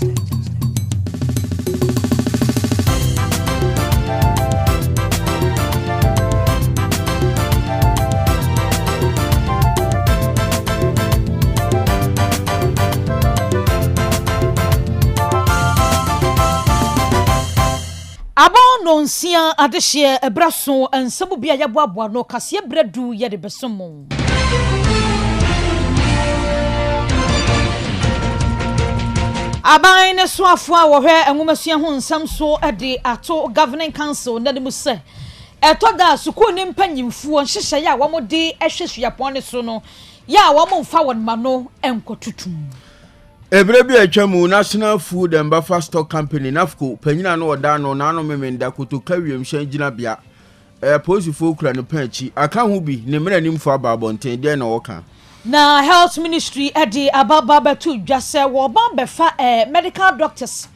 Abon non sia adehye ebraso ensabu bia yaboabo no kase bredu ye de besomo Abai ne soafo a wo hwe enwomasua ho nsam so de ato governing council na de mu se etoda suku ne mpanyimfuo nhyehyɛ ya wo mo de ehwehwea pon so no ya wo mo mfa won ma no enkotutum Ebre bi atwamu National Food and Buffer Stock Company Nafco panyina no oda no na no memenda kotoka wiemhyan gina bia posifo kura no panchi aka ho bi ne mra nimfo ababonten de na woka na health ministry edi ababa to dwase wo ban befa medical doctors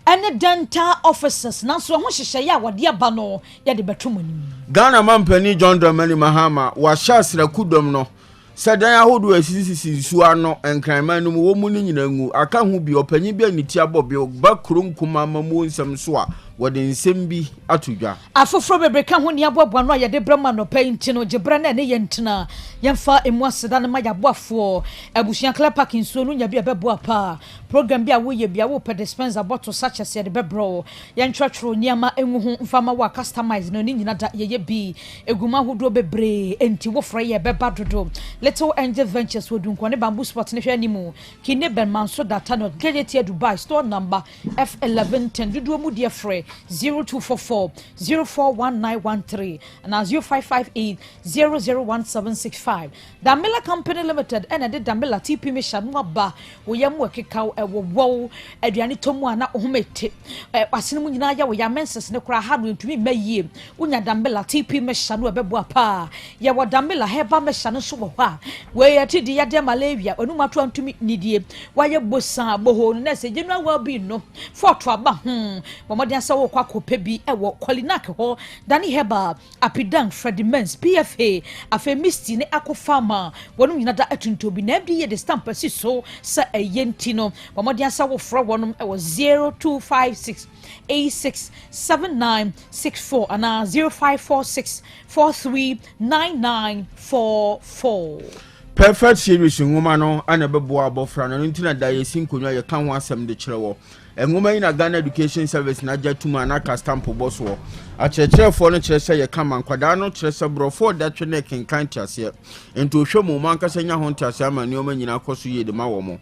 and dental officers na so ho hyehye ya wode aba no ye de betomani Ghana mampani John Dramani Mahama wa shasra kudom no Sadan ahodo asisi su ano enkranman no wo mu ni nyina ngu aka ho bi opanyi bi aniti abobe ba krom kuma mamu nsam so a wode nsem bi atodwa afoforo bebreka ho ni aboabo no ye de brama no painti no gebra na ne yentina yemfa emu aseda na mayaboafo abusuan clear parking so no nya bi bebo apa program bi a wo ye bi a wo pe dispenser bottle such as ye de bebro yentwetwero niama enwu ho mfama wa customize no ni nyina da ye bi eguma hodo bebre enti wo frɛ ye beba dodo Little Angel Ventures would do bamboo spot in the Kine Ben Manso data not get it here Dubai store number F1110 do do dear free 0244 041913 and as 0558 001765. Damila Company Limited and I did Damila TP mission ba we yam work cow wo Adriani Tomu na homete Asinumina ya we menses ne kra hard to me may ye Unya Damila TP mission we beboapa ya wa Damila heba mission so we ati di yade malaria onu mato antumi nidie waye bosa boho na se general well be no forto aba bomode asa wo kwakopa bi e wo Kolinak ho dani heba apidan Fredimens PFA afa misti ne akofama wonu nyina da atuntobi na bi ye de stamp si so sa eyenti no bomode asa wo fro wonum e wo 0256 867964 and 0546 439944 Perfect series ngoma no ana bebo abofra no ntina da yesin konwa ye kan ho asem de kirewo ngoma yi na Ghana Education Service na jatuma na ka stamp boss wo a checherefo no kire se ye kan mankwada no kire se brofo da twene kenkan tiase ento hwemu man kasa nya ho tiase ama ne o manyina akoso ye de ma wo mo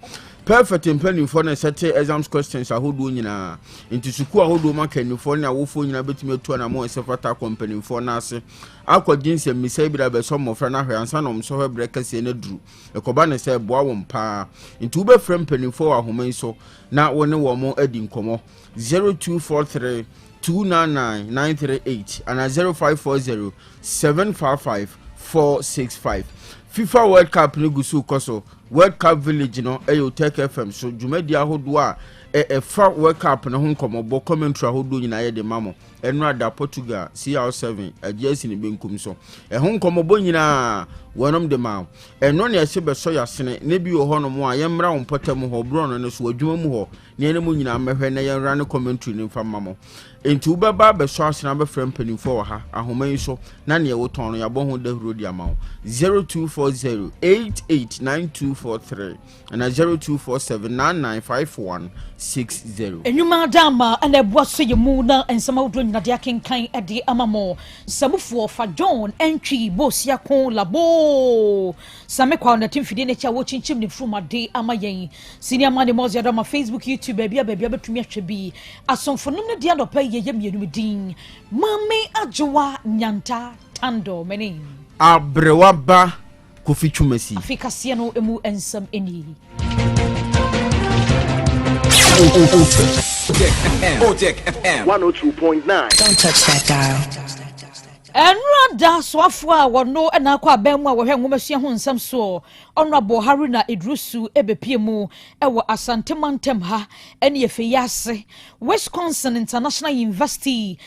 perfect impanifo na sete exams questions ahodo nyina enti suku ahodo makanifo na wofo nyina betumi atu na mo sefata company fo na ase akwadinse misai bira be so mofra na hwansa no mso hwe breka se na duru ekoba ne se boa wo mpa enti ube frem panifo ahoman so na woni wo mo adi nkomo 0243 299938 and 0540 755 465 FIFA World Cup ni gusu koso World Cup Village no Otec FM so jumadi ahodo a fra World Cup na ho nkomobo commentary ahodo nyina ye de mamo enra da Portugal CR7 agesi ni benkum so ho nkomobo nyina wonom de ma eno ne ese beso yasene ne bi ho no mo a ye mra wo potem ho bro no so adwuma mu ho ne ne mu nyina mehwe na ye nra ne commentary ni mfa mamo enti ubeba beso asena be frem panifo ha ahoman so na ne wo ton no ya bo ho da huro di ama 0240889243 and 0247995160 enyuma dama ana boaso ye mu na ensama wodro nyina de akenkan ade amamo samufo fa John entwi bosia kon labo same kwa na timfide ne cha wo chinchim ne frumade amayen senior man mozi adama Facebook YouTube bia betumi ahwe bi asomfonum ne de adopa ye mienu din mame ajowa nyanta tando meni abrewaba kofi twumasi afika se no emu ensam eni Otec FM 102.9. Don't touch that dial. Enrada swafo a wono na akwa abamu a wohwe nwomahia ho nsam so honorable Haruna Idrusu ebepie mu ewo Asante Mantem ha ene yefeyase Wisconsin International University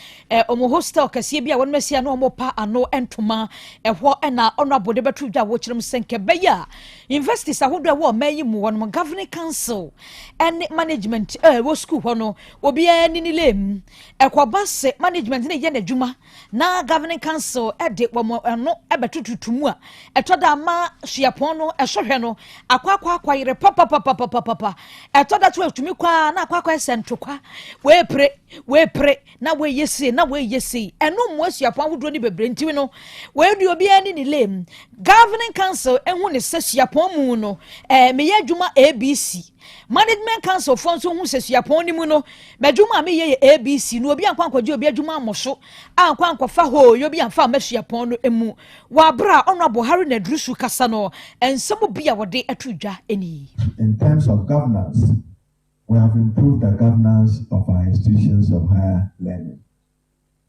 omo hostel kase bia won masia na omo pa ano entoma ehwo na honorable de betu dwa wo kirem senke beya university sahodo wo mayi mu won governing council and management wo school hono obi ani ni lem ekobase management na ye na dwuma na governing council ede womo no ebetututumu a etoda ma hyiapon no ehwohwe no akwa yire papa etoda to atumi kwa na akwa sentokwa we pre na we yesi eno mo hyiapon wodo ni bebre ntimi no we du obi ani ni lem governing council ehu ne hyiapon mu no meye adwuma ABC management council fon so hu hyiapon ni mu no medwuma meye ABC no obi ankwankwaje obi adwuma amoso ankwankwafa ho yobi amfa mahyiapon no emu wa bra honorable Haruna Idrusu kasa no ensemo bia wode atudwa eni. In terms of governance, we have improved the governance of our institutions of higher learning.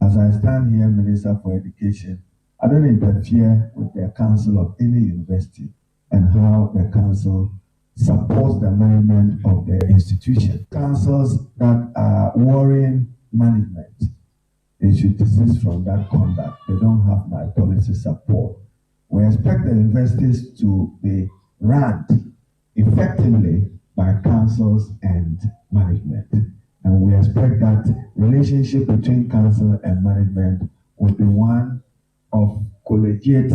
As I stand here, Minister for Education, I don't interfere with the council of any university and how the council supports the management of the institution. Councils that are worrying management, they should desist from that conduct. They don't have my policy support. We expect the universities to be run effectively by councils and management. And we expect that relationship between council and management will be one of collegiate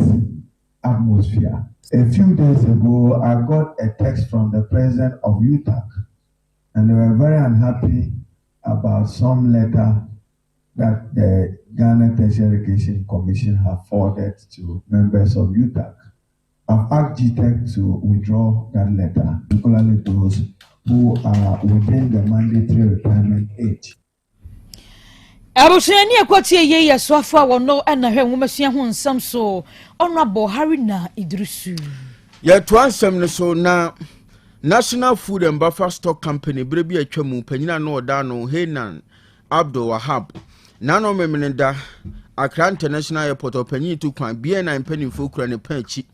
atmosphere. A few days ago, I got a text from the president of UTAC, and they were very unhappy about some letter that the Ghana Tertiary Education Commission have forwarded to members of UTAC. I've asked GTEC to withdraw that letter, particularly those who are within the mandatory retirement age. Abushani akwatie ye yaswafa wono na hwe nwomahia ho nsam so honorable Haruna Idrusu. Ya to ansem ne so na National Food and Buffer Stock Company brebi atwamu panyina no oda no Henan Abdul Wahab nano memeneda Accra International Airport opanyi tu kwan BN9 panimfo kura ne panchi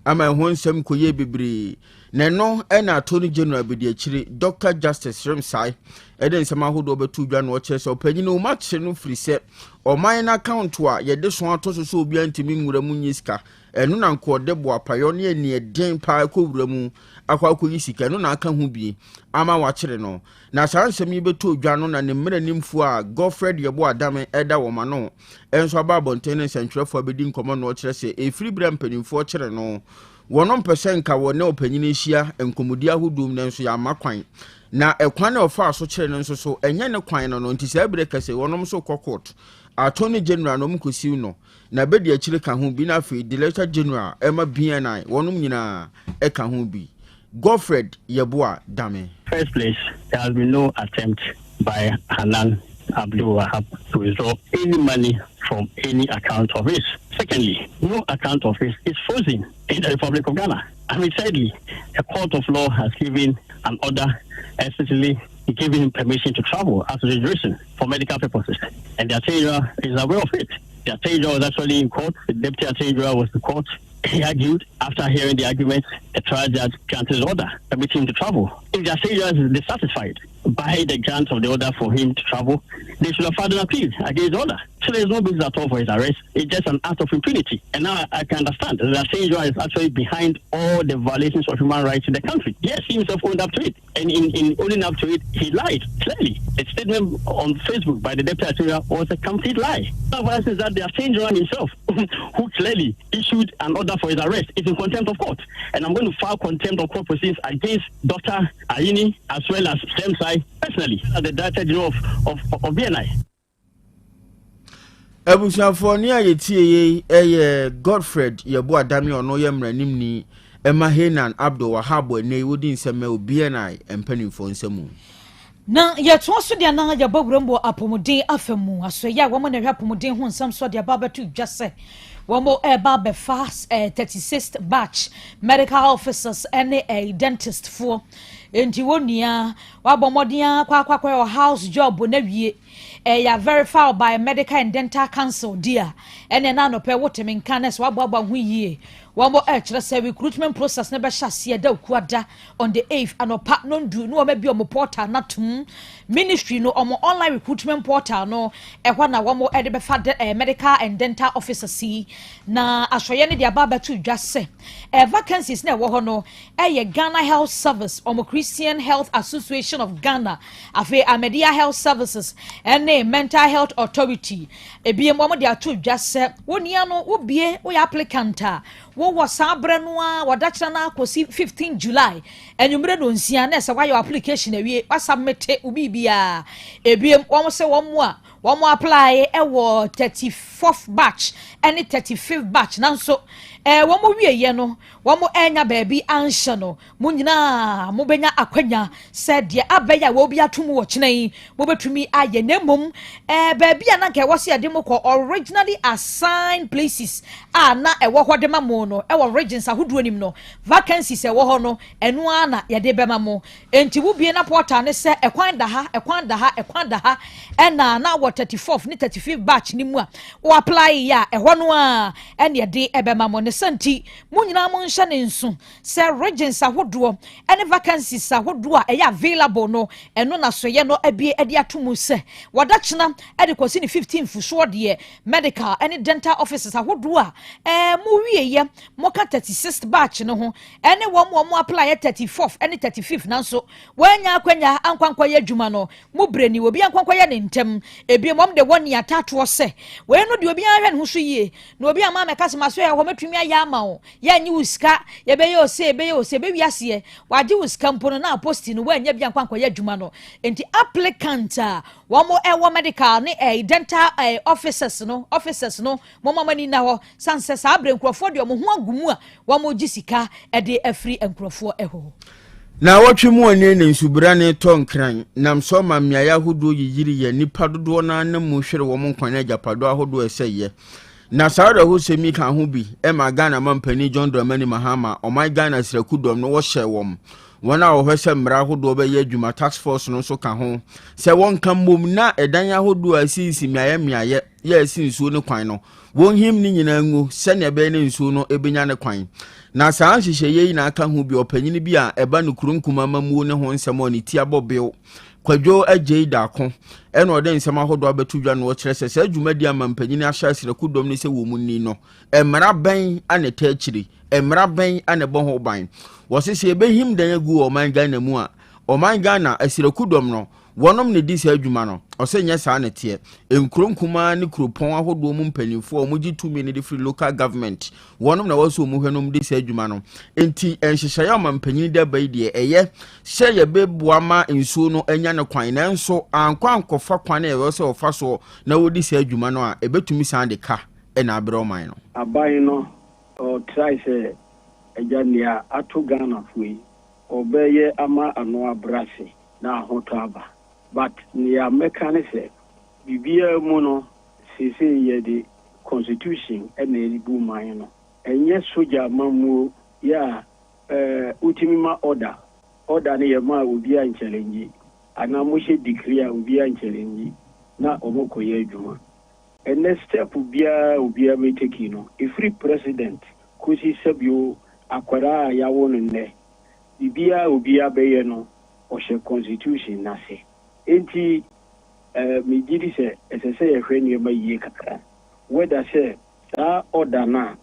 ama ho nsem koye bebre ne no na Attorney General bedi akire Dr. Justice Remsai eden nsem ahodo betu dwa no oche so panyi no matche no free se o mine account wa ye de so atoso so obi antimi nwura mu nyiska enu na nko de bo apayo ne eni eden pa ko wura mu akwa ko yisika enu na aka hu bi ama wa kire no na sansem yi betu dwa no na ne mra nimfu a Godfred Yebo Adame eda wo ma no enso aba bonten sentwerefo abedi nkomo no kire se e free bram panimfo kire no wonom percent wone opanyini hia enkomudi ahudum nenso ya makwan na ekwan na ofa so kire nenso so enye ne kwan no nti se abire kase wonom so court Attorney General no mkosiu no na bedi akire ka ho bi na afi Director General ema BNI wonom nyina e ka ho bi Godfred Yebo Adame. First place, there has been no attempt by Hanan Abdul Wahab to withdraw any money from any account of his. Secondly, no account of his is frozen in the Republic of Ghana. And thirdly, a court of law has given an order, essentially giving him permission to travel as a reason for medical purposes. And the Attorney General is aware of it. The Attorney General was actually in court. The Deputy Attorney General was in court. He argued. After hearing the argument, the trial judge granted the order permitting him to travel. If the Attorney General is dissatisfied by the grant of the order for him to travel, they should have filed an appeal against the order. So there is no basis at all for his arrest. It's just an act of impunity. And now I can understand that the Attorney General is actually behind all the violations of human rights in the country. Yes, he himself owned up to it. And in owning up to it, he lied clearly. A statement on Facebook by the Deputy Attorney General was a complete lie. Now, for instance, that the Attorney General himself, who clearly issued an order for his arrest, is in contempt of court. And I'm going to file contempt of court proceedings against Dr. Ayini as well as Stemsai personally, as the Director General of BNI. Ebusiafo ni ayetie ye Godfred Yebo Adame ono ye mranim ni Emma Henan Abdul Wahab ne wodi nseme BNI empanimfo nsemu. Na ye to so dia na ya bawurambo apomuden afemu aso ya wo mo na hwa apomuden ho nsam so dia babatu dwase wo mo be fast 36th batch medical officers and a dentist for enti wonia wa bomodia kwa house job na wie ya verified by Medical and Dental Council dear ene na no pe wotemin kanes wa baba hu yie wamo chere say recruitment process na be hyase da okuada on the 8th anopa no ndu no ma bi omo portal na tum ministry no omo online recruitment portal no ehwa na wamo de be fa medical and dental officer si na asoye ne dia baba tu dwase vacancies na wo ho no ye Ghana Health Service omo Christian Health Association of Ghana afi Amedia Health Services ene Mental Health Authority ebie mo dia tu dwase wonia no obie wo ya applicant a wo sabre no a wadachira na akosi 15 July enumre no nsia na se wa your application awie wa submit ubibia ebiem wo se wo mo a wo mo apply wo 34th batch any 35th batch nanso wo mo wieye no wo mo enya baabi ansha no mo nyina mo benya akwanya se de abeya wo bi atum wo kyenan mo betumi aye nemom baabi ana ka wo se de mo ko originally assigned places na wo ho de ma mo no wo regions ahodo nim no vacancies wo ho no eno ana ye de bema mo enti wo bie na portal ne se ekwan da ha na wo 34th ni 35th batch ni mu a wo apply ya ho no a ene de ebema mo ne santi mo nyina mo nhya ne nso se regions ahodo ene vacancies ahodo a ye available no eno na so ye no abie ade atomu se wadachena ade kosi ni 15th so de medical ene dental offices ahodo a mo wieye mo ka 36th batch no ho ene wo apply 34th ene 35th nanso wanya akwanya ankwankwa ya dwuma no mo breni obi ankwankwa ya ne ntem ebie mom de woni atato se we no de obi ahwe ne ho so yie na obi ama meka se maso ya ho metumi aya ama wo ya nyi uska ye be yo se be wiase waje uska mpono na posti no wanya bi ankwankwa ya dwuma no enti applicant wo mo ewo medical ne dental officers no mo mani na ho sanse sa abre nkrofo de mo ho agumu a wo mo gisika de afri nkrofo eho na watwe mu ane ne nsubura ne tonkran nam so ma mmea ahodo yiyiri ya nipa dodo na na mu hwere wo mo nkwan agapado ahodo eseye na saada ho semi kan ho bi e ma Ghana mampani John Dramani Mahama o my Ghana sirakudom no wo hye wom wona wo hwese mmra ahodo be ye adwuma task force no so ka ho se won kan mom na edan ahodo asisi miaye ye asinsuo ne kwan no won him ni nyina ngu se ne be ne nsuo no ebenya ne kwan na saa nhyehyɛ yi na aka ho bi opanyini bi a eba no kurunkuma mamuo ne ho nsɛm oni ti abɔbeo kwadwo agye daako ɛna ɔde nsɛm ahodo abetu dwa no wɔkyerɛ sɛ sɛ adwumadi amampanyini ahyɛ asirakudom ne sɛ wɔ mu ni no mmara bɛn ane ta akyiri mmara bɛn ane bɔ ho ban wɔsese ebehim dan agu ɔman Ghana mu a ɔman Ghana asirakudom no wonom ne di sa adwuma no ɔsɛ saa ne te nkronkuma ne kropon ahodo mu mpanimfo ɔmogi tumi ne free local government wonom na wɔso mu hwenom di sa adwuma no enti enhyehyɛ amampanyini da bai de ɛyɛ hyɛ ye beboa ma nsuo no anya ne kwan na nso ankwankofa kwan e wɔ sɛ ɔfa so na wodi sa adwuma no a ebetumi san de ka na abrɛ ɔman no aban no try sɛ agya ato Ghana foi ɔbɛyɛ ama ano abrase na ahoto aba but near mechanism bibia mu no sese ye the constitution and the bu man no enye soja mamuo ya ultimate order ne ye ma obi an challenge ana mo she decree obi an challenge na omokoye adwuma and next step obi a me take no a free president kusi sabio akwara ya wonu ne bibia obi a beye no o she constitution na se enti me gidi se esese ye hwe ne ma yie kakra weda se sa order na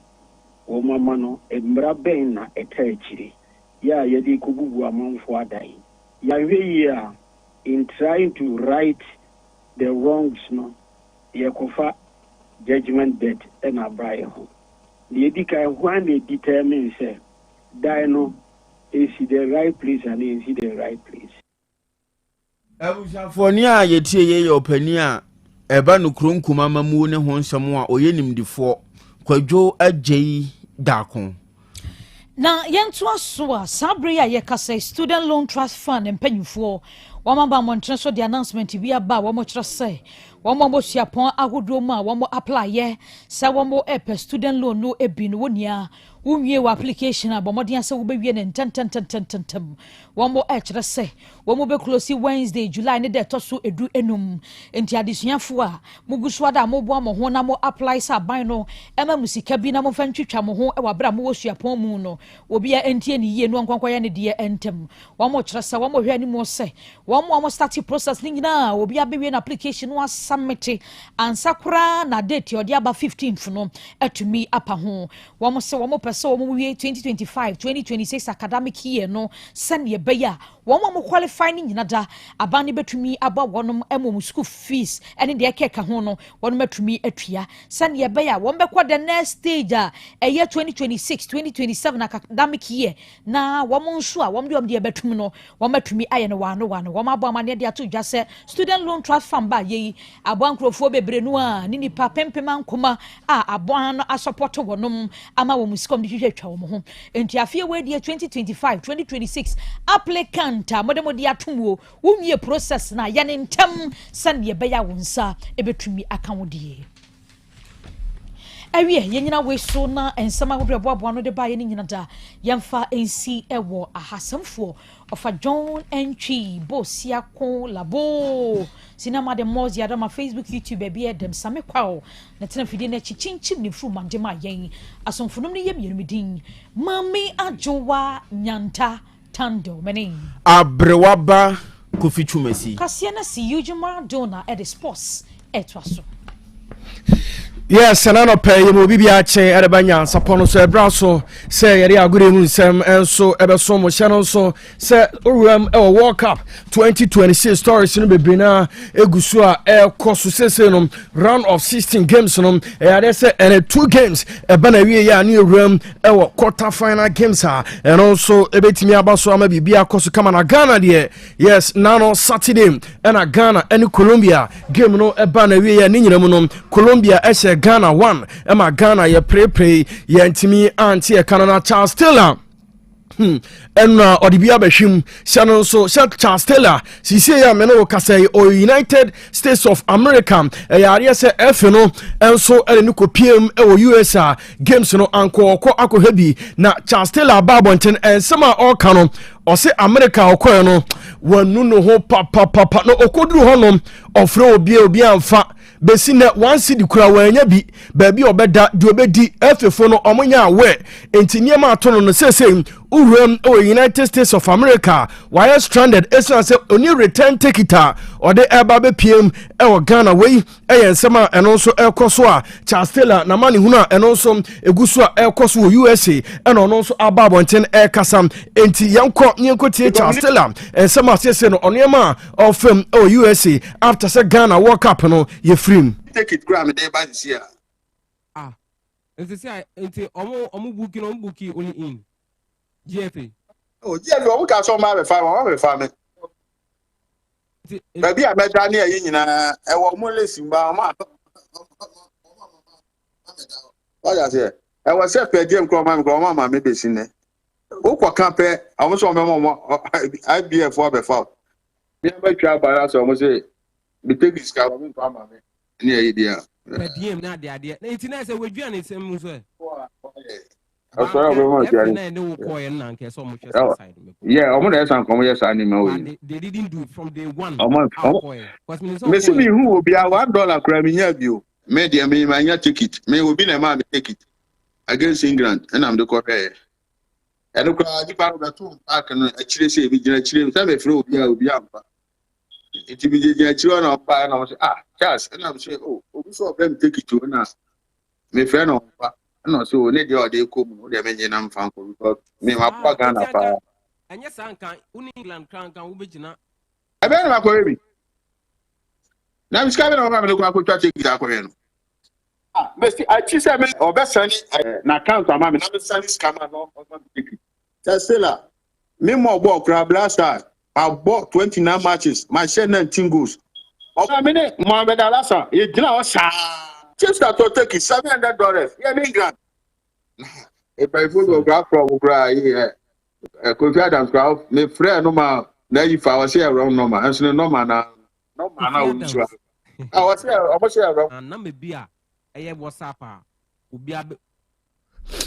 wo mama no embra ben na eta akiri ya ye di kugugu amanfo adai ya hwe yie in trying to right the wrongs no ye kofa judgment debt and abraye ho ye di kai when they determine say die no is the right place and is the right place. Abusafoni a yetie ye opani a eba no kronkuma mamu ne ho nsɛm a oye nimdifo kwadwo agye daako na yentu aso a sabre ya yekasa student loan trust fund empanyufo wamamba montre so the announcement bi aba wo mo kyerɛ sɛ wɔn mo suapɔn ahodoɔ mu a wɔn apply yɛ sɛ wɔn student loan no ebi no wɔnia wunwie wɔ application a bɔmmɔden asɛ wobɛwie ne ntɛntɛntɛntɛntɛm wɔn mo kyerɛ sɛ wɔn mo bɛ close Wednesday July ne de ɛtɔ so edu enum nti adesuafo a mo gu so ada mo boa mo ho na mo apply sɛ aban no ɛma mo sika bi na mo fa ntwitwa mo ho ɛwɔ abira mo wɔ suapɔn mu no obi a entie ne yie no nkwankwa yɛ ne deɛ ɛntɛm wɔn mo kyerɛ sɛ wɔn mo hwɛ anim sɛ wɔn mo start process ne nyinaa obi abɛwie na application no asubmit ansa koraa na date ɔde aba 15th no atumi apa ho wɔn mo sɛ wɔn mo so we 2025-2026 academic year no send ye beya wo qualify ni nyinada abani betumi aba wonom emom school fees ene de keka ho no wonom betumi atua send ye beya wo mbekwa the next stage a year 2026-2027 academic year na wo nso a wo de betumi no wo betumi aye no wano wo abo amane de ato dwa se student loan trust fund ba ye abo ankrofo bebre no a ni nipa pempema nkoma a abo an support wonom ama wo musikom de twa wo ho enti afie we die 2025-2026 applicant modemodi atomo wo wie process na ya ne ntem sane be ya wonsa ebetumi aka wo die awie yenyina we so na ensema hobreboabo no de ba ye nyina da yemfa ensi ewo ahasamfo ofa John Entry Bosia ko labo sinama de mozi adama Facebook YouTube be dem same kwao na tena fide na chichinchim ni fu mandema yen asomfunum ne yem yerumidin mami ajowa nyanta tando meni abrewaba kofichumesi kasia na si yujuma dona at the sports etwaso. Yes, and I know pay you will be a chain at a banyan, Sapono, so a brasso, say, a good evening, Sam, and so ever so much, and also say, World Cup 2026 stories in Bibina, Egusua, Air Cosusenum, round of 16 games, and I 2 games, a Banavia, new room, our quarter final games, and also a bit me about so maybe be a cost come on a Ghana, dear. Yes, Nano Saturday, and a Ghana, and Colombia, game no a Banavia, Ninyamunum, Colombia, Ghana 1 Emma Ghana ye pre ye ntimi anti e Canada Charles Taylor and odibia beshim shannon so Charles Taylor sisi ya meno kasai o United States of America ya se F no enso ele ko PM e USA games no anko akohebi na Charles Taylor babonten ensema all kano o se America okoye no wanu no ho papa no okoduru honom ofre obi amfa besi na one city kura wanya bi baabi obeda di obedi efefo no omonya awe entinie ma atono no sesem uwem o United States of America why stranded esa say oni return ticket or the eba be PM e Ghana we ensema eno so ekoso a Charles Taylor na mani huna eno so eguso a ekoso USA eno no so ababonten e kasam enti yanko tie Charles Taylor ensema sese no oniema of o USA after say Ghana World Cup no ye free take it gram dey by this year enti omo booking only in GFA. Oh, GFA, we can so my family. Baby, I met Danny in a more less in Bama. What I say? I was a game grandma, maybe seen it. Oka Campe, I was on my mom. I be a for before. Never try by us, almost say, we take this car, grandma. Near idea. DM, not the idea. It's nice that we're doing it. Yeah, I'm gonna some commercial animal. They didn't do it from day one. Messi me who will be a $1 crime in you. Media me my ticket. May will be a man take it against England, and I'm the Korea. And look at the part of the 2 I can actually say we actually have a flow be up. It will be the children of fire and I was Charles, and I'm saying, oh, we saw them take it to us. My friend of no, so let your day come, the many I'm found because me my Pagana. And yes, I can't England can't Ubijina. I bet my baby. Now it's coming over and look at take it out. Best I choose a man or best sunny, na count a mammy, not sunny scammer. Testella, me more ball crab last time. I bought 29 matches, my share 19 goals. Of a minute, Mohamed Alassa, you know, just that to take it $700. Yeah, England. If I put graph from Ukraine, could Adams graph, my friend, no man, now if I was here around no man, and so no man, no man, Ah, what's here? And number be a WhatsApp. Ubiabe.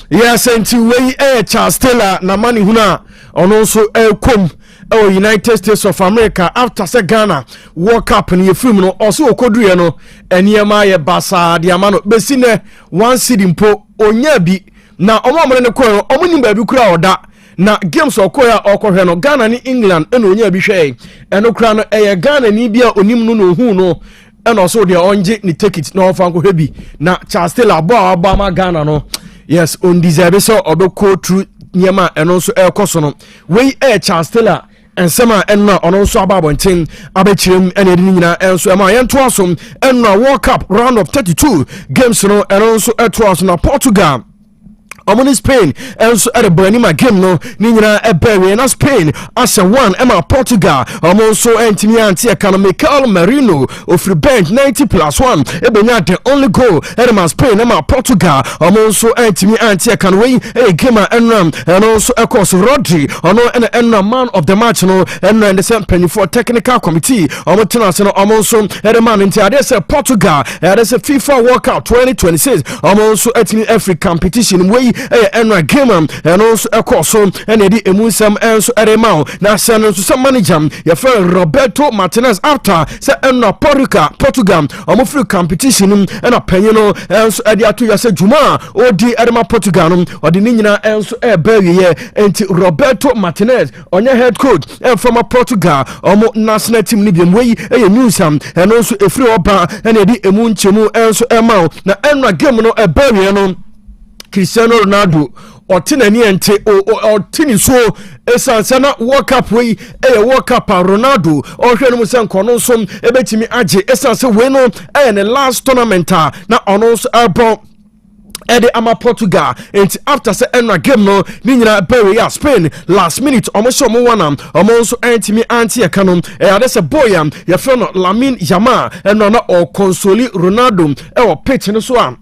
Yes, and to way Charles Taylor na money huna on also come United States of America after se Ghana World Cup in your film no also okodua no eniema ye basa de amano besine one seed mpo onya bi na omamre ne ko omuni ba bi kura oda na games okoya okohwe no Ghana ni England eno onya bi hwe eno kura no eye Ghana ni bia onim no no hu no eno so de onje ni ticket na ofa nko hwebi na Charles Taylor abo ma Ghana no. Yes, on deserve so obeko through nyama and also air kosono. We Charles Taylor and Sama and na on also ababontin abechim and edina and so am I and twasum and na World Cup round of 32 games no and also at na Portugal. Omoni Spain and so at the Branima game no Nina Ebery and Spain as a one Emma Portugal also Antimi Anti economic Marino of the bench 90+1 Ebena the only goal Emma Spain Emma Portugal also Antimi Anti Economy a gamer and also of course Rodri and man of the match no and the same penny for technical committee also a man into Portugal there's a FIFA World Cup 2026 also at every competition way enra game and also a course and the emusam and so eremao na sano so some manager your friend Roberto Martinez after say enra Portugal free competition and a penino and so ade atu yase juma odi erema Portugal or the nyina and so bury here and Roberto Martinez onya head coach and from Portugal national team ni biem wey newsam and also a free oba and the emunchemu and so emao na enra game no bury no Cristiano Ronaldo otinani ente otini so esansana World Cup we World Cup Ronaldo ohwe no musan kono so ebetimi age esanse we no the last tournament na ono so abo Ede ama Portugal and after say enra game no ni nyina bury ya Spain last minute omo wana omo so antimi anti ekanom ade se boyam ye friend Lamine Yamal and no console Ronaldo pitch no so am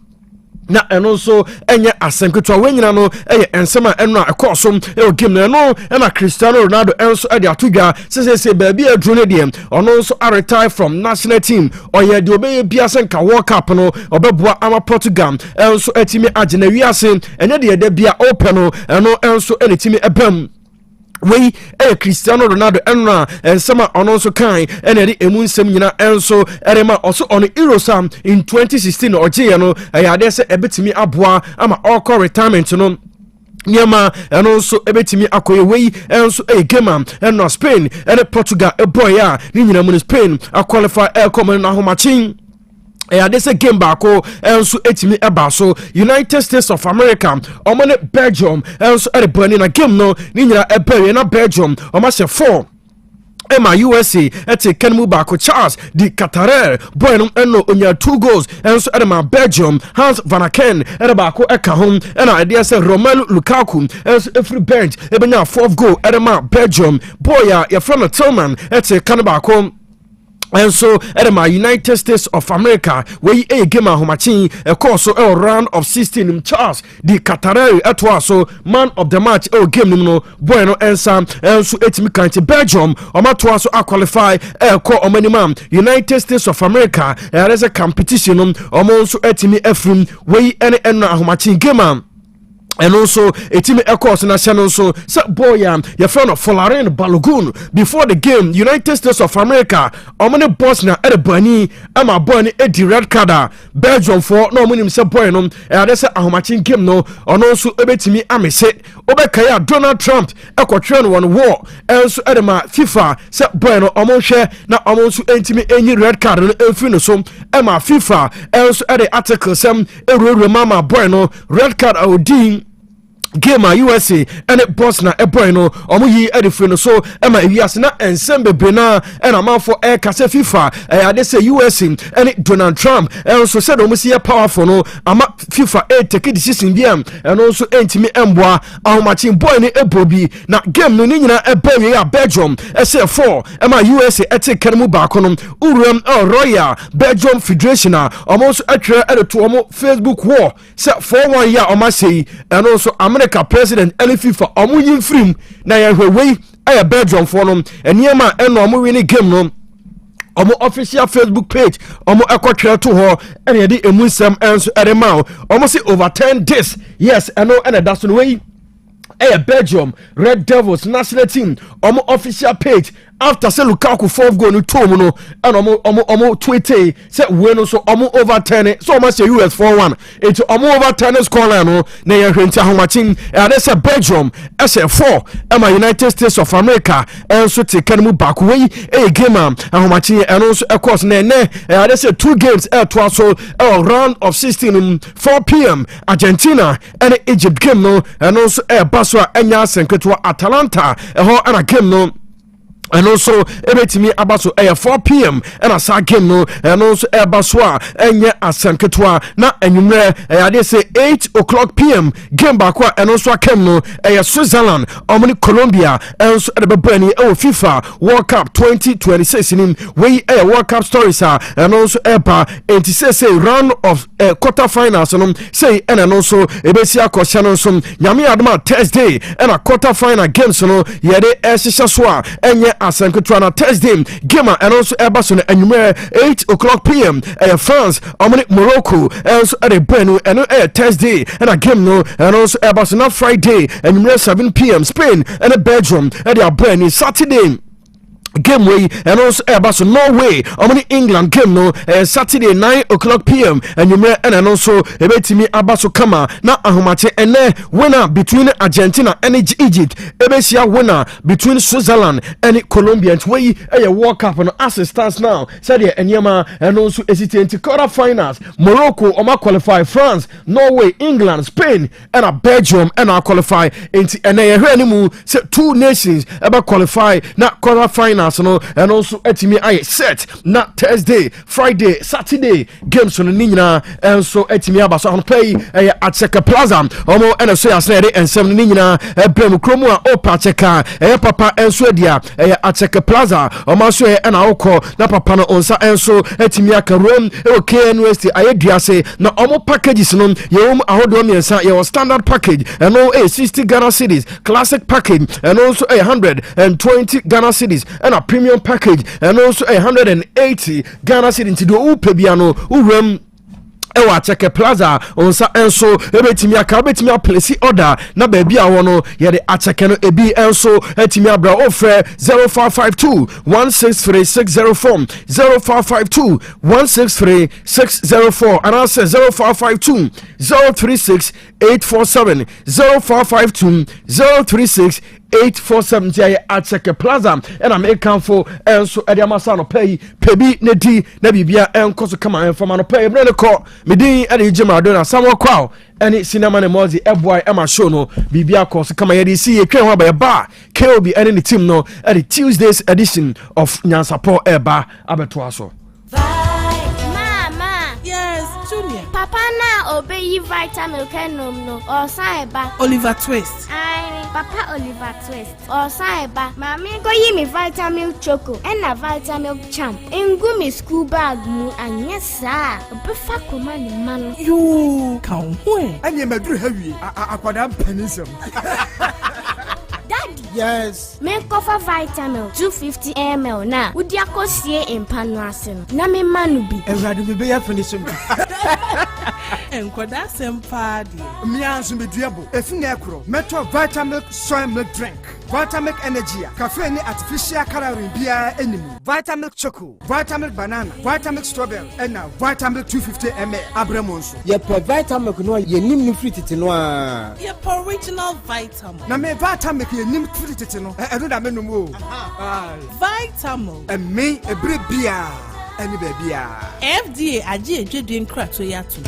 na eno so enye asenketwa wenyina no ensema eno akosom game na no na Cristiano Ronaldo enso ade atodwa sesese baabi adru ne de ono so retire from national team oye de obeye biase nka World Cup no obeboa ama Portugal enso atimi agye na wiase enye de de bia open no eno enso enetimi ebam we Cristiano Ronaldo enra ensema ono so kan eneri emu nsem nyina enso erema oso on Eurosam in 2016 oje no ayade se ebetimi aboa ama all retirement no Nyama and also ebetimi akoye we enso game and Spain and Portugal boy ya ni nyina mu Spain a qualify common na homachin this a game bako enso etimi eba so United States of America omane Belgium enso e burning na game no ni nyina ebere na Belgium omase 4 Emma USA ete kenmu bako Charles di Qatar boy no eno onya 2 goals enso edema Belgium Hans van Aken bako eka home ena idea say Romelu Lukaku enso every bench ebenya 4th goal edema Belgium boy ya from Tillman ete kan bako and so edema United States of America where a game homachin a course so a round of 16 Charles the Qatar atwa so man of the match game no bueno ensa and so etimi kanti Belgium omatwa so qualify a call on minimum United States of America there is a competition so etimi efrim where any homachin game and also a team course national so boy your friend of Folarin Balogun before the game United States of America omane boss na Erebani ama boy ni edi red card Belgium for no munim se boy no e say ahomachin game no ono so ebetimi amese obekaya Donald Trump ekotwe no one war enso edema FIFA se boy no omo hwe na omo so entimi enyi red card no efi no so ema FIFA enso ede article sem erure mama boy no red card odin game USA and it boss na boy no omo yi edifre no so ema wiase na ensem bebena and amount for air kase FIFA they say USA and Donald Trump and also said omo see powerful no ama FIFA take decision biam and also entimi emboa ahomachin boy ni ebobi na game no ni nyina ebawe ya Belgium say 4 ema USA take kanmu ba kono urum Royal Belgium Federation omo so atwe edeto omo Facebook war say 4-1 ya omo say and also America president FIFA omunyin film na yehwe Belgium for no eniema eno omo win game no omo official Facebook page omo ekotwe to ho ene yedi emunsem enso erema omo say over 10 days yes eno ene that's the way Belgium Red Devils national team omo official page after say Lukaku 4th goal no tom no and omo tweet say we no so omo over 10 so much US 4-1 into omo over 10 score line no na ye hwenti ahomachin and say Belgium SF4 and United States of America and so take kan mu back way game ahomachin and also of course na and say 2 games to so round of 16 4 p.m. Argentina and Egypt game no and also Baswa enya senketwa Atalanta ho and a game no and also ebetimi abaso 4 p.m. and a sa game no and also baswa enye asanketwa na enwumre ade say 8 o'clock p.m. game bakwa and also came no Switzerland omni Colombia and so the bebani FIFA World Cup 2026 in we World Cup stories and also say round of quarterfinals no say and also ebesia kwasiano so nyame adama Thursday and a quarterfinal games no yede eshisaswa enye Asanketwana Thursday game and also Airbus on the 8 o'clock p.m. France, Morocco, and also at a brand and Thursday and a game no and also Airbus on Friday and 7 p.m. Spain and a Belgium at their brand Saturday. Game way and also Airbus Norway on England game no Saturday 9 o'clock p.m. and you may and also ebetimi abaso kama na ahomache and winner between Argentina and Egypt ebesia winner between Switzerland and Colombia and way a World Cup on as it stands now said enyama and also hesitant quarter finals Morocco qualify France Norway England Spain and a Belgium and qualify into and anymore 2 nations ever qualify na quarter finals no and also etimi I set na Thursday Friday Saturday games on ninyina and so etimi abaso on play Otec Plaza omo and so asere ensem ninyina brem kromu a opa cheka papa enso dia Otec Plaza omo so and awko na papa no onsa enso etimi aka room KNUST ayeduase na omo packages no yewum ahodo miensa your standard package and no 60 Ghana cedis classic package and also 120 Ghana cedis and a premium package and also 180 Ghana cedis into the upebiano urem Otec Plaza onsa enso ebetimi aka betimi place order na ba bia wono ye de Otec no ebi enso etimi abra ofre 0552 163604 0552 163604 and answer 0552 036 847 0552 036 847 Otec Plaza and American for enso ediamasano pay pebi nedi na bibia enko so kama enfama no pay bre ko medin ade Jimadona samo kwao any cinema ne mozi eboy ema show no bibia ko so kama yedi si etwen ho ba ba KOB any the team no at the Tuesday's edition of Nyansapo eba abeto aso. Papa na obey vitamin kenom no or saiba Oliver Twist. Aye, Papa Oliver Twist or saiba. Mami go yi me vitamin choco and a vitamin champ. Engu me school bag mu and yes sir. Befa koma ni man. You kan ho e. Anye madru hawie akwada panisem. Daddy. Yes. Me cover vitamin 250 ml na. Udi akosie empanu asen. Na me manu bi. Eradu me be ya finishem. Enkoda sempa di. Me anso me duabo. Efinga ekro. Metro Vitamilk soy milk drink. Vitamilk energy. Cafe ni artificial coloring bia enemy. Vitamilk choco. Vitamilk banana. Vitamilk strawberry. And now Vitamilk 250 ml. Abremonso. Ye per Vitamilk no ye nim ni fruit no a. Ye per original Vitamilk. Na me Vitamilk ye nim fruit no. E do da me no mo. Vitamilk. E me e bre bia. Any baby. FDA aje edwedwe nkrato yato.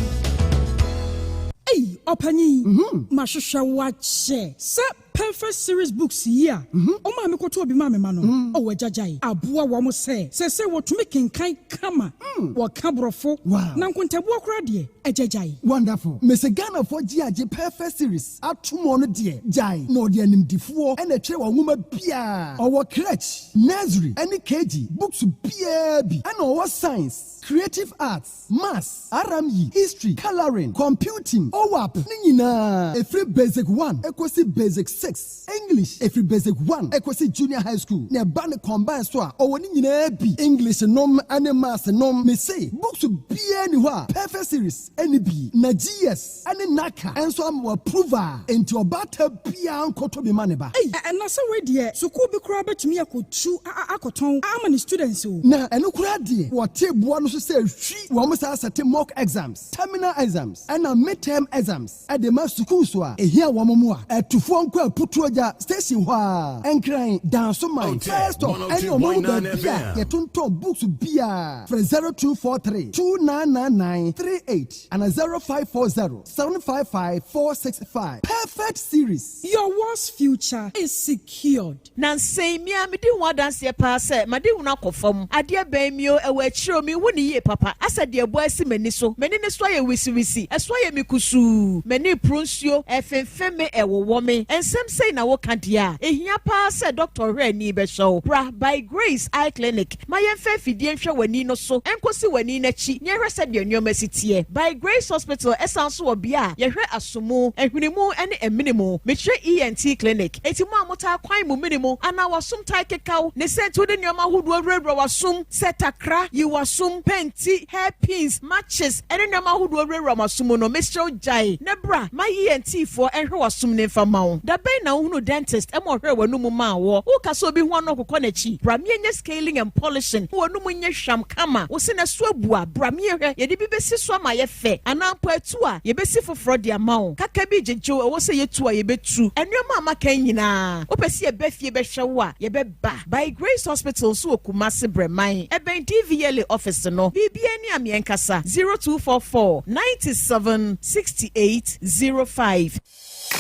Hey, Opani. Mashusha wache. Se perfect series books here. O ma me koto obi ma me ma no. O wajajai. Aboa wo mo se wo to make kan kama. Wo kabrofo. Na nkontabu akura de ejajai. Wonderful. Mese Ghana for GAJ perfect series. Atumo no de jai. No de animdifo e na tire wo nwoma bia. Owo crèche, nursery, any KG, books bia bi. And owo science, creative arts, maths, RME, history, coloring, computing, OWAP. Ni nyina. E free basic 1, ekosi basic 6. 6 English every basic 1 ekosi junior high school na ba ne combine so a owo ni nyina bi English nom and maths nom me say books bia ni ho a perfect series any bi na GS any naka enso am approval enti obata bia nkoto bi maneba na say we de school bi kura betumi akotu akoton ama ni students o na eno kura de wo teboa no so say hwi wo mo sa set mock exams terminal exams and midterm exams at the mass school so a ehia wo mo a etufo nko aputuoja station ho a enkran dan so my first of any omo bia yetonto books bia from 0243 299938 and 0540 755 465 perfect series. Your worst future is secured. Nansei mi amidi ho danse pa se made hu na kofam ade ban mi o ewa chiro mi hu ni ye papa asa de ebo asi mani so mani ne so ye wisi eso ye mi kusu mani prunsuo efemfeme ewowo me ensem sei na wo kandia ehia pa se doctor re ni be show bra by Grace Eye Clinic mayen fe fidie nhwe wani no so enkosi wani na chi nye hwese de nyoma sitie by Grace Hospital esanso obia ye hwe asomu ehwinimu ene eminimu mechre ENT Clinic etimu amota kwan mu minimu ana wasum tai kekau ne sentu de nyoma hudu awrewra wasum setakra yi wasum penti hairpins matches ene nyoma hudu awrewra wasum no Mr. Jai nebra my ENT for enhwe wasum ne famawo da ben na hunu dentist emo hwe wanu mu ma wo uka so bi ho no kokọ na chi bramie nye scaling and polishing wonu mu nye hwam kama wo se na so abua bramie hwe ye de bi besi so ma ye fe anampo atu a ye besi foforo de amawo kaka bi jejo wo se ye tu a ye betu enwema amaka nyina opesi ye befie be hwe wo a ye be ba by Grace Hospital so Kumasi Breman eben DVL office no bibia ni amienkasa 0244 97 68 05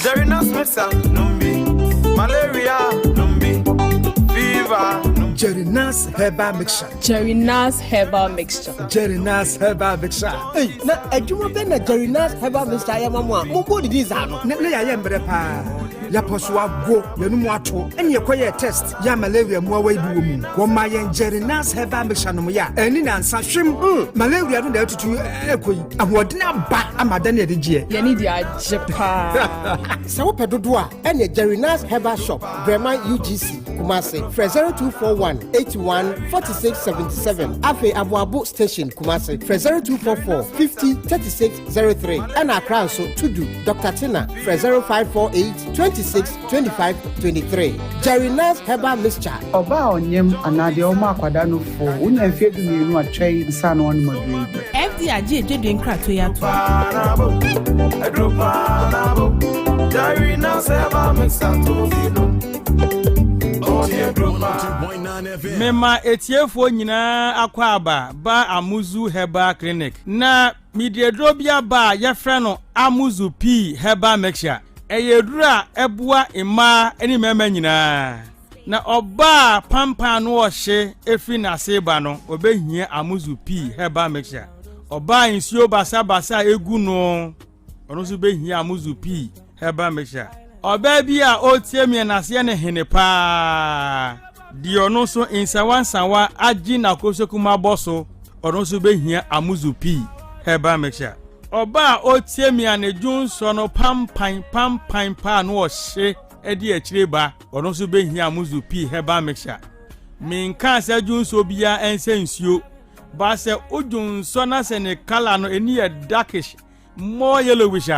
There is no smell, numbi, malaria, numbi, fever, numbi. Jerry Nas Herbal Mixture. Jerry Nas Herbal Mixture. Jerry Nas Herbal Mixture. Hey, na adwuma be na Jerry Nas Herbal Mixture ya mama. Mo bo di za no. Na ya yembre pa. Ya poso ago, ya numu ato. Eni ekoye test. Ya malaria mu awa ibu mu. Wo ma yen Jerry Nas Herbal Mixture no ya. Eni na nsa hwem. Malaria no da tutu ekoyi. Ahodena ba amada na de gie. Ya ni dia jepa. Se wo pedodo a eni Jerry Nas Herbal Shop, Breman UGC, Kumasi. 0241 81 46 77. Afe Abuabu Station, Kumasi. 0244 50 36 03. And Accra so Tudu, Dr. Tina. 0548 26 25 23. Jerry Nas Herbal Mixture. Oba onyem anade o makwada no fo. Unya mfie du mienu atwei nsa no one modwe. FD aje jedu nkrato ya to. Jerry Nas Herbal Mixture to Mema etiefo nyina akwaba ba Amuzu Herbal Clinic na midiedrobia ba yefre no Amuzu P Herbal Mixture eyedura ebua ima eni mema nyina na oba pampa no ohye efi na seba no obehia Amuzu P Herbal Mixture oba insio basa egu no ono so behia Amuzu P Herbal Mixture oba bi a otiemie na se ne hene pa di ono so insawansawa agi na kosokuma boso ono so behia Amuzu P Herbal Mixture oba otiemie na junso no pampan pa no ohye edi akireba ono so behia Amuzu P Herbal Mixture minka se junso bia ense nsuo ba se ojunso na se ne kala no eni e darkish more yellowish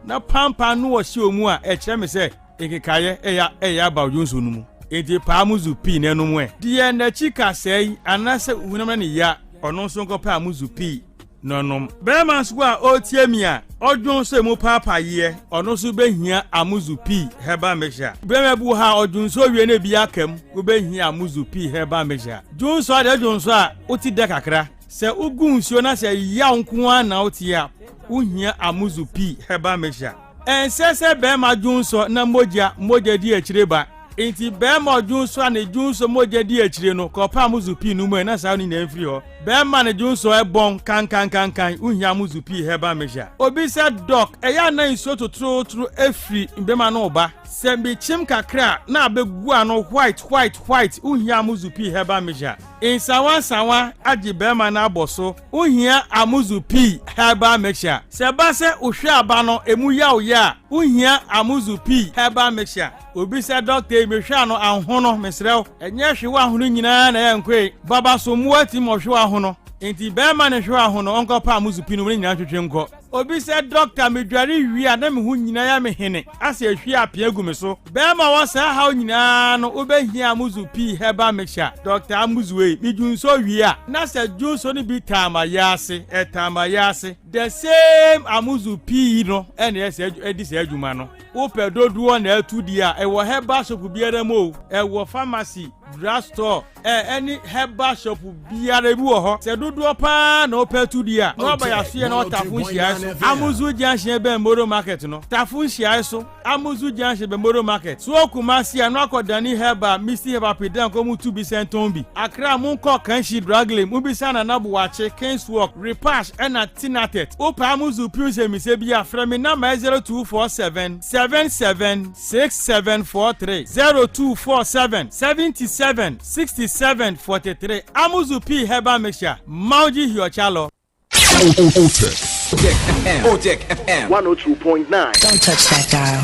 na pampa no ohye omu a ekire me se ekikaye eya ba ojunso no mu enti pa Amuzu P na no mu e die na chika sei anase hunam na ya ono so nko pa Amuzu P nonom bema nso a otiemia odwonso emu papa ye ono so behia Amuzu P Herbal Mixture bema bu ha odwonso wie na bi akam wo behia Amuzu P Herbal Mixture dwonso ade dwonso a oti de kakra se ugunsuo na se ya nko a na otia uhia Amuzu P Herbal Mixture ensese bema dwonso na moja di akireba enti bema dwonso a na dwonso moja di akire no ko pa Amuzu P no mu na sa ni na mfiri ho bɛɛma ne dwon so ɛbɔn kankankankan wohia amuzu pii herbal mixture obi sɛ doc ɛyɛ na nsuo totorotoro efiri mbɛma no ba sɛ bikyim kakra na abegu ano white wohia amuzu pii herbal mixture insawa agye bɛɛma no abɔ so wohia amuzu pii herbal mixture sɛ ba sɛ ohwɛ aba no emu yaw wohia amuzu pii herbal mixture obi sɛ doctor mehwɛ ano ahono mesrɛw ɛnyɛ hwe ahono nyinaa na yɛ nkwe baba so mu ati mo hwe ahono enti bɛɛma ne hwe ahono onko pa amuzu pii no nyinaa twetwe nkɔ obi sɛ doctor medware wi a na me hu nyinaa ya me hene ase ahwi apia gu me so bɛɛma wɔ sɛ haw nyinaa no obehia amuzu pii herbal mixture doctor amuzu we mi junso wi a na sɛ junso no bi tamayase the same amuzu pii no ɛne ɛsɛ edi sɛ adwuma no wopɛ dodoɔ na atu di a ɛwɔ herbal shop biara mu ɛwɔ pharmacy drugstore any herbal shop biara bi wɔ hɔ sɛ dodoɔ paa na wopɛ tu di a na ɔba yasoɛ na ɔtafo nhyiae so amuzu junction bɛn moro market no tafo nhyiae so amuzu junction bɛn moro market so Kumasi a no akɔdani herbal misi herbal pedan kɔ mu tu bi sɛntɔn bi akra mu nkɔ kanhyi draglem mu bi sa na nabo wache Kingswalk repash ɛna tinatet wopa amuzu piuse mi sɛ bi a frɛ me number 0247 776743 0247 776743 amuzu pii herbal mixture mauji hiochalo Otec FM 102.9. Don't touch that dial.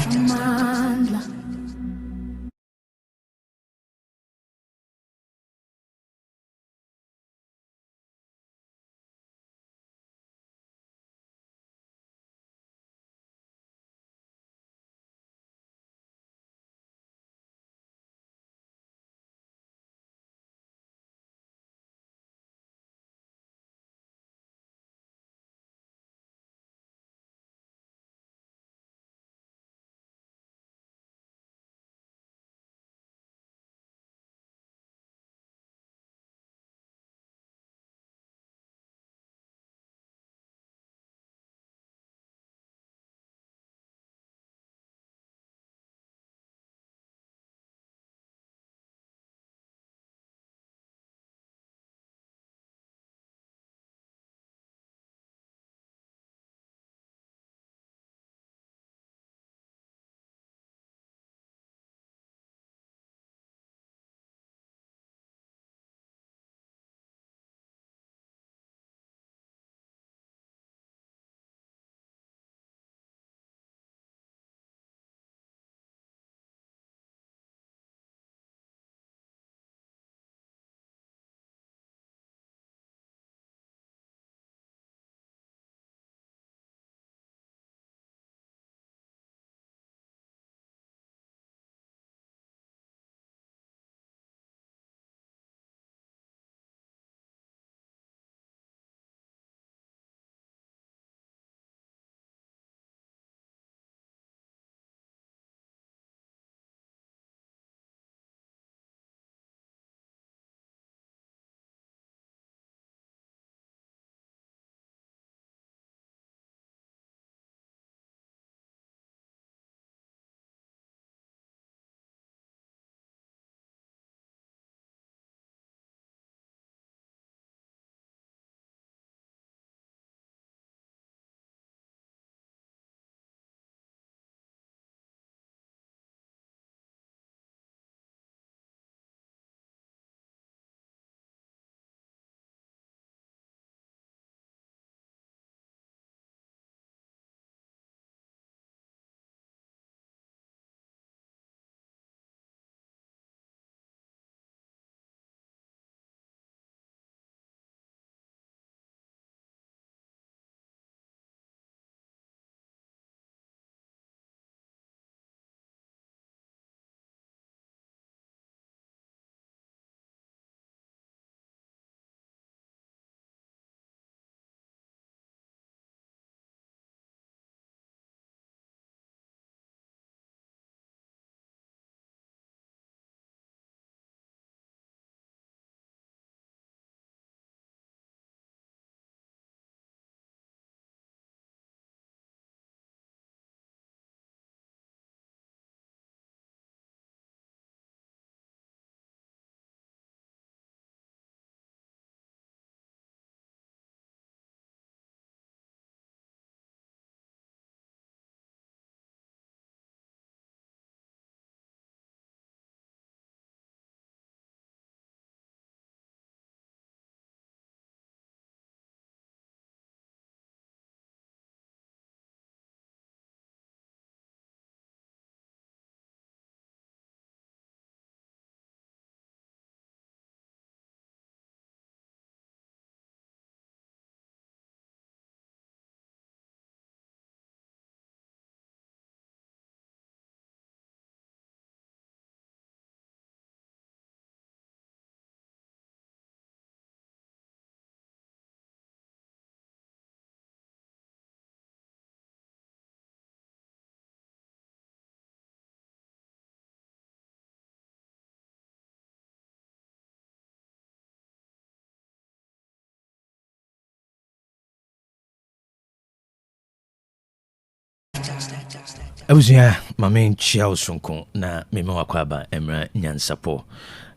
Abusua mame chia sonko na meme wakwaba emra nyansapo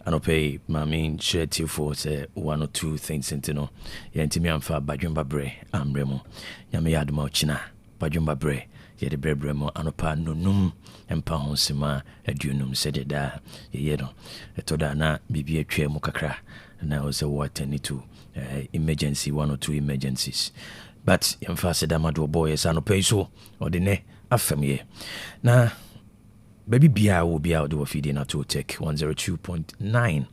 anope mame chia tifo say one or two things intino yentimi amfa badwemba bre amremo nyame yaduma ochina badwemba bre yede brebremo anopa nonum empa honsema aduonum sededa ye no etoda na bibia twa mu kakra na ose what to emergency one or two emergencies but yemfa sedamado boy sanope so odine afamye na baby bia wo bia wo do feed na to Otec 1029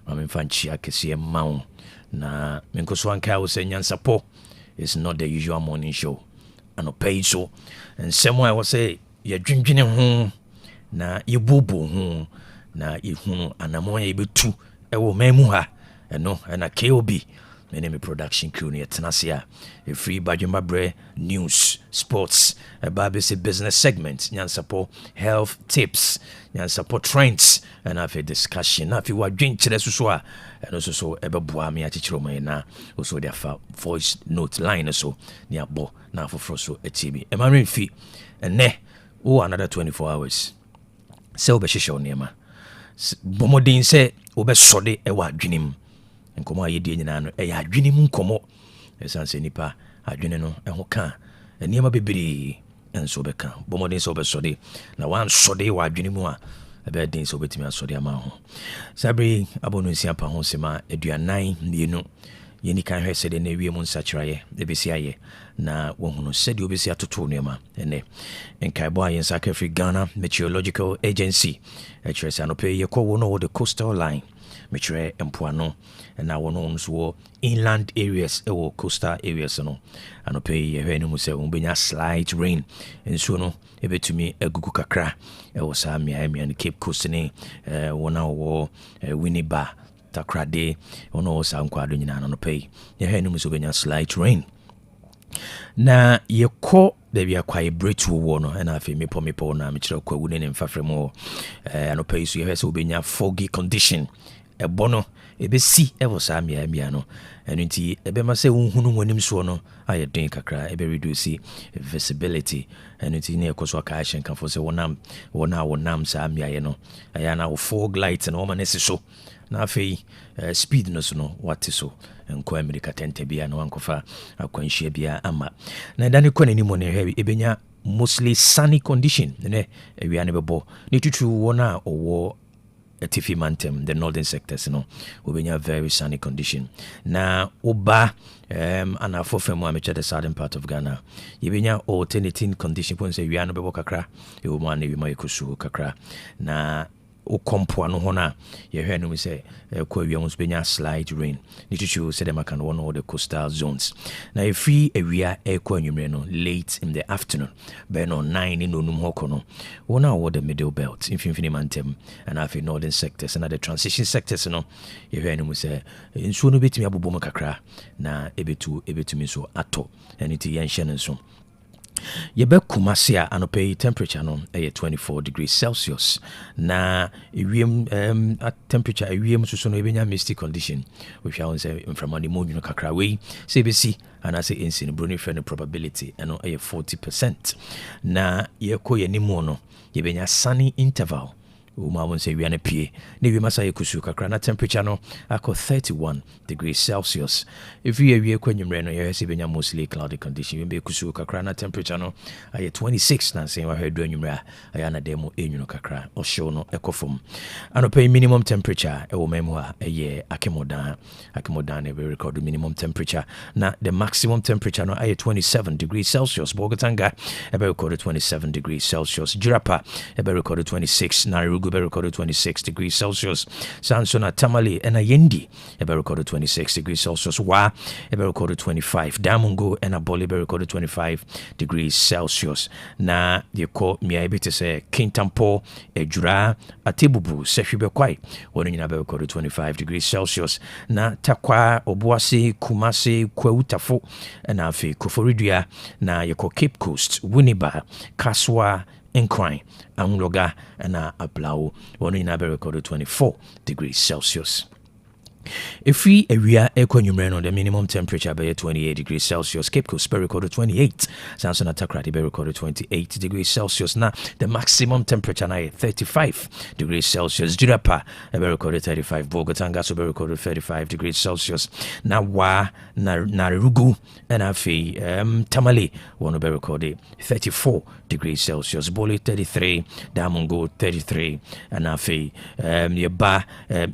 mamemfanchi akese mawo na menkoso anka wo se nyansapo is not the usual morning show anope so and someone was say ye dwendwene ho na ye bobo ho na ye hunu anamo ye betu ewo mamu ha eno na KOB my name is production crew near Tanasia. A free Bajumba Bre news, sports, a BBC business segment, Nyan support health tips, Nyan support trends, and have a discussion. Now, if you are drinking to the Susua, and also so Ebabua me at Chiroma, also their voice note line or so near Bo, now for Froso a TV. A marine fee, and ne, another 24 hours. Selbe Shisho Nema. Bomodin say, Obe Sode, Ewa Drinim. Nkomo ayedi nyina no ya adwene mu nkomo esanse nipa adwene no ho ka eniema bebiri enso beka bomodin so besode na wan sode wa adwene mu a ebe din so betimi asode ama ho sabri abonu nsia pa ho sema aduanan mienu yeni kan hwese de na wie mu nsachiraye ebesi aye na wohunu sede obesi atoto nema ene enkaebo ayen sakafri Ghana Meteorological Agency echresa no pe yekowo no the coastal line metre empoano na wono nso inland areas ewo coastal areas no anope ye no muse umbenya slight rain nso no ebetumi agugu kakra ewo sa miami and Cape Coast ni wona wo Winneba takrade wono sa nkwado nyina no pe ye no muse ubenya slight rain na yeko baby akwaye bretu wo no na afi mepo na mekire kwawu ne mfafremo anope so ye se ubenya foggy condition ebono ebesi ewo sa mia no enu nti ebema se unhunu wonim so no ayedin kakra ebe reduce visibility enu nti ne ekoso aka action kan for se wonam sa mia ye no aya na fog light na o manese so na afei speed no so no what so enko America tente bia no ankofa akwanhia bia ama na dani ko nani mo ne heavy ebenya mostly sunny condition ne ewia ne bebo ne tutu wona owo Tifi Mantem, the northern sectors, will be a very sunny condition. Now, Oba, and our fourth the southern part of Ghana. You be now alternating condition, when say, Yana Bebokakra, you will want to be Kusu Kakra. Now, Okompo no hona ye hwe no say kwa wi ons benya slight rain nituchu say dem aka no one of the coastal zones na e free area e kwa nwumre no late in the afternoon by no 9 in onum hoko no wona wo the middle belt infini mantem and afi northern sectors and the transition sectors no ye hwe no say nsuo no betimi abobom kakra na ebetumi so ato aniti yen hye nso yebe kumase a anope temperature no 24 degrees Celsius na ewiem temperature ewiem so no ebenya misty condition we shall say from the moon no kakra we CBC and I say in bruni friend probability and 40% na yeko yenimo no yebenya sunny interval Uma won't say we are pie. Nevi Masai Kusuka Krana temperature no ako 31 degrees Celsius. If we are when you reno, you have mostly cloudy condition. You be Kusuka Krana temperature no I 26 na saying I heard when you ra ayana demo in kakra or show no ecofum. And pay minimum temperature a memoir a year Akimodan we record the minimum temperature. Now the maximum temperature no I 27 degrees Celsius. Bogatanga ever recorded 27 degrees Celsius. Jirapa ever recorded 26. Narugu recorded 26 degrees Celsius. Sansona Tamale and Ayendi ever recorded 26 degrees Celsius. Wa ever recorded 25. Damungo and Aboli ever recorded 25 degrees Celsius. Na yeko miaibite se Kintampo Ejura Atibubu Sefhibe Kwai woni na ever recorded 25 degrees Celsius. Na Takwa Obuasi Kumasi Kwautafo and afi Koforidua na yeko Cape Coast Winneba Kaswa Encrying Amloga and Aplau one in recorded 24 degrees Celsius. If we area equanimum, the minimum temperature by 28 degrees Celsius, Cape Coast be recorded 28, Samson Atakrati be recorded 28 degrees Celsius. Now the maximum temperature now 35 degrees Celsius. Jirapa be recorded 35, Bogota Ngaso be recorded 35 degrees Celsius. Now Narugu and Afi Tamale one be recorded 34 degrees Celsius. Boli 33, Damungo 33, and Afi Yaba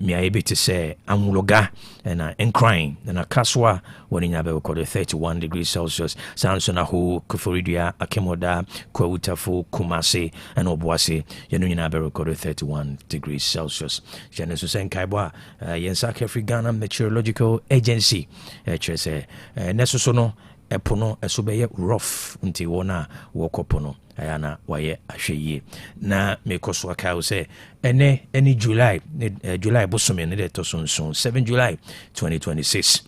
me able to say Amuloga and crying and a Kaswa when in Abe recorded 31 degrees Celsius. Sansonahu, Kufuridia, Akemoda, Kwautafo, Kumase, and Obuase, Yanuinabe recorded 31 degrees Celsius. Genesis and Kaibwa, Yensak Afrigana Meteorological Agency, HSA, Nesosono, Epono, Esobeye, rough, until Wona, Wokopono. Ayana waye ahweye na mekoso aka say any July bosome ne de to so 7 July 2026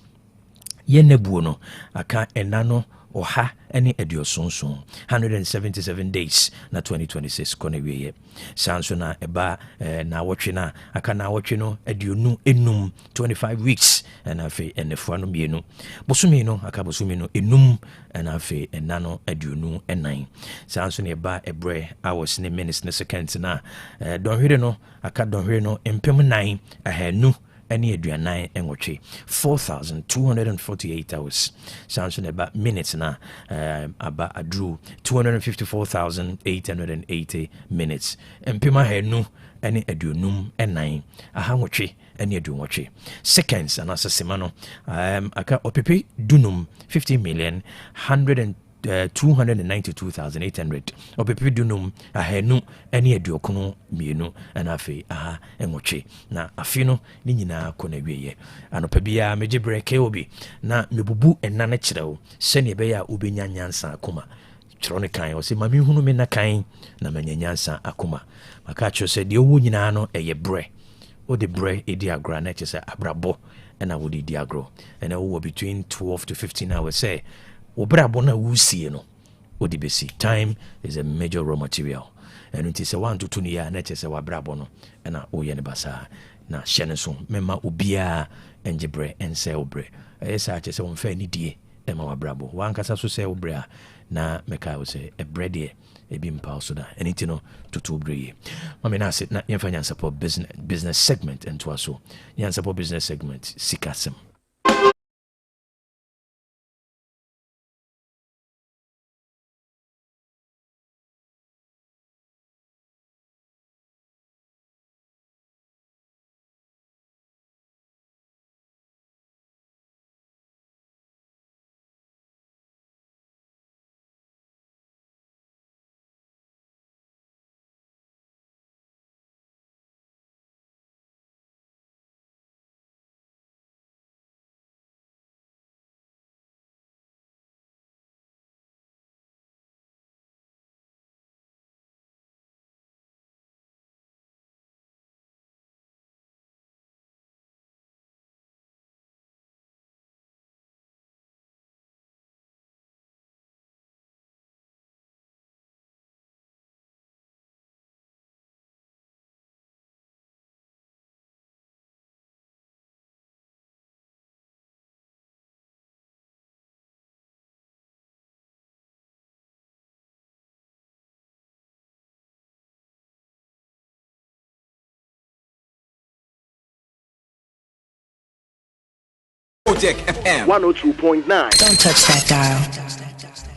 yenebuo no aka enano oha any ediosonson 177 days na 2026 kone wiye sanso na eba na wotwe na aka na wotwe no edionu enum 25 weeks and afi enefo no mienu bosumi no aka bosumi no enum and afi enano edionu enan sanso na eba ebre hours ne minutes ne seconds na donhwere no aka donhwere no empem 9 ahanu any aduanan enwotwe 4248 hours sounds about minutes na about a drew 254,880 minutes empima henu any aduonum enan ahanwotwe any aduonwotwe seconds and asasemano aka opepe dunum 50,292,800 opepe dunum ahenu any aduokono mienu and afi aha enwotwe na afino ni nyina kona wiye anopa bia meje breke obi na mebubu enane kirewo sene be ya obenya nyansa akoma kirone kan o se mami hunu me na kan na manya nyansa akoma maka cho se de owo nyina no eye bre o de bre edi agra na chese abrabo na wo di agro and wo between 12 to 15 hours say obrabo na wusie no o di besi time is a major raw material and it is a 1 to 2 year na chese wabrabo no na o ye ne basa na hyene so mema obia enjebre ense obre esa chese won fa ni die ema wabrabo wankasa so se obre na meka wo se ebrede ebi mpa so da anything no to obre mama na sit na yemfa support business segment into aso yan support business segment sikasem Otec FM 102.9. Don't touch that dial.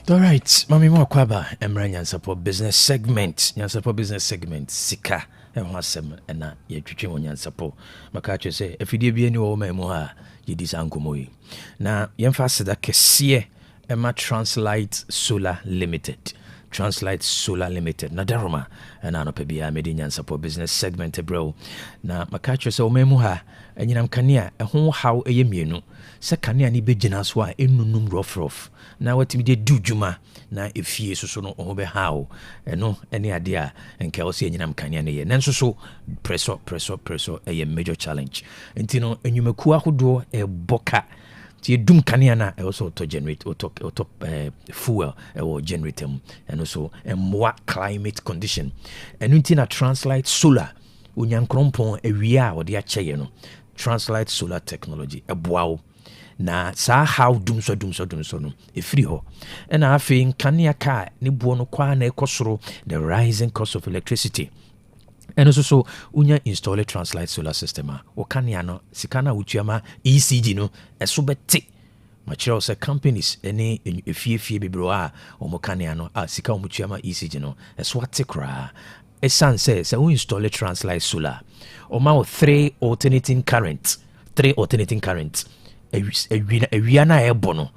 All right, Mami Mwakwaba, Emra support business segment. Support business segment. Sika. Emwasem ena yetwetwe wonyan support. Makacho say if you be any woman mo ha yedisa ankomoyi. Na yemfa seda kese Emma Translight Solar Limited. Translight Solar Limited na daroma na no pebia medinyan support business segment bro na makacho se o memu ha anyinam kanea ho haw eyemienu se kanea ni begina so a enunum rough na watimi de dudwuma na efie so no ho be haw eno ene ade a enka o se anyinam kanea ne ye nanso so pressure a major challenge entino enyumaku ahodo e boka ti dum kanea na also to generate auto fuel or generator and also more climate condition and until na Translight Solar unyankrompon awia o de akyeye no Translight Solar Technology ɛboa na saa how dum so no ɛfiri hɔ ɛna afei nkanea kaa ne boɔ no kwa na ɛkɔ the rising cost of electricity ɛno so unya install a Translight Solar System a wɔkanea no sika na wotuama ECG no ɛso bɛte makyerɛ sɛ companies ɛne efiefie bebree a ɔmo kanea no a sika ɔmo tuama ECG no ɛso ate koraa ɛsan sɛ wo install a Translight Solar ɔma wo 3 alternating current awia na ɛbɔ no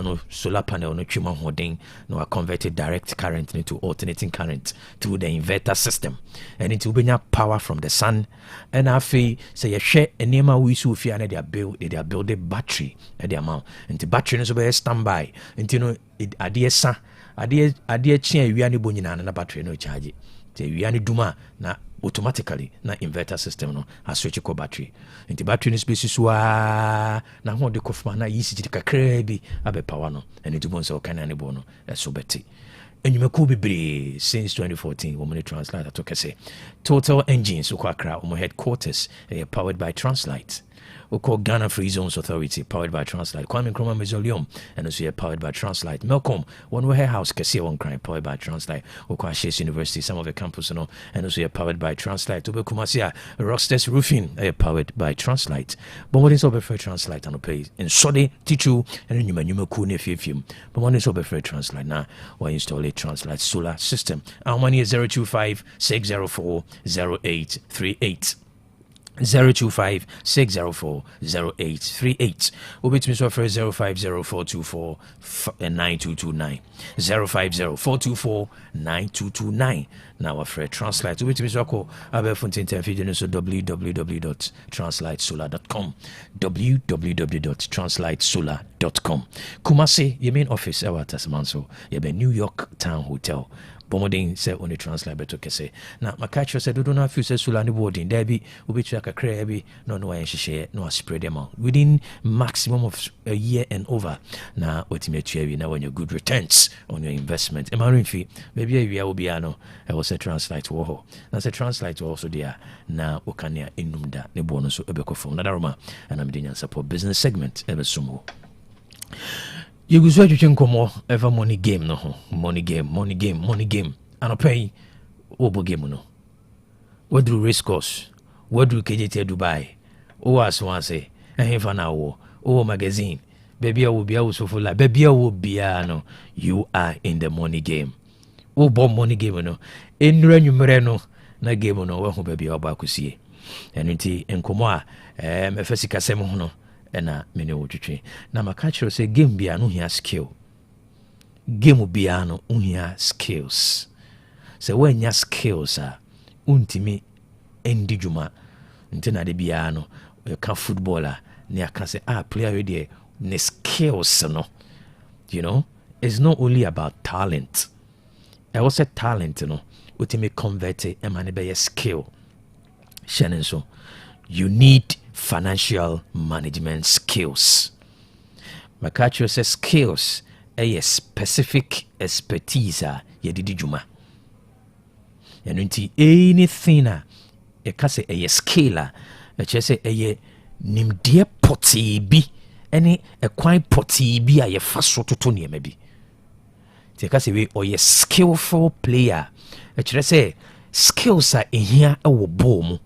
no solar panel no twema hoden no converted direct current into alternating current through the inverter system and it will bring power from the sun and afei say you share enema we so fia na they build a battery at the amount and the battery no so be standby and you know ade chia awia ne bo nyina na battery no charge te awia ne duma na automatically na inverter system no a switch ko battery nti battery no space so na ho de kofma na yisi ti kakra bi abe power no and it bon so kana ne bo no so beti enyumaku bebre since 2014 woman Translight atokese Total Engines so kwakra headquarters powered by Translight. We call Ghana Free Zones Authority, powered by Translight. Kwame Nkrumah Mausoleum, and also powered by Translight. Melcom, one way house, Cassia One Crime, powered by Translight. We call Shays University, some of the campus, and also powered by Translight. Ube Kumasia, Rocksters Roofing, powered by Translight. But what is over for Translight and pay in Sode, Tichu, and Numa Kune Fium. But one is over for Translight now. Why install a Translight solar system? Our money is 025 604 0838. 025-604-0838. Ubit me offer 050-424-9229. 050-424-9229. Now after Translight. Ubit me call Abel Fontaine Television so www.translightsolar.com. www.translightsolar.com. Kumasi, your main office our Tasmanso, your New York Town Hotel. Bomodin say on the Translight beto kese na makacho say do not feel say solar ni boarding there be obi twa kakra bi no why share no spread them out within maximum of a year and over na ultimately we now when you good returns on your investment emarin fee maybe we will be ano I was a Translight wo na say Translight also there na okania enumda ne bonus so ebeko from na daroma and I'm doing support business segment ebe sumo. You go switch nkomo ever money game no ho money game and pay obo game no what do race course what do KJT Dubai o as one say ehim fa na wo o magazine baby I will be so full like baby I will be no you are in the money game o bo money game no enura nwumere no na game no we ho baby oba kusie enunti nkomo a efesi kasem ho no ena mene wotwetwe na makachiro say game bia no hia skill game bia no hia skills say when ya skills a untimi endi dwuma ntina de bia no ka footballer ne aka say player we there ne skills no you know it's not only about talent I was a talent no utimi convert e mane be skill shenin so you need financial management skills. Makacho says skills a specific expertise ye didi juma. Yanunti anything a kase a skill a chese a nimdie poti bi any a quite poti bi a ye faso to ne maybe. Te kase we or ye skillful player. A chese skills are in here a wo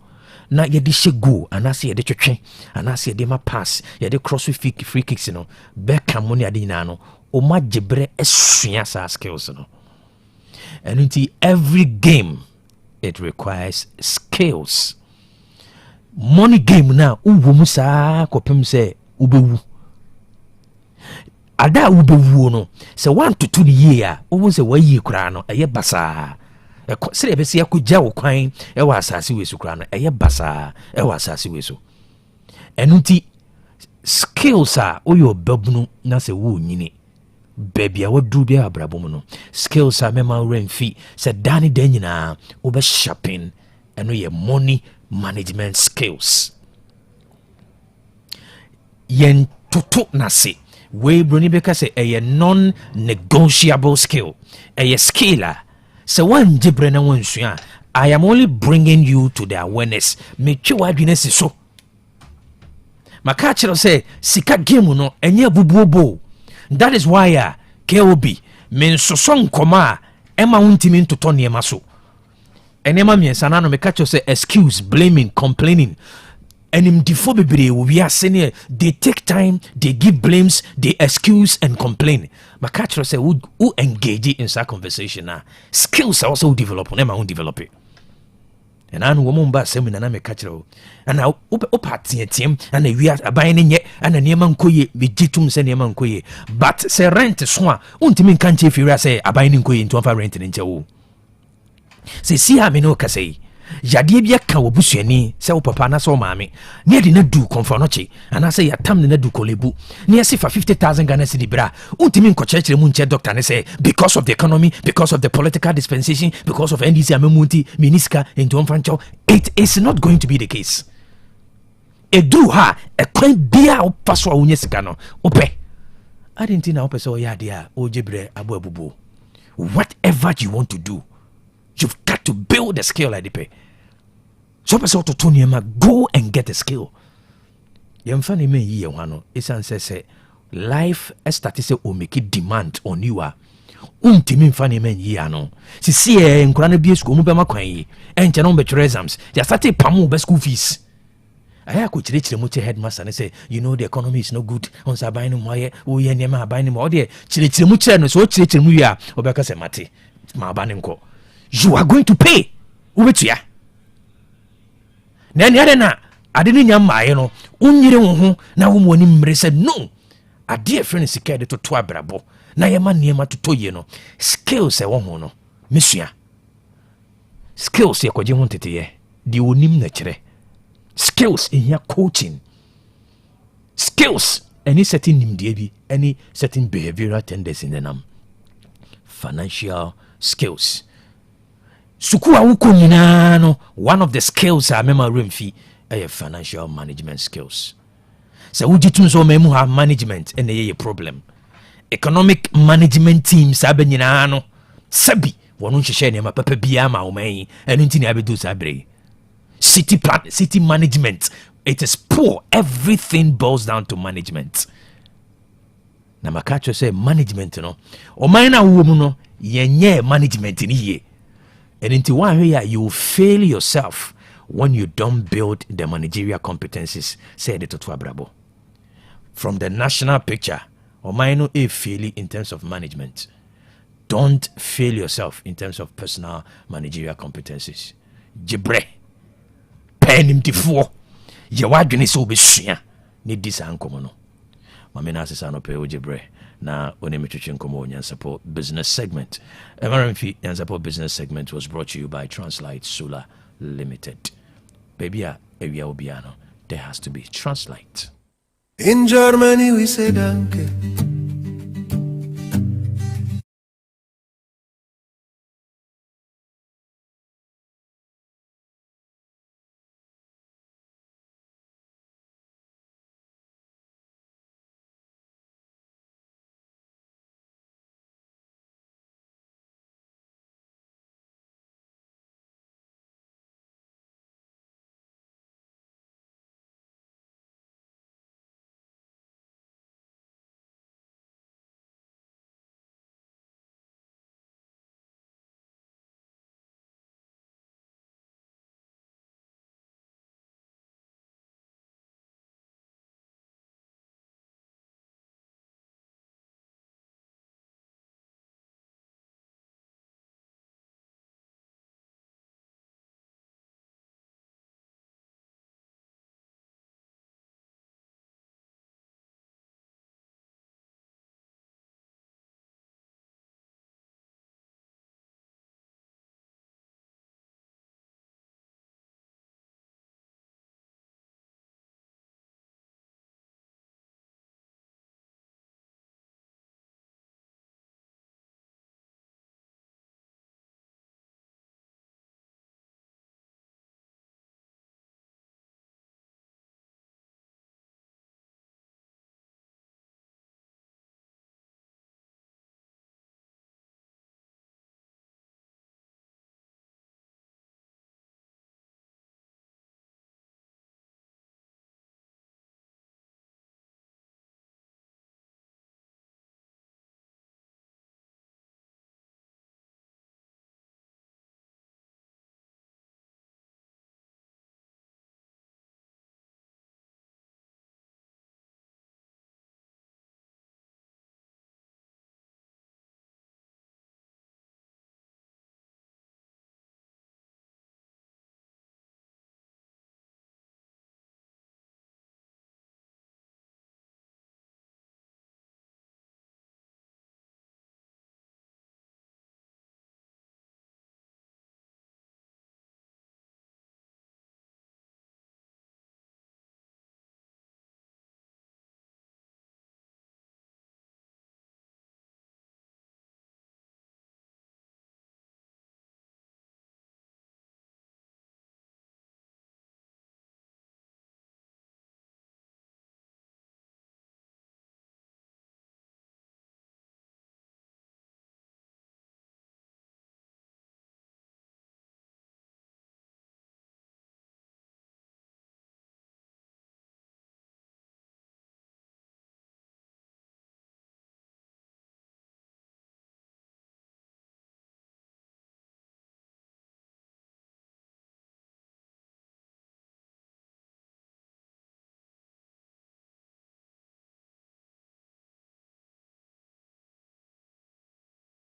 na yedi shego anase yedi twetwe anase yedi ma pass yedi cross free kicks no beka mo ne ade na no o ma gebre esua sa skills no and every game it requires skills. Money game na uwo mu saa kopem se ubewu ada ubewu no se 1 to 2 year wo se wayi kura no eye basa sere be se yakugya wo kwan e wa asase we su kura no eye basa e wa asase we so enuti skills a oyo babunu na se wo nyini baby a wadu bia abrabom no skills a mema remfi se dani danyina wo be shopping eno ye money management skills yen toto na se we broni beka se a non negotiable skill a skiller so one jibre na wonsua I am only bringing you to the awareness me twa adwene si so maka kyerɛ sɛ sika game no ɛnyɛ bubuobo. That is why KOB men soso nkɔmɔ a ɛma wo ntimi ntotɔ nneɛma so. Ɛnneɛma mmiɛnsa na no meka kyerɛ sɛ excuse, blaming, complaining. Animdifo bebree wo wiase ne they take time, they give blames, they excuse and complain. Maka kyerɛ sɛ wo engage in such conversation na skills are also develop na ma wo develop it. And I know woman ba sɛ na me ka kyerɛ wo. Ana wo pateetiem ana wia aban ne nyɛ ana nneɛma nkoye me gitum sɛ nneɛma nkoye. But sɛ rent so a wontimi nka nkyɛ fiwia sɛ aban ne nkoye nto fa rent ne nkyɛ wo. Sɛ si ha me no ka sɛ yadeɛ bi aka wɔ busuani sɛ wo papa na sɛ wo maame ne yɛde no du kɔmfa no kye anaasɛ yɛatam ne no du kɔlebu ne yɛse fa 50,000 Ghana cedi berɛ a wontumi nkɔkyerɛkyerɛ mu nkyɛ doctor ne sɛ because of the economy, because of the political dispensation, because of NDC amamu nti meni sika enti ɔmfa nkyɛw. It is not going to be the case. Ɛduru ha ɛkwan bia a wofa so a wonya sika no wopɛ ade nti na wopɛ sɛ ɔyɛ adeɛ a ɔgye berɛ abo abubuo. Whatever you want to do, you've got to build a skill like the. So person to go and get a skill. Yemfa ne men yi no esan say life started say o make demand on you a untimi mfa ne men yi ano. Sisi nkura na bie school mu be makwan yi enche no be three exams. Ya start pam be school fees. Aya ko chire mu che headmaster ne say you know the economy is no good. On sa ban no moye wo ye nema ban no mo de chire mu chire no so chire mu wi a obeka say mate ma ban nko. You are going to pay. Ubetua. Na nyare na ade ne nya maaye no unyire wo ho na wo mo ni mmere sɛ no ade friend sika de toto abrabo na yema niema toto ye no skills e wo ho no mesua skills ye kwaje ho teteye de onim na kyerɛ skills ehia coaching skills any certain nimdeɛ bi any certain behavioral tendency in them financial skills. Suku awuko nyina no one of the skills a mema remfi financial management skills. So wujitum so memu have management and a problem. Economic management teams abe nyina no sabi wonu hwehwe ne ma papa bia ma wo man enu ntini abedu sabre. City plan, city management, it is poor. Everything boils down to management. Na makacho say management no o man na wo mu no yenye management ni ye. And into one way you fail yourself when you don't build the managerial competencies, said the Totua Brabo. From the national picture, or minor a failure in terms of management. Don't fail yourself in terms of personal managerial competencies. Jibre, pen him to four. Yawadini so be shia. Need this uncommon. Mamina Sano Peo Jibre. Na Onemitruchin Komo and support business segment. MRMF and support business segment was brought to you by Translight Solar Limited. Baby, area Obiano, there has to be Translight. In Germany we say danke.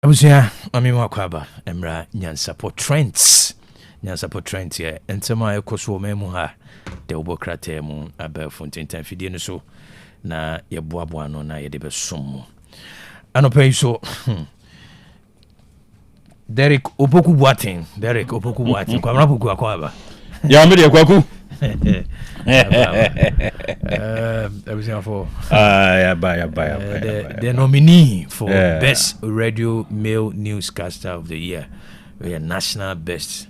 Abusia mami makwaba emra nyansapo trends here entema ekoso memu ha de obokrate mu abafo ntintan fidie no so na yeboaboa no na yede besom anopai so Derek Opoku Boating kwamra poku akwaba ya me de kwaku the nominee for best radio male newscaster of the year, national best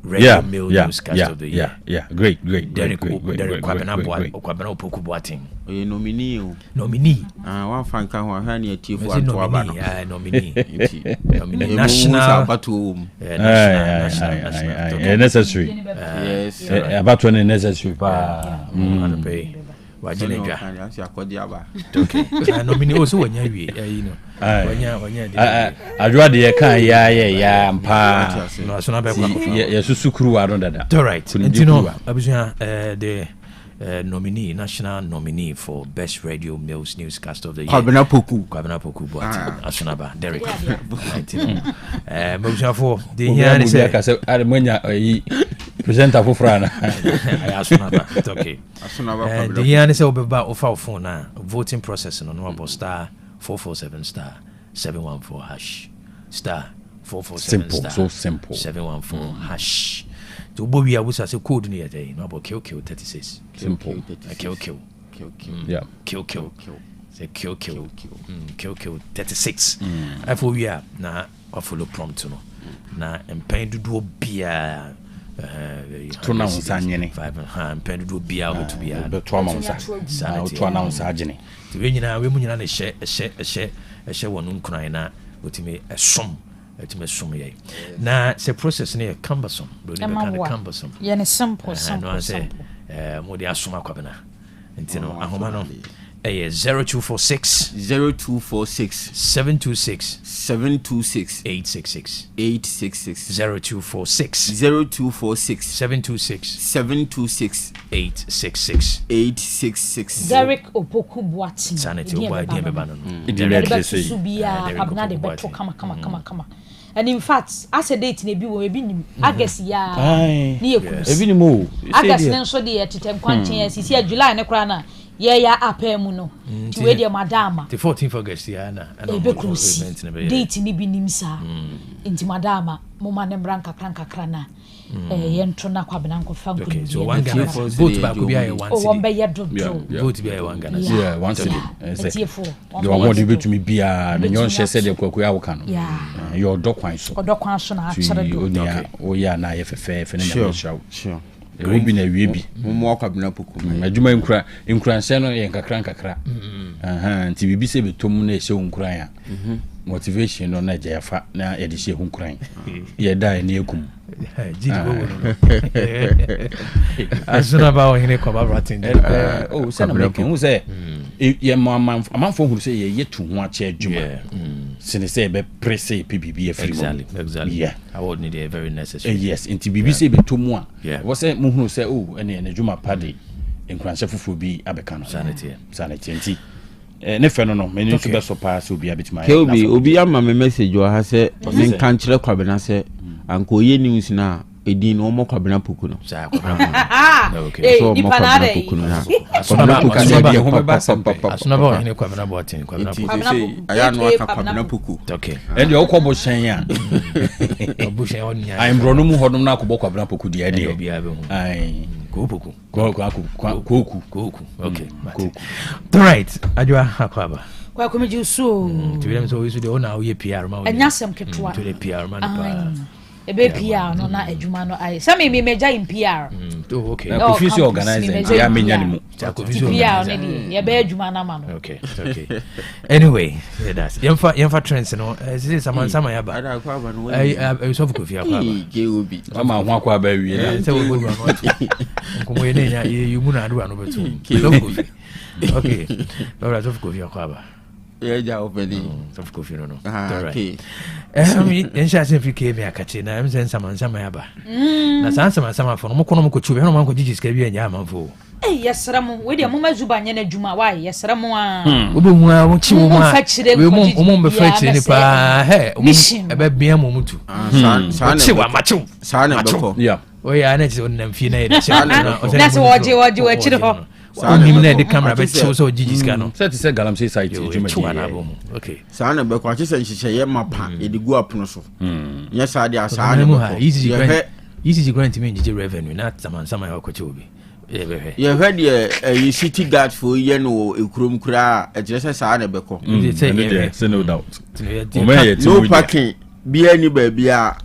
radio male newscaster of the year. Great. Derek Kwabena Opoku Boating. Nominee. One fan can one hand your chief one nominee. National necessary. Yes. About when necessary. Okay. Nominee also when you Adwa de kan ya mpa no so na be kwa ya susukuru aro dada. All right. Ntino abusia the national nominee for best radio males newscaster of the year. Kwabena Poku but Asunaba Derek. Abusia for the here is ka say armanya presenter for Frana. Asunaba. Okay. Asunaba. The here is obeba ofa phone na voting process no about star 447 star 714 hash star 447 star so simple 714 hash. To Bobby, I was as a code near day, no about kill 36. Simple. Kill. Yeah. Kill. Say kill. Kill 36. I for we are now a follow prompt no. Na empend to do bia to announce anything. 5 empend to be out to be out. The 2 months. To announce agony. To we na we munina share one unkran na otime esom. Na se process ne cumbersome cumbersome yeah simple no say mo de asoma kwabena ntino ahoma no 0246 726 866 0246 726 866 Derek Opoku Boating sanity oba dia beba no subia abna de beto kama and in fact as a date na bi wo ebi nim August ya ni yekus ebi nim o August ne so de yetetem kwanchen asisi July ne kra na ya apem no ti we de madama the 14th August ya na date ni bi nim sa inti madama mo ma ne mbranka kranka na yento na kwabena nkofa nkunu okay so one Ghana vote back be a one city vote be a one Ghana one city the one dey betumi bia the yon share said the kwaku ya woka no your dokwan so na achare do o ya na ye fefe ne na show sure obi na wie bi mo kwabena poku adwuma nkura nse no ye nkakra nti bibi se betom na ehye nkura ya motivation no na jefa na ye de hye nkura ye da ni ekum jidi bo asuna ba o hine ko ba ratin oh se na make hu se ye amanfo hu se ye yetu ho ache adwuma sine se be presse pbb exactly yeah I would need a very necessary yes inti bbc be to mu a wo se mu hu se oh ene adwuma pade nkranse fufu bi abeka no sanity nti ne fe no me ni so be so pass obi abetima obi ama me message wa ha se me kan kire kwabena se anko ye news na edin no mo kwabena poku no sa kwabena okay so mo kwabena poku no na kwabena poku se bi ho beba asuna ba hine kwabena Boating kwabena poku aya no aka kwabena poku okay and you okwo bo hyen ya obushen onya ai mbro no mu hodom na akobọ kwabena poku dia de obi abe hu ai koku okay all right adwa akwaba kwa kumeji usu to them so isu de ona o ye PR ma o anyasem ketwa to the PR man pa ebe PR no na adwuma no ai some me meja in PR okay na confuse organizer ya menya ni mu ta confuse PR ne di ye be adwuma na ma no okay anyway that's yemfa trends no this sama ya ba ada kwa ba no ai so fuko akwa ba geobi mama ho akwa ba wi na se wo go no nkomo ye ne nya ye mu na adu anu betu so fuko okay baba so fuko akwa ba ja openi of course no okay ensha simfike me akache na emse nsama ya ba na sansa for no kono mo ko chubi no man ko jiji ska bi anya amanfo yesramo we de mama zuba nya na djuma wa yesramo a obi hu a wo chi wo ma we mo be fa chi ni pa he ebe bia mo mutu sa wa machu sa na beko yeah o ya na ti on mfi na ida sha na so waje wa chiri ho onim na the camera be so gigi ska no set say galamsey site juma na bo okay sa na beko achi se nhihye ye mapa edigu apono so nya sa de asa na beko easy grant me gigi revenue na sama ya kwache obi ye heard ye city guard for ye no ekurom kura e jere sa na beko say no doubt no parking bia ni ba bia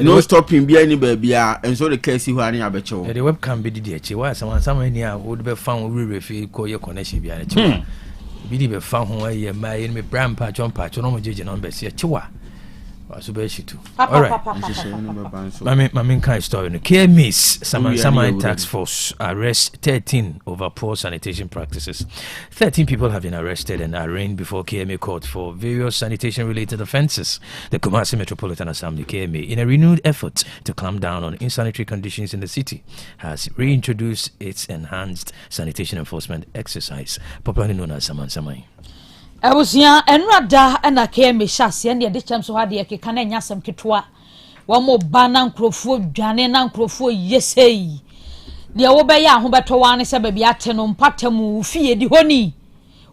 no stopping bia ni ba bia enso the case hu ani abeche wo the webcam be didi eche wa sama ni a wo be fan wo refi ko ye connection bia na che bi di be fan ho ye ma ye me brand pa chon no mo jeje no be se che wa so be shitu all right mami kind story no KMS Saman tax force arrest 13 over poor sanitation practices. 13 people have been arrested and arraigned before KMA court for various sanitation related offenses. The Kumasi Metropolitan Assembly KMA, in a renewed effort to clamp down on insanitary conditions in the city, has reintroduced its enhanced sanitation enforcement exercise, popularly known as Saman. Abusia enrada na KMA shase ne de chamso ha de keka na nyasam ketwa wo mo bana nkrofo dwane na nkrofo yesei de wo be ya ho beto wane se ba bia te no mpatamu fie di honi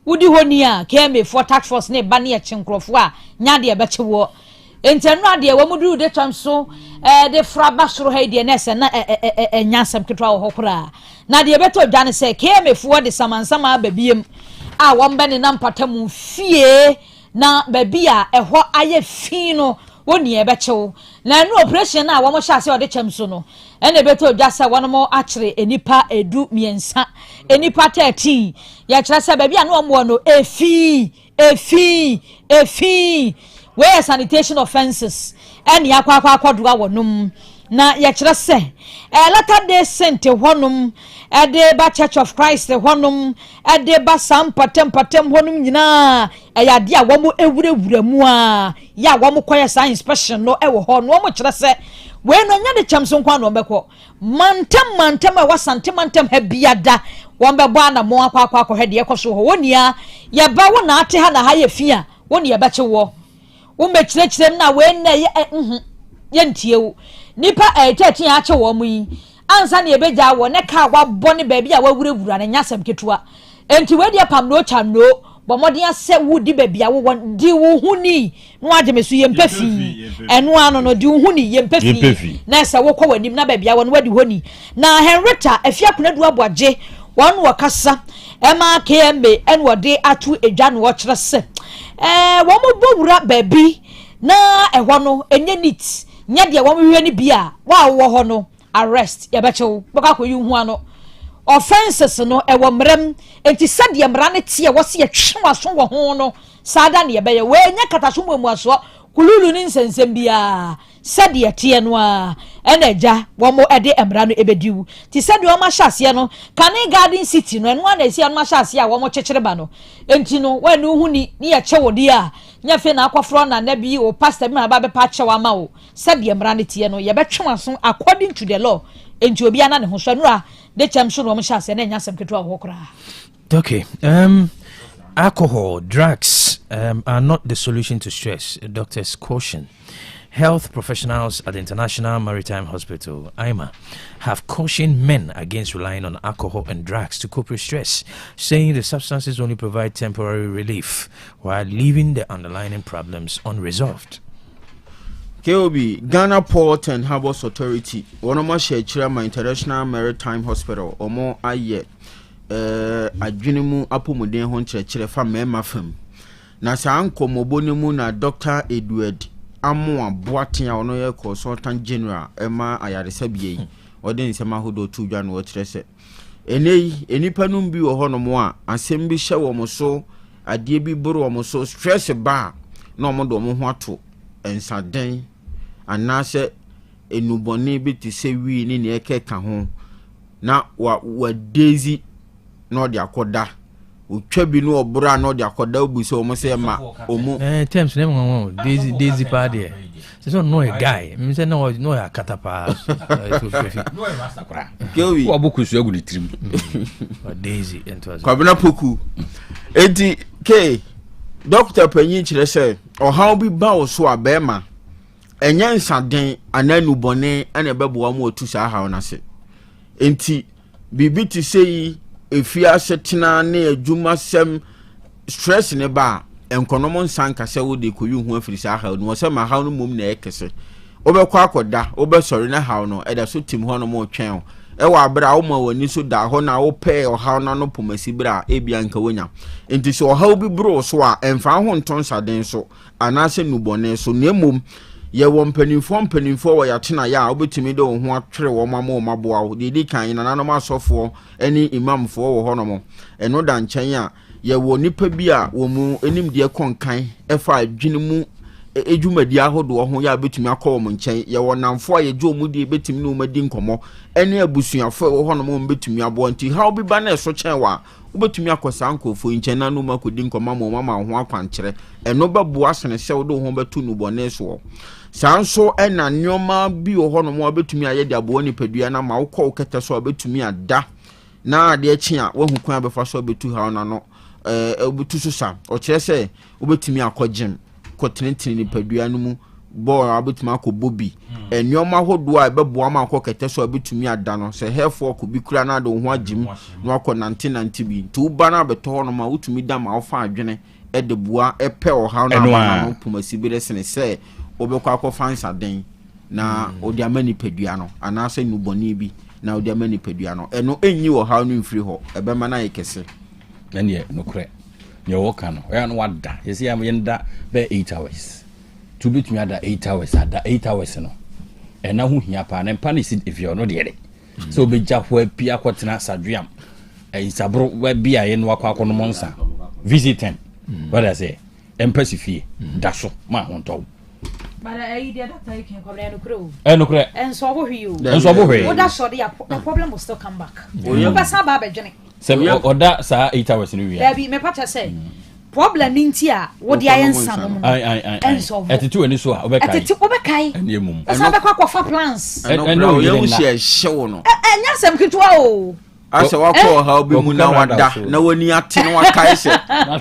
wudi honi a KMA for tax force ne ba ne ya che nkrofo a nya de be chewo entenra de wo mudu de chamso de fraba soro ha de na se na nyasam ketwa wo hokora na de beto dwane se KMA for de samansama ba biem a wombe ne nampatamu fie na babia eho aye fino woni ebechew na no operation na womo sha se ode chemso no ene beto dwasa wono akire enipa edu miensa enipa 13 ya kire se babia no omo no efi where sanitation offenses ene yakwa doa wonum na ya kire se latter day sent honum ade ba Church of Christ honum ade ba sampatem honum nyina ayade a womo ewurewuramu a ya womo koye sa inspection no ewo ho no mo kire se we no nya de chamso nkwa no beko mantem a wasantemantem ha biada wombe bo ana mo akwa hede ekoso ho wonia ya ba wona ate ha na ha ye fia wonia ba chewo wo me kire na we na ye ntie nipa 13 a che wo mu yi ansa ne ebeja wo ne ka wa bone ba bia wa wurewura ne nyasem ketua enti we dia pam no cha no bo modin ase wudi ba bia wo di wo huni no ajemesu yempefi eno ano no di wo huni yempefi na se wo kwa wanim na ba bia wo no wadi honi na Henrietta afia kunadu aboaje won wo kasa ema KMA en wo de atu edwa no wo kire se wo mo bowura ba bi na ehwo no enye nit nya de wo hwe ni bia wa wo ho no arrest ya bechew baka ko yu hu ano offenses no ewo mrem enti sade mra ne tie wo se yetwe so wo ho no sada ne be ye we nya kataso mu aso kululu ni nsensem bia sade tie no a enaja wo mo ede mra no ebediwu ti sade wo ma hyase no kane garden city no eno na esi ano ma hyase a wo mo kyekere ba no enti no we no hu ni ye kyewodi a nya fe na akwafro na na bi o pastor bi na ba be pa kyewa ma o sade mra ne tie no ye betwe aso according to the law enti obi ana ne ho so no a de chamso no mo hyase na nya sem keto a ho kra. Okay, alcohol, drugs are not the solution to stress. Doctors caution. Health professionals at the International Maritime Hospital, IMA, have cautioned men against relying on alcohol and drugs to cope with stress, saying the substances only provide temporary relief while leaving the underlying problems unresolved. KOB, Ghana Port and Harbours Authority, one of my Chairman International Maritime Hospital, or more aye, adwinimu apomuden ho nkyerɛkyerɛ fa mema fam. Na sa anko mobonimu na Dr. Edward Amoa Boaten a ono ye consultant general ema ayaresa bie ode nsema hodo tu dwa no wotrese enei enipa num bi wo hono mo a asem bi hye wo mo so ade bi boro wo mo so stress ba na mo do mo ho ato ensaden anase enubone bi ti se wi ni ekeka ho na wa daisy no de akoda utwa bi no obura no de akoda obu so omo se ma omu terms name won Daisy party so no a guy me say no a katapa so no a rasta kra kewi wo boku so agudi trim Daisy entwas kwabena poku enti ke doctor panyin kire say ohaw bi ba wo so abema enye nsaden ananu bone ana beboa mu otu sa haw na se enti bibi ti sei efia setena ne adwuma sem stress ne ba enkonomo nsanka se wo de koyu hu afiri sa haw no se ma haw no mom na ekese obekwa akoda obesori na haw no eda so tim ho no mo twen ewa abra wo ma wani so da ho na wo pe ohaw na no pomasi bra ebia nka wonya enti so ohaw bi bro so a emfa ho nton saden so anase nubone so ne mom ye wo mpanimfo wo ya tena ya obetimi de wo ho atwere wo mama wo maboa wo de kan na nanom asofo eni imamfo wo ho no mo eno da nchen a ye wo nipa bi a wo mu enim de konkan efa adwene mu ejumadi ahodo ho ya betimi akọ wo nchen ye wo namfo a ye jo mu de betimi no madi nkomo ene abusuafo wo ho no mo betimi abo nti ha obi ba na eso chen wa obetumi akosa ankofo nchen na no makodi nkoma mama ho akwankyere eno beboa sene se wo do ho betu no bone so sanso ena nyoma bi wo ho no mo betumi aye de abo nipadua na ma wo kọ okete so betumi ada na ade echi a wo hu kwan befa so betu ha na no obetu so sa o kire se obetumi akogem kotenetene nipadua no mu bo abetumi akobobi enyoma hodo a beboa ma akokete so betumi ada no se herefo ko bi kura na do ho agim no akọ 1990 bi tu ba na beto ho no ma wutumi da ma ofa adwene de bua epe o ha na ma no pomasi bi resene se obekwa akọ fansa den na odi amani padua no anase nuboni bi na odi amani padua no eno enyi wo ha no mfiri ho ebema na yekese ene no kre ye wo ka no ya no wada yesi am yenda be 8 hours to bit me ada 8 hours ada 8 hours no ena hu hia pa na mpa ne si efio no de so be jafo apia kwotena sadwam sabro wa bia ye no akwa no monsa visiting what I say empasifie daso ma honto But I did that I can come and crow. And so over you. And so over. What that's the problem will still come back. You pass about Jenny. So or sa 8 hours in there be me patcha say. Problem intia what the answer. And so at 2 and so at 2 obekai. And yemum. Asa be kwa plans. And no you share show no. And yasem kitwa o. Asa wa ko ha obi mu na wada na wani ate na wakai se.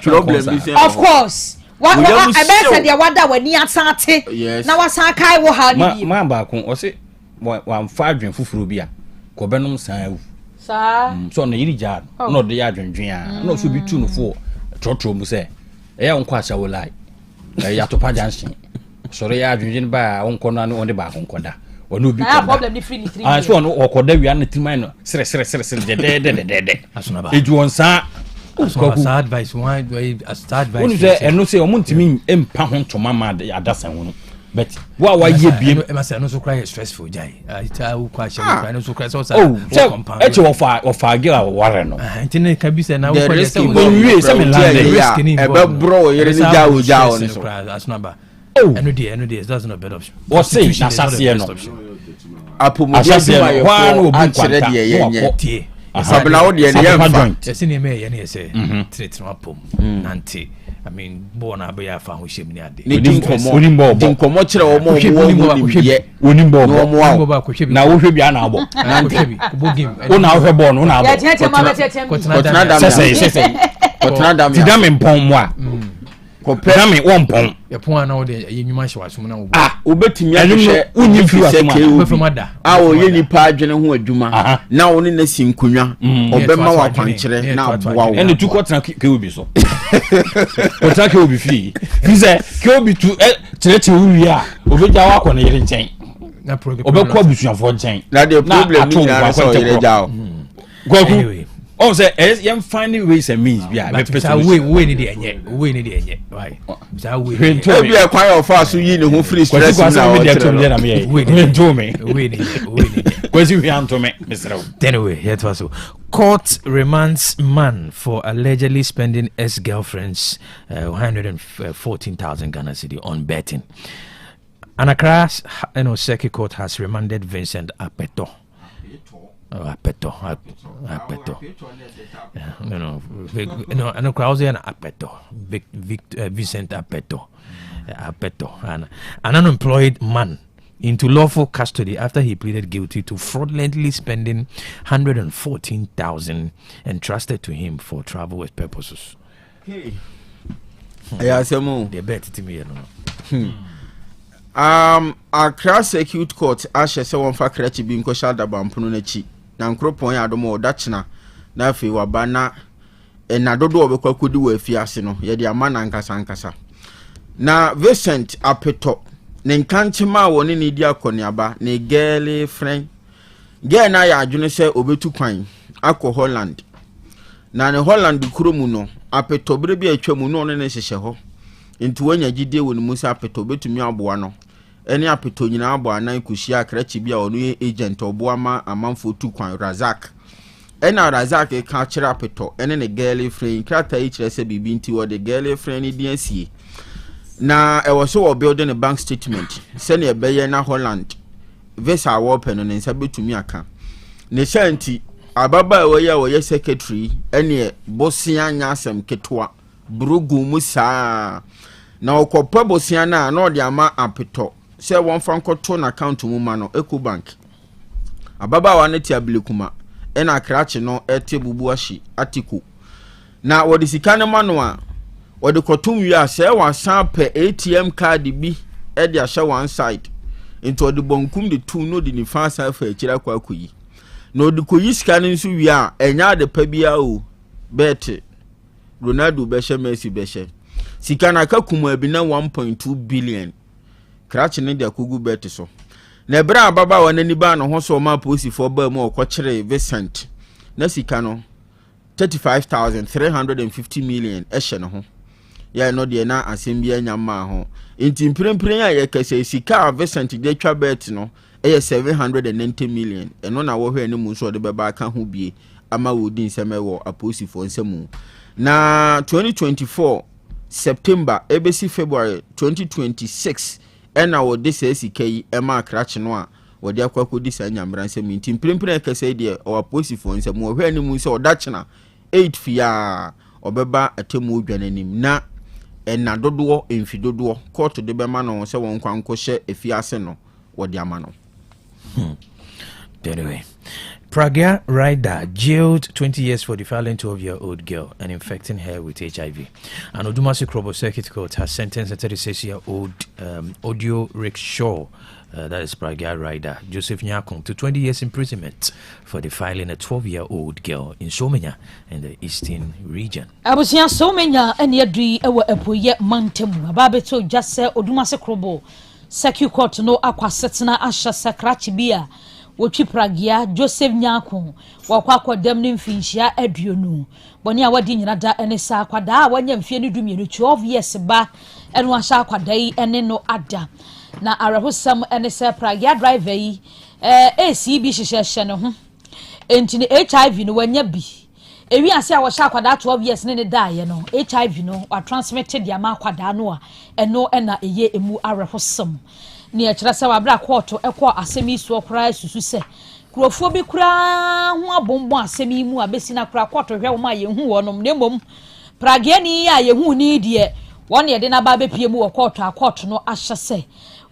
Problem is of course. What I bet you wada wani asante na wasan kai wo ha ni ma ba ko o se wan fa adwen fufuru bia ko benom san awu sa so na yiri ja no de ya adwendwen a no so bi tu no fo trotro mu se e ya nko asha wo lai ya to pa jansin so re ya adwendwen ba wonko na no onde ba ko nkoda onu bi ko problem ni free ni 3 so no okoda wi an triman no sere de asuna ba eju onsa Sa advice why start advice wonu say eno say omuntimi empa ho ntoma ma adasa ho but wa ye biem e ma say no so cry stressful jai ita u kwa she cry no so cry so compound e che ofa girl ware no intine ka bi say na wo kwa say we say me land risk ni e be bro yere ni jawo no so asuna ba eno dey that's not a bad option what say na sase no apomodi ma wa no obi kwanta de ye Sabla wo de ne yamfa ese ne me ye ne ese treat no apom nante I mean born abe ya fa ho hye mi ade dinkomo kire wo mo wo ye onimbo na wo hwe bia na abo nante bo game wo na hwe ball no na abo kotna dam ti dam mpon mo a kopera me won pon ye pon na wo de ye nwuma hye wasum na wo obetimi ahye unyi firi wasum o ye nipa adwene ho adwuma na wo ne na si nkonwa obema wa kwankyere na aboa wo ene tu kotna ke obi so kotna ke obi fi bize ke obi tu tirete wi a obeja wa kɔ ne yere nkyɛn na program obekɔ abusuafo nkyɛn na the problem ni na so yere jaw gwaku oh say yam finding ways and means bia me person we ni de enye right so we e bia kwan of us yi ne ho free stress na we ni kwesi we am to me Mr. Anyway here to us court remands man for allegedly spending ex-girlfriend's 114,000 Ghana cedi on betting. Anakra Circuit Court has remanded Vincent Apeto Apeto. No, crowds and Apeto. Vincent Apeto. An unemployed man into lawful custody after he pleaded guilty to fraudulently spending 114,000 entrusted to him for travel with purposes. Hey. Ayasemu. They bet to me, Accra Circuit Court ashe se won fa krachi bi nko da bampono na chi na nkropon ya domo odachina na afi wabana na dodo obekwa kodi wa afi ase no ye de amana nkasa na Vincent Apeto ne nkanchema woni ne di akoniaba ne girl friend girl na ya adwene se obetu kwan akọ Holland na ne Holland kuromu no Apeto bere bi atwamu no ne hyehyɛ ho nti wanya gide woni musa Apeto betumi aboa no ene Apeto nyina aboa nan kushia akrachi bi a ono ye agent oboa ma amanfo tu kwan Razak ena Razak ka kire Apeto ene ne girl friend krata yi kire se bibi nti wo de girl friend ni dia sie na e wo so wo build a bank statement se ne ebeye na Holland visa wo pen no nsa betumi aka ne shanti ababa wo ye secretary ene bosia nya asem ketwa brugu musa na okopa bosia na odi ama Apeto se won frankoto na account mu ma no Ecobank ababa wa ne ti ablekuma ena krache no ete bubu ashi atiku na wodi sikane mano a wodi kotum wi a se wa san pe ATM card bi e de ahye one side into wodi bonkum de tu no di ni fa sa fa akira kwa koyi na wodi koyi sikane nso wi a enya de pa bia o bet Ronaldo beshe Messi beshe sikana ka kuma bi na 1.2 billion krache ne de akugu bet so na ebra ababa wa nani ba no ho so ma posifo ba mu okokire Vincent na sikano 35,350 million ehye no ho ya no de na asembia nyama ho enti mprempren ya ye kase sika Vincent de twa bet no 790 million eno na wo hwe ne mu so de beba aka ho bie ama wodi nseme wo aposifo nsemu na 2024 September ebesi February 2026 ena wo de se sika yi ema krache no a wo de akwakodi sa nyamran nsem nti mprempren kase de o aposifo nsem wo hwe ne mu so odachena 8 fia obeba atemu odwanenim na ena dodo emfi dodo court de be ma no se won kwanko hye efiase no wo de ama no anyway Pragya rider jailed 20 years for defiling 12-year-old girl and infecting her with HIV. And Odumasi Krobea Circuit Court has sentenced a 36-year-old audio rickshaw, that is Pragya rider, Joseph Nyakon, to 20 years imprisonment for defiling a 12-year-old girl in Somenya in the eastern region. Abusia Somenya and Yadri ewa epoye mantemu. Ababeto just say Odumasi Krobea Circuit Court no akwasetna asha sakrachibia. Wochi Pragya Joseph Nyakon wakwa dem ne mfinhia aduonu boni a wadi nyina da ene sa akwada wanya mfie ne dumienu 12 years ba eno ahya akwada yi ene no ada na arahosam ene se Pragya driver yi ACB hyehyehye ne ho enti ne HIV no wanya bi ewi ase a wo hya akwada 12 years ne da ye no HIV no wa transmitted ya ma akwada no a eno ena eye emu arahosam ni ekira se wabra court ekọ asemi so kra susu se kurofo bi kra ho abombo asemi mu abesi na kra court hwe wo ma ye hu wonom ne mom Pragya ni ya ye hu ni de won ye de na ba bepie mu wo court no ahye se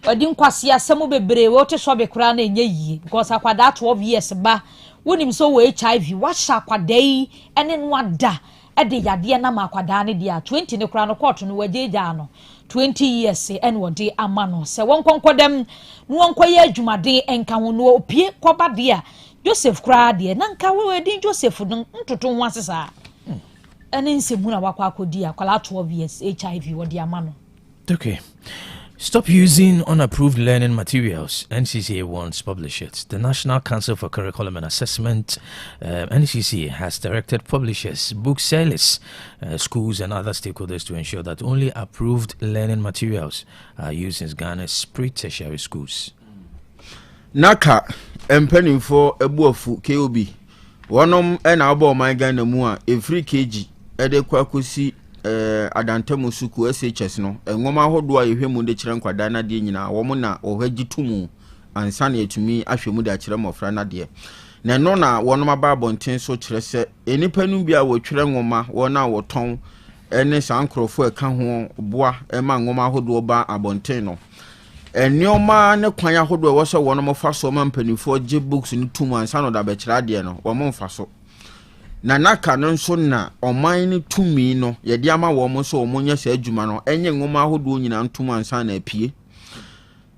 wadi nkwase asemu bebre wo te so be kra na enye yi because akwada 12 years ba wonim so wo HIV wa sha akwada yi ene no ada e de yade na ma akwada ne dia 20 ne kra no court no wajeja no 20 years and what day amano se won konkodem no won koye adwumade enka ho no opie koba dia Joseph kra dia na nka we wedi Joseph no ntoto ho asesa ene nsemu na wakwa akodi akwala 12 years HIV what day amano. Okay. Stop using unapproved learning materials. NCCA wants publishers. The National Council for Curriculum and Assessment, NCCA, has directed publishers, booksellers, schools and other stakeholders to ensure that only approved learning materials are used in Ghana's pre-tertiary schools. Naka empeni for ebuofu KOB. Wonom ena abo my Ghana mu a every kg ede kwakosi adantemu suku SHS no ngoma hodo a yehwemu de kire nkwada na de nyina wo mo na ohagitumu ansa na yɛtumi ahwɛ mu de akyerɛ mmɔfra no deɛ na ɛno na wɔnom aba abɔnten so kyerɛ sɛ nnipa no bi a wɔtwerɛ nwoma wɔn a wɔtɔn ɛne saa nkurɔfoɔ ɛka ho boa ɛma nwoma ahodoɔ ba abɔnten no nneɛma ne kwan ahodoɔ ɛwɔ sɛ wɔnom fa so ma mpanimfoɔ gye books no tum ansa na ɔda bɛkyerɛ adeɛ no wɔn mfa so na naka no nso na ɔman ne tumi no yɛde ama wɔn so wɔn nyɛ saa adwuma no ɛnyɛ nwoma ahodoɔ nyinaa ntum ansa na apie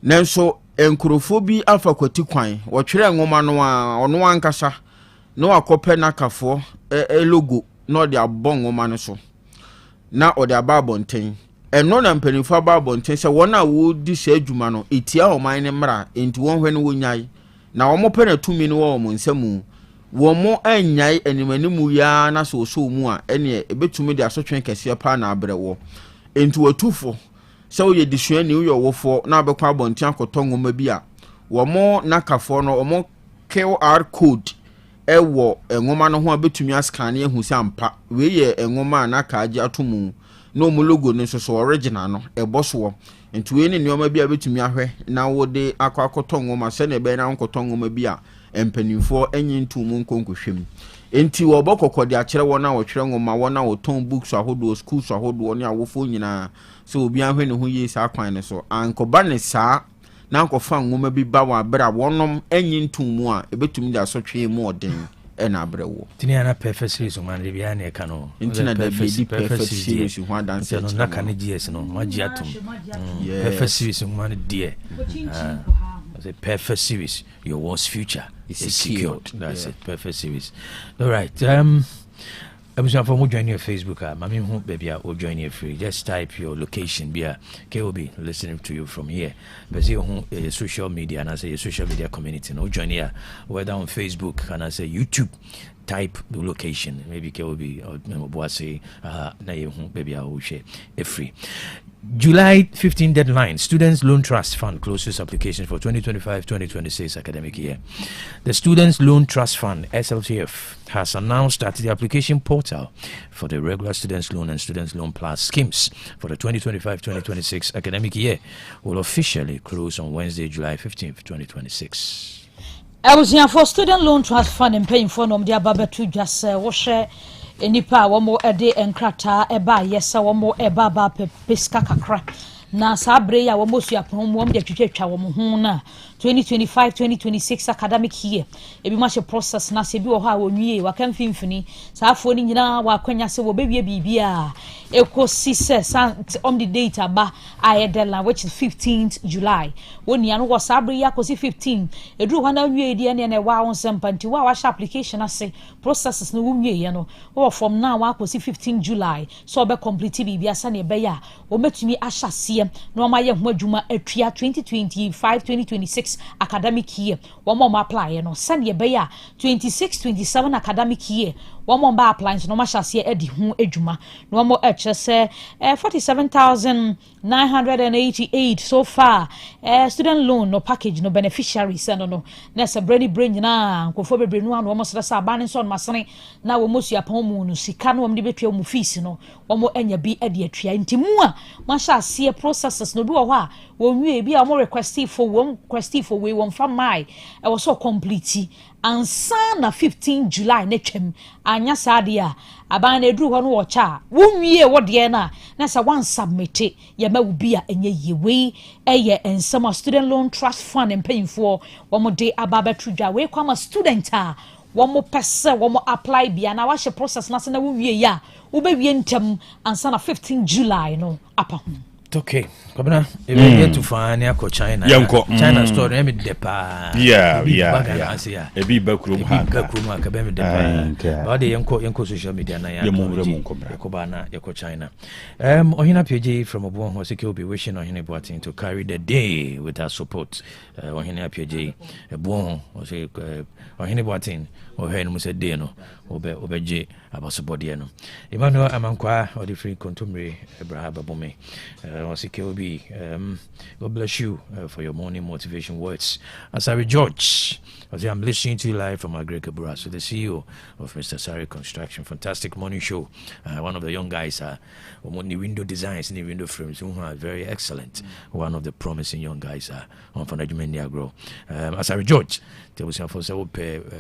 nanso nkurɔfoɔ bi afa kwati kwan wɔtwerɛ nwoma no a ɔno ankasa na wakɔpɛ nakafoɔ logo na ɔde abɔ nwoma no so na ɔde aba abɔnten ɛno na mpanimfoɔ aba abɔnten sɛ wɔn a wɔdi saa adwuma no etia ɔman ne mmara enti wɔn hwɛ no wɔnyae na wɔn pɛ na tumi no wɔ wɔn nsam wɔn mo anyae animanimu ya na so so mu a ɛne ebetumi de asotwe kɛseɛ pa na abrɛ wɔ enti wɔtufo sɛ woyɛ disuani woyɛ wɔfoɔ na abɛkɔ abɔnten akɔtɔ nwoma bi a wɔn nakafoɔ no wɔn QR code ɛwɔ nwoma no ho a betumi ascan ehu sɛ ampa wei yɛ nwoma a naka agye ato mu na wɔn logo no nso so original no ɛbɔ so wɔ enti wei ne nneɛma bi a betumi ahwɛ na wɔde akɔtɔ nwoma sɛ na ɛbɛn na nkɔtɔ nwoma bi a mpanimfoɔ enyi ntumu nkonkohwem enti wɔbɔkɔkɔ de akyerɛ wɔn a wɔtwerɛ nwoma wɔn a wɔtɔn books ahodoɔ schools ahodoɔ ne awofo nyinaa sɛ obi ahwɛ ne ho yie saa kwan ne so ankɔba ne saa na nkɔfa nwoma bi ba wɔ abere a wɔnom enyi ntumu a ebetumi de asɔtwe mu ɔden ɛna abrɛ wɔ tini ana perfect series man de bia na ɛka no ntina da bi perfect series ho adanse no na kan GS no maji atom perfect series man deɛ the perfect series your worst future is secured. That's it. Perfect series. All right. I'm just for joining your Facebook. Mami hu baby or join you free. Just type your location. Be a KOB listening to you from here. But see your social media and I say your social media community. No join here. Whether on Facebook and I say YouTube. Type the location. Maybe KOB or Boise. Na you baby I will share free. July 15 deadline. Students Loan Trust Fund closes applications for 2025-2026 academic year. The Students Loan Trust Fund (SLTF) has announced that the application portal for the regular Students Loan and Students Loan Plus schemes for the 2025-2026 academic year will officially close on Wednesday, July 15th, 2026. I was here for Student Loan Trust Fund and paying for them. Dear Baba, to just wash enipa wamo ede enkrata eba yesa wamo eba ba peska kakra na sabre ya wamo su apon wamo de twetwa wamo ho na 2025-2026 academic year ebi ma she process na se bi wo ha wonwie waka mfimfini saafo ni nyina wa kwanya se wo bewie bibia ekosi se on the date aba ayedela which is 15th July woni anu wo sabre ya kosi 15 edru hana nwie die ne wa won sempanti wa sha application ase processes no wonwie ye no wo from now wa kosi 15 July so be complete bibia sa ne be ya wo metumi ahyase no ma ye ho adwuma atua 2025-2026 academic year one more apply no send ye be 26-27 academic year one more apply no ma shall see edi ho adwuma no one more say 47,988 so far student loan no package no beneficiaries no na se brainy brain na nkofo bebre no an wo sra ba ne so masene na wo mosu apon mu no sika no wo de betua mu fees no wo mo anya bi ade atua ntimu a ma shall see processes no bi wo ho a wo nwie bi a mo request for we won from my e was so complete ansa na 15 July na twem anya saade a aban na eduru ho no wo cha wo nwie wo de na sa one submit ya ma wo bi a enye yewe eye ensama student loan trust fund and paying for wo mo de ababa tudwa we kwama student a wo mo pese wo mo apply bia na wa she process na se na wo wie ya wo be wie ntem ansa na 15 July no apa okay Kobina ebe to find ya ko China China store em de pa ebi bakrum ha ka be me de pa ba de yenko social media na ya ko ba na yako China ohina pj from obo ho se will be wishing ohina Boateng to carry the day with our support ohina pj ebo ho se ohina Boateng o he no se de no obeje abasobode no Emmanuel Amankwa o de free kontumre Abraham Babome Osikobi, God bless you for your morning motivation words. Asari George, I'm listening to you live from Agreka Buraso, the CEO of Mr. Sari Construction. Fantastic morning show. One of the young guys the window designs and the window frames who are very excellent. One of the promising young guys on Fanajumeni Agro. Asari George, there was for so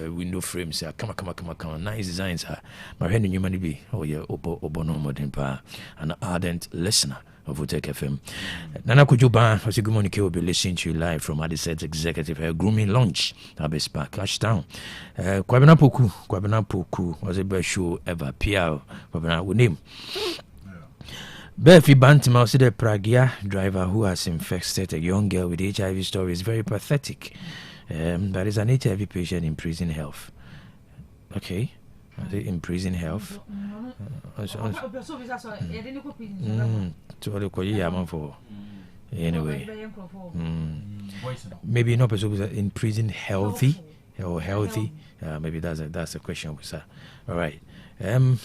window frames. Come. Nice designs. My friend Newman be Obono Modern Pa, an ardent listener of Otec FM. Nana Kujuba, as you good morning, will be listening to you live from Adisset Executive Grooming Launch, Abespa, Clash Town. Kwabena Poku was the best show ever. Pierre, Kwabena with name. Befi Bantima, the Pragia driver who has infected a young girl with HIV story is very pathetic. That is an HIV patient in prison health. Okay. In prison health. Anyway, maybe not in prison healthy or healthy. Maybe that's a question, sir. All right. No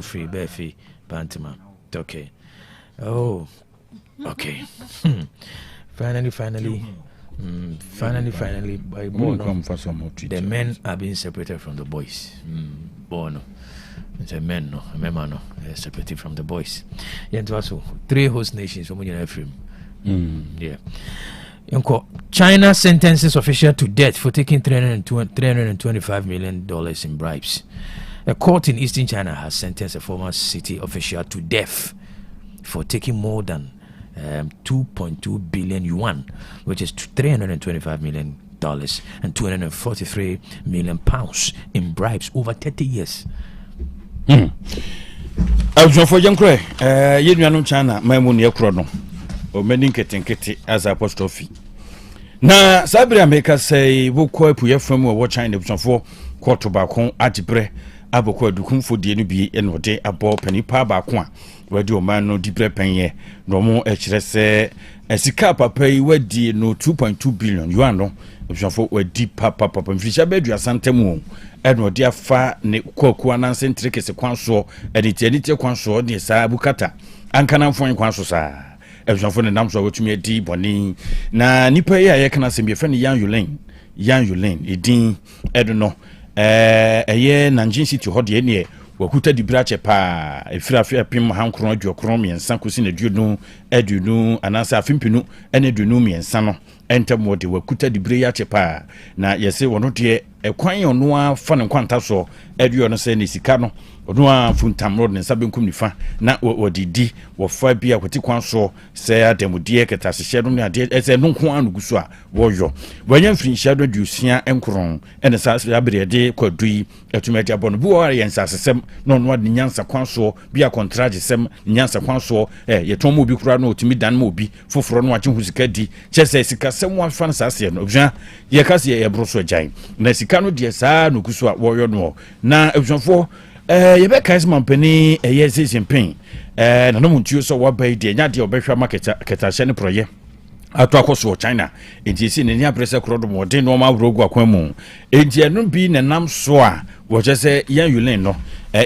free Befi Bantima. Okay. Oh, okay. Finally. By Bono, the men are being separated from the boys. Bono, the men no, separated from the boys. Yeah, and also 3 host nations from Ephraim. Yeah. China sentences official to death for taking $325 million in bribes. A court in eastern China has sentenced a former city official to death for taking more than 2.2 billion yuan, which is $325 million and 243 million pounds in bribes over 30 years. For young cray, you China, my money a chrono, or mending kitty as apostrophe. Now, Sabria make us say, who quite puya from what China for quarter back home at bre, aboko dukum for the NB and what day above penny pa back one. Where do man no debre penye no more HRS sika papa yi wadi no 2.2 billion you know for wadi papa mfisha bedu asante mu no dia fa ne kwaku ananse ntrike se kwanso edite kwanso de sa bukata ankana mfon kwanso sa ebjafo ne namso wotumi adi boni na nipa yi aye kana se be fa ne Yan Yulin edin edo no eye Nanjing City ho de ne wakuta di brache pa efira pim hankron adwokron miensa kosi na duonu aduonu anasa afimpinu ene duonu miensa no entamo de wakuta di bre ya chepa na yese wono de ekwan ono afa ne kwanta so aduo no se ne sika no ono afuntam road ne sabenkum nifa na odidi wo fa bia kwati kwan so se ademudie ketasehye no ne ade ese no nko anuguso a woyo wanya mfiri shado dusia enkron ene sa abrede kwadui etumeti abono bu wa yensa sesem no no ade nyansa kwan so bia contract sem nyansa kwan so yetom obi kura no otimi dan mo obi foforo no ache husika di chese sika sem wa fan sase no obja ye kase ye broso agyan na sika no de sa no kuso a woyo no na ebjonfo yebe kaisman pani Xi Jinping na no muntuo so wa bai de nya de obehwa market ketashe ne proye ato akoso China enti ne nya pressure krodo mo de no ma brogu akwamu enti no bi ne nam so a wo jese Yan Yulin no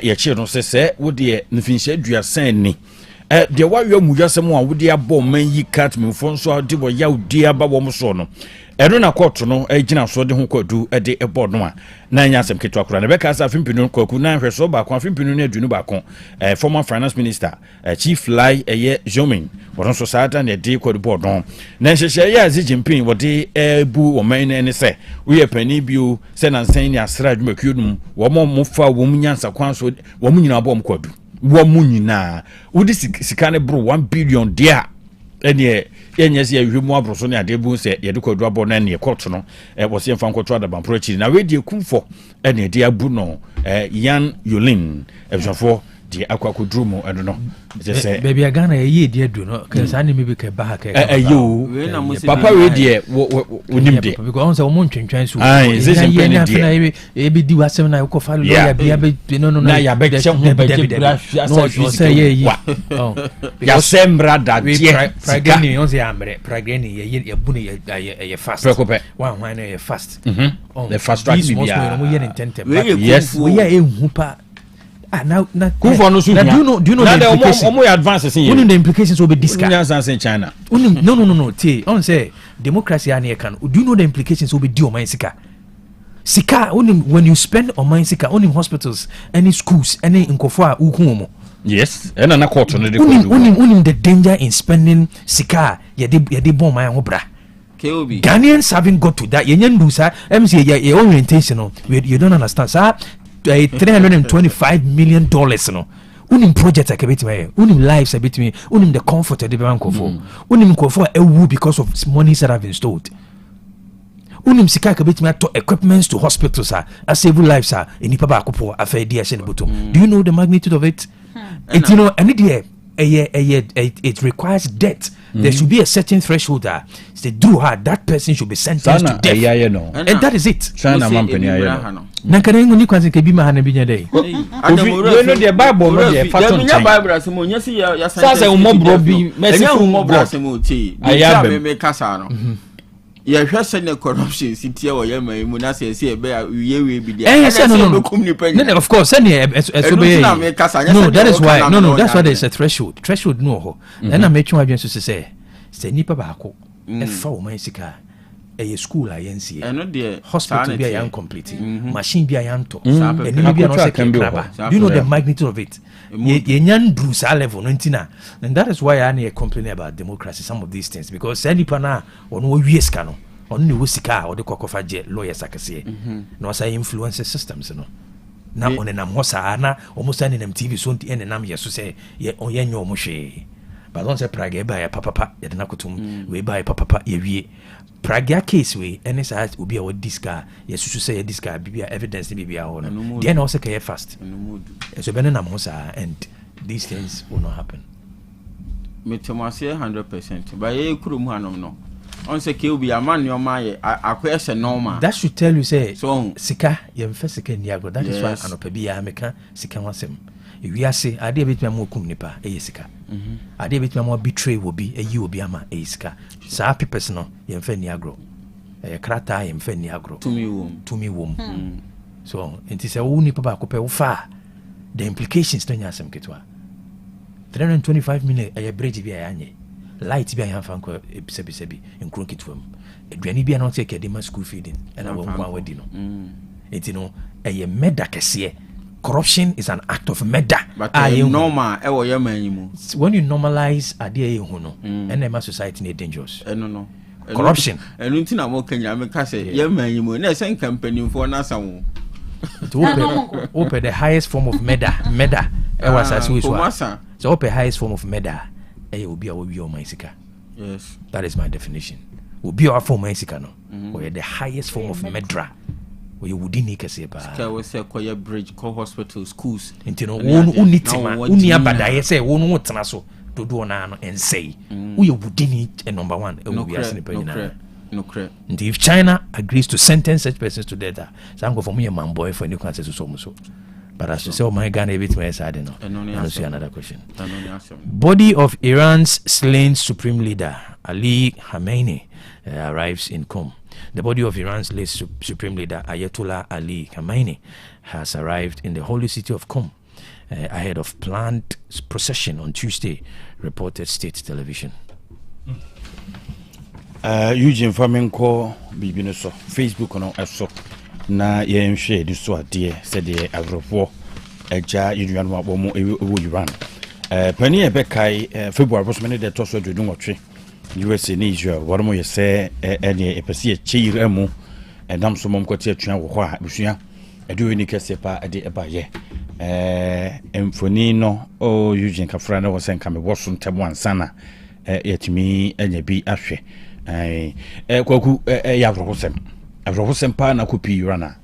ye chi no se wo de nfinshe duasan ni de wa yo mu yasem a wo de abo man yi cat me fon so de bo ya udi aba wo mo so no eno na court no agina so de ho kwadu de ebo no a na nya asem keto akura na be ka sa fimpinu kwaku na hwe so ba kwa fimpinu na adunu ba kon former finance minister chief lai Zomin won so saata na de kwadu board no na hyehye ya Xi Jinping wo de bu o man ne se wo ye pani bio se na nsan ni asra adwumakuodum wo mo fa wo munyansa kwan so wo munyina abo mo kwadu wo munyina wo di sikane bro 1 billion dia ene yenyesi ya hwemu abroso ne adebu se ye de kwadu abo na ne court no wo se mfa nkoto adaban prochi na we die kumfo ene de abu no Yan Yulin ebjafo di akwakodru mo eno no se baby agana ye die adu no kansa ne mebi ka ba ha ka papa we die wonim de because on say wo ntwentwan so ye na fina e bi di wasem na ko fa lo ya bia be no na ya be che ho be no say ye ya sembra da die prageni on say amre prageni ye bu ne ye fast one why no ye fast the fast track bia mo ye intente but yes we ya ehu pa Now Kufa no so. Do you know the implications? More advances in. The implications will be discussed in China. No. On say democracy ane kan. Do you know the implications will be due on sika? Sika when you spend on my sika on hospitals, any schools, any nkofo ukumo. Yes, and na court no dey. Unim the danger in spending sika ye dey bomb my hobra. Ghanaians haven't got to that. You do sir. MC your orientation. You don't understand, sir. $325 million. No. Unim project a bit me. Unim lives a bit me. Unim the comfort of the bank of unim comfort a woo because of monies that have been stored. Unim sika a bit me to equipments to hospitals a save lives are in Ipaba Kupo a fair dear bottom. Do you know the magnitude of it? It it requires debt. There should be a certain threshold that they do hard. That person should be sentenced to death. And that is it. China company Nankarengo ni kwanze kebi mahana binya day. You know the Bible no dey faton time. Bible asemo nyesi ya sasa umobro bi mesi umobro asemo ti. Aya me kasa no. Ya hwese ne corruption sitie wo yema mu na se e be we bi dia. No, of course, no, that is why. No, that's why there's a threshold. Threshold no ho. Then I make you again to say nipa ba ko e fa o man sika a school ayensi. Hospital be yan complete. Machine be yan to. And you be no second grabber. Do you know the magnitude of it? Ye nyan do sa level no ntina. And that is why I need complain about democracy, some of these things, because nipa na ono wie sika no. On the wusika or the kokofa jet lawyers akase. No say influence systems no. Na on enam hosa na almost any TV so nti enam yeso say ye onye omo hwe. But don't say Prague by papa ye na kutum we by papa ye wie. Prague case we any size will be our disca yesu say disca bibia evidence bibia ho no. Then also care fast. So benenam hosa and these things will not happen. Me tomase 100%. But ye kurum hanom no. On se ke obi aman your my akwese normal. That should tell you say so sika yem fe sika niago. That is why anopa bia meka sika wasem. Wi ase ade bit me mo kum nipa e sika. Ade bit me mo betray wo bi e yi obi ama e sika. Sa pepes no yem fe niagro. E krata yem fe niagro. Tumi wom. So enti se wo nipa ba ko pe wo fa the implications to nyasem ketwa. 325 million e bridge bia anye. Light be yan fanko ebisebi nkron kitwam aduani bia no take edema school feeding and I won kwa wadi no etino eye meda kese. Corruption is an act of murder. But normal e wo yamanyimu. When you normalize ade hu no and my society is dangerous. No corruption enu ntina mo kanya me ka say yamanyimu na sen company for na sawo to open the highest form of murder e was as we so open highest form of murder. Will be our Mexica. Yes, that is my definition. Will be our form Mexica no. Or the highest form of medra. Where you wouldn't need to say bridge, call hospital, schools. Into no unitima, unia bada, say, one what naso to do on and say, we wouldn't need a number one. No credit. And if China agrees to sentence such persons to death, some go for me a man boy for new countries to so. But as you say, my Ghana bit my side, I see another question. Body of Iran's slain supreme leader Ali Khamenei arrives in Qom. The body of Iran's late supreme leader Ayatollah Ali Khamenei has arrived in the holy city of Qom ahead of planned procession on Tuesday, reported state television. Eugene Famenko Bibino so Facebook no eso. Na yen hwe di so ade se de agrofo eja yunuan mo abomo ewo Iran pani e be kai February bosmene de to so dudun wotwe USA ni Israel warmo ye se ene epese e chiri amu edam so mom kwati atwa wo ho a busua edu ni kese pa ade eba ye emfoni no o Eugene Kafra na wo se nka me woso ntebo ansana yetimi anya bi ahwe kwaku ya agrofo Avro sempa na kopi Irana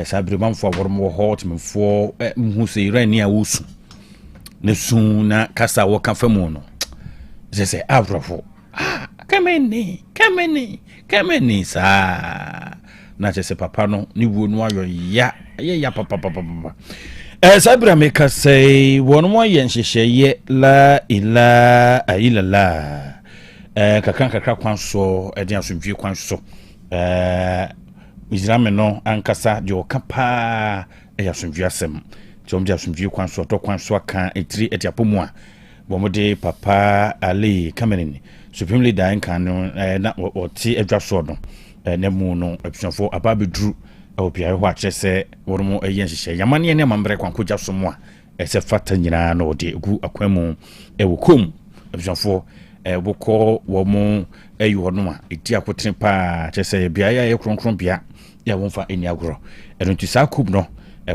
sabremam fo wormo hot memfo mhu se Iran ya wusu ne sun na kasa wo kan famu no se avrofo kameni sa na se papa no ni wo no ayo ya papa sabrame ka se won mo yen hyehyeye la ila ayilala kakra kwanso ede asomdwie kwanso Israel no ankasa de okapa ya somdwasem som dia sumdue kwan so to kwan so aka etiri etiapomu a bomode papa Ali Kamenin supreme leader kan no na oti adwa so no na mu no abusuafo ababedru opia ho a kyese wormo eyen hyehyɛ yamane ne mambre kwan koja so mo a ese fata nyina na ode gu akwamu ewokom abusuafo boko wo mo ayi hono a eti akotene pa kyese bia ya kronkron bia ya wonfa eni agoro enunti sakub no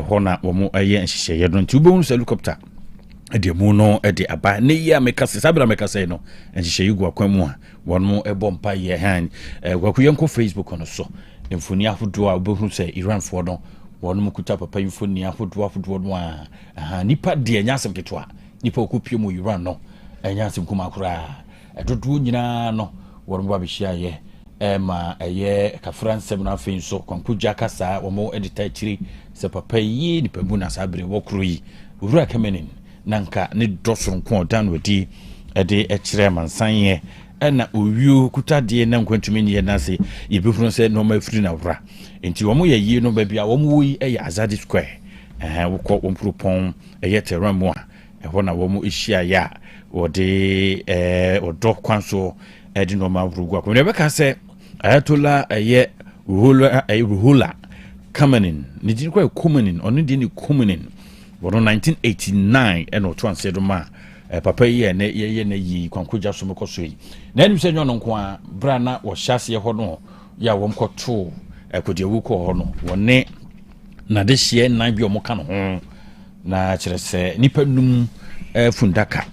ho na wo mo eyen hyehyɛ ye no nti ubonu helicopter de mu no de aba ne ya mekase sabra mekase no nhyehyɛ yi gu akwamu a wono ebompa ye han gwakuyenko Facebook no so mfoni ahodo a obohu se Iran fo no wono mukuta papa mfoni ahodo no a nipa de anyasem keto a nipa okupie mu Iran no anyasem kuma kura dodo nyina no wono ba bihia ye ma eye ka fransem na afin so kwankugya kasa wo mo edita chiri se papa yi nipa bu na sabre wo kro yi owura Kamenin nanka ne dosron ko dan wadi ede ekire mansan ye na owiu kutade na nkwantumi ne na se yebefunu se no ma firi na wura enti wo mo ye yi no ba bia wo mo yi eye Azadi Square wo ko wo propon eye terramu a ho na wo mo ehia ya wo de odo kwanso ede no ma wuru gwa ko ne be ka se Ayatola eye Ruhula Kamenin ni din kwa Kamenin onu din ni Kamenin wono 1989 eno to anse do ma papa yi ne ye na yi kwankogya so mekoso yi na enu se nyono nko a bra na wo hyase ho no ya wo mkoto ekodiawu ko ho no wone na de hye nan bi o mo ka no ho na kire se nipa num fundaka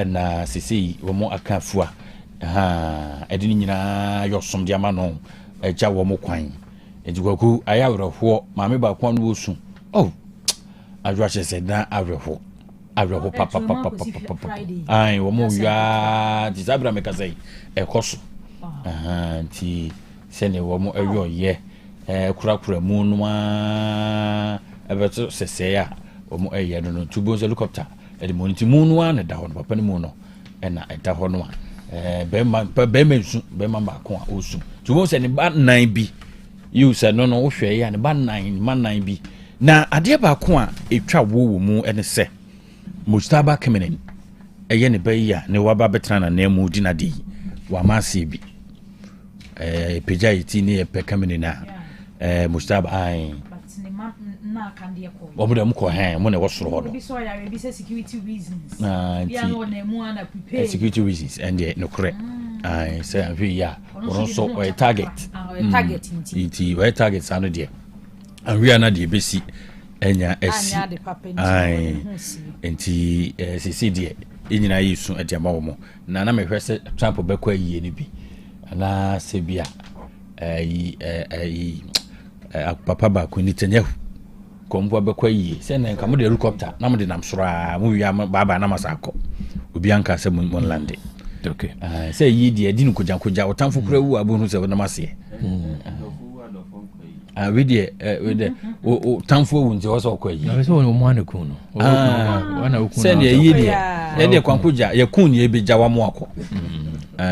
na sisi wo mo aka afua edini nyina yosom dia ma no eja wo mo kwan ejigwaku ayawreho maame ba kwan no osu ajwa chese na awreho papa ai wo mo ya disabra mekazai ekoso nti sene wo mo eyo ye kura mu no a ebeto sese ya wo mo eye no tubo helicopter edi mo nti mu no a na da ho papa ni mu no na da ho no a bema ba ko a osu tubo se ne ba nan bi you say no wo hwe ya ne ba nan bi na ade ba ko a etwa wo mu ene se Mustaba Kamenin eye ne bayi ne waba betrana na mu dinade wa mase bi peja yiti ne pe Kamenin na Mustaba ai na kande ko wo mu dem ko mo ne wo soro ho no bi so ya be security reasons bia no na mu ana prepare security reasons and no correct ai say afi ya wo so target inti we target sanu de and we are not the basic enya esi ai enti CCD enyina yisu adiama wo mo na me hwese Trump bekwa yie ni bi na sebia papa ba ko ni tenyehu kombo bekwa yie se na nka mo de helicopter na mo de nam soro mo wi baba na masako obi anka se mo lande okay se yi de adi ni koja otamfo kura wu abonu se na mase we de o tamfo wunje wo kwa yi na so no mo ane ku no wana oku se ne yi de kwankogya ye kun ye beja wa mo akọ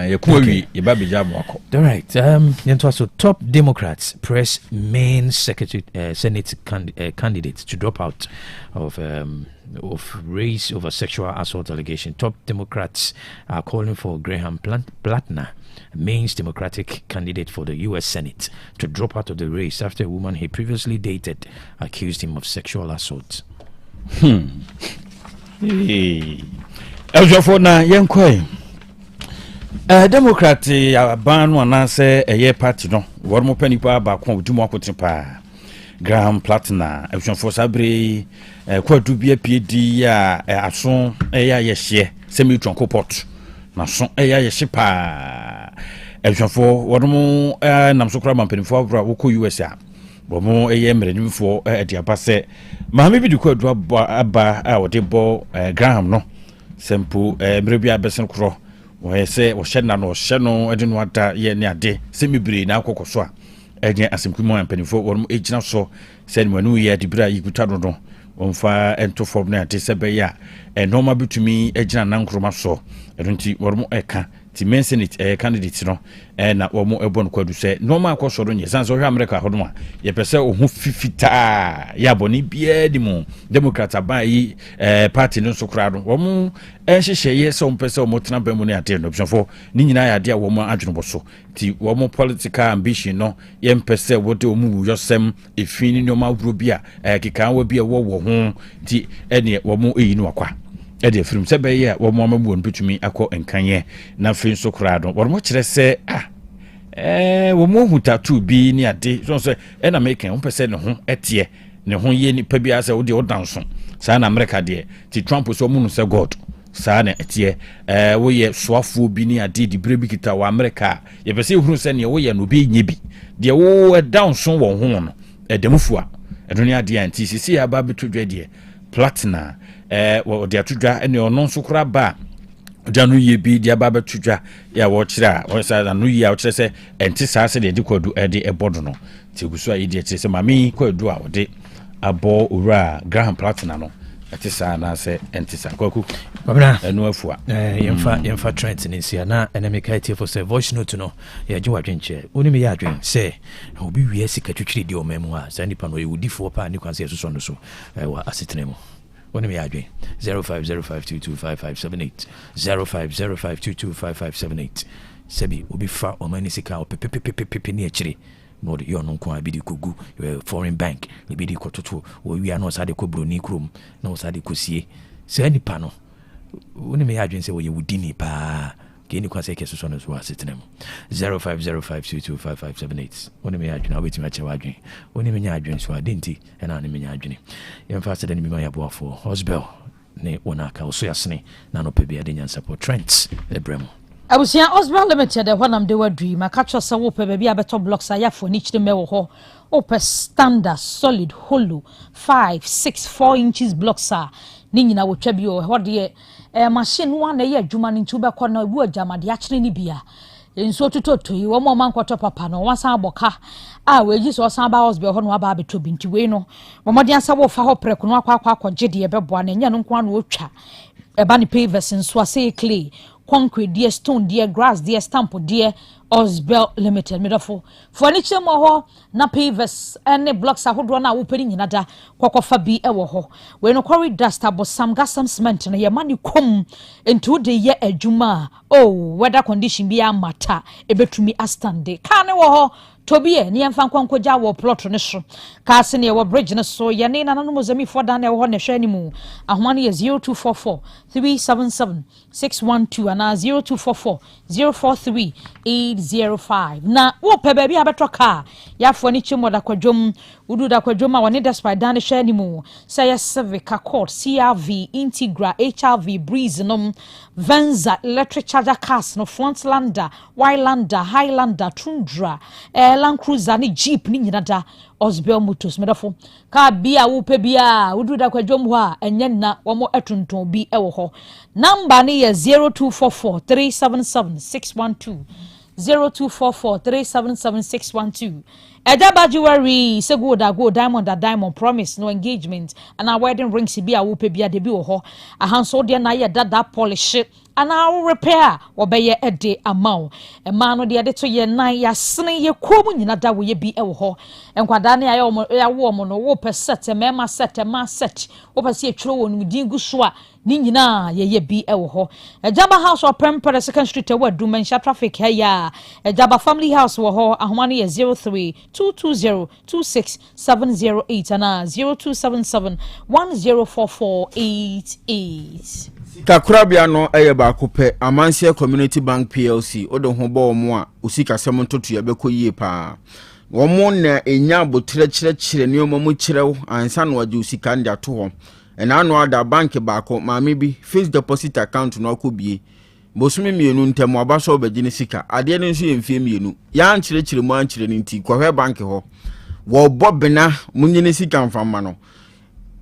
ye ku awi ye ba beja mo akọ. All right, yento so top Democrats press main secretary Senate candidate to drop out of race over sexual assault allegation. Top Democrats are calling for Graham Platner, Maine's Democratic candidate for the U.S. Senate, to drop out of the race after a woman he previously dated accused him of sexual assault. Eljofona yenkoi Democrat ban wana se eye party no wormo panipa ba kwa udimu akotin pa Graham Platner eljofo sabre kwadu bia PD ya aso eya yehye semi tronko pot na so eya yehye pa eljofo wormo namsokra mampenfo abra woko US a bomo eye mrenimfo ediaba se maame bi de kwadu aba a wode bo Graham no sempo mrebia besen kro wo se wo hyena no hye no ede no ata ye ne ade semibire na akokoso a enye asemkumo ampanifo wo ejina so se ne manu ye adibira yikuta dodo wonfa ento form na ate se be ya enoma bitumi ejina na nkroma so edonti wo eka ti main senate candidate no na wɔn ɛbɔ no kwadu sɛ normal akɔsɔrɔ nyɛ san sɛ ɔhwɛ america hɔ no a yɛpɛ sɛ ɔho fifitaa yɛabɔ ne biara di mu democrat aban yi party no nso koraa no wɔn ɛhyehyɛ yɛ sɛ wɔn pɛ sɛ wɔn tena bɛn mu ne adeɛ no optionfoɔ ne nyinaa yɛ adeɛ a wɔn adwene bɔ so ti wɔn political ambition no yɛn pɛ sɛ wɔde wɔn wuyɔsɛm efi ne nneɛma ahorow bi a kekaawa bi a wɔwɔ ho ti ɛne wɔn eyi no akwa ɛde afirim sɛ bɛyɛ a wɔn amabu wɔn bitumi akɔ nkanyɛ na afei nso koraa no wɔn kyerɛ sɛ wɔn hu tattoo bi ne ade so sɛ ɛna mɛka wɔn pɛ sɛ ne ho ɛteɛ ne ho yɛ nipa bi asɛ wɔde ɔdanso saa na america deɛ ti trump sɛ wɔn nu sɛ god saa na ɛteɛ wɔyɛ soafoɔ bi ne ade de bere bi kita wɔ america yɛpɛ sɛ ehunu sɛ nea wɔyɛ no obi nye bi deɛ wɔwɔ ɛdanso wɔn ho no ɛdɛmufua ɛno ne adeɛ anti sisi aba bɛto dwa deɛ platinum wɔde atodwa ɛne ɔno nso kora ba da no yie bi de aba bɛtodwa ya wɔkyerɛ a wɔsa no yie a wɔkyerɛ sɛ ɛnte saa sɛ de kwadu ɛde ɛbɔdo no te guso a yɛde kyerɛ sɛ mame kwadu a wɔde abɔ owura Graham Platinum no ɛte saa na sɛ ɛnte saa kwaku babna ɛno afua yɛmfa trend ne nsia na ɛna meka tie for sɛ voice note no yɛgye wadwenkyɛ woni me yɛ adwen sɛ obi wie sika twitwiri di ɔmamu a saa nipa no yɛ wudifoɔ pa ne kwan sɛ yɛsosɔ no so wɔ asetena mu What do you mean? 0505225578 0505225578 Sebi obi fa o mani sika o pepepepepe ni echire no de yo no ko abidi kogu foreign bank ni bidi kototo o wi ano sa de ko broni krom na o sa de kosie se nipa no woni me adwen se wo ye wudini pa ke ni kwase ke so no so asetena mu 0505225578 woni me adwen abeti ma che wadwen woni me nya adwen so adenti na ne me nya adwen yemfa se de ni me ya boafo hosbel ne wona ka so yasene na no pebia de nyansa po trends ebrem abusia Osborne Limited de hwanam de wadui makacho se wo pe bia beto blocks ayafo ni chire me wo ho open standard solid hollow 5 6 4 inches blocks a ni nyina wo twa bi o ho de machine one na ye adwuma ni ntu be kɔ na bu agyamade akire ni bia enso tototo yi wo mo mankɔtɔ papa no wansan aboka a we yi so san ba Osborne ho no aba beto bi nti we no wo mo de ansa wo fa ho preko no akwa gye de bɛboa na nya no nko ano otwa eba ni pavers nso ase clay concrete dear stone dear grass dear stamp dear Osborne Limited medofo furniture mo ho na pavers ene blocks ahodo na wo pedi nyina da kokofa bi e wo ho we no quarry dust abosam gasam cement na ye mani kom into de ye adwuma weather condition bi amata ebetumi astande ka ne wo ho tobie ne yemfa nkwankogya wo plot ne so ka se ne wo bridge ne so ye ne nananom mozami for dan e wo ne hwe animu ahoma ne 0244 377 612 ana 0244 043 805 na wo pe ba bi abetoka ya fo ni chimo da kwadwom udu da kwadwom a woni despite dan hwe animu say Civic Accord CRV Integra HRV Breeze nom Venza electric charger cars no Frontlander Wildlander Highlander Tundra Land Cruiser ni Jeep ni nyina da Osborne Motors medafo ka bia wo pe bia udu da kwadwom ho a enye na wo mo etonton bi e wo ho number ni ye 0244 377 612 0244 377 612 Edaba jewelry say go diamond promise no engagement and our wedding rings be a wo pe bia de bi wo ho a hanso de na ye dada polish and our repair obeye ede amount e ma no de to ye nan ya sene ye komu nyina da wo ye bi e wo ho enkwada na ya wo mo no wo pe set me ma set wo pe se etwro wo no din gu so a ni nyina ye bi e wo ho Ejaba house or Prempere second street e wo Dumansha traffic ya Ejaba family house wo ho ahoma no ye 03 220 26708 and 0277 104488 Krobea no eye ba kopɛ Amansia Community Bank PLC odo ho bɔ omo a usika sɛm ntoto ya bɛkɔ yie pa wɔn na enya botre kyerɛkyerɛ ne omo kyerɛw ansa no ade usika nda to hɔ ɛna no ada bank baako maame bi fixed deposit account no akɔbie bosumi mienu ntem aba so obagye ne sika ade ne nso yemfie mienu ya nkyerɛkyerɛ mu ankyerɛ ne nti kɔhwɛ bank hɔ wo bɔbena munye ne sika mfamma no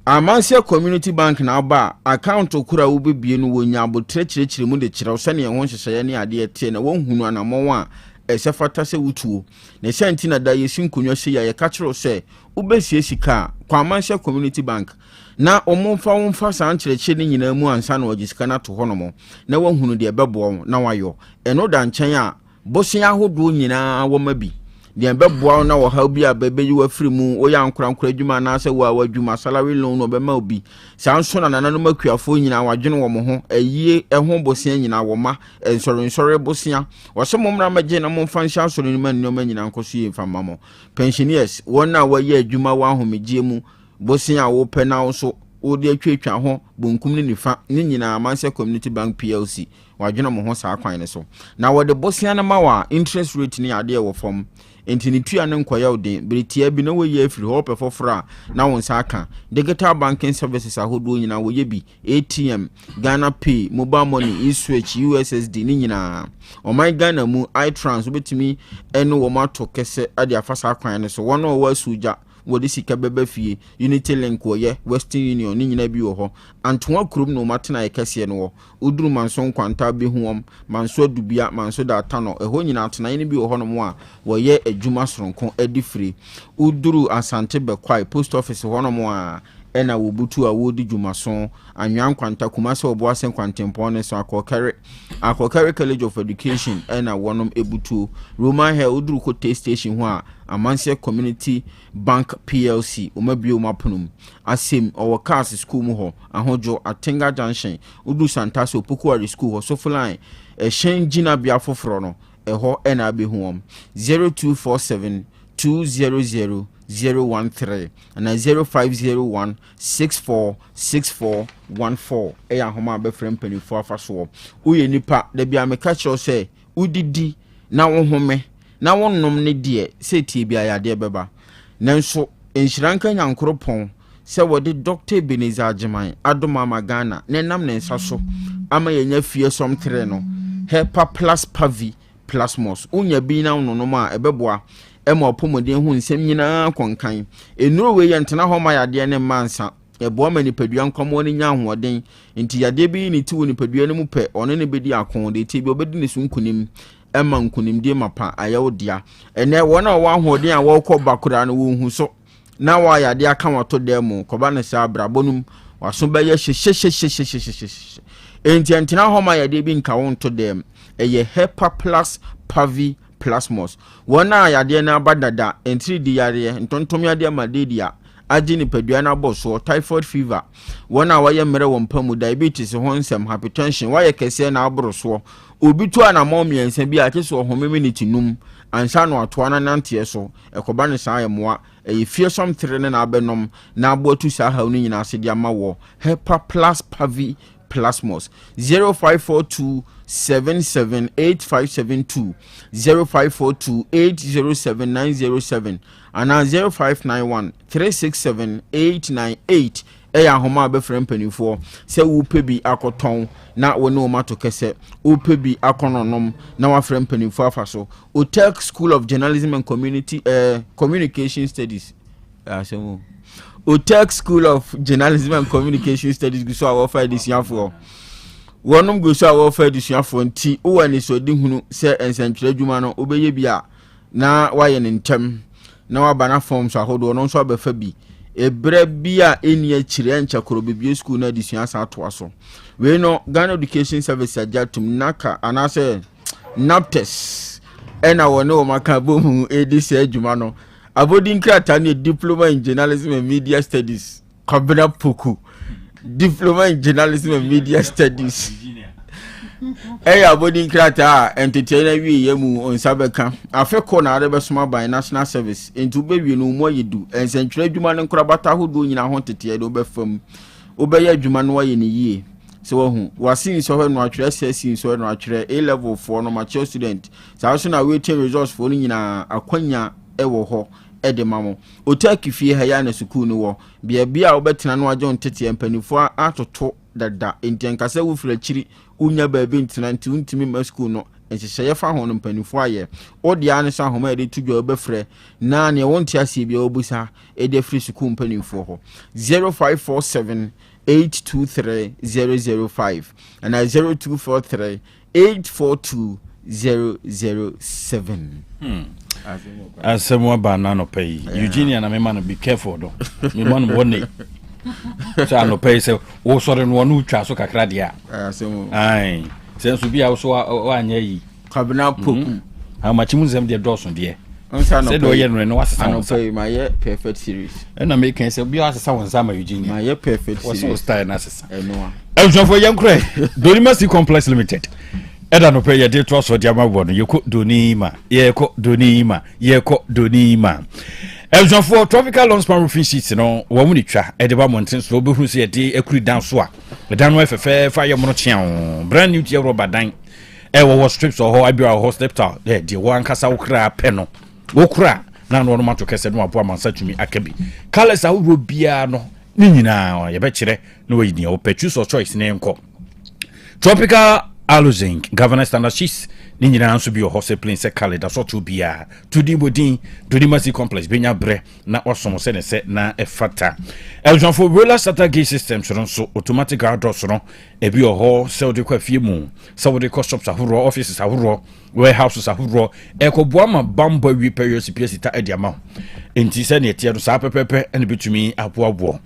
Amansia Community Bank na aba account okura wo bebie no wonya abotre kyerɛkyerɛ mu de kyerɛw sɛ ne ho hyehyɛ ne ade tie na wonhunu anamɔ a esefata se wutuo na senti na da yesin konyo se ya kachiro se ubesie sika kwa manhye community bank na omomfa sa ankyerɛkyɛ ne nyinaa mu ansa na ogisika na to honomo na wahunu de bɛboɔ na wayo eno da nkyɛn a bosia ahodo nyinaa woma bi de bɛboa na wo ha bi a bɛbɛyi wafiri mu wo ya nkora adwuma na sɛ wo a wadwuma salary loan no bɛma obi saa nso na nananom akuafo nyinaa wadwene wo mo ho ayie ɛho bosia nyinaa wo ma nsɔre bosia wɔsɛ momra magye na momfa nhyɛ asɔre no ma nnoma nyinaa nkoso yɛ mfa mamo pensioners wɔn na wɔyɛ adwuma wa ahomegye mu bosia wo pɛ na wo so wo de atwatwa ho bonkum ne nifa ne nyinaa manse community bank plc wadwene mo ho saa kwan ne so na wɔde bosia na ma wa interest rate ne ade wɔ fam enti ni tua ne nkoya odin britia bi na woyɛ afiri ho pɛfofora na won sa aka digital banking services ahodo nyina woyɛ bi ATM Ghana Pay mobile money e-switch USSD ni nyina o my Ghana mu iTrans obetimi eno wo mato kese ade afasa kwan ne so wono wo asuja wodi sika beba fie Unity Link woyɛ Western Union ni nyina bi wo ho antoa krom no matena ekese no wo uduru manso kwanta bi huom manso dubia manso da tano ɛho nyina atena ni bi wo ho no mo a woyɛ adwuma soronko adi free uduru asante bekwai post office ho no mo a ena wobutu a wodi dwumaso anwan kwanta kumase obo asen kwantempo ne so akokare college of education ena wonom ebutu Roman Hill uduru kote station ho a amanse community bank plc omabio mapunum asem owo cars school mu ho ahojo atenga junction udu santaso pokuari school ho so line ehyen gina bia foforo no eho ena abehuom 0247 200 013 and 0501 646414 eya homa be frem penifo afaso uye nipa da bia me catch you say udidi na wo home na wonnom ne de se tie bia ya de beba nanso enhyiranka nyankropon se wode Dr. Beneza Ajiman adoma magana ne nam ne nsaso ama yenya fie som 3 no hepa plus pavi plasmos unya bi na wonom a ebeboa ema opomode hu nsem nyina konkan enuro we yentena ho ma yade ne mansa ebo ma nipadua nkomo ne nya hoden nti yade bi ni ti wo nipadua ne mu pe one ne bedi akon de ti bi obedi ne sunkunim ema nkunim de mapa ayawodia ene wona wo ahoden a wo kɔ bakura no wo hu so na wa yade aka wato dem koba ne sa brabonum waso beye hye enti entena ho ma yade bi nka won to dem eye hepa plus pavi plasmos wona yade na badada entri di yare ntontom yade madedia agini padua na boso typhoid fever wona waye mere wompamu diabetes ho nsem hypertension waye kese na aboroso obi tu ana momiense bi akeso homeminity num ansa no atoa na nante so ekoba ne saa yemoa efie som 3 ne na abenom na abotu saa ha unu nyina ase dia ma wo hepa plus pavi plasmos 0542 778572 0542 807907 and 0591 367898 eya homa be frem panifo se wo pebi akoton na woni o mato kese wo pebi akononom na wa frem panifo afaso Otec School of Journalism and Communication Studies asemu Otec School of Journalism and Communication Studies guso awo fa this year for wonum guso awo fa this year for nti wo ani so di hunu se ensentwere adwuma no obeye bia na waye ne ntem na wabana forms ahodo no so abefa bi ebre bia eni akire ncha Krobea school na disua sa to aso we no Ghana Education Service ajatum naka anase naptes ena wone o maka bomu edisi adwuma no abodin krata ne diploma in journalism and media studies Krobea poku diploma in journalism and media studies abodin krata entertainer wi yemu onsabeka afeko na arebesoma by national service into bewie no mo yedu ensentwere adwuma ne nkorabata hodo nyina ho tete do befam obeye adwuma no waye ne yie so wahu wasin so hwe no atwere sin so no atwere A level 4 no mature student sa so na waiting results for nyina akwanya ewo ho edemamo Otec fie ha ya na sukuu no wo bia obetena no agye ontete empanifo atoto dada entiankasa wo fira chiri unya baabi ntena nti untimi ma school no enhyehye fa ho no mpanifo aye odia ne sa homa ede tudwa obefre na ne wonte ase bia obusa ede free school mpanifo ho 0547 823 005 and 0243 842 007. Asem Beba no pay. Eugenia na me man be careful do. Me man one so no pay say wo sore no no twa so kakra dia. Asem. Ai. Sense bi a so anya yi. Kabina poku. How much munzem de doson de. Say do ye no wasesa no pay my perfect series. And I make say bi wasesa won sama Eugenia. My perfect series. What's style na asesa. Eno. Elfo yankre. Dolimacy Complex Limited. Eda no pay ye de trust for diama bono yeko donima yeko donima Elfo tropical long span roofing sheets no wo mu ni twa e de ba mountain so obehu se ye de ekuri dan so a dan no efefe fa ye mono chian brand new tier rubber dan e wo strips or ho abia ho stepta de wo ankasa wo kra pe no wo kra na no mato kese no abo amansa tumi akabi colors a wo bia no ni nyina ye be kire no wo yini wo choose or choice ne enko tropical Alozinc governor standard sheets ni nyina nso bi o plain se kale da so to bia to di bodin to di Dolimacy Complex benya bre na osom se ne se na efata eljanfo roller starter gate system so automatic guard doors no e bi o se de kwa fie mu se wo de shops ahoro offices ahoro warehouses ahoro e ko boama bamba wi period sita e dia ma enti se ne tie do sa pepepe ene bitumi aboabo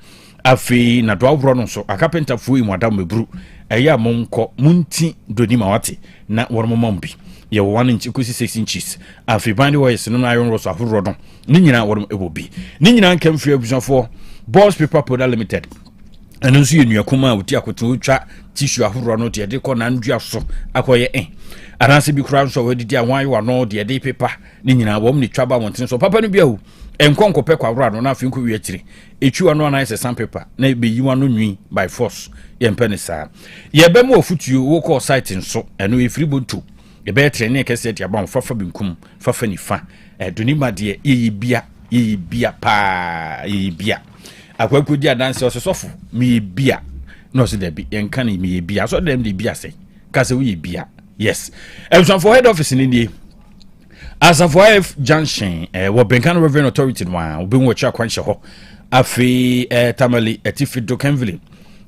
afi na do awro no so akapenta fu imu adam mebru eya monko munti donima wate na wormo mombi ye 1 inch kusi 6 inches afi bandi wires no iron rods ahoro no ni nyina wormo ebobi ni nyina nkamfi abusanfo Boss Paper Product Limited eno nso ye nuakuma oti akoto twa tissue ahoro no de ko na ndua so akoye aranse bi kura nso wadidi anwan wa no de paper ni nyina wom ni twaba wonten so papa no biahu enkonko pe kwawra no na afi nko wi akire etwa no na ise sandpaper na be yiwa no nwi by force ye mpene sa ye be mo ofutuo wo ko site nso eno e free bontu ye be training kese dia ba fafa binkum fafa ni fa donima de ye bia pa ye bia akwaku dia dance ososofo me bia no se de bi enka ni me bia so dem de bia sei ka se we bia yes for head office ni die as of wife junction wo Benkan Revenue Authority no obi wo cha kwanhye ho afi tamale atifido Kenville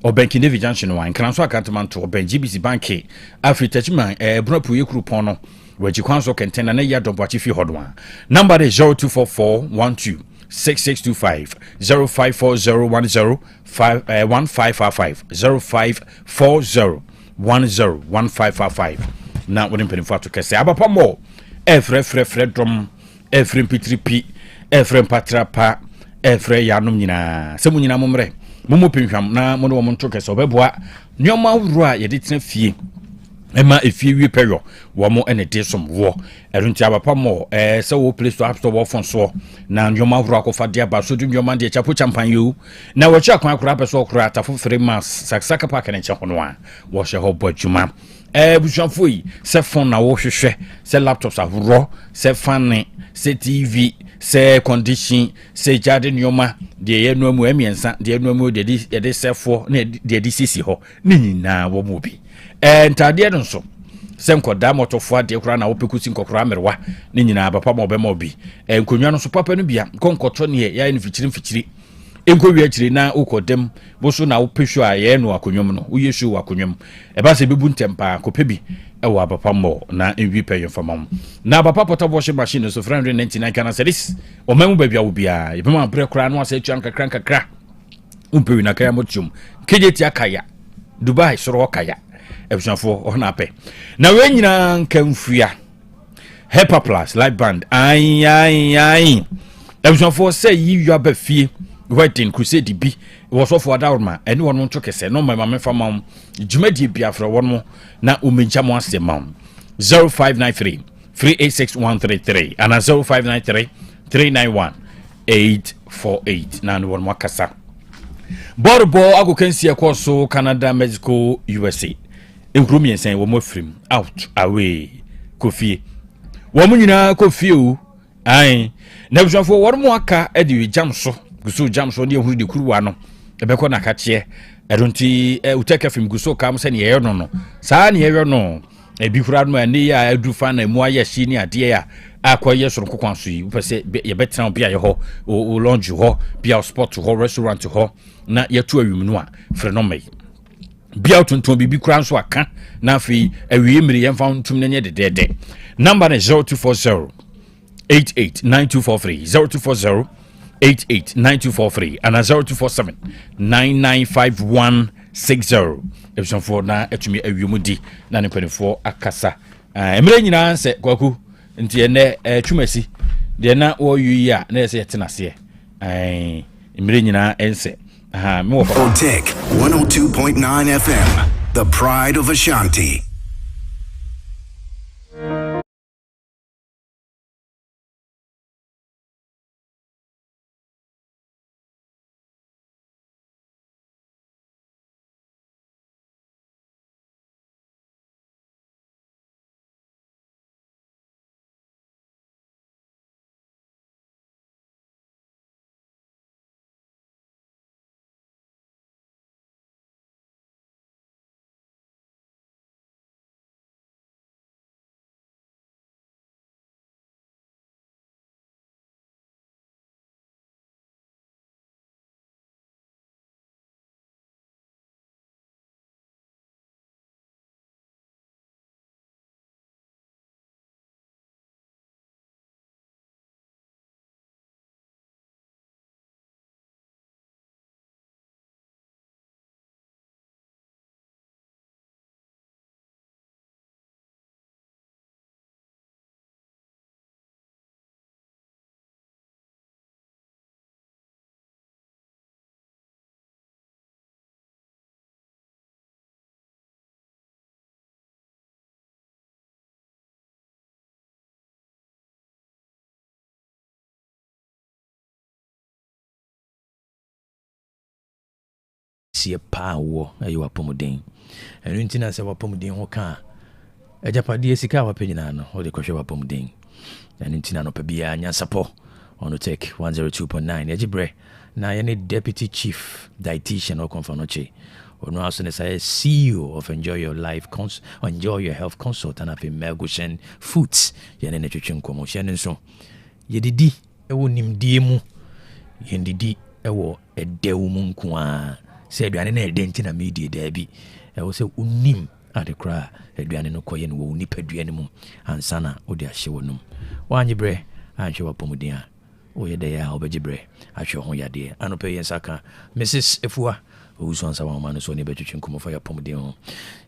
Obenki Navy junction no nkranso accountment Oben GBC bank afi tachima bropu yekrupon no waji kwanso kentena na ya dombo achifi hodwa number is 024412 6625 0540101555 0540101555 na woni penifo to kese abapa mo efre drum efre mpitripi efre mpatrapa efre yanom nyina semu nyina momre momo penhwam na mo no mo nto kese obeboa nyoma wuro a yede tena fie ema efie wi peyo wo mo ene de som wo erunti abapa mo se wo place to app store wo fon so na nyoma wuro akofa de aba so du nyoma de chapo champan yo na wo cha kwan akura peso okura atafo free mass saksaka park ne che hono a wo hye ho bodwuma bushafo yi se phone na wo hwehwe se laptops ahoro se fan se TV se condition se jade nyoma de ye no amu amiensa de no amu de sefo na de sisi ho ni nyina wo mu bi ntade no so se nkoda motofo ade kura na wo pekusi nkokora merwa ni nyina papa mo be mo bi nkonwa no so papa no bia konkoto ne ya ni fichiri enkowi akire na ukodem boso na wo pehwu a ye no akonwom no wo yesu akonwom eba se bebu ntempa kopebi ewo abapa mo na enwi peyo famam na abapa portable washing machine so 399 Ghana cedis o memu babia wo bia ye bema bre kura no ase twan kakra umpewi na kaya motum kejeti akaya Dubai soro kaya ebusanfo ona pe na we nyina nkamfua Hepa Plus live band ai ebusanfo say yi yu abafie wedding crusade bi was of Wadarma and one won took a no my mamma from Jumedi Biafra one more na umenjamo asema 0593 386133 and 0593 391 848 na one more kasa Borbo ago kensi akoso Canada Mexico USA enkrumi ensen wo mofrim out away kofi wo munyina kofi o ai na bishafo wo mo aka edi jam so guso jam so ne ehuru de kuruwa no ebeko na kache erunti Otec FM guso kam se ne ye no saa ne ye no ebi kura no ane ya adufa na mu aye hyi ni ade ya akoye soro kokwanso yi pese ye betra bia ye ho o lounge ho bia sport ho restaurant ho na ye to awim no a frɛ no mai bia tonton bibi kura nso aka na afi awie mmiri yɛmfa ntum na nyɛ dedede number is 0240 889243 0240 889243 and 0247 995160 ebisonfo na etumi awiemu di na ne panifo akasa emre nyina nse kwaku nti ene twumasi de na wo yi a na yese yetena se emre nyina ense me wo Otec 1029 FM, the pride of Ashanti. sie pa wo ayi wapomuden enu ntina se wapomuden ho ka ajapade sika wapanyina no o de kohwe wapomuden enu ntina no pa bia nyansapo on Otec 102.9 ejibre na ye deputy chief dietitian o konfanoche ono aso ne say CEO of Enjoy Your Life Enjoy Your Health Consultant afi Megushen Foods ye ne twetwe nkomo hye ne nso ye didi ewo nimdie mu ye didi ewo edewu mu nkoa se aduane na edenti na media dabi wo se unim adekra aduane no koye no wo nipa aduane mu ansana odi ahye wonum wanyebre ahwe wapomuden a wo ye de ya obegibre ahwe ho yade anope yensaka Mrs. Efua who's on some man so ne betwetwe nkomo for yapomuden ho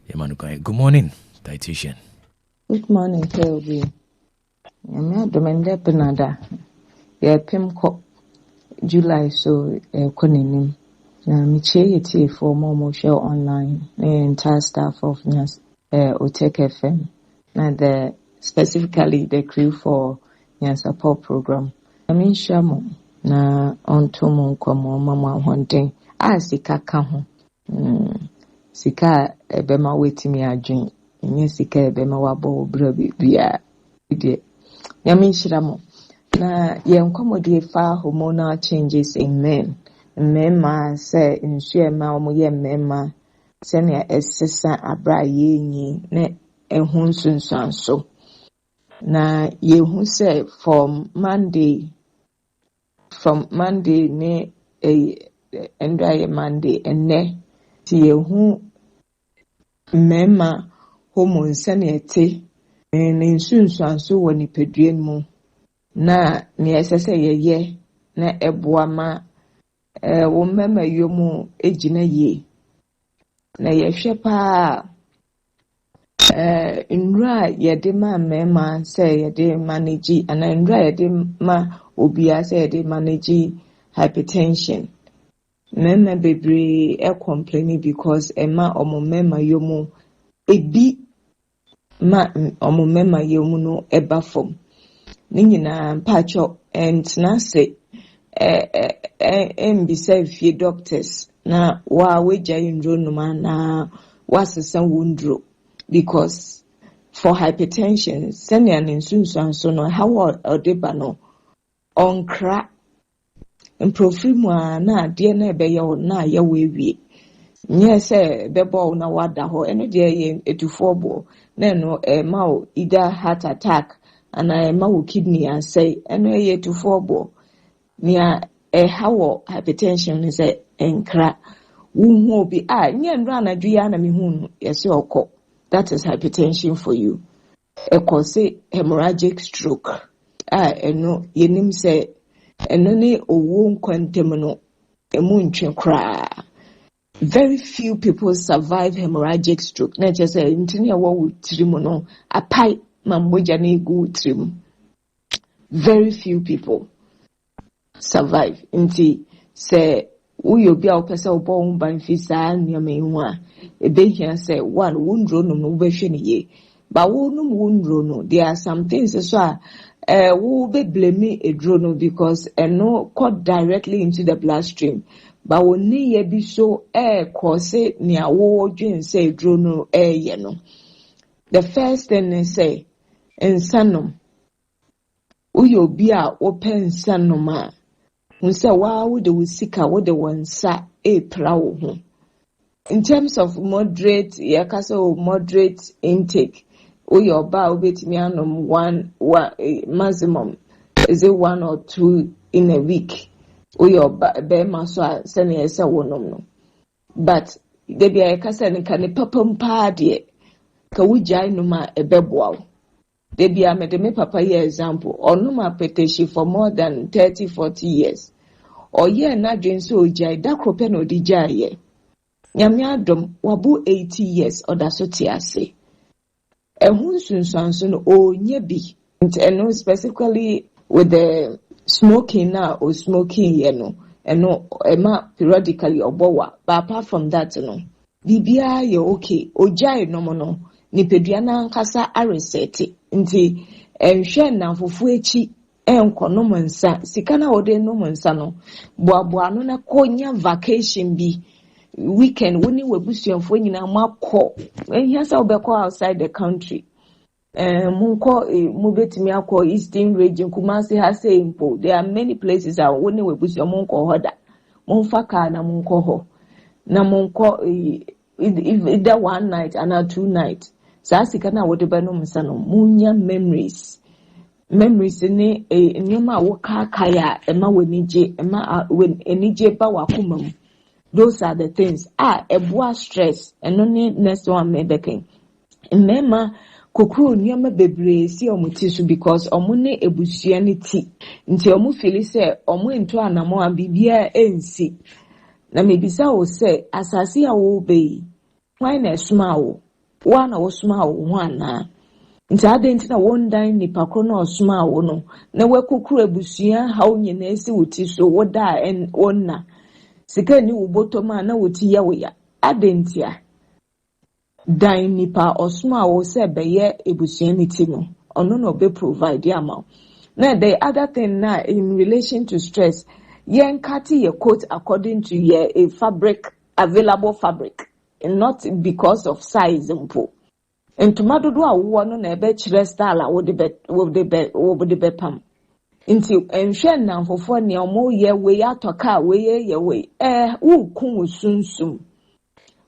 ye manu kan. Good morning dietitian. Good morning Kelby. Yamia domende penada ye pemko July so konenim na michie for more show online the entire staff of Otec FM and specifically the crew for support program. I mean shamo na ontomo nkomo mama honten sika ka ho sika ebema wetimi adwen nye sika ebema wabo bra bia de yami shiramo na ye nkomodie fa hormonal changes in men. Mema se nsuema omoye mema se ne esesa abra yenyi ne ehun sunsanso na yehu se from Monday ne endaye Monday enne ti yehu mema hormone se ne ete ne nsunsanso woni peduen mu na ne esesa yeye na eboa ma wo mema yomu ejina ye na yehwe pa nra yede ma mema se yede manage ana nra yede ma obia se yede manage hypertension mema bebre complaining because ema omo mema yomu ebi ma omo mema yomu no eba fom ni nyina pacho entna se mbisa fie doctors na wa weja indro numa na wasesa wundro because for hypertension senior nsunsu no how odeba no onkra improfimu na de na ebe na ya wewie nye se bebo na wada ho eno de ye etufobo na no ma either heart attack ana ma kidney ansay eno ye etufobo nia how hypertension is enkra Who be nyen run a Diana Mihun, yes, your call. That is hypertension for you. A cause hemorrhagic stroke. No, yenim say, and only a womb quantemino, a moon cry. Very few people survive hemorrhagic stroke. Not just a interior wall with trimono, a pipe, mambojane good trim. Very few people survive. Inti say, we will be our person born by Fisa and Yamawa. A day here say, one wound run no version ye. But wound run. There are some things as well. Who be blaming a drone because no caught directly into the bloodstream. But when ye be so cause near war dream say drone yeno. The first thing they say, in sanum, uyo be a open sanuma. Who say, wow, would the sika, what the one sa proud. In terms of moderate, yakaso moderate intake. Uyo ba ubetimi anom one maximum is it 1 or 2 in a week. Uyo ba be maso sene ese wonom no. But de bia yakasa ne kane papam pa de ka wujai no ma ebeboa. De bia me de me papa ye example onu ma peteshi for more than 30-40 years. O ye na dwen so ojai da krope no di jaye. Nyame adom wabu 80 years oda so ti ase. Sunsun nyebi. And specifically with the smoking now or smoking ema periodically obowa. But apart from that bibia ye okay. Ojai no mono ni peduana nkasa aresete. Nti enhwe na fufu echi enko no monsa. Sikana ode no monsa no. Boaboa no na konya vacation bi. Weekend when you were bushing for you now mako and here's how be outside the country munko mubet me akọ eastern region Kumasi has impo. There are many places that when you were bushing munko hoda munfaka na munko ho na munko either 1 night and 2 nights sasika na whatever no msano munya memories ni nyoma woka kaya ema wenije ema enije ba wakuma mu. Those are the things. Ebua stress. And only next one me beke. Mema kokro nyama bebre si omutishu because omune ebusuanity. Nti omu feel say omu ento anamo abibia ensi. Na mebisa o say asasi a wo be. Why na suma wo? Wa na wo suma wo ana. Nti adenti na one dan ni pakro na osuma wo no. Na we kokro ebusua ha onyina esi wotiso wo da en onna. Sika ni ubotoma na wuti ya adentia dan nipa osuma wo se beye ebusuanity no ono no be provide ama. Now the other thing now in relation to stress yen kati your coat according to your a fabric available fabric and not because of size mpo entomado do awo no na ebe chire style a wo de be pam. Inti enhwe na mfofo ne omo ye we atoka we ye we wo kun sunsum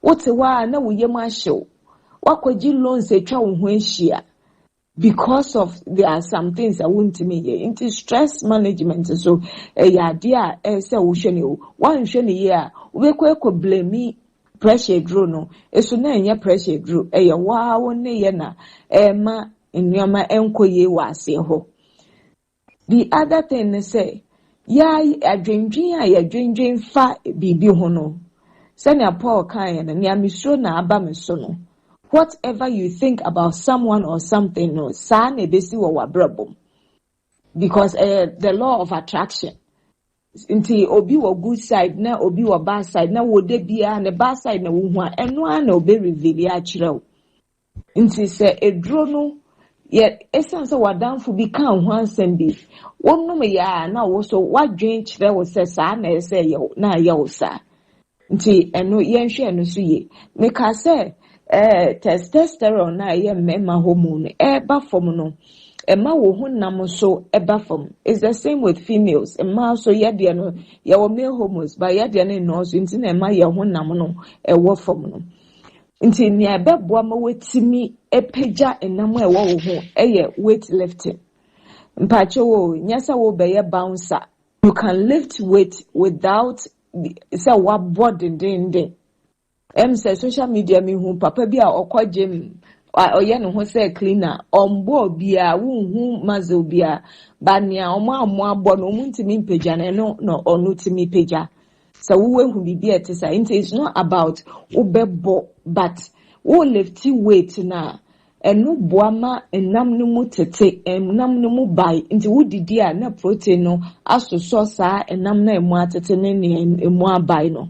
wote wa na wo ye ma hyew wakoji loans etwa wo ho ahia because of there are some things I want me ye into stress management so ya dia say wo hwe ne o wan hwe ne ye a wo be ko blame pressure draw no eso na enya pressure draw ye wa wo ne ye na ma nnuama enkoye wa ase ho. The other thing they say, adwendwen fa bibi ho no. Sanya Paul kan na misro na aba mesono. Whatever you think about someone or something no, sa na besi wo wabrabom. Because the law of attraction. Inti obi wo good side na obi wo bad side na wo de bia na bad side na wo hu a eno na obi reveal ya kire. Inti se edro no yet essence wadanfo bi kan ho ansem bi wonnom ya na wo so wadwen kire wo se sa na ese ye na ye wo sa nti eno yenhwe no so ye meka se testosterone na ye mema hormone ba form no ema wo honam so eba form is the same with females ema so ye de no ye wo male hormones ba ye de no so nti na ema ye honam no wo form no nti ni abeboa ma wetimi epeja enam ewo wo ho eye weight lifting mpache wo nyasa wo be ye bouncer you can lift weight without say what body ding say social media me hu papa bi a okọ gym oye no ho say cleaner ombo bia wo hu mazel bia ba nia omo abo no muntimi mpagya no onu timi pagya so wo hu bibia etisa it's not about obebo but wo lifty weight na enu boama enam no mu tete enam no mu bai nti wodidi a na protein no asoso saa enam na emu atete ne emu abai no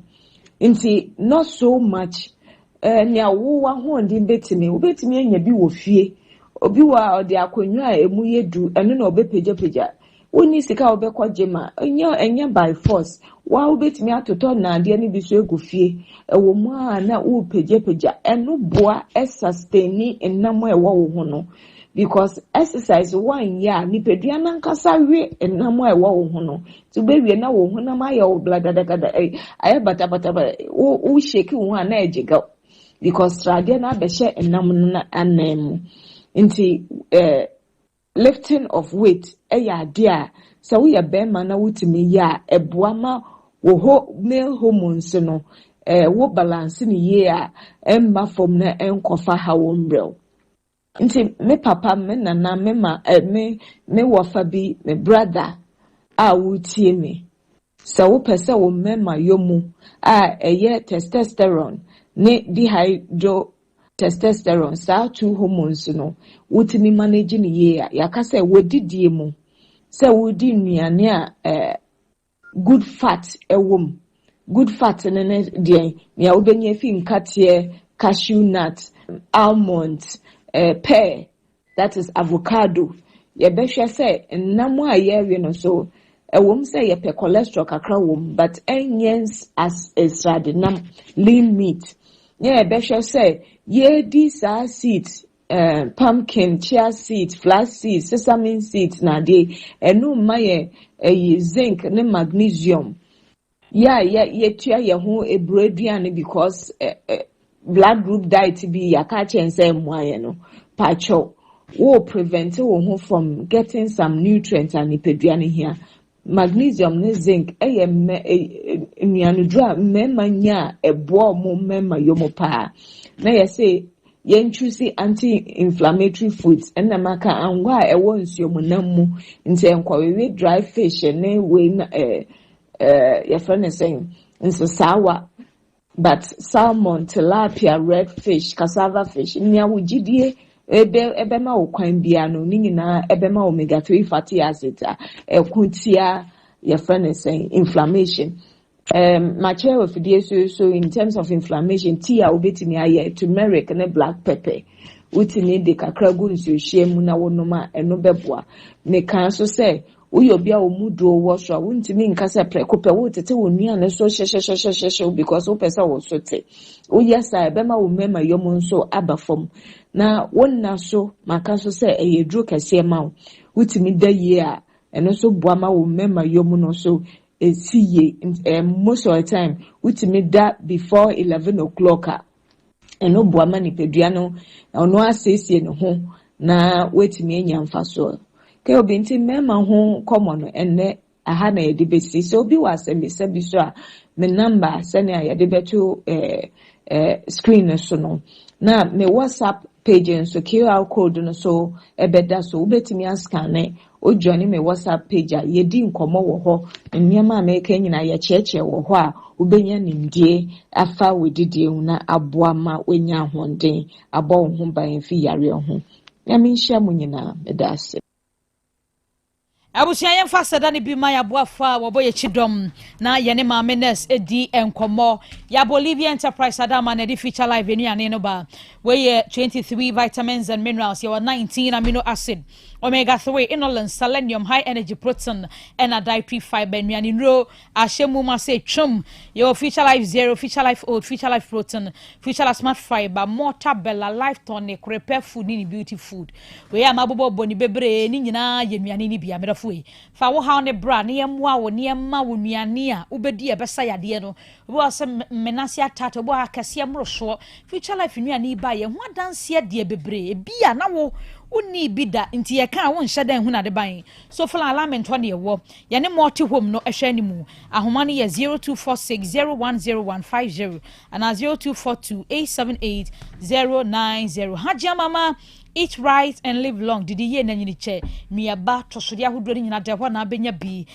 nti not so much nya wo wa ho ndi betimi anya bi wo fie obi wa odi akonwa emu yedu enu na obepeja woni sika obekọ jema enya by force wa obetimi atoto na ade ne bi so egu fie ewo mu a na wo peja enu boa sustain enam ewo wo ho no because exercise one year ni pedua na nkasa we enam ewo wo ho no to be we na wo ho na ma ye wo bladadagada aye bata wo shake wo na ejega because trade na be she enam na anem nti lifting of weight eya dia so we be man na wutimi ya eboa ma wo male hormones no wo balance ni ye a emma form na enkofa ha wo mbrel nti me papa me nana me ma me wofa bi me brother a wutie me so wo pese wo mema yomu a eye testosterone ne dihydro testosterone saa two hormones no wutimi manage ni ye a yakasa wodidie mu se wodi nnuane a good fat ewom good fat ne de ya obenya fi nkate cashew nut almond pear that is avocado ye behwe se nnam a ye we no so ewom se ye pe cholesterol kakra wom but enyens as extradinam lean meat ye behwe se ye di sa seeds pumpkin, chia seeds, flax seeds, sesame seeds na de enu maye zinc ne magnesium ye tua ye ho ebreduane because blood group diet bi yaka chense mwaye no pacho wo prevent wo ho from getting some nutrients and ipeduane here magnesium ne zinc eye nnuanodura mmanya ebo mo mmema yomo pa na ye say yen choose anti-inflammatory foods and na maka anwa ewo nsuo munam nti enkwawe dry fish ne we your friend is saying nso sawa but salmon, tilapia, red fish, cassava fish nya wugidie ebe ma okwan bia no ni nyina ebe ma omega 3 fatty acids ekuntia your friend is saying inflammation mache of the so in terms of inflammation tea a obetimi aye turmeric and black pepper utimi de kakra gu nsu hyiemu na wonoma eno beboa me kan so say uyo bia omudo wo so wuntimi nkasa prekope wo tete wonua ne so hye because wo pesa wo so te wo yesa ebema wo mema yomo nso abafom na wonna so maka so say eyedru kase ma utimi da ye a eno so boama wo mema yomo no so see most of the time utimi da before 11 o'clock eno boama ni peduano ono asesie no ho na wetimi enya mfaso ke obinti mema ho common enne aha na yede besi so obi wasem sabi so a me number sene a yede beto screen so no na me WhatsApp page so QR code no so ebeda so ubetimi ascan o join me WhatsApp page a yedi nkomo wo ho nnyama ameka nyina ye cheche wo ho a ubenya nimdie afa wedidie na aboama wenya honden abo ho ban fi yare ho yami nhia munyina medase abusia yemfa sada ne bi ma ya boafa wo boye chidom na yene ma menes edi enkomo ya Bolivia Enterprise adama na di feature live enu ane no ba we 23 vitamins and minerals ya 19 amino acid omega 3 inulin selenium high energy protein and a dietary fiber enu ane ro ashemu ma say chum your feature life 0 feature life oat feature life protein feature life smart fiber mortar bella life tonic repair food ni beauty food we ya mabobo boni bebre ni nyina ye enu ane ni bia me fue fa wo ha ne bra ne yemwa wo ne yemma wo nuane a ubedi ebesa yade no wo ase menase atata bo akase mroso future life nuane ba ye ho adanse de bebre bia na wo uni bida nti ye kan wo nhye dan hu na de ban so full alignment one ye wo ye ne multi home no ehwe animu ahoma ne ye 0246010150 and 0242878090 hajia mama eat right and live long did ye na nyini che nuaba tosori ahodo ni nyina de ho na benya bi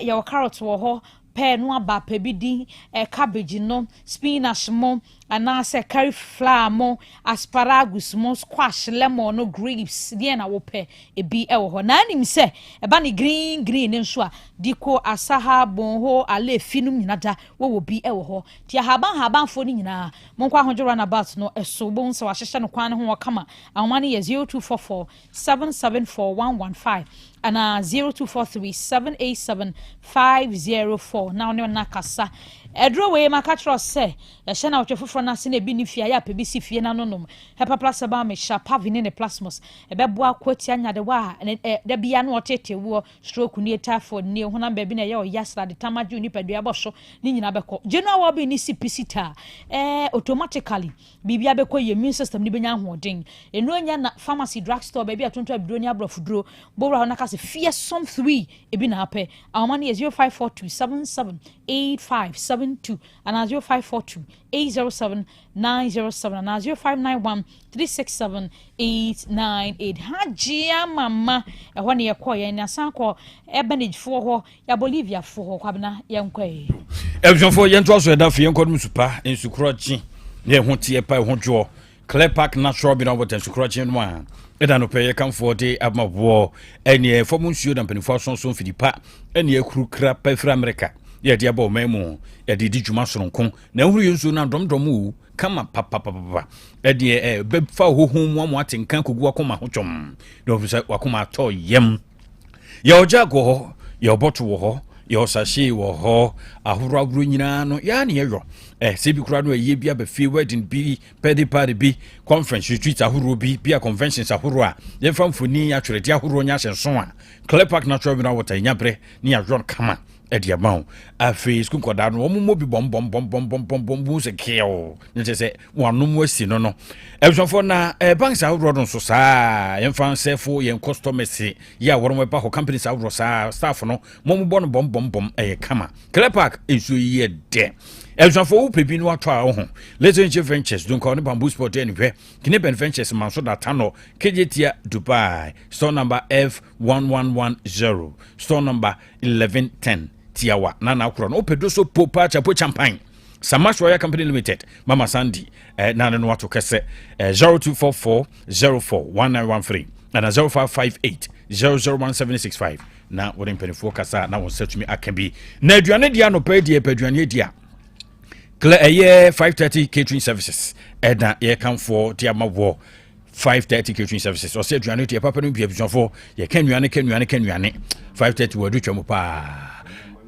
ye wo carrot wo ho pe no aba pe bi din cabbage no spinach mo anase cauliflower mo asparagus mo squash lemon no grapes die na wo pe ebi wo ho na anim se eba ni green nso a diko asaha bonho ale finum nyina da wo bi wo ho ti haban fo ni nyina mo kwa hodjora na bat no eso bon se wa hyehye no kwan ho kama awmane ye 0244 774115 and 0243 787 now ne na kasa edro we makatro se ya hye na otwefofro na se na bi ni fia ya pe bi si fie na nonom hepa plus ba me sha pavine ne plasmos ebebo akwati anya de wa da bia na otete wo stroke ni typhoid ni ho na ba bi na ya o yasra de tamaju ni padua boso ni nyina beko general wa bi ni si pisita automatically bibia beko ye immune system ni benya hoden enu anya na pharmacy drugstore ba bi atonto abidro ni abrofudro bowra ho na kase fearsome 3 ebi na hape awmane ye 0542778572 and 0542807907 and 0591367898 hajia mama ehwane ye koye na sanko ebenage fo ho ya Bolivia fo ho kwabna yenkwae ebjonfo yento aso eda fie nkodum supa ensukrochi ye ho tie pa ho dwo Clear Park Natural Bina Water Sukrochi no a eda no peye kamfo de abmawo ene fo munsuo da mpanifo sonson fidipa ene akuru kra pa fra America ye de aba omemu ye de djuma soronko na huru yensu na domdom kama papa ede be fa hohum mo atenkan kogu akoma hotwom no fisa wakoma to yem ye ojago ho ye oboto wo ho ye osashi wo ho ahuru nyina no ya ne yeyo sebi kura no ye bia be fi wedding bi birthday party bi conference retreat ahuru bi bia conventions ahuru a ye famfoni atweredi ahuru nya hyenso a Clear Park Natural Bina Water nyabre ni ajon kama edia mawo afi school koda no mo bi bom se keo ne se wanom wasi no ebsonfo na banks ahuru no so saa ye fan sefo ye customers ya worom ba ho companies ahuru saa staff no mo bo no bom kama Clear Park enso ye de Elzafo pebi no atwa ho Legendary Ventures don call Bamboo Sport anywhere Kine Ben Ventures manso da tano KJT Dubai store number F1110 store number 1110 Tiawa Nana Akro no pedo so popa chapo champagne Samash Royal Company Limited Mama Sandy nana no wato kese 0244 041913 and 0558 001765 na wodin penifo kasa na won search me akabi na aduane dia no pa dia paduane dia Clear 530 catering services. Eda ye come for Tiamawo 530 catering services. Or say aduane to papa no bia for ye kenuane 530 wo dutwa mu pa.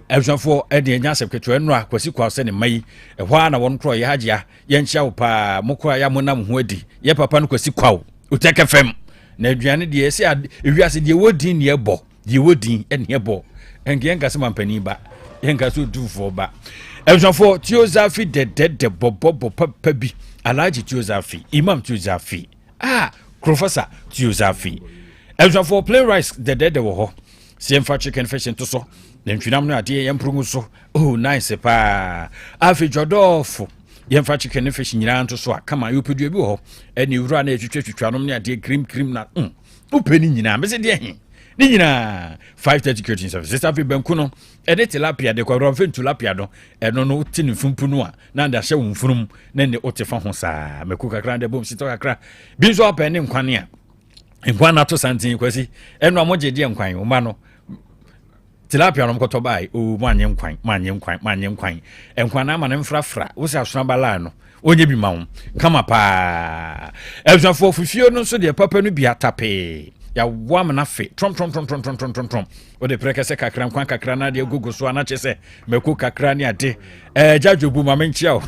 Ebjonfo ede nya sekretary no akwasi kwa se ne mai ehwa na won kro ye hagea ye nchia wo pa mokra ya monam ho adi ye papa no kwasi kwa Otec 1029Fm na aduane de se ewiase de wodin ne ebo de wodin ene ebo enke enka se mampani ba enka so dufo ba Ebjonfo Tiozafi de bobo papa bi Alhaji Tiozafi Imam Tiozafi Professor Tiozafi Ebjonfo playwrights de wo ho Siemfa chicken fish into so Nentwinam no ade yemprumu so nice pa afi jodofo yemfa chicken fish nyina into so kama yopedu bi ho eni wura na etwetwetwanom ne ade cream na upeni nyina mese de hin ni nyina 530 catering services afi banku no ede tilapia de kwa ronfen tilapia do eno no tini fumpu no a na nda hye wumfunum na ne otefa ho saa meku kakra de bom sito kakra bi nso apene nkwane a nkwan na to santin kwasi eno amoje de nkwan o ma no tilapia no mkoto bai o manye nkwan nkwan na ma ne mfrafra wo se asona bala no onye bi ma wo kama pa ebzafo fufio no so de papa no bi atape ya wam na fe trom o de preke se kakra nkwan kakra na de gogo so ana chese meku kakra ni ade jadwobu ma menchia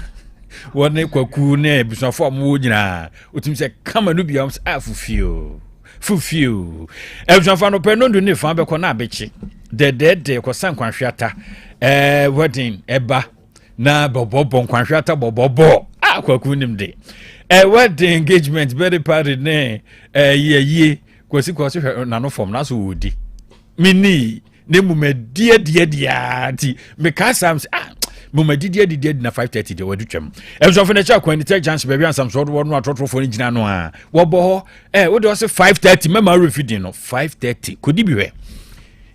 woni kwaku ne bisafo mo nyina otim se kama no bia afufio fufiu ebusuafo no pɛ no ndu ne fa bɛkɔ na abɛkyi de kɔ san kwanhwata wedding eba na bɔbɔbɔ nkwanhwata bɔbɔbɔ kwaku nim de wedding engagement very party ne yeye kwasi na no form na so wodi mini ne mumedie ti me ka sam mumedie na 5:30 de wadu twam ebusuafo na cha kwani tech chance baby ansam so do no atotofo ni gina no a wo bɔ hɔ wo de ɔse 5:30 mema refeeding no 5:30 kodi bi hwɛ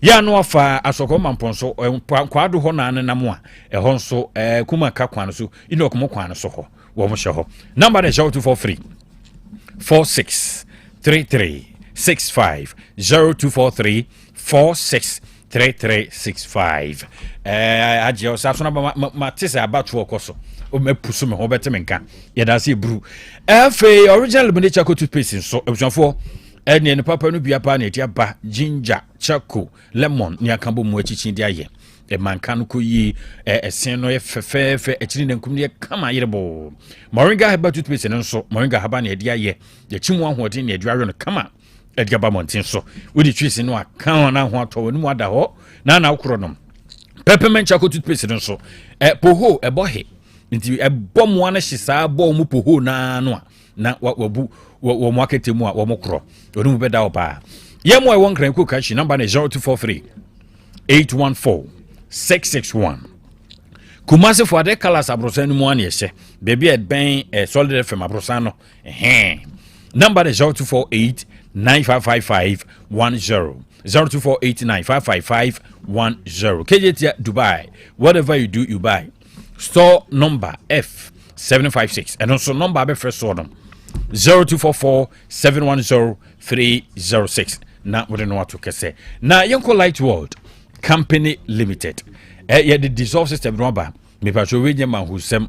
ya no afa asoko mamponso kwado ho na anenam a ɛhɔ nso kuma ka kwan so ino komo kwan so hɔ wo mo hye hɔ number is 0243 463365 0243 463365 aje o sa so na ma tese abatu okoso o mepusu me ho bete menka ye da se bru efe original bone chako toothpaste so ebusuafo ene ne papa no bia pa na etia ba ginger chako lemon ni akambo mu achichi dia ye e manka no koyi esen no ye fefefe echiri na nkum ne kama yerebo moringa herbal toothpaste no so moringa haba na edia ye ye chimu ahoden na edwa no kama edgaba montin so we di twisi no aka na ho ato no ada ho na ukro no peppermint chako toothpaste no so poho ebohe nti ebomo na hyesa bo mu poho na wabu wo market mu a wo mokro onu be da opa ye mo e won kran ko kashi number na 0243 814 661 kumase for the colors abrosan mu an yehye baby e ben solid fm abrosan no number is 0248 955510 0248 955510 KJT Dubai whatever you do you buy store number F756 and also number be first order 0244 710 306 na we don't know what to say na Yonko Light World Company Limited the dissolve system number me pa so we nyama husem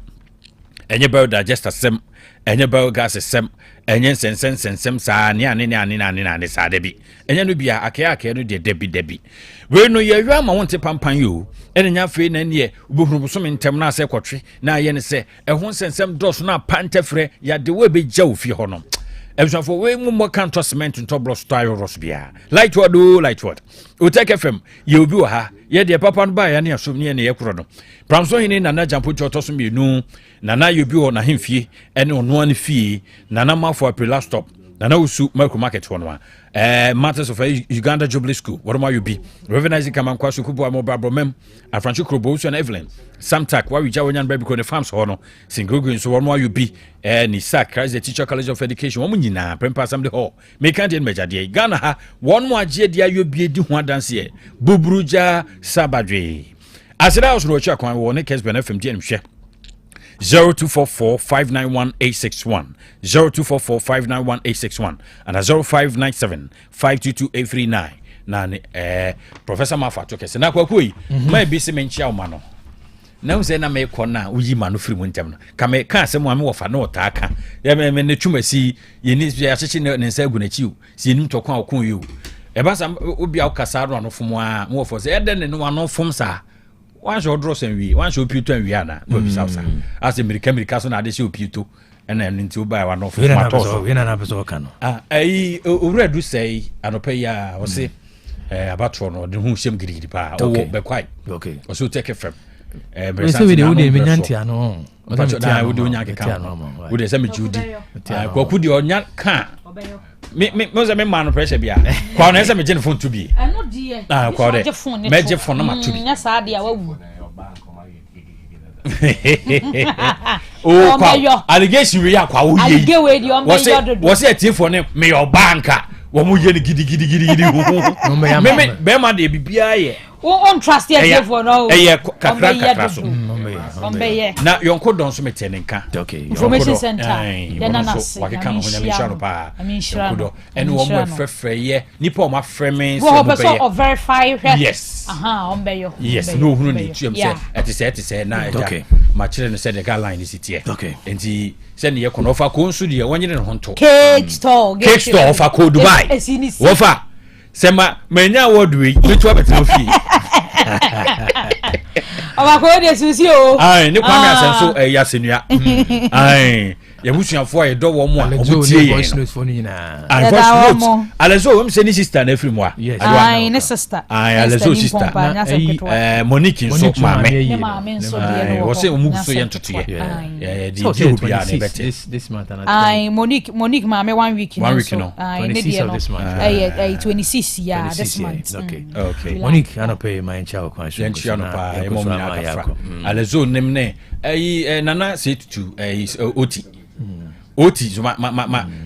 enye bio digester sem enye bio gas sem enye sensem sa ne ane sa debi enye no bia akaya no de debi we no ye hwa ma wonte pampan yo ene nya fe na ne obohuru so mentem na ase kwotwe na ye ne se ehon sensem dos na pantefre ya de we be gya ofi ho no ebusuafo we mu kan cement nto bro style ros bia light word Otec FM ye obi wo ha ye de papa no ba ya ne asom ne ye kro no pramso hini na jampo chotoso mienu na ye obi wo na hemfie ene ono an fie na mafo april stop na usu micro market one matters of Uganda Jubilee School what am you be recognize kama kwa sukubu amobra bromem afranchi Krobea so na Evelyn Samtak wa wija wonyan baby ko the farms ho no singogo so what am you be ni sack Christ the Teacher College of Education wo nyina prempa assembly hall make and meja de Ghana ha one mo agye dia yo bie di ho adanse bubruja sabadwe asira osoro cha kwan wo ne Kesben FM di enhwe 0244 591 861 0244 591 861 and 0597 522 839 na Professor Mafa to kese na kwakui ma bi se menchia o ma no na unse na me kona uyi ma no firi mu ntem no ka me ka asem wa me wofa na ota aka ya me ne twumasi ye ni ya hyeche ne nsa agu na chi o si enim to kwa okun yi o e ba sa obi a okasa no fom a mo wofo se e de ne no ano fom sa one show draw some we one show pito and we ana go be sausa as America so na de show pito and nti o buy one of matos we na bezo ka no owura du sei anopa ya o se abatro no de hu shem gidi pa o be kwai okay o so take FM so we de wo de menyanti ano o da wo de onya keka wo de se me judi kwaku de onya ka me moza me man pressure bia kwa na ese me gene phone to bi eno die kwa de meje phone na matu bi nya sa dia wawu o kwa allegation we akwa wo ye allegation we di o me yodo wo se atifo ne me your banka wo mu ye ni gidi me ma de bibia ye on trust ye atifo no kakra so na yonko don so metenenka okay information center then na wakeka no honya misha no pa yonko ene wo mo frefre ye nipa o ma freme so mo be verify yes ombeyo yes no hunu ni tuem se etise na okay ma kire no se the guideline is it here okay enti se ne ye kono ofa ko nsu de wonyere ne honto cake store ofa ko Dubai ofa se ma menya word we bitu abetino fi Abako de susi o. Ai, ne kwame asenso ya senua. Ai, ya busuafo a yedo wo mo a omutie ye. Voice note for ni na. Ai, voice note. Alezo wem se ni sister na free mo a. Ai, ne sister. Ai, Alezo sister. Monique nso maame. Ne maame nso de no. Wo se omu so ye ntoto ye. Di obi a ne bete. This month and Ai, Monique maame 1 week. 1 week no. Ai, ne de no. Ai, 26 yeah, this month. Okay. Monique ana pay my child kwan so. Yen chia no pa e mo na ka fra. Alezo nim ne nana say to Oti so ma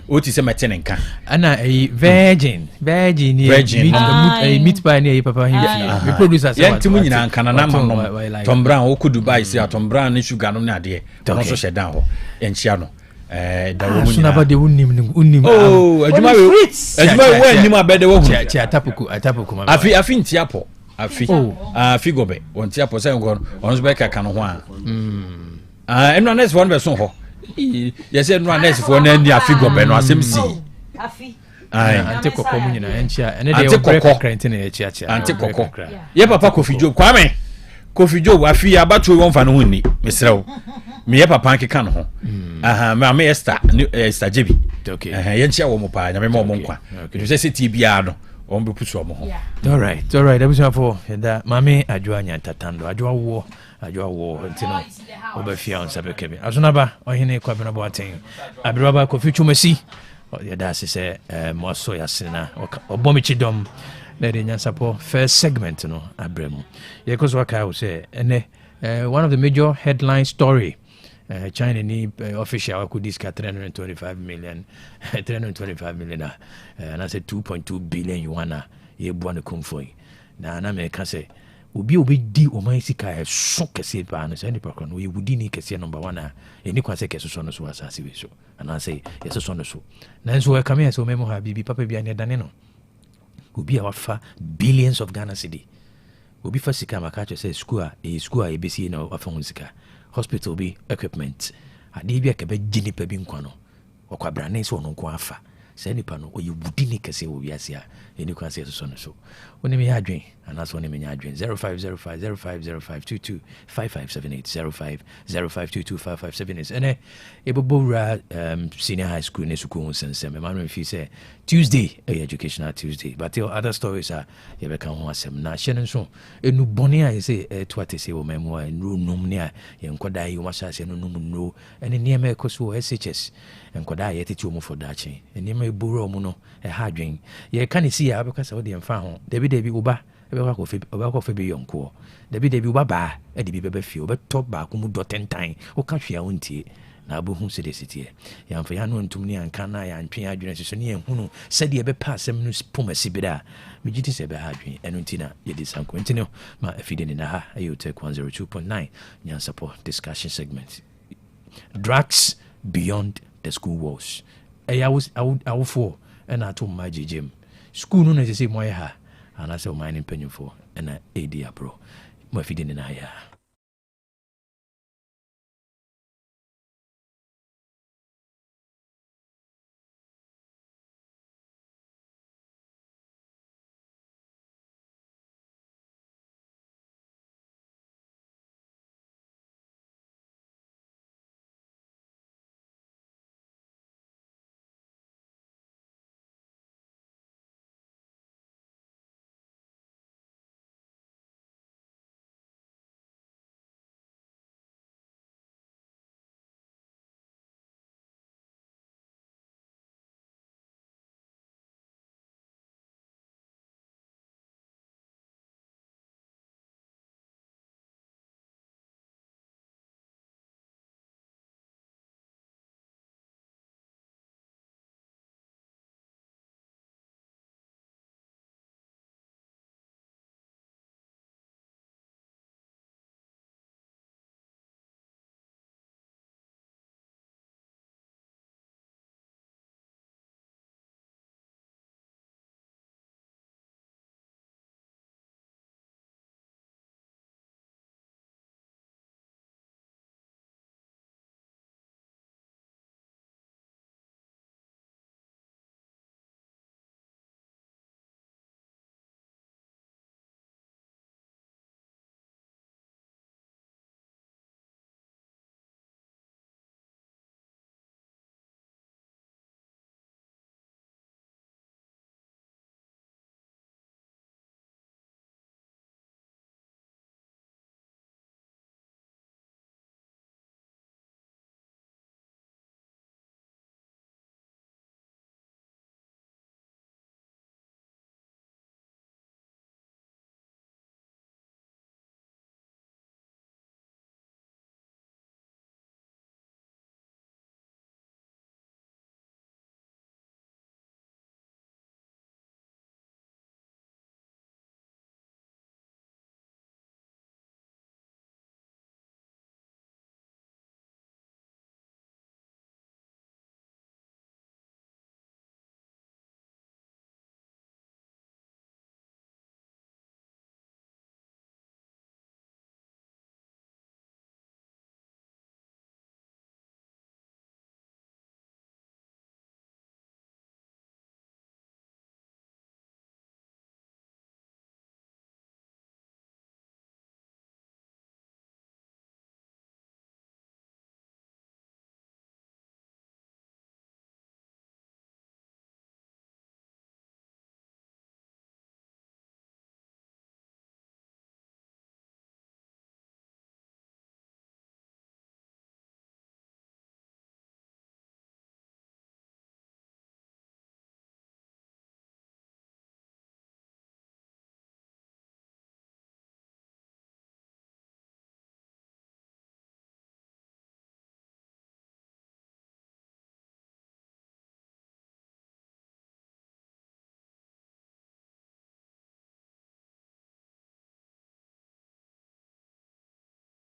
Oti se mete nka ana virgin meat pie ne papa him me producer say yen timu nyina nka na no Tom Brown oku Dubai say Tom Brown ne sugar no na de no so she dan ho yen chia no da wo mu nyina ba de unnim adwuma we annim abede wo hu chia atapuku ma afi ntiapo afi gobe won tiapo say ngon onzo be kaka no ho eno next one be so ho yes eno next for na ni afi gobe no asem si afi ante kokko mu nyina enchia ene de krenti na echia ante kokko ye papa Kofi Job kwame Kofi Job afi abatu won fa no huni mesrew me ye papa nkeka no ho me Esther Jebi okay ye nchia wo mo pa nyame mo nkwa ke se tibia no on be pusu mo ho all right ebusa for da mame adwa nya tatando adwa wo ntino obafia on sabe kebe azunaba ohene kwa bena bo aten abiraba Kofi Chumasi ya da se mo so ya sina obomichi dom na de nya sapo first segment no abremu ye ko so ka wo say ene one of the major headline story China ni official could discuss 325 million and I said 2.2 billion yuan ye buana kumfoi na me ka say obi di o man sika e so kese pa no say ni pakron we wudi ni kese number 1 eni kwa say kese so no so asase we so and I say yes so no so na so we come here so memo ha bibi papa bia ne dane no obi a wafa billions of Ghana cedi obi fa sika maka say school e besi na wafa hun sika hospital bi equipment ade bi akabe ginipa bi nkwa no okwa brane so no nkwa afa say nipa no oyi wudi ni kese wo wiase a eni kwa say so no so oni me adwen anaso oni me adwen 0505050578 ene ebobora senior high school ne suku sensem Emmanuel fi say Tuesday educational Tuesday but the other stories are you be kan ho asem na hye nso enu bone a say to atese wo memo enu num ne a ye nkoda yi wo sha no num no ene ne me ekoso SHS nkoda ye tete wo for dachi ene me buru mu no ha adwen ye kan si ya abeka sa wo de mfa ho debi uba ebe kwa fe bi yonko debi uba ba e de bi bebe fie obeto ba ko mu do 10 time o ka hwea wontie na abohu se de sitie ya mfa ya no ntum ne anka na ya ntwe adwene so ne ehunu se de ebe pa asem no pomasi bi da megiti se be ha adwene enu ntina ye di sanko ntino ma afide ni na ha ayo Otec 1029 nyan support discussion segment drugs beyond the school walls I for and I told my JJM school no na say moye ha and I say mining penny for and AD bro mo afide ni na ya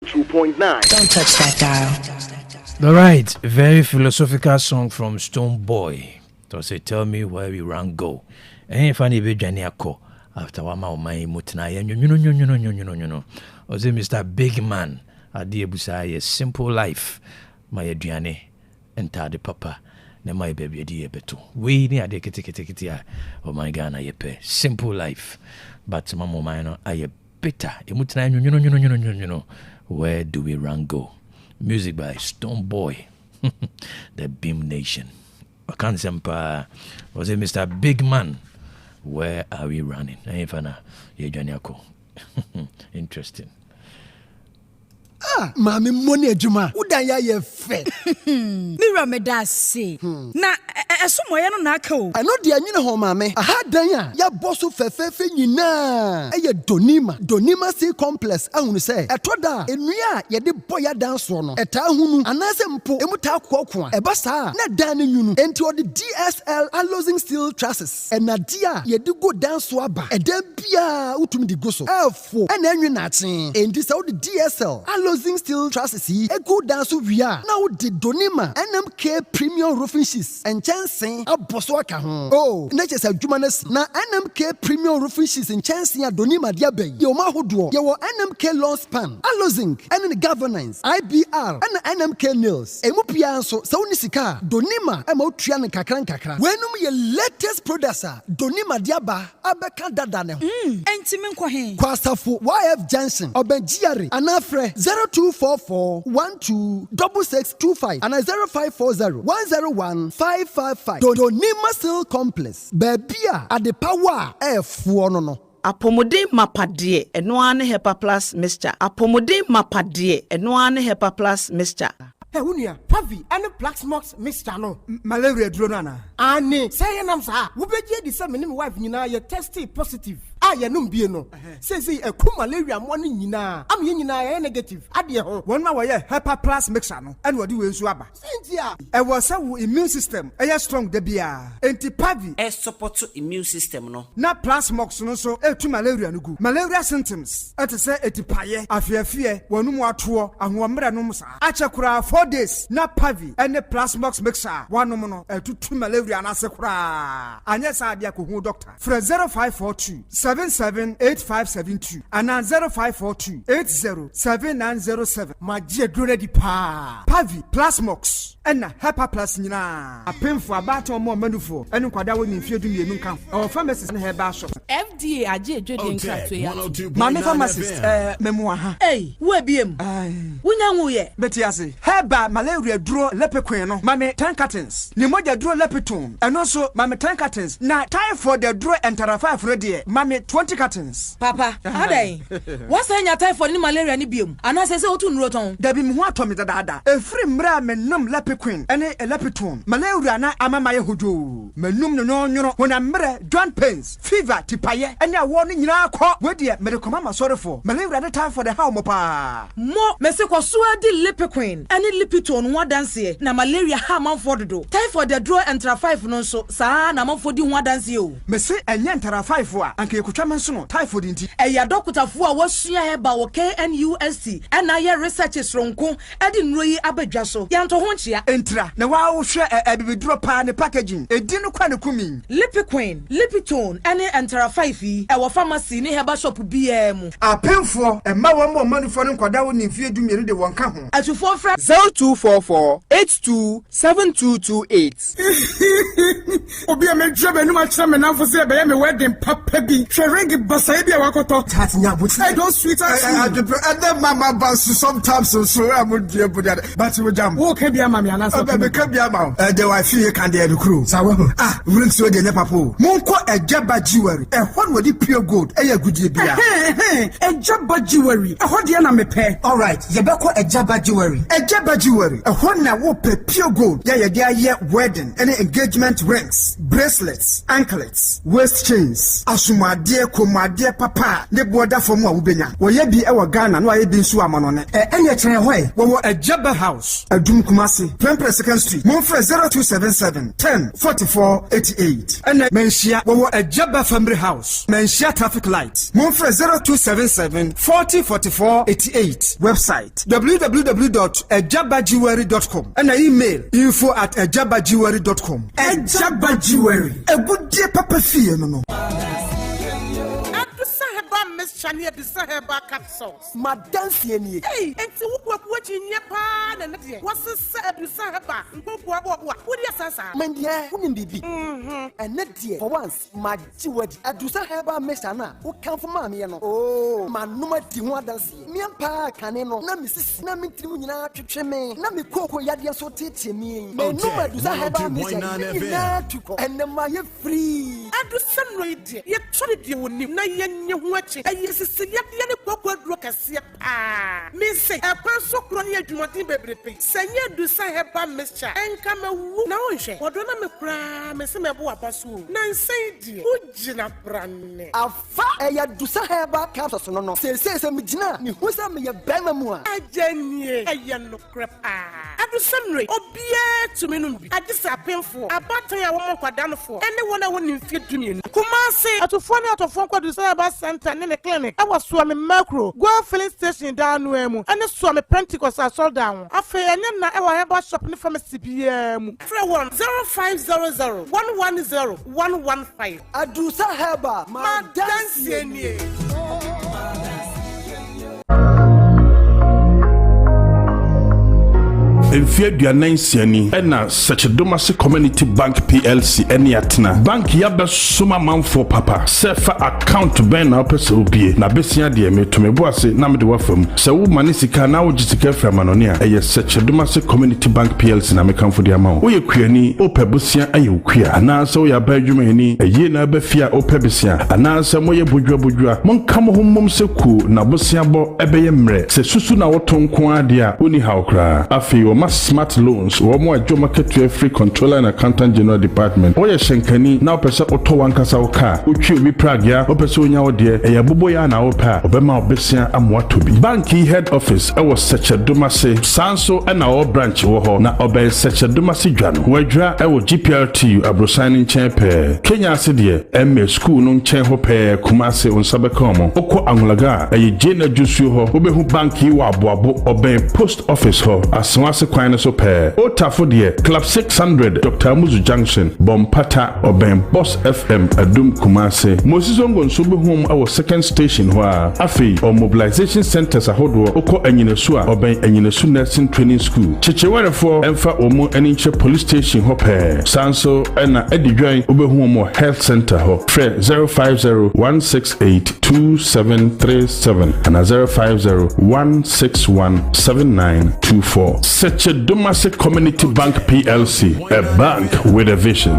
2.9. Don't touch that dial. All right, very philosophical song from Stone Boy. So say, tell me where we run go. And if I need to be after one my mutna, you know. Or say, Mr. Big Man, I dear Busai, a simple life, my Adriane, and Tade Papa. My baby, dear beto. We near the kitty. Oh my Ghana, ye pay simple life. But Mamma Minor, I bitter. You know. Where do we run go? Music by Stone Boy, the Beam Nation. Wakansempa was it Mr. Big Man? Where are we running? Interesting. Mami money ejuma udanya ye fe Mira me da say na esomo ye no na aka o ano de anyine ho mami aha dan a ya boso fefefe nyina eye donima sea complex ahunu say etoda enua ye de boya dan so no eta hunu anase mpo emuta akoko a eba saa na dan ne nyunu enti odi DSL alloying steel trusses enadia ye de go dan so aba edan bia utumi de go so efo ena enwe na achen enti say odi DSL alloying steel trusses yi ego dan so wia na odi donima NMK premium roofing sheets and chancing aboso aka ho oh na chese adwuma na NMK premium roofing sheets and chancing adonima dia bay ye o ma hodo ye wo NMK long span alloying and the governance IBR and NMK nails emu pia so se woni sika donima e ma otua ne kakra wenum ye latest products donima dia ba abeka dada ne enti me nkɔ he kwasafo YF Johnson obenjiare anafre 0244126625 and 0540101555 donima steel complex babia ade power efuo no Apomodin mapade eno ane hepa plus mixture apomodin mapade eno ane hepa plus mixture Unia, Pavi, and a black smokes Mr. No, malaria dronana. Anne, say an amsa, who be the same wife, you know, you're tested positive. I am no. Says he a cool malaria morning, you know. I'm in negative. Adia, 1 hour, Hepa plus Mexano, and what do you swabber? Cynthia, I was so immune system, a strong debia, anti Pavi, a support to immune system, no. Not plus mox, no so, to malaria no good. Malaria symptoms, at a say, at paye, I fear, one more tour, and 1 meranomsa. Achakura 4 days, not Pavi, and the plasmox mixer, 1 nominal, 2 malaria and asakura. And yes, I be a cool doctor. For 0542 778572 and 0542 807907. My dear Grady Pa Pavi Plasmox and Hepa Plus Nina. A pen for about or more manufo and Quada in fear to me come. Our pharmacist and her bar shop. FDA aje jodi nkratwe. Mama pharmacist memoir. Hey, where be him? Wunyangu ye. Betiase. Heba malaria draw lepequin no. Mame 10 cartons. Nimoja draw lepetone. And also mame 10 cartons. Na typhoid the draw and tarafa ready. Mame 20 cartons. Papa, adai. What's any typhoid ni malaria ni biom? Anase se otu nroton. Debi mwa tomi dada. E free mra menum lepequin. Ene lepetone. Malaria na amama ye hojo. Menum no nyono. Wona mre joint pains, fever tipaye. Ene awo ni nyina kwa. Wedie medical mama sorry for. Malaria na typhoid how mo pa. Mo mese kwa suwa di lepequin. Ene lipitone wa danse na malaria ha manfo dodo. Typhoid the draw entra 5 no so. Sa na manfo di wa danse o. Mese enye entra 5 a anke kutwa menso no typhoid nti. Eya dokutafo a wasua heba wo KNUST. Ena ye research sronko edi nroyi abadwa so. Yanto ho nchia. Entra na wa wo hwe ebibidro pa ne packaging. Edi no kwa ne kumi. Lipiquin, Lipitone, ene entra 5 yi. Ewo pharmacy ne heba shop biya mu. Apemfo emma wo mo manufo ne kwada wo ne fie dumie de won ka ho. Atufo fra 0244827228. Obi me dwebe no ma kire me nanfo se be me wedding papa bi. Hwering basa bi a wakoto. Tatnya buti. I don't sweet as and then mama bas sometimes so am die buda. But we jam. Wo ka bia mama ana so. Be ka bia ma. The wife here can dey the crew. Sawo. Wurin so de ne papo. Monko ejaba jewelry. E ho no di pure gold. E ya gudie bia. Ejaba jewelry. E ho de na me pe. All right. Ye be ko ejaba jewelry. Ejaba jewelry. E ho na wo pe pure gold. Ya ye de aye wedding, any engagement rings, bracelets, anklets, waist chains, asumade, komade, papa, ne border from Wubenya. Woye bi ewa Ghana, no aye bi nsu amanone. Any chene hoy, wo a Jabba House, Adum Kumasi, 22nd Street, Monfre 0277 10 44 88. And Menshia, wo a Jabba Family House, Menshia Traffic Light, Monfre 0277 40 44 88. Website www.ejabajiwari.com and email info@ejabajiwari.com. Ejaba Jewelry, a good dear papa fee, no. Miss Chania Disaheba capsules. Madame Sieni. Hey, and to what in your pan and what's the said Disaheba? What do you say? Mandia, wouldn't be. And net dear, for once, my jewel at Disaheba Messana, who come from Mammy. Oh, my number Tiwadansi. Miampa Caneno, Namisi, Namitimina, Cheme, Nami Coco Yadia so teaching me. My number Disaheba Messana, and the Maya free. I do some radio. Yet, sorry, you would name Nayan watching. Yes, it's a young awkward rockers. Miss say a person crony at Martin Baby. Say you do say her bad mixture and come a woo now. What don't I cry? Miss Mabua Pasu. Nan say, dear, Ujina Brand. A fire ya do say her bad capsules. No, say, some Mijina, who's a me a Bamamua. I jenny, a young crap. I do some rate, or be to me. I just a painful. A battery I won't go down for anyone I wouldn't fit to me. Kumasi, at a phone out of phone call to say about Santa in the clinic. I was swimming macro, go filling station down Wemu, and the swam Pentecost I saw down. I feel and then I will have shopping from a CPM. 0500 110 115. Adusa Heba, my dancing. Mfie aduanan siani ena Sechedomase Community Bank PLC eni atena bank ya besoma manfo papa sefa account ben na opese obie na besia de metomebo ase na mede wafam se wo mane sika na wo gisika fra manone a eye Sechedomase Community Bank PLC na mekamfo de ama wo ye kuani opebusia aye okua ana se wo ya ba adwuma ni eye na ba fia opebusia ana se mo ye bodwa monka mo hommom se ku na bosia bo ebeye mre se susu na wo tonko ade a oni hawkra afi smart loans or more Joma Ketu free controller and accountant general department. Oya Shenkani now pesa auto wankasa oka. Uchi mi Pragia, Opesonia odie, a Yabuboya na opa, Obema Obesia Amwatubi. Banki head office, I was Sechedomase, Sanso and our branch woho, na Obe Sechedomase Jan, Wedra, I will GPRT, Abrosigning Champe, Kenya Sidie, MA school non chen hope, Kumase on Sabekomo, Oko Anglaga, a Jena Jusu ho, Obehu Banki wa Boabo, Obe post office ho, as Kwine so pair. Otafo de Club 600 Dr. Amuzu Junction Bompata Oben Boss FM Adum Kumase Moses Ongon Sube home our second station where Afi or mobilization centers ahodo oko enyinesu a Oben enyinesu nursing training school Checheware for Emfa Omo Eninche police station ho pair Sanso ena Edidwan ube home health center ho Fre 050-168-2737 and 050-161-7924 Sechedomase Community Bank PLC, a bank with a vision.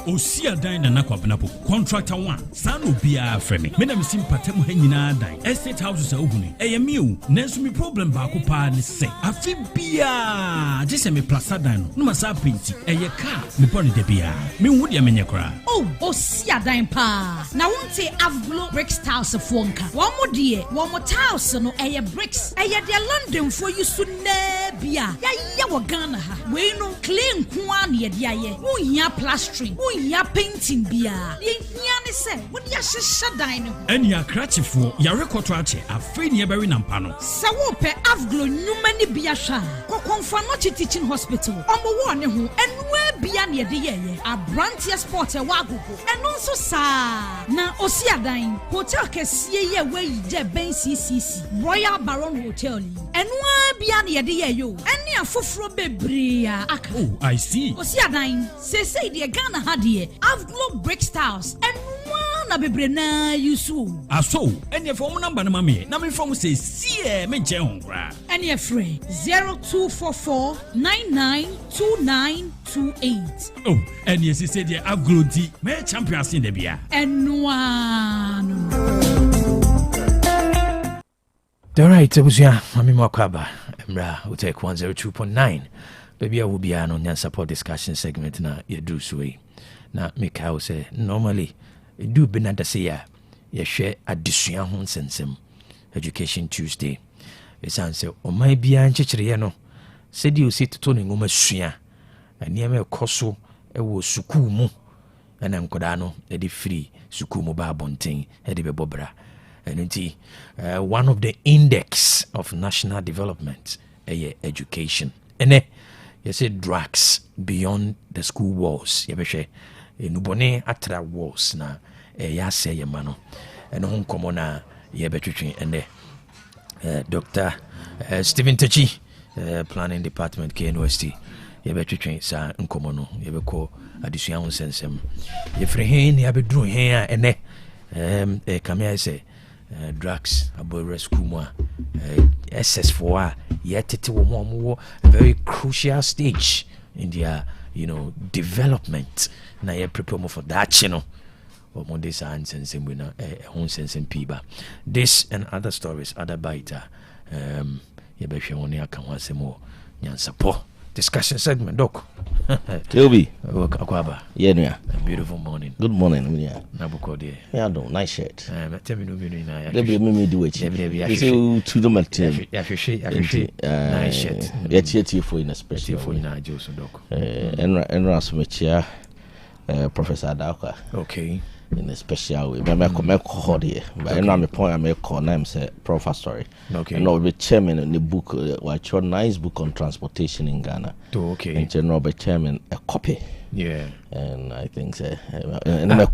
Osia dan na nakwapenapo contractor 1 sanu bia frame me na mesim patam ha nyina dan estate houses a ohunu eyemiu nanso mi problem ba ko pa ne se afi bia je se me plaza dan no masa penti eye car me bone de bia me hu de menye kra oh osia dan pa na wonte avglo bricks house fo nka wo mo de wo mo house no eye bricks eye de London fo yusu na bia ya wo Ghana ha we no clean kwa na ye de aye wo hia plastering ya painting bia ye hia ne se wo dia hyehyɛ dan no eni akrachifo ya rekoto ache afei ne bɛri nampa no se wo pɛ avglo nnwuma ne bia hwa kokonfa no teaching hospital omo wo ne ho enwa bia ne de ye abrantia sport e wa agogo eno nso saa na osi adan hotel kɛseɛ ye we je ben CCC Royal Baron Hotel enwa bia ne de ye yo eni afoforo bebre a aka oh I see osi adan se de Ghana ha de avglo brick styles enwa na bebre na yusu aso eni fo mo number na mame na me fo say sie me je honkra eni free 0244992928 oh eni se say de avglo di me champions in de bia enwa no All right, Abusua, Mami Mwakaba, Emra, Otec 1029. Baby, I will be on support discussion segment na Yadu Sui. Na Mikao say, normally, do Benada say, you share a Disuya Hon Sensem, Education Tuesday. It's answer, or my be an Chichriano. Said you sit toning Uma Suya, and near me Koso, a was Sukumu, and I'm Kodano, Eddie Free, Sukumu Babonting, Eddie Bobra. And one of the index of national development, education. And you say drugs beyond the school walls. You say nubone atra walls na ya say yemano. And home commona ye between and Dr. Stephen Techi, planning department KNUST. Ye between sa nkomono ye beko adisuya sensem. Ye frehin ye bedru here and come say drugs about rescue more SS4 yet it will a very crucial stage in their development. Now you prepare more for that or Monday science and same winner home sense and piba. This and other stories, other biter you bet you only can once more nyan support discussion segment, Doc. Toby. Akwaba. Yeah. Beautiful morning. Good morning, yeah. Nabukode. Yeah, no, nice shirt. Tell me no meaning. Let me do it. You say to the material. Nice shirt. Yet for in a special for in a Joseph Doc. And Rasmachia, Professor Adaka. Okay. In a special way. But I come here. But I know my point. I make call name say Professor story. Okay. And I'll be chairman in the book. Which a nice book on transportation in Ghana. Okay. And General be chairman a copy. Yeah. And I think say and I no,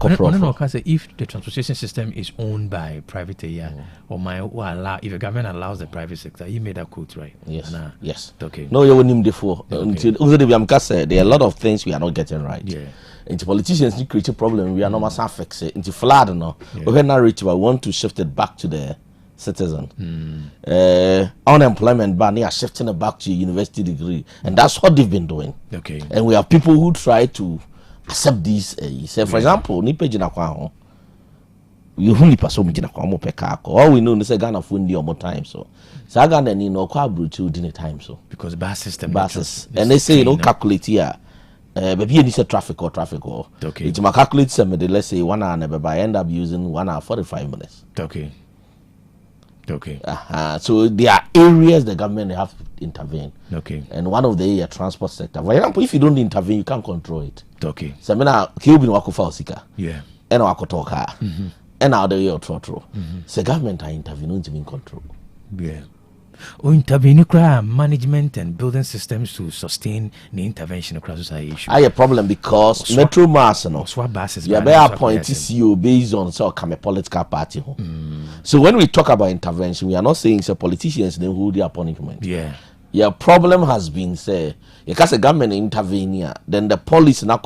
can say if the transportation system is owned by private or if the government allows the private sector, you made that quote, right? Yes. Yes. Okay. No, you wouldn't him before. Until there are a lot of things we are not getting right. Yeah. Into politicians need create a problem we are not must fix it. Into flood no. Okay, narrative I want to shift it back to the citizen. Unemployment ban they are shifting it back to university degree, and that's what they've been doing. Okay. And we have people who try to accept this. Say for example, ni page na kwa you only person me na kwa mo peka ko. All we know is say Ghana for ndi omo time so. So Ghana ni no kwa abroad din time so. Because bus system. Buses. And they say you don't calculate here. Maybe you need a traffic or okay. It's my calculate some let's say 1 hour but I end up using 1 hour 45 minutes. Okay. So there are areas the government have to intervene. Okay. And one of the transport sector. For example, if you don't intervene, you can't control it. Okay. So I kill bin wako fausika. Yeah. And wako toka. And now the year trotro. So government are intervening to be in control. Yeah. Or intervene management and building systems to sustain the intervention across society issue. I have a problem because Metro Mass swap buses. You better appoint CEO based on so come a political party. So when we talk about intervention, we are not saying so politicians then hold their appointment. Yeah. Your problem has been say because the government intervene here, then the police na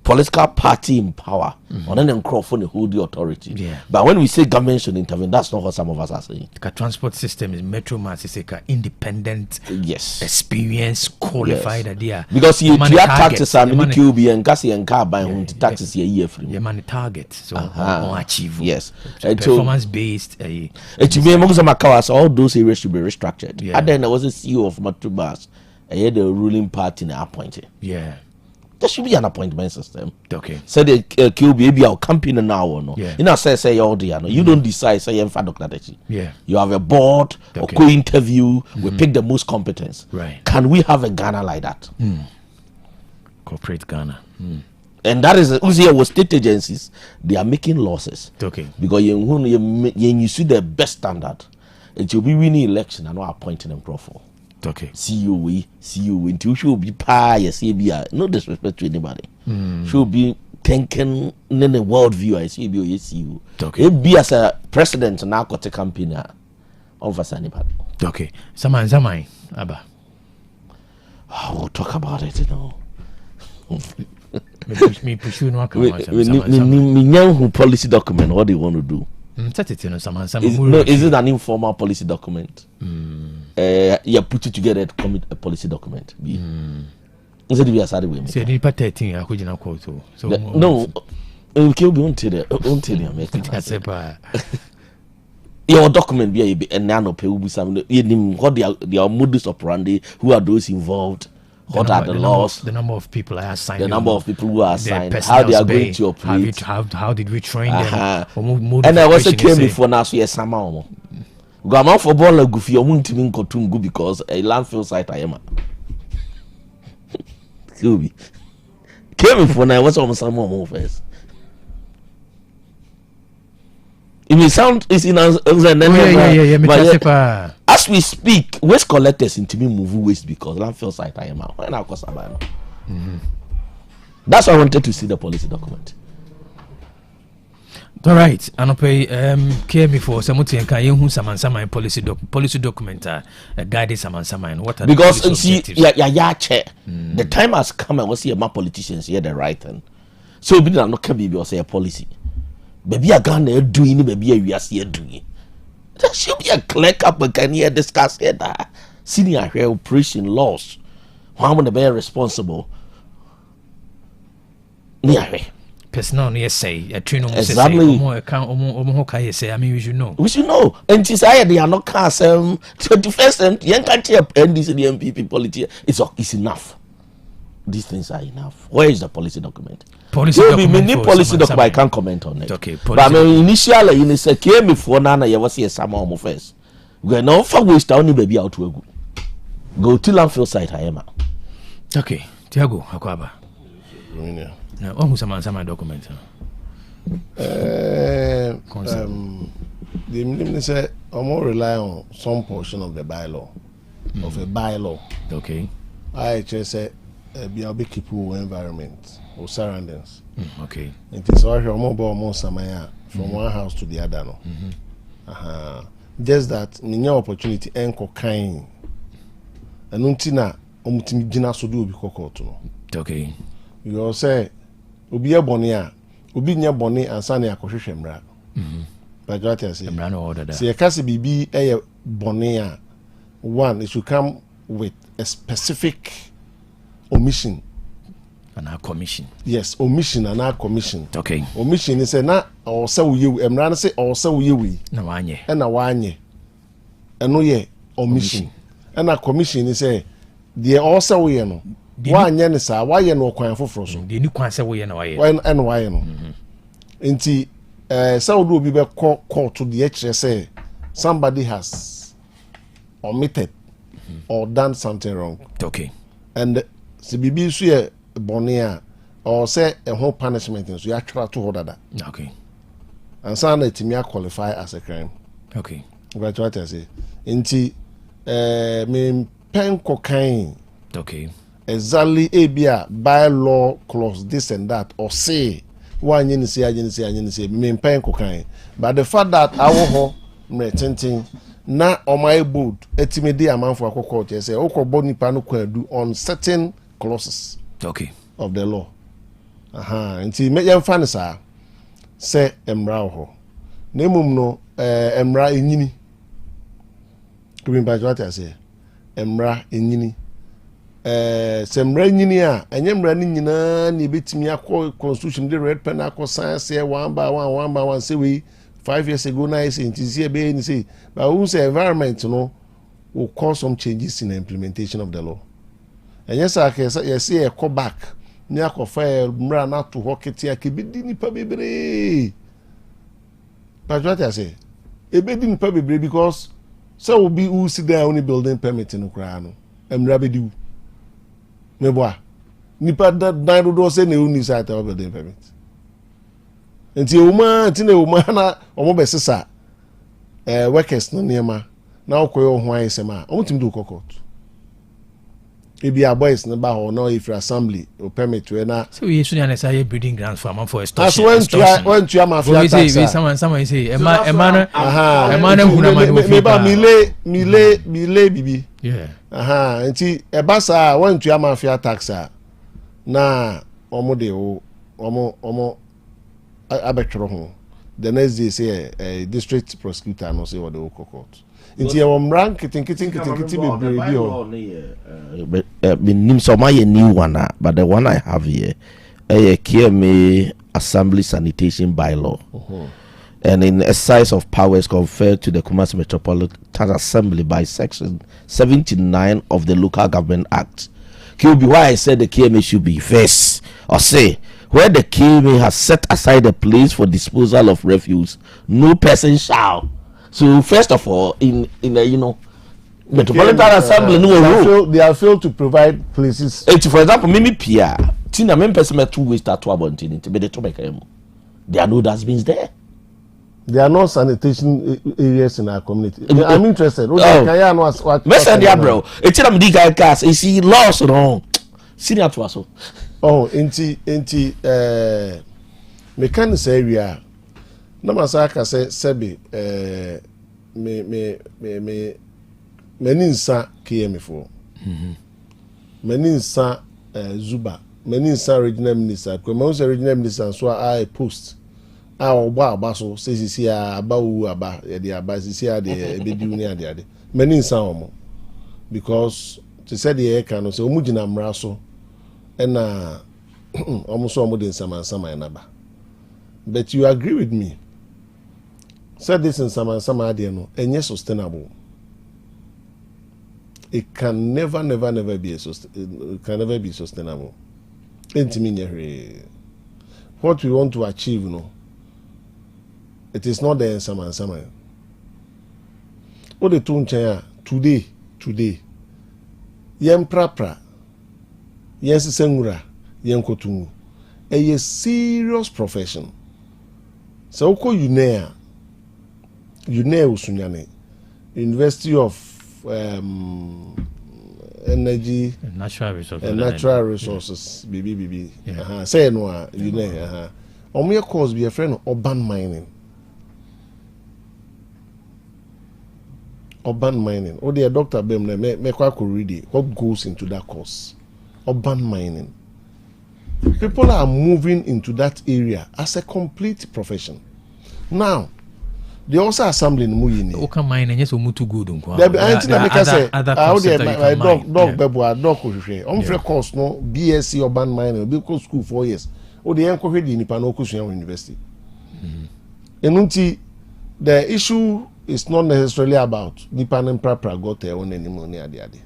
political party in power or then Crawford hold the authority. Yeah. But when we say government should intervene, that's not what some of us are saying. The transport system is Metro Mass is a independent, experience, qualified idea. Because you have taxes and QB and Cassie and car buying taxes year free. Your money target, so on achieve. Yes, performance based. It be among some accounts, all those areas should be restructured. Yeah. And then there was a CEO of Metro Mass, and had the ruling party appointed. Yeah. There should be an appointment system. Okay. Say the QB our company now or no. Yeah. You know, say all the you don't decide. Say you Dr. Dechi. Yeah. You have a board or co-interview. We pick the most competence. Right. Can we have a Ghana like that? Corporate Ghana. And that is with state agencies. They are making losses. Okay. Because you see the best standard. It will be winning election and not appointing them profile. Okay. See you until you should be pie, no disrespect to anybody. Should be thinking in a world view. I see you. Okay. It be as a president now got a company of anybody. Okay. Samai, Abba. We'll talk about it, you know. Me pursue no policy document. What do you want to do? Is it an informal policy document? You put it together to commit a policy document. Is it be a sad way? So you put 13. I could not quote. So no, it will be until you make it. your document be and nano pay will be some what their modus operandi, who are those involved, what are the laws, the number of people I assigned, the number of people who are assigned, how they are going to operate, how did we train them, and I was a came before now, so yes, somehow. Grandma for ball like goofy, I won't even go to go because a landfill site I am. Came before now, what's almost some more first. It may sound is in as we speak, waste collectors into me move waste because landfill site I am out. When I cost about that's why I wanted to see the policy document. All right, and I pay came before someone can you who some policy document guided some what are because you see the time has come and we see my politicians here the right thing. So we not can be say a policy. Baby a Ghana doing baby a US here doing. There should be a clear up and can here discuss here that senior operation laws. How many be responsible? Personal yes say a train exactly. Say I mean we should know. We should know. And society are not cast 21st young country and this the MPP policy it's enough. These things are enough. Where is the policy document? Policy document I can't comment on it. Okay. But I mean initially in the came before Nana you was here some almost first. We no for waste only baby out to go to landfill site I am. Okay. Tiago Akwaba. Now, who's some document? The minister more rely on some portion of the bylaw, of a bylaw. Okay. I just say be a big people environment or surroundings. Okay. It is all your mobile samaya from one house to the other. No. Just that many opportunity enko kind. And untina jina sodu bi kokoto no. Okay. You say obi e boni a obi nya boni ansa na akohwehwe mra. But what I say mra no order that. Say kasi bibi e boni a one it should come with a specific omission and our commission. Yes, omission and our commission. Okay. Omission is na or say we mra na say or say we na wanye. E na wanye. Eno ye omission. And our commission is say the also we no wanye ne sa waye no kwan foforo so de ni kwan se we na waye en waye no nti saudu obi be court to the kire say somebody has omitted or done something wrong. Okay. And se bibi so ye bone a or say a whole punishment so you try to order that. Okay. And so na timi qualify as a crime. Okay. What I say nti me pen cocaine. Okay. Exactly abia by law clause this and that or say one yin say me pen cocaine. But the fact that our ho me tintin na on my board etimede amanfo akoko say okobo nipa no kwadu on certain clauses. Okay. Of the law. Nti me yem fa ne sa say emra ho. Na mum no emra enyini. Kubin ba what I say emra enyini. Semra nyini a enyemra ni nyina na ebetimi akọ constitution the red pen akọ science one by one say we 5 years ago na say ntisi be ni say but who say environment no will cause some changes in the implementation of the law. And yes I can say yes e go back ni akọ fa mra na to hoketi akebedi nipa bebre. But what I say ebedi nipa bebre because so will be who sit there only building permit no kra no emra bedi meboa nipa da do say na uni site of building permit enti uma na omo besesa workers no niema na okoyo ho ayesema omo tim do court ebi a boys na ba ho na if assembly o permit we na so we should na say breeding grounds for man for extortion when to am afia tax someone say e man huna man me ba mile bibi yeah enti e ba sa when to am afia tax na omo de omo abetro ho the next day say a district prosecutor no say what the court nti e won rank kitin bebre bi o nim so my new one but the one I have here KMA assembly sanitation bylaw and in exercise of powers conferred to the Kumasi Metropolitan Assembly by Section 79 of the Local Government Act. QB, why I said the KMA should be first, or say, where the KMA has set aside a place for disposal of refuse, no person shall. So first of all, in the Metropolitan Assembly, they have failed to provide places. For example, Mimi Pia, Tina person met 2 ways to Abontin to be the Tomeka. There are no dustbins there. There are no sanitation areas in our community. I'm interested. Bro. It's a big cast. Is he lost wrong? Senior to us. Oh, inti mechanics area. Namasaka say sebi meninsa KM4. Meninsa Zuba. Meninsa regional minister. Kwemons regional minister so I post. Oba so say si aba wu aba e dey aba si ade e be di uni ade meninsa omo because to say the can no say omu gina mra so e na omo so omo dey sama na ba. But you agree with me? Said this in sama ade no enye sustainable. It can never be sustainable. What we want to achieve, no, it is not there in sama. What the tunchaya today, yem prapra, yen sengura, yen kotungu, a serious profession. So uko UNEA usunyane, University of Energy and natural resources, BB. Say no, UNEA. Omo course be a friend of urban mining. Oh, dear Dr. Bem, me quite read it. What goes into that course? Urban mining. People are moving into that area as a complete profession. Now, they also assembling muyini. Okay, mining is too good. Dog course no BSc urban mining. Because school 4 years. Oh, the enco ready in Panoku University. And the issue is not necessarily about Nipan and Prapra got their own anymore near the other.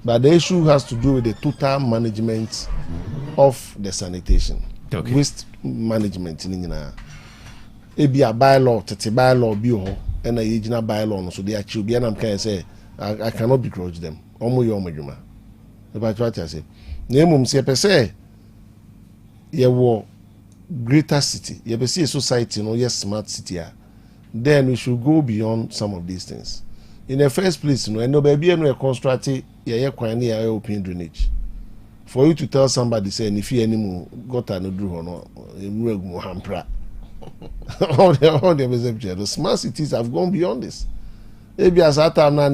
But the issue has to do with the total management of the sanitation. Okay. Waste management in Nina. It be a bylaw, bylaw, and a regional bylaw, so they actually be and can say I cannot begrudge them. Omo yomajuma. About what I say. Name per se. Ye greater city. Ye be see a society, no yes smart city. Then we should go beyond some of these things. In the first place, no baby and construct open drainage. For you to tell somebody saying if you anymore got an no hampra. All the smart cities have gone beyond this. Maybe as at time na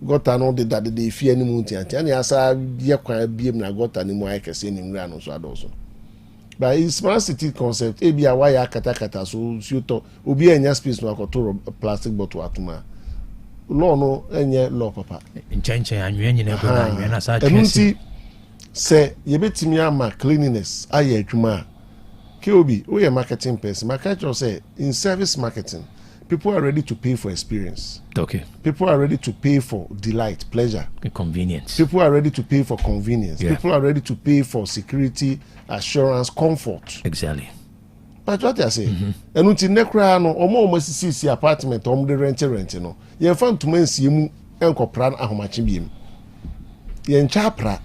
got an order that they fear any moon and as I got any more I can say in Rano so also. But in smart city concept, ebi awa ya kata so to obi enya space no akoto plastic bottle atuma. Law no enye law papa. Nchenchen anwe nyina go na anwe na sa twesi. Say ye betimi ama cleanliness aye adwuma. KOB, we are marketing person. Marketer say in service marketing, people are ready to pay for experience. Okay. People are ready to pay for delight, pleasure, convenience. People are ready to pay for convenience. Yeah. People are ready to pay for security, assurance, comfort. Exactly. But what I say, and until nekra no, omo sisi apartment, omo de rent no. Ye fan to men see mu enko plan ahomachi biem. Ye ncha pra.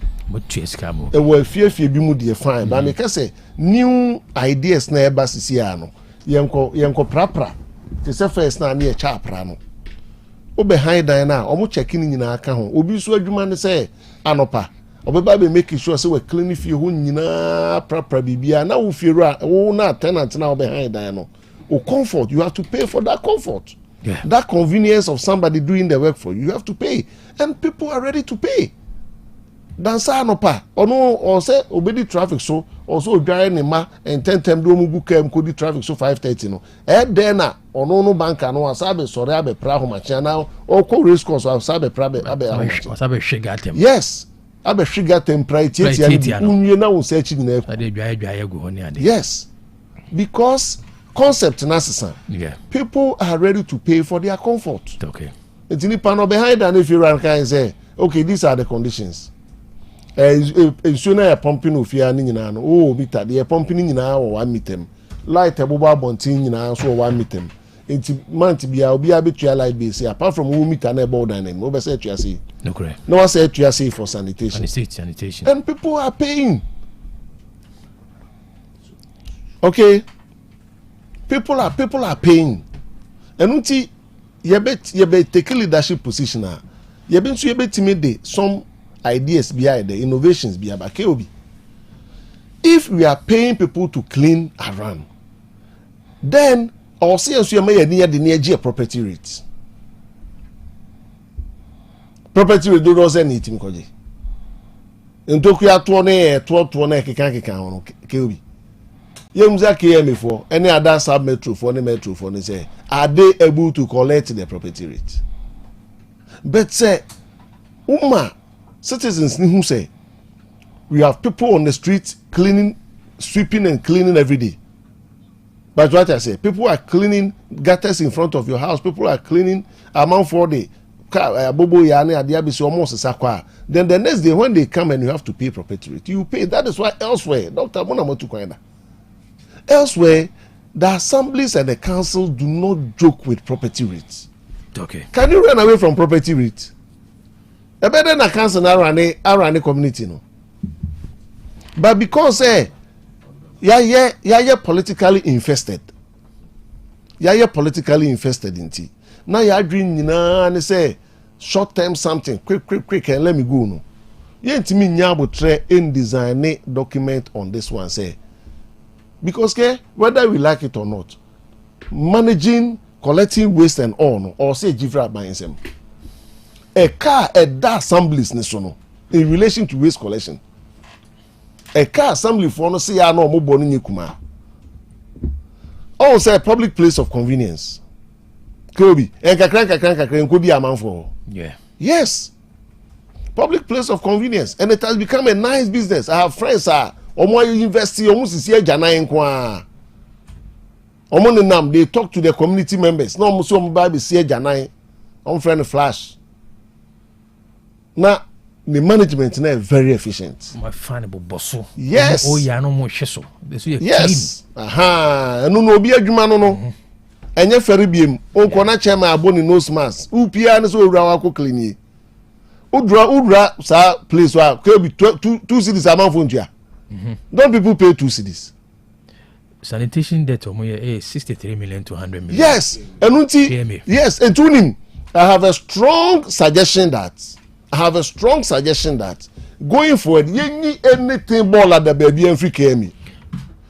Scam. E wo fie bi mu de fine. But me say new ideas na eba sisi ano. Ye enko pra. Te say first na e cha pra no. O behind dan na omo checking nyina aka ho. Obi so adwuma ne say anopa. Obeba be make sure say we clean fie ho nyina pra bibia na wo fie ru a wo na tenant na behind dan no. O comfort, you have to pay for that comfort. Yeah. That convenience of somebody doing the work for you, you have to pay. And people are ready to pay. Dansa no pa ono or say obedi traffic so also odware ne ma and 10 do mu book am kodi traffic so 5:30 no then na ono no banka no asabe sori abe pra ho machi na o ko race course asabe pra abe asabe shiga tem. Yes, abe shiga temperature unye na wo search na ade dwaye go ho ne ade. Yes, because concept necessary. Yeah. People are ready to pay for their comfort. Okay. It's in the panel behind, and if you run and say, okay, these are the conditions. Sooner a pumping of your nina, oh, meter, the pumping in our one meter. Light a boba bontin in our so 1 meter. It's month be I'll be able to light base apart from who meet and a board and no say to say. No correct. No one said to say for sanitation. Sanitation. And people are paying. Okay. People are paying. And unti you bet take a leadership position. You been to timid some ideas behind the innovations be about KOB. If we are paying people to clean around, then or see as you may near the near property rates. Property rate do not send anything koji. In Tokyo 12 kika KOB. Yemza KM for any other sub metro for any metro for any say are they able to collect the property rate? But say citizens who say we have people on the street cleaning, sweeping and cleaning every day. But what I say, people are cleaning gutters in front of your house. People are cleaning amount for the bobo yane adiabisi almost sakwa. Then the next day when they come and you have to pay property rate, you pay. That is why elsewhere, Dr. Monamotu Kwenda. Elsewhere, the assemblies and the council do not joke with property rates. Okay. Can you run away from property rates? A better than a council around a community, no. But because you're politically infested. You're politically infested in tea. Now you're dreaming and say short term something, quick, and let me go. No. You ain't me nyabo try in design a document on this one, say. Because whether we like it or not, managing, collecting waste and all, or say Jifra by himself. A car at that assemblies national in relation to waste collection. A car assembly for no say no more born in Kuma. Also a public place of convenience. Kobe and kakran could be a man for. Yeah. Yes. Public place of convenience, and it has become a nice business. I have friends Omo university almost is here Jana Nkwa. Omo Nam, they talk to their community members. No almost some Bible see Jana on friend Flash. Now the management is very efficient. My findable bosso. Yes. Oh yeah, no more sheso. Yes. Aha. And no be adwuma no. Enye feri biem. Onko na chairman aboni nose mask. Upia ne so owura wako clean. Udra sa place wa could be 2 cities amount for ntua. Don't people pay 2 cities? Sanitation debt is 63 million to 100 million. Yes. And yes, and tuning. I have a strong suggestion that going forward, you need anything more at the baby and free KME.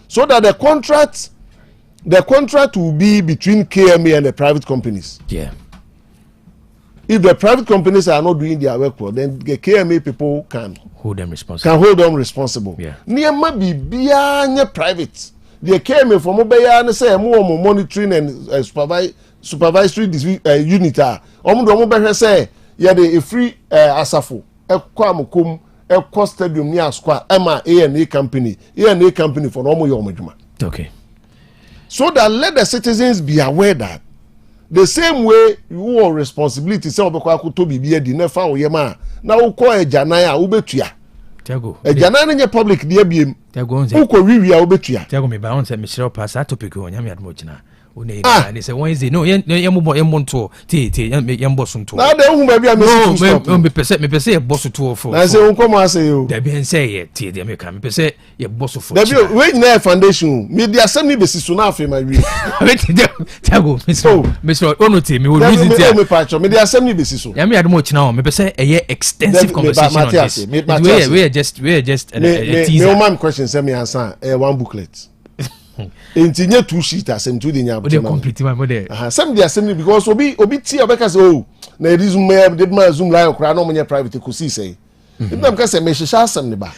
So that the contract will be between KME and the private companies. Yeah. If the private companies are not doing their work well, then the KMA people can hold them responsible. Yeah. Near maybe beyond private. The KMA for mobile say more monitoring and supervisory unit. Omo say yeah the free asafo ekwamukum ekwa stadium near square A&A company for no more. Okay. So that let the citizens be aware that the same way you are responsibility say obekwa akoto bibia di na fa oyema na ukọ ejanaya ubetua Tiago ejanaya nye public dia biem Tiago onze ukọ wiwia ubetua Tiago me ba onse me shiro pass that topic o nyame admo gina one ni say Wednesday no yembo ti yembo sunto na de hu ba bia me stop no me pese ye boss to for na say unko ma say o da bi say ye ti de me ka me pese ye boss for da bi we na foundation me dia send me besiso na afi my we Tiago me so ono ti me wo reason ti me patcho me dia send me besiso nyame admo gina o me pese ye extensive conversation on this we are just a teaser me one question say me answer one booklet Intinye 2 sheet asem 2 de nya de complete my model some dey assembly because obi ti obeka say oh na reason me did my zoom line okra no money private ko see say dem ka say me hihya asem ne ba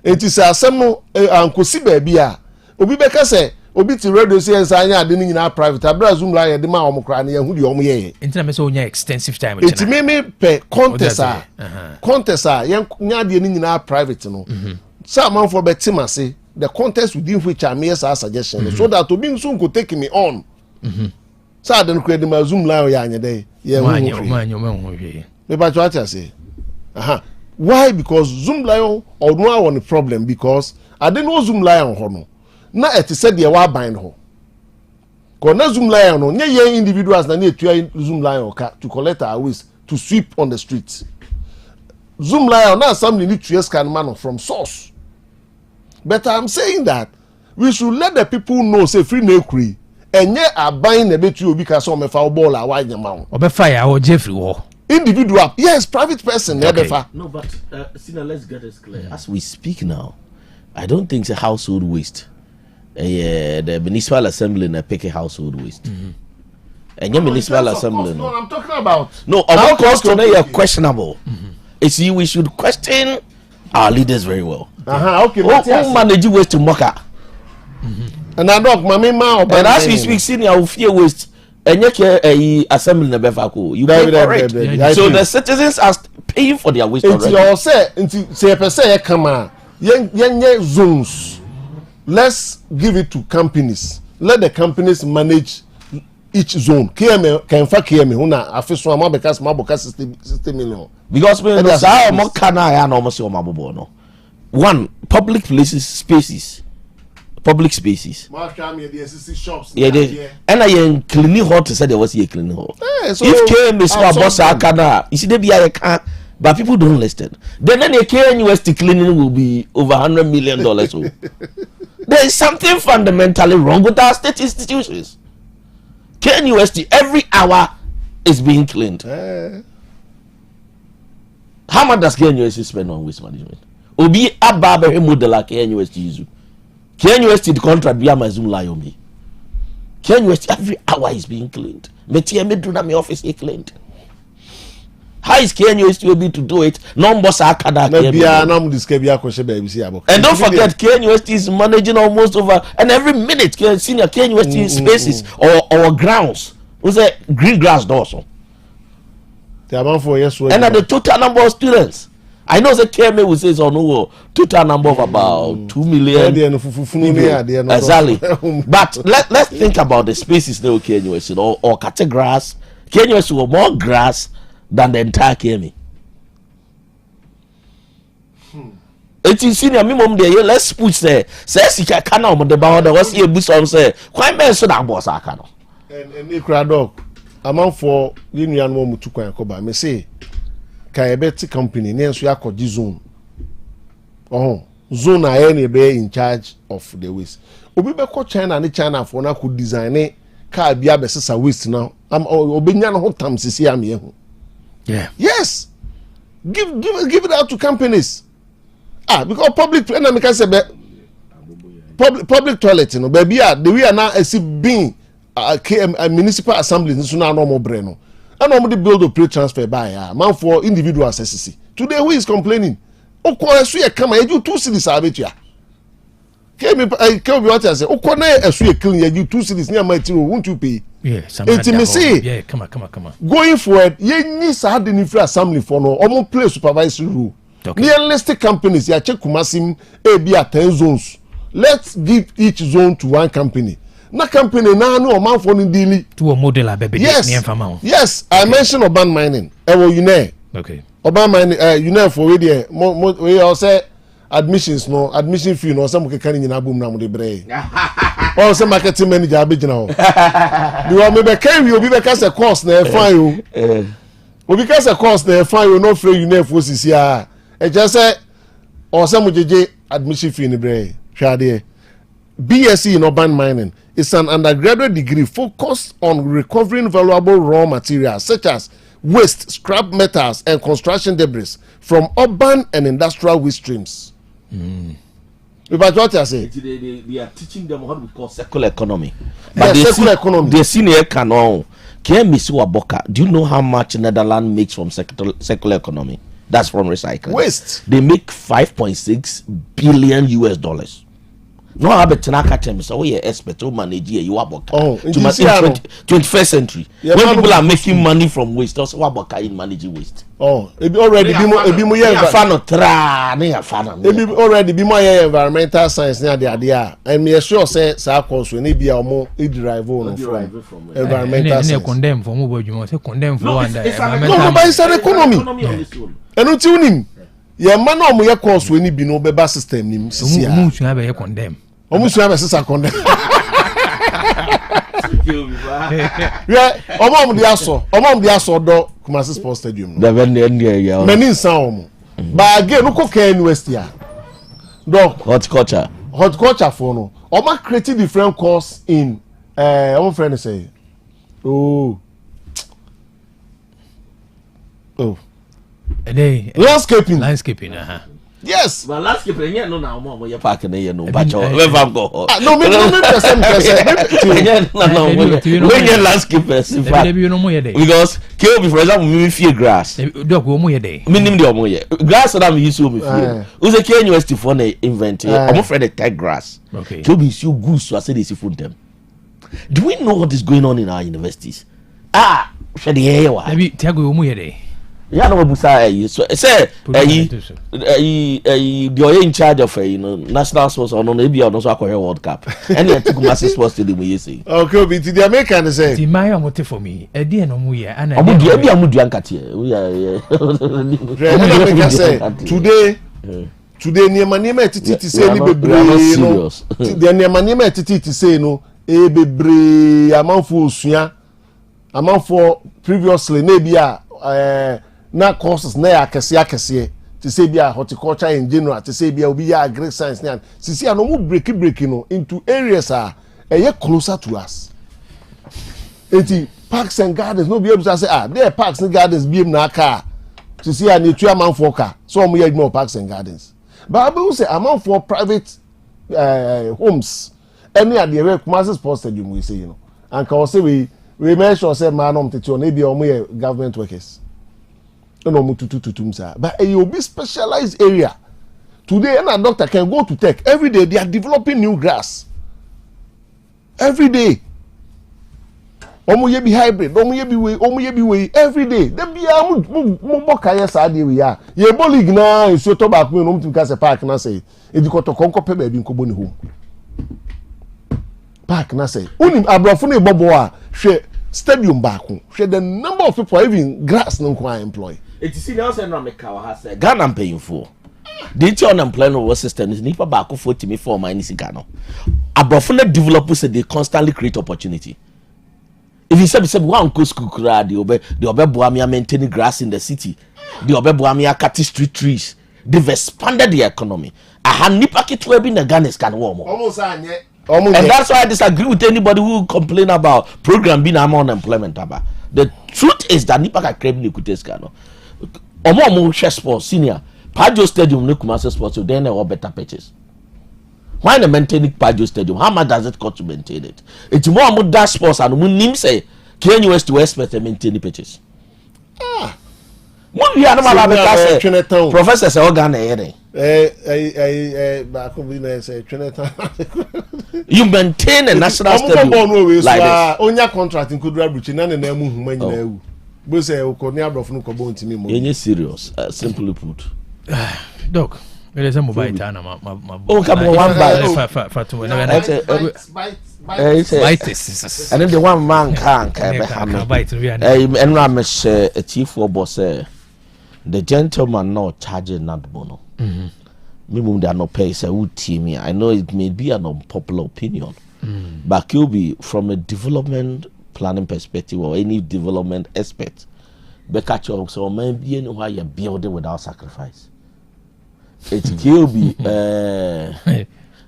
enti say asem no ankosi ba bia obi beka say obi ti radio say anya ade ni nyina private abra zoom line de ma omkra na yahu de omo ye enti na me say onya extensive time enti me pe contest nya de ni nyina private no sa man for betima say the context within which I made a suggestion, so that to be soon could take me on. So I don't create my Zoom line ya day. Yeah, me but what I say. Why? Because Zoom line or no one problem because I didn't know Zoom line on hono. Na it said the wa bind ho. Because na Zoom line no, nye individuals na need to Zoom line or to collect our waste to sweep on the streets. Zoom line now something need to scan man from source. But I'm saying that we should let the people know say free no free. And yet are buying a bit you because some of our ball are wide amount. Or fire or Jeffrey war. Individual, yes, private person. Okay. No, but Sina, let's get this clear. As we speak now, I don't think it's a household waste. The municipal assembly na pick a household waste. And your municipal assembly. No, I'm talking about. No, our cost today are questionable. You see, we should question our leaders very well. Okay. Who manage waste to Mocha? And I know my mama. And as we speak, senior will fear waste. And you assembly in the Befako. You pay for it. So the citizens are paying for their waste already. It's say per se come on. Yen zones. Let's give it to companies. Let the companies manage each zone. KM can fa KM huna afiso ama because maboka 60 million. Because when the say mo kana ya no mo se o mabobo no. One, public places, spaces. Public spaces. Shops. Yeah, and I am cleaning hall to say there was a cleaning hall. So if KM is my boss, I can. You see, they be I can't, but people don't listen. Then the KNUST cleaning will be over $100 million. There is something fundamentally wrong with our state institutions. KNUST every hour is being cleaned. How much does KNUST spend on waste management? Obi ababa he model KNUST use. KNUST the contract via my Zoom lie on me. KNUST every hour is being cleaned. Me do na my office is cleaned. How is KNUST able to do it? No boss akada. And don't forget KNUST is managing almost over and every minute senior KNUST spaces or grounds. Who's a green grass also. And the total number of students. I know the KMA will say so no total number of about 2 million. Exactly. But let's think about the spaces they KNUST or cut grass. KNUST will more grass than the entire KMA. It is senior minimum there. Let's push there. Says you can't on the bound. What's here? Buson say. Quite many so that boss I can. And me crowd dog. Amount for union one to quite cover. Me say. Kayabeti company near Suyakoji zone. Zone are any be in charge of the waste. Obi be ko China and China for na could design a car bia be sesa waste now. Obenya no tam sisi am ye ho. Yeah. Yes. Give it out to companies. Because public and I say public toilet, you know, baby, the way are now being a municipal assembly so now no more breno. And nobody build a pre-transfer by man for individual SSC. Today, who is complaining? Oh, come I do 2 cities. I bet you. Came what I say. Oh, I clean you 2 cities near my team. Won't you pay? Yeah, intimacy. Yeah, come on. Going forward, you need to have the infra assembly for no or play supervisory rule. Realistic companies, ya check Kumasim, be at 10 zones. Let's give each zone to one company. Na company na no man for daily to a model baby. Yes, I mentioned urban mining. Okay. Urban mining for we also admissions no admission fee no some can in abum na mo de bre. Also marketing manager abegina. You want me be carry you be because a course na fine you. Obi because a course na fine you no free you for sisi a. E just say or some jeje admission fee ni bre. Hwade. BSc in urban mining is an undergraduate degree focused on recovering valuable raw materials such as waste, scrap metals, and construction debris from urban and industrial waste streams. But what I say? They are teaching them what we call circular economy. But circular economy. The senior canon. Do you know how much Netherlands makes from circular economy? That's from recycling. Waste. They make $5.6 billion. no have tenaka term so we expert to manage you waboka to 21st century when people are making money from waste also waboka in managing waste already be mo yeah fan no tra na fan already be mo environmental science na dia and me sure say sa course we na bia omo drive on from environmental science condemn for mo bodwuma say condemn for one day no but it's an economy enu ti unim ye ma na omo ye course we ni bi no beba system nim sisi mu sua be ye condemn omo sua be sisa condemn yeah omo di aso do Kumasi Sports Stadium no many nsan omo ba again uko ka university a do horticulture for no omo create different course in omo friend say landscaping yes but landscaping no na omo ye park na ye no bacho we vam go no me person when you landscapers in fact because kill for example me fear grass dog omo ye dey minim de omo ye grass that me use me fear who's a K university for na invent omo friend tag grass okay kill be so good so I say they see for them. Do we know what is going on in our universities? Share the air wa maybe Tiago omo ye dey yeah no busa so say the in charge of national sports or no be on so akwa World Cup and you took massive sports to the we say okay be the American say the my omote for me e dey no mu ye ana omudu e bia mudu ankate today niema etiti say ni bebre no the niema etiti say no e bebre amanfo osua amanfo previously na bia na courses na akese to say bia horticulture in general to say bia obi ya agri science na sisi no mu break no into areas closer to us enti parks and gardens no be able to say there parks and gardens be na car to see an etu amanfo car so mo no parks and gardens but we say amanfo private homes any at the Kumasi Sports Stadium we say and can say we make sure say man tete on be omo government workers no mutututumsa but you be specialized area today and a doctor can go to tech every day they are developing new grass every day omo ye be hybrid omo ye be way every day dem be mo boka yes ade we ya ye bo league na iso to back me no mutu ka se park na say edikoto konko pe ba bi nkobo ni home park na say unim abrofo na ebobo a hwe stadium back hwe the number of people even grass no kwa employ it is now say no make our house Ghana paying for the unemployment system is nipa back for me for my nisika no abrofo na developers say they constantly create opportunity. If you say one go school kra the obe boamia maintaining grass in the city the obe boamia cutting street trees they've expanded the economy nipa kitwe bi na Ghana can warm almost anye and that's why I disagree with anybody who complain about program being unemployment about the truth is that nipa ka crave ni kuteska no omo sports senior Pajo Stadium no Kumasi Sports then they will better pitches. Why not maintaining Pajo Stadium? How much does it cost to maintain it? It's more about that sports and we nim say KNUS to expect to maintain the pitches. What we are not about Professor say Ghana here. You maintain a national stadium like this. Onya contract in Kudra Buchi na na emu huma nyina ewu. Bo say okoni abrof no kobo ntimi mo. Yenye serious, simply put. Doc, there is a mobile time ma. Oh, come on, one bite. Bite. And then the one man can't bite. And I'm a chief for boss. The gentleman not charging not bono. Maybe they are not pay say who team. I know it may be an unpopular opinion, but you'll be from a development planning perspective or any development aspect. But so maybe why you're building without sacrifice. It will be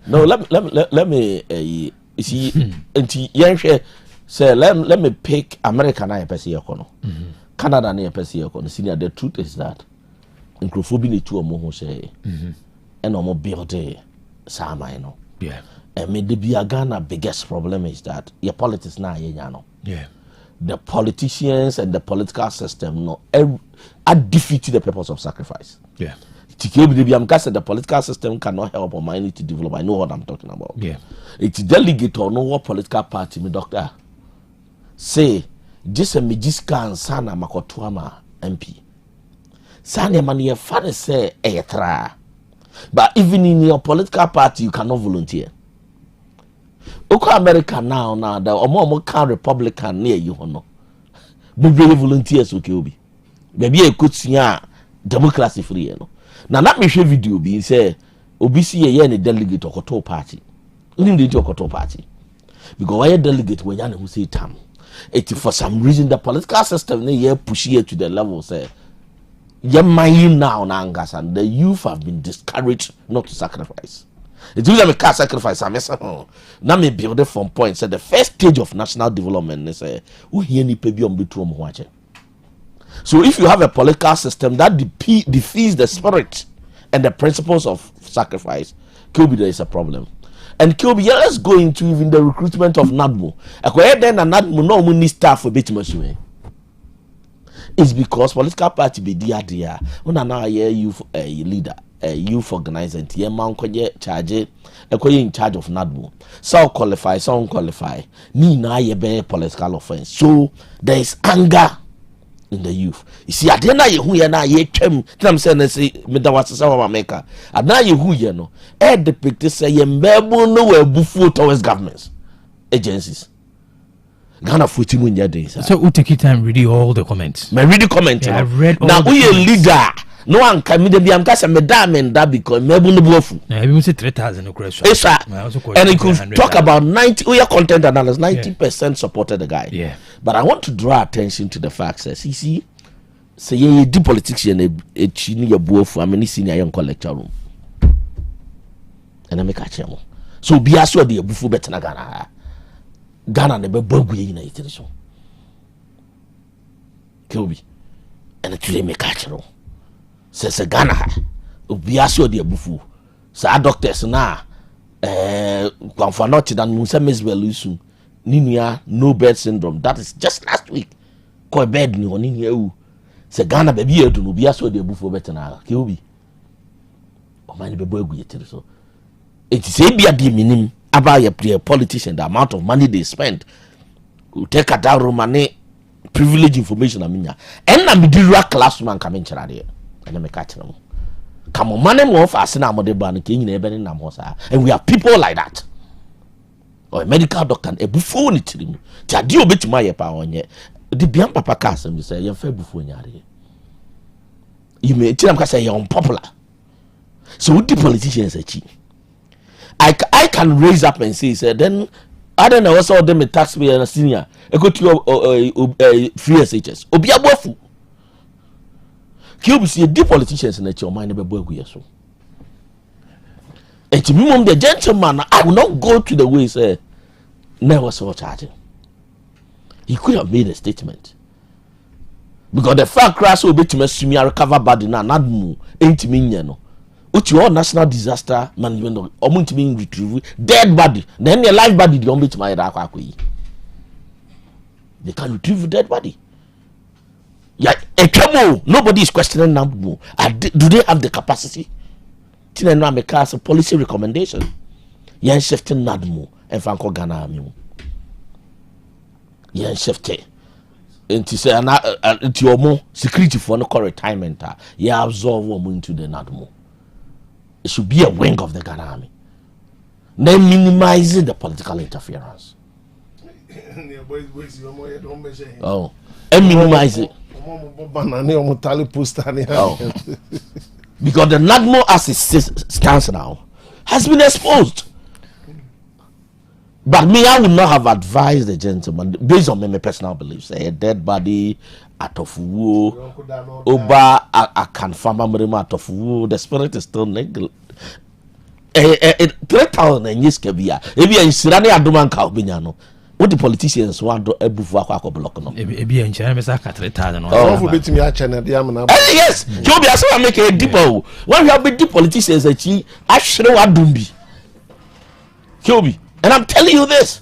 no. Let me you see. Say let me pick America na pesi yakono. Canada na pesi yakono. Senior, the truth is that include ni two omo say and omo build sama you know. Yeah. And maybe the Ghana biggest problem is that your politics na yenyano. Yeah. The politicians and the political system are defeat to the purpose of sacrifice. Yeah. The political system cannot help or mind to develop. I know what I'm talking about. Yeah. It's delegate or no what political party me doctor say just a majiscan sana makotuama MP. Sana mani fane say etra. But even in your political party you cannot volunteer. Oko America now the omo can Republican near you no. Be volunteers okay obi. Baby e kutia democracy free no. Na na me hwe video bi say obi si ye ne delegate okoto party. Unim dey okoto party. Because why delegate when you who say tam. It for some reason the political system they push you to the level say you mind now nangas and the youth have been discouraged not to sacrifice. It means I can't sacrifice. I mean, now me build it from point. Say the first stage of national development is who hear ni pebi on between watching. So if you have a political system that defeats the spirit and the principles of sacrifice, Kobe there is a problem. And Kobe, yeah, let's go into even the recruitment of NADMO. Then NADMO no money staff for Betty. It's because political party be dia. When I hear youth leader, youth organizer, yeah, man charge, in charge of NADMO. Some qualify, some qualify. Ni na ye be political offense. So there is anger in the youth. You see, I didn't know who na ye chem. I'm saying, say, me da was some maker. I know you who you know. The picture say ye mbebo no we bufu towards governments, agencies. Ghana footy mun ya days. So we take time read all the comments. Me read the comment. Yeah, I've read all now the we a comments. leader. No one can me be am kasa me diamond that because mbebo no bufu. Yeah, we say 3,000 question. Yes, sir. And you could talk about 90. We are content analysis. 90% supported the guy. Yeah. But I want to draw attention to the fact that see. Say ye di politics and a chini ya buofu ameni senior young lecture room. And I make a chemo. So be aso de bufu better na Ghana. Ghana ne be bogu ye na iteration. Kobi. And it really make a chemo. Say Ghana be aso de bufu. Sa doctors na kwa not than musa mesbelusu. Ninia no bed syndrome. That is just last week. Ko bed ni oni here. Se Ghana baby you no be aso de bufo better na Kobi. O man be boy gu so. It say be a minim about your politician the amount of money they spend. We take a down money privilege information aminya. And na be the classman come in chara there. And me catch them. Come on man mo for asena mo de ban ke nyina ebe na mo sa. And we have people like that. Or a medical doctor e bufo ni tirim. Ti ade obetima ye pa onye. The biam papa castle say you fair before nyare. You may tell them say you're unpopular. So what the politicians are cheap. I can raise up and say then I don't know also them a taxpayer and a senior. I go to your free SHS. Obi abofu. Kill see the politicians in your mind about boy so. And to me, the gentleman, I will not go to the way say never saw charging. He could have made a statement. Because the fact crash will be to me recover body now, not move, ain't me, no. Which your national disaster management or to be retrieve dead body. Then your live body, the only to my Rakakui. They can retrieve dead body. Yeah, a camo, nobody is questioning now. Do they have the capacity? Tina no make a policy recommendation. Yan shifting Nadmo and Franco Ghana. Yan shifting. And to say into your more security for no retirement. You absorb woman into the Nadmo. It should be a wing of the Ghana army. Then minimizing the political interference. Oh, and minimize it. Oh. Because the NADMO as it stands now has been exposed. But me, I would not have advised the gentleman based on my personal beliefs. A dead body out of woe, Oba, I can farm out of woe. The spirit is still negative. 3,000 years Kebia. If you are in Sirani Aduman Kaubinyano, what the politicians want to Ebufu block no. Ebi en China mesa 3,000. Oh, for betting me a channel, Diamond. Yes, you'll be also make a deeper. When we have been deep politicians, I should know what Dumbi. Kobe. And I'm telling you this.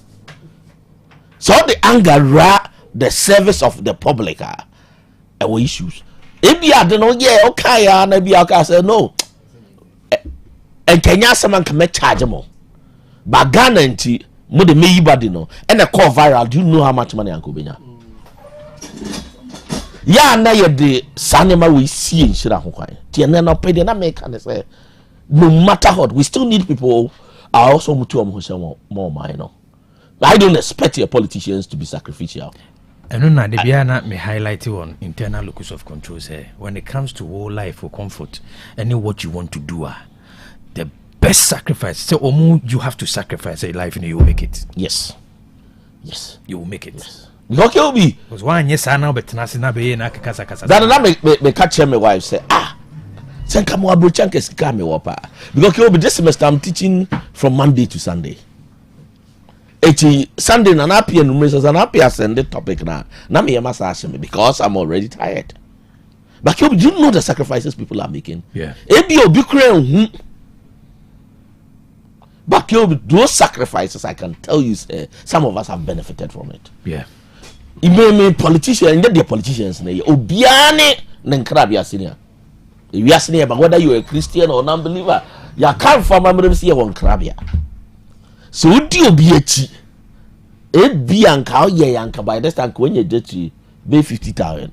So the anger, the service of the public are issues. If you don't know, yeah, okay, and maybe I can say no. and Kenya someone can make charge more. But Ghana nti mo de meyi body no and a call viral. Do you know how much money Uncle Benya? Ya na ye de sanema we see in shira ho kwan. Tie na no pede na make can say no matter what we still need people are also mutu am ho more minor. I don't expect your politicians to be sacrificial. And no, the Biana may highlight on internal locus of control. Say when it comes to whole life for comfort, and what you want to do, the best sacrifice. So, you have to sacrifice a life, and you will make it. Yes, you will make it. Yes. Okay, Obi. Because one yes, I know, but Nasina be na kasa. That me catch my wife say send come more brochanke sika me wapa. Because Obi this semester I'm teaching from Monday to Sunday. Sunday na appear numerous and appear send the topic na me masa me because I'm already tired. But do you know the sacrifices people are making? Yeah. Ebi obi kure but those sacrifices I can tell you some of us have benefited from it. Yeah. Me politicians and the politicians na obiane na nkrabia senior. We are senior but whether you are a Christian or non-believer, you can't farm am see one krabia. So udi obi echi ebi anka oye anka by this time when you get to be 50,000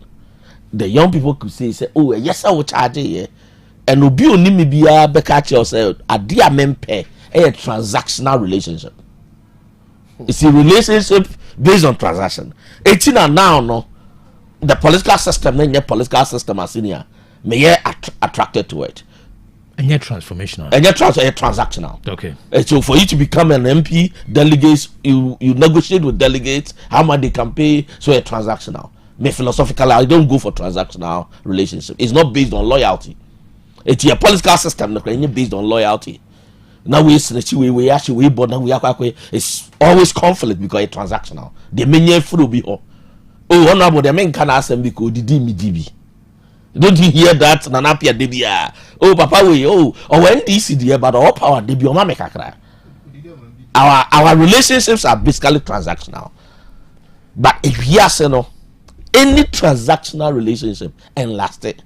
the young people could say oh yes I will charge here and obi oni me bia be catch yourself ade amempe a transactional relationship. It's a relationship based on transaction. 18 and now no the political system then your political system as senior may attracted to it. And yet transformational. And yet transactional. Okay. And so for you to become an MP, delegates, you negotiate with delegates, how much they can pay, so it's transactional. Me philosophically, I don't go for transactional relationship. It's not based on loyalty. It's your political system based on loyalty. Now we actually but now it's always conflict because it's transactional. The many fruit be oh honorable the men can Asem Beba Dabi. Don't you hear that? Nanapia debia. Oh, Papa, we or when DC dear, but all power debia mama kakra. Our relationships are basically transactional. But if yes no, any transactional relationship and lasted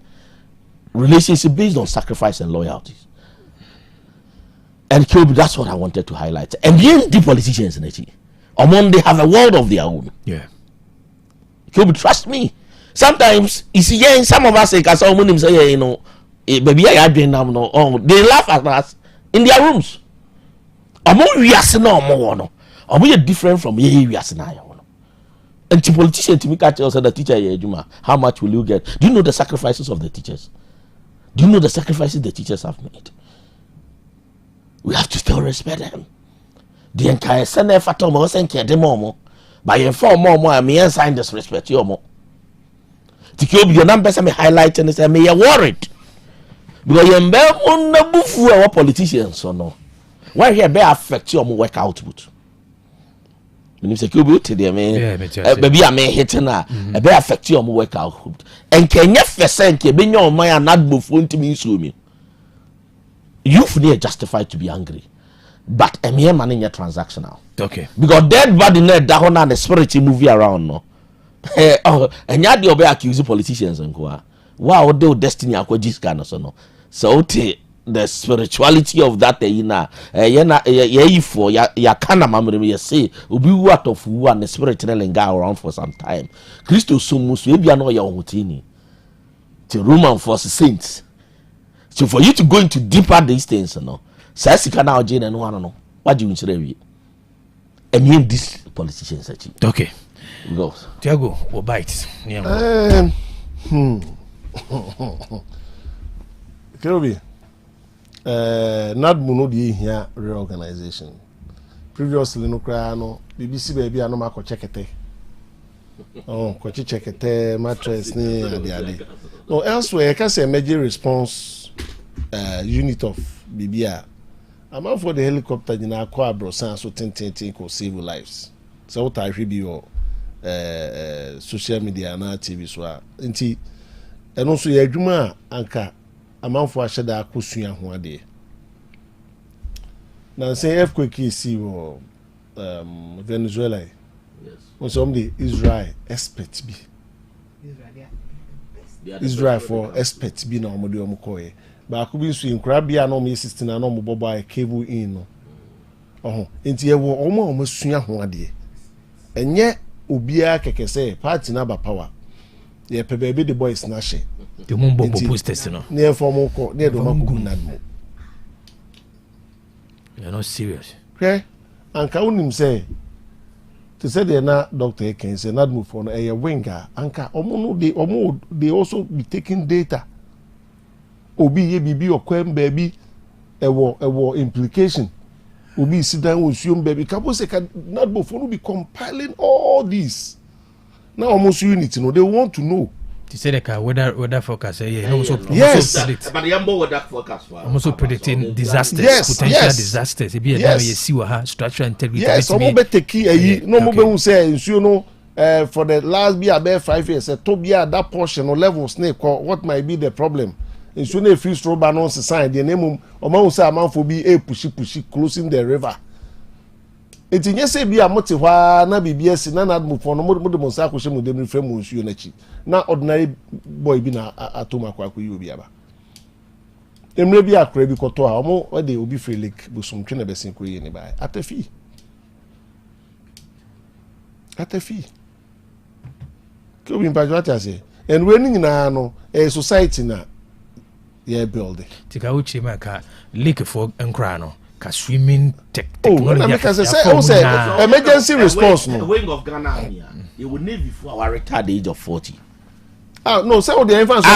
relationship based on sacrifice and loyalty. And that's what I wanted to highlight. And the politicians in it, among they have a world of their own. Yeah. Trust me. Sometimes you see, yeah, some of us say, you know, baby, I been now, no, oh, they laugh at us in their rooms. Among we are no more, no, or we are different from ye, we are now. And the politician to me catch us the teacher, Juma, how much will you get? Do you know the sacrifices of the teachers? Do you know the sacrifices the teachers have made? We have to still respect them. The entire Senate Fatom was saying, by your form more, I may sign this respect you more. To keep your numbers, I highlight and say, may you worried. Because you're on the buff our politicians or no. Why here may affect your work output? When you say, you to the baby, I may hit na, a bear affect your work output. And can you first be your mind not buffoon to me, sue me? You've near justified to be angry. But a mere man in your transactional. Okay. Because dead body net that one and the spirit movie around no. And yet you be accusing politicians and go. Wow, they destiny akwa jiska no so no. So the spirituality of that for ya kana mamre me say obi what of who and the spirit linga around for some time. Christo so musu e bia no ya ohotini. The Roman force saints. So for you to go into deeper these things no. Say sika na oje na no no. What do you say? I mean these politicians actually. Okay. Go. Tiago, or bite. Krobea. Not mono di here reorganization. Previously no cry no BBC baby ano ma ko checkete. Oh, ko checkete mattress ni ade. No, elsewhere can say emergency response unit of BBA. I'm out for the helicopter in our car bro so 10 ko save lives. So what I review social media na TV so nti eno so ye adwuma anka amanfo ahye da akosua ho ade na say earthquake see wo Venezuela yes so the Israel expert bi Israel for experts bi na omo de omo koye ba ko bi nso nkura bia na omo assistant na omo bobo a cable in no enti ye wo omo sua ho ade enye obia keke say party na ba power ye pe baby the boys na she the mumbo posters no na inform ko na do makugu na mo you're not serious okay anka unim say to say they na doctor can say not move for no a winger anka omo they also be taking data obi ye bibi okwem baby ewo implication obi sit down with you baby kabo say not move for no be compiling all this now almost unity no they want to know to say like weather forecast also but the ambo weather forecast also predicting disasters potential disasters e be you see what structural integrity yes omo be take no mo be hu say you know for the last be about 5 years to be at that portion or level snake what might be the problem in soon a free straw ban sign the name omo say amount for be a pushy closing the river eti nye se bia mote hwa na bibia si na mu fo no mo de sa akwohye mu dem frem nsuo na chi na ordinary boy bi na atoma kwa yi obi aba emre bi akra bi koto a omo we de obi free lake busum twe na besin ko yi ne ba atafi ko bi mpa jwata se and we ni na no a society na ye build tika uchi maka lake for enkra no ka swimming technology say emergency response no the wing of Ghana here it would need before our retired age of 40 no say the infants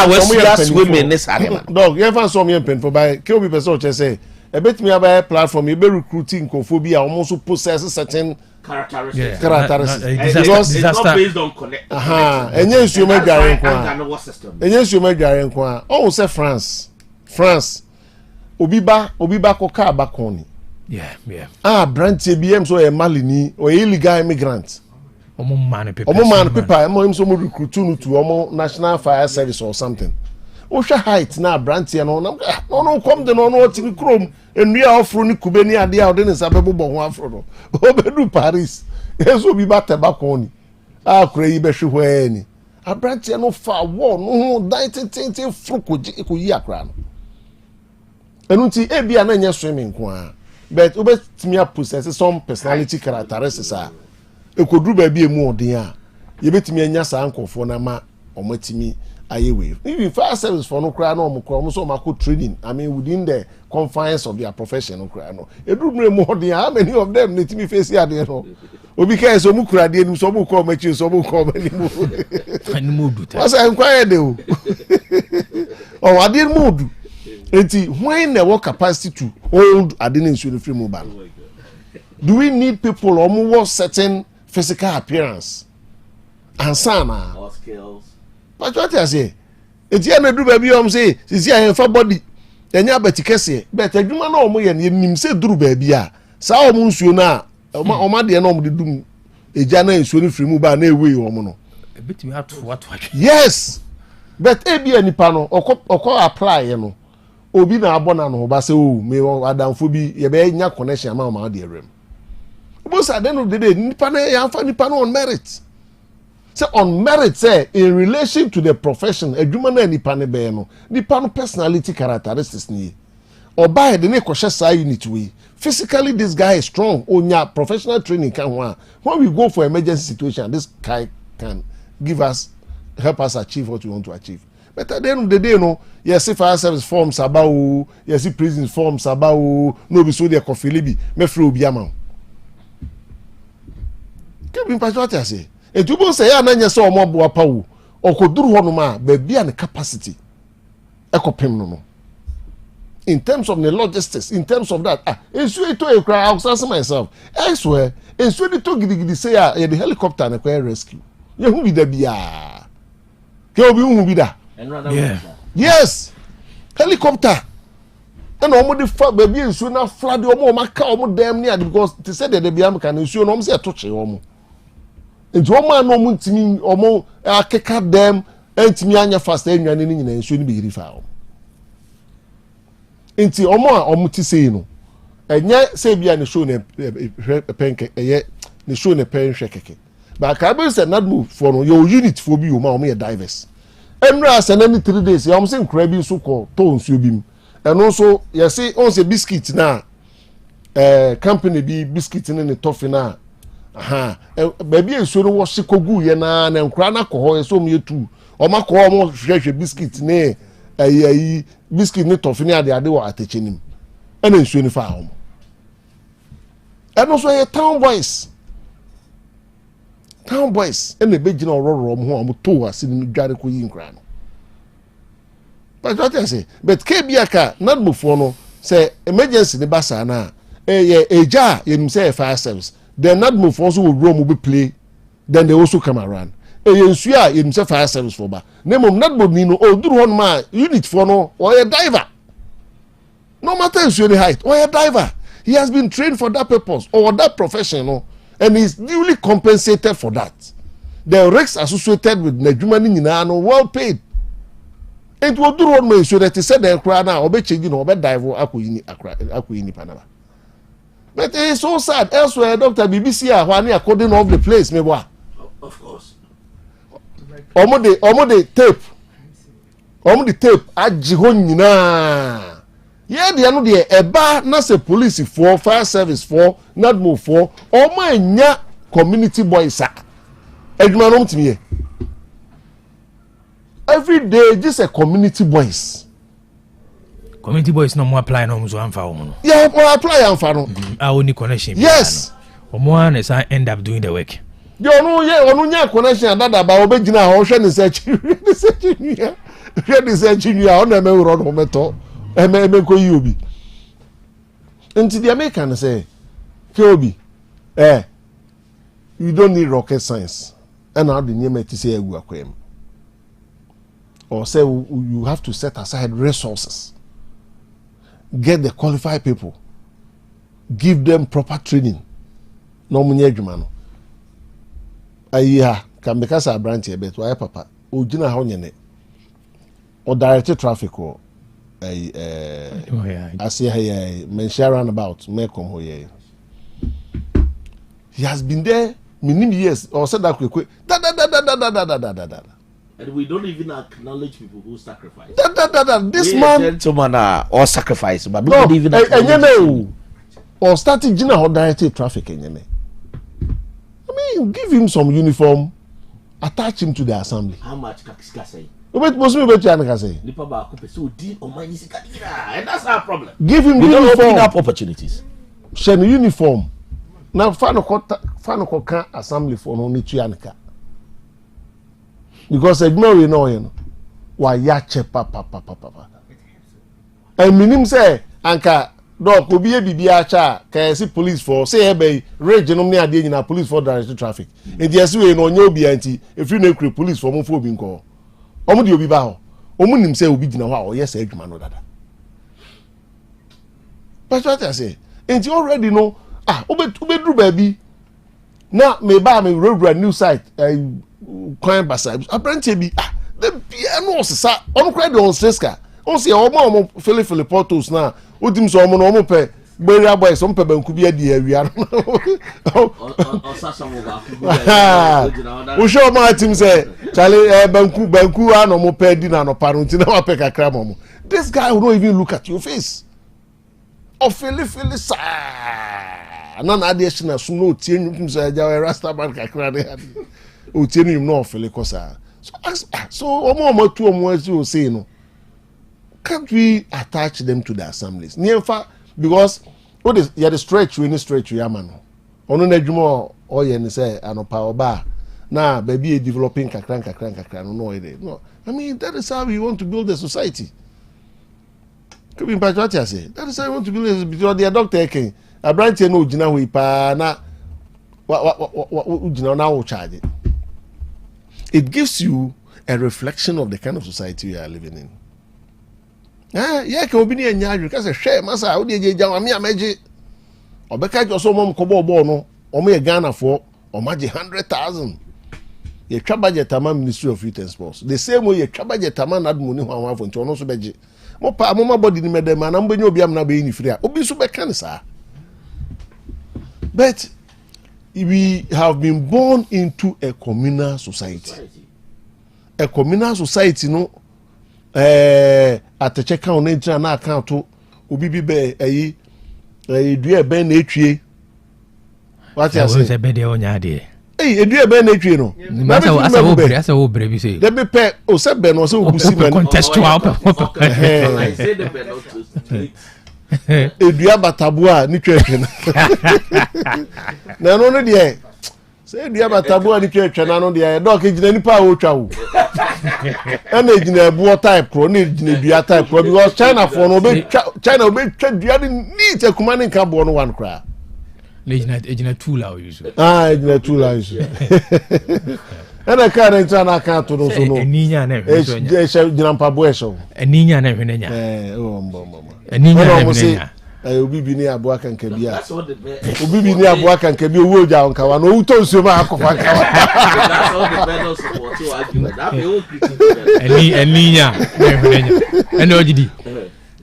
swimming this animal dog infants so me pen for by kill be person say e bet me about platform you be recruiting conphobia almost possess certain characteristics because it's not based on connect enye nsuo madware nko oh say France obiba ko ka bakoni yeah branch BM so e malini or illegal immigrant omo man paper omo so mo recruit no to omo national fire service or something o hwe height na branch no come de no tin krom enua ofro ni kube ni ade a ode ne sabebo bo ho afro no obedu Paris eso obiba te bakoni akura yi be hwe hwe ni a branch no fa wo no dai fro ko yi akura no enunti ebia na nya swimming kwa but obetimi possess some personality characteristics a ekoduru ba bia mu odin a yebetimi anya sa ankofo na ma omatimi ayewe even fire service for no kra na omukro so mako training I mean within the confines of their profession no kra no eduru mre mu odin how many of them netimi face ya de no obi kai so mukura de ni so mukọ machi so mukọ mani mu ani mudu ta wasa enkwaya de o o ade mudu enti when the work capacity to hold additional free mobile do we need people or certain physical appearance and sana or skills but what I say enti na do baby say sisi ayen fa body enya abatikese but adwuma na omo ye nim se duru baby a sa omo nsuo na oma de na omo de dum eja na nsuo ni free mobile na ewe omo no ebetimi what yes but ebi anipa no okọ apply no obi na abona no ba se o me adamfo bi ye be nya connection ma de rem bo sa den of the day nipa na ya fa nipa no on merit say on merit say in relation to the profession adwuma na nipa ne be no nipa no personality characteristics ni oba de ne kwhye sa unit we physically this guy is strong onya professional training kan ho when we go for emergency situation this guy can help us achieve what we want to achieve. But at the end of the day, no, yes, fire service forms about, yes, prison forms about, no, be so they coffee libi, me free obiama. Can be what I say. And you both say, I know so more boapaw, or could do one ma, be an capacity. Ecopim no. In terms of the logistics, in terms of that, it's way to a cry, I'll answer myself. I swear, it's really to giddy say, the helicopter and a rescue. You who be the bia. Can who be that? Yeah. Yes. Helicopter. And omo the fa baby nsuo na flood omo maka omo dem near because they said that they be am kan nsuo no omo say to che omo. Enti omo an omo ntimi omo akeka dem entimi anya fast enwane ni nyina nsuo ni be yiri fa omo. Enti omo a omo ti sei no. Enye say bia ne show ne penke eye ne show ne pen hwe keke. but Kabe said not move for your unit for you, my divers. And as and any 3 days, I'm saying crabby so called tones you beam. And also, you see, also biscuits now. Company be biscuit in the toffee now. Aha, baby, and so was Sikogu, Yana, and Crana Coho, so me too. Or my call almost fresh biscuit, nay, a biscuit net toffee near the other at teaching him. And then soon found. And also a town boys, and the big general home to us in Jarico in Crown. But what I say, but Kebiaka, not before no, say emergency the bassa now. A jar in say fire service. Then not move also will room will be play. Then they also come around. A yensuya in say fire service for ba. Name of not bonino or do one man unit for no or a diver. No matter if you're height or a diver, he has been trained for that purpose or that professional and is duly compensated for that. The risks associated with Nejumani Ninano well paid. It will do one man so that he said the crowd now or be changing or be diver akuini Panama. But it's so sad. Elsewhere, Dr. BBC are one according of the place, maybe. Of course. Omo the tape. Ajihonina. Yeah, the ano the eba na se police for fire service for not move for. Omo enya community boys. Edman om timi. Every day, just a community boys. Community boys no more apply no so amfa wo. Yeah, more apply amfa no. Only connection. Yes. One is I end up doing the work. You know, yeah, onu nya connection that about obegina ho hwe ne search. Hwe ne search ni a ona me woro no meto. Me ko yi obi. Nti the American say, "Obi, you don't need rocket science." And how the name to say egu akwem. Or say you have to set aside resources. Get the qualified people, give them proper training. No munye adwuma no. Ayiha can make us a branch here, but why papa? Ojina ha onyene. Or direct traffic or I see here mention roundabout may come here. He has been there many years or said that quick. And we don't even acknowledge people who sacrifice. This man, gentlemen are all sacrifice, but we no, don't even acknowledge or starting Gina or directed traffic. I mean, give him some uniform, attach him to the assembly. How much Kakska say? Wait, most people say. And that's our problem. Give him we uniform. Don't open up opportunities. Shen uniform. Now, Fano assembly for no Nichianka. Because ignore you know, why yache papa. And minim say, Anka, dog, will be a BBA can see police for say, hey, region near the in police for direct traffic. And yes, we know your BNT if you know police for more being called. Omudio Bibao, Omunim say, will be dinner, or yes, Edman or that. But what I say, and you already know, Ubedru baby. Now, maybe road new site. Crime basai apprenti bi the piano sa on credit on streska on say omo fele portos na odim so omo no omo pe gberia boys on pe banku bi adi awia no o sasa mo ba ku o show my team say chale banku an omo pe di na no parent na wa pe kakra mo this guy will not even look at your face o fele sa na na ade shi na so no tie nyum say ja rasta ban kakra de o tienu him no fele kosa so omo tu omo as you say no can't we attach them to the assemblies near far because what is you the stretch we stretch you man ono na dwuma o ye ni say anopa oba na baby developing kakran no I mean that is how we want to build a society could be what I say that is how we want to build a because the doctor can a branch no gina we pa na what gina na wo charge it gives you a reflection of the kind of society we are living in. Yeah, can be near you because a share massa, how did you jam me a magic? Or because you're so mom cobo bono, or me a Ghana for, or magic 100,000. Ye trabaje taman Ministry of Youth and Sports. The same way ye trabaje taman ad money who have on Tono Beji. Mopa, mama body in the man, I'm when you'll be am not being free. Obi super cancer. But we have been born into a communal society. A communal society, no, at the check on nature and account to Ubi be a dear Ben Atrie. What I say? Hey, a dear Ben Atrie, no. That's a old baby say. Let me pay or seven or so contextual. Edua batabua ni twetwe na no no de say edua batabua ni twetwe na no de dog gina nipa a wotwa wo ana gina ebuo type pro na gina dua type pro because China for no be China be twa dua ni neat akuma ni nka bo no one cry Ejina tool out use. Ejina tool out use. Ana ka na nta na ka to no so no. Eninya na hwe so. Gina mpabo eso. Eninya na hwe nenya. Mbo. Eninya na hwe nenya. Obi bi ni abo aka nka bia. Obi bi ni abo aka nka bia owo ja nka wa no uto nsuo ma akofa nka wa. That's all the better support to argument. That be all critique. Eninya na hwe nenya. Ene ogidi.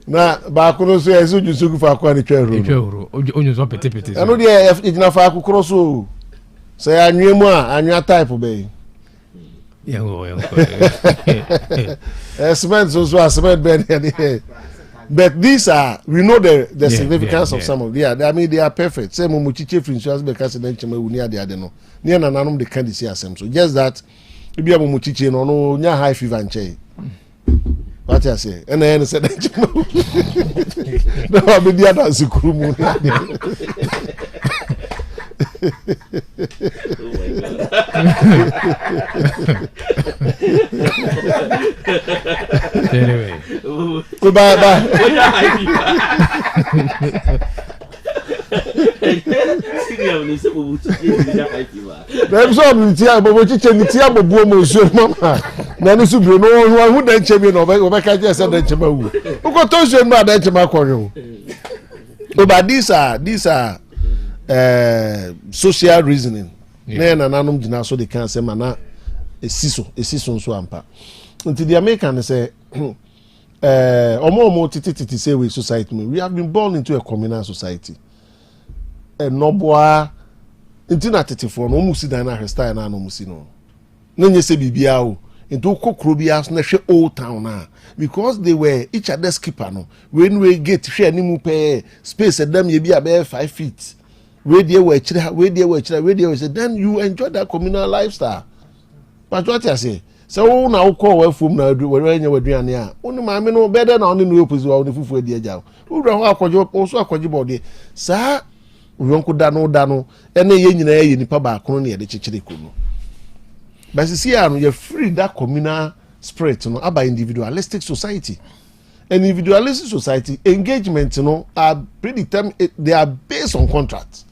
Na ba kuno so yesu jusuku fa kwa ni twero. Twero. Onyo so pete. Anu de ejina fa akukuro so. Say anwemu a anwa type be. Cement so cement ben. But these are, we know the significance of some of them. I mean, they are perfect. Say mo chiche for insurance because then chema uni ade ade no. Ni na nanom de can see asem. So just that e mo chiche no nya high fever nche. What I say? And then said chema. No be dia na sikuru mu. Anyway. Bye. Dem so mi ti abobo chiche mi ti abobo mo so mama. Na ni su bro no hu dan chemi no be ka je se dan chema wu. Uko to so ma dan chema kwonyo. But these are social reasoning. Na nanum gina so they can say mana esiso so ampa. Until the American say omo titi say we society we have been born into a communal society. No boa into na tetifo no musi dan na style na no musi no. Na nye se bibia o. Into Krobea na hwe old town na because they were each other's keeper no. When we get hwe ni mu pe space dem ye bia be 5 feet. Where they were then you enjoy that communal lifestyle. But what I say, so now call well from now when you were doing here. Only my men no better than only opposite or the fufu dear job. Who don't have also a quadri body. Sir, we won't dano, and the yen in the paba colony at the Chichikuno. But you see, you're free that communal spirit, you know, about individualistic society. An individualistic society engagement, you know, are predetermined, they are based on contracts.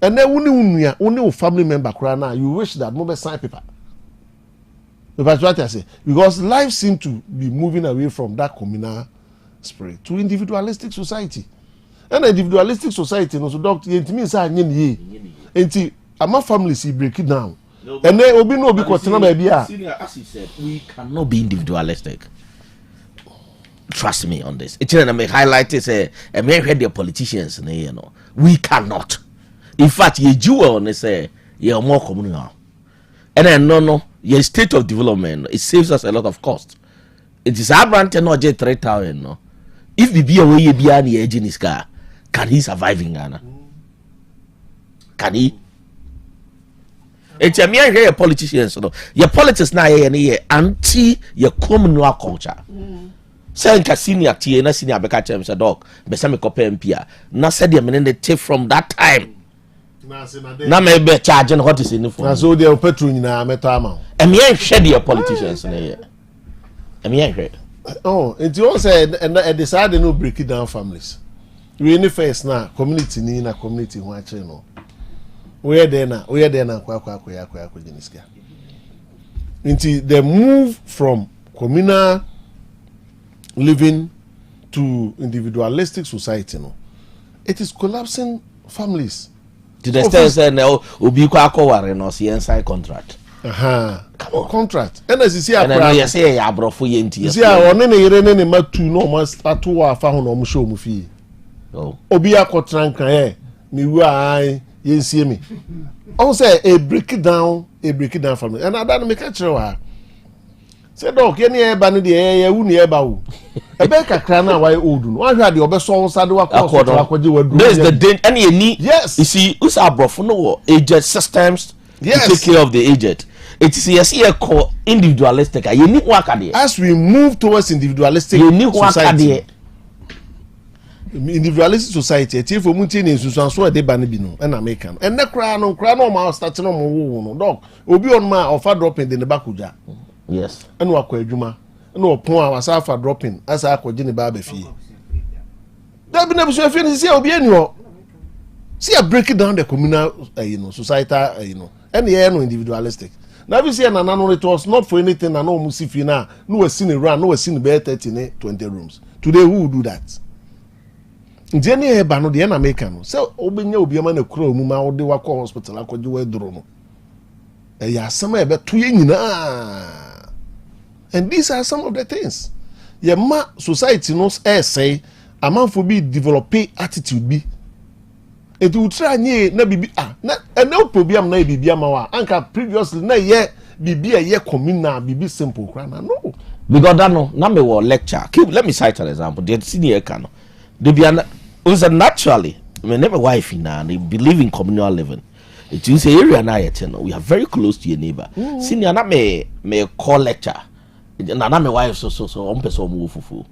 And then only family member cry now, you wish that mobile sign paper. That's what I say. Because life seems to be moving away from that communal spirit to individualistic society. And individualistic society, no, so doctor, it means I need ye. And family see break it down. And then obi no be question baby. As you said, we cannot be individualistic. Trust me on this. It's I may highlight it. Say, I may heard the politicians. You know, we cannot. In fact, you jewel and say you're more communal. And then no, your state of development it saves us a lot of cost. It is aberrant not just 3,000. No, if we be away you be on the edge in his car, can he survive in Ghana? Can he? It's a mere here politicians. No, your politics now here anti your communal culture. Say nka senior tie na senior beka chem say dog be say me kopem pia na say the men take from that time na me be charge no what is in for na so the petrol nyina meto ama e me hwe the politicians na here e me hwe oh it you say and decide no break it down families we any first na community ni na community ho akire no we there na kwa jiniska until they move from communal living to individualistic society, no, it is collapsing families. To the extent that obi kwa akoware no see inside contract. Come on, contract. And as you see, and then you say ya brofo yenti. You see, one ne yere ne matu no must atu wa fa ho no mo show mu fi. Oh. Obi akotran kan mi wu ai you see me. I say a break it down for me. And I don't make a true. Say dog, any eba no de who ni eba wo. E be kakra na why old no. One hwade obeso won sade akwaje wadu. There is the danger any. Yes. You see, us abrofo no aged systems to take care of the aged. It is a call individualistic. You need work at it. As we move towards individualistic society. Individualistic society, if we move in so de ban bi no and American. And na kra no ma start no mo no dog. Obi on ma offer dropping in the bakuja. Yes. And wa kwa adwuma. And wa pon a wasa for dropping as akwaje ne ba ba fie. Da bi na bi so fie ni see obi ani ho. See a break down the communal societal and no individualistic. Now we see no, it was not for anything and no musifi na no was seen around, no was seen be 30 20 rooms. Today who will do that? Njeni e ba no de na make no. So obenya obi ma na kura mu ma wo de wakọ hospital akọje we duro no. E ya sama e be to ye nyina. And these are some of the things. Ye ma society no say amanfo bi develop attitude bi. It will try na bibi na no problem na bibi ama wa anka previously na ye bibi a ye communal bibi simple krana no because that no na me wo lecture let me cite an example the senior can they be naturally me never wife na they believe in communal living. It is a area na yet no we are very close to your neighbor. Senior na me call lecture na me wife so on person mo fufu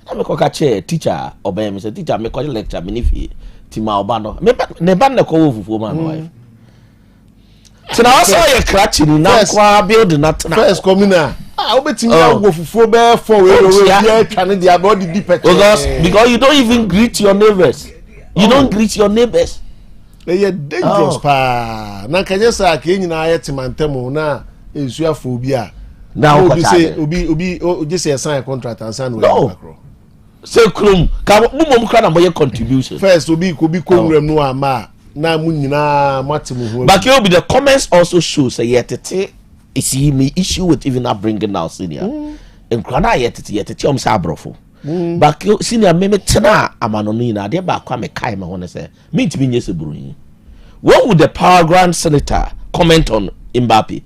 na me ko ka teacher obey me say teacher me call lecture me ni Tima Obano. Ne ban na ko fufu man wife. Tina also ye cratch ni na kwa build na first communal. Obetimi go fufu be for we twane dia body deep because you don't even greet your neighbors. You don't greet your neighbors. They dangerous pa. Na kanye sa ka nyina ye timantem na ensuafobia. Now obi just say sign contract and sign we. Say krum ka mumom kra na boye contribution first obi konwram no ama na mu nyina matemu ho but you be the comments also show say yetete is me issue with even not bringing now senior en kra na yetete om sa abrofo but senior me tena amanoni na de ba kwa me kai me ho ne say me ntimi nyese buruyi. What would the power grand senator comment on Mbappe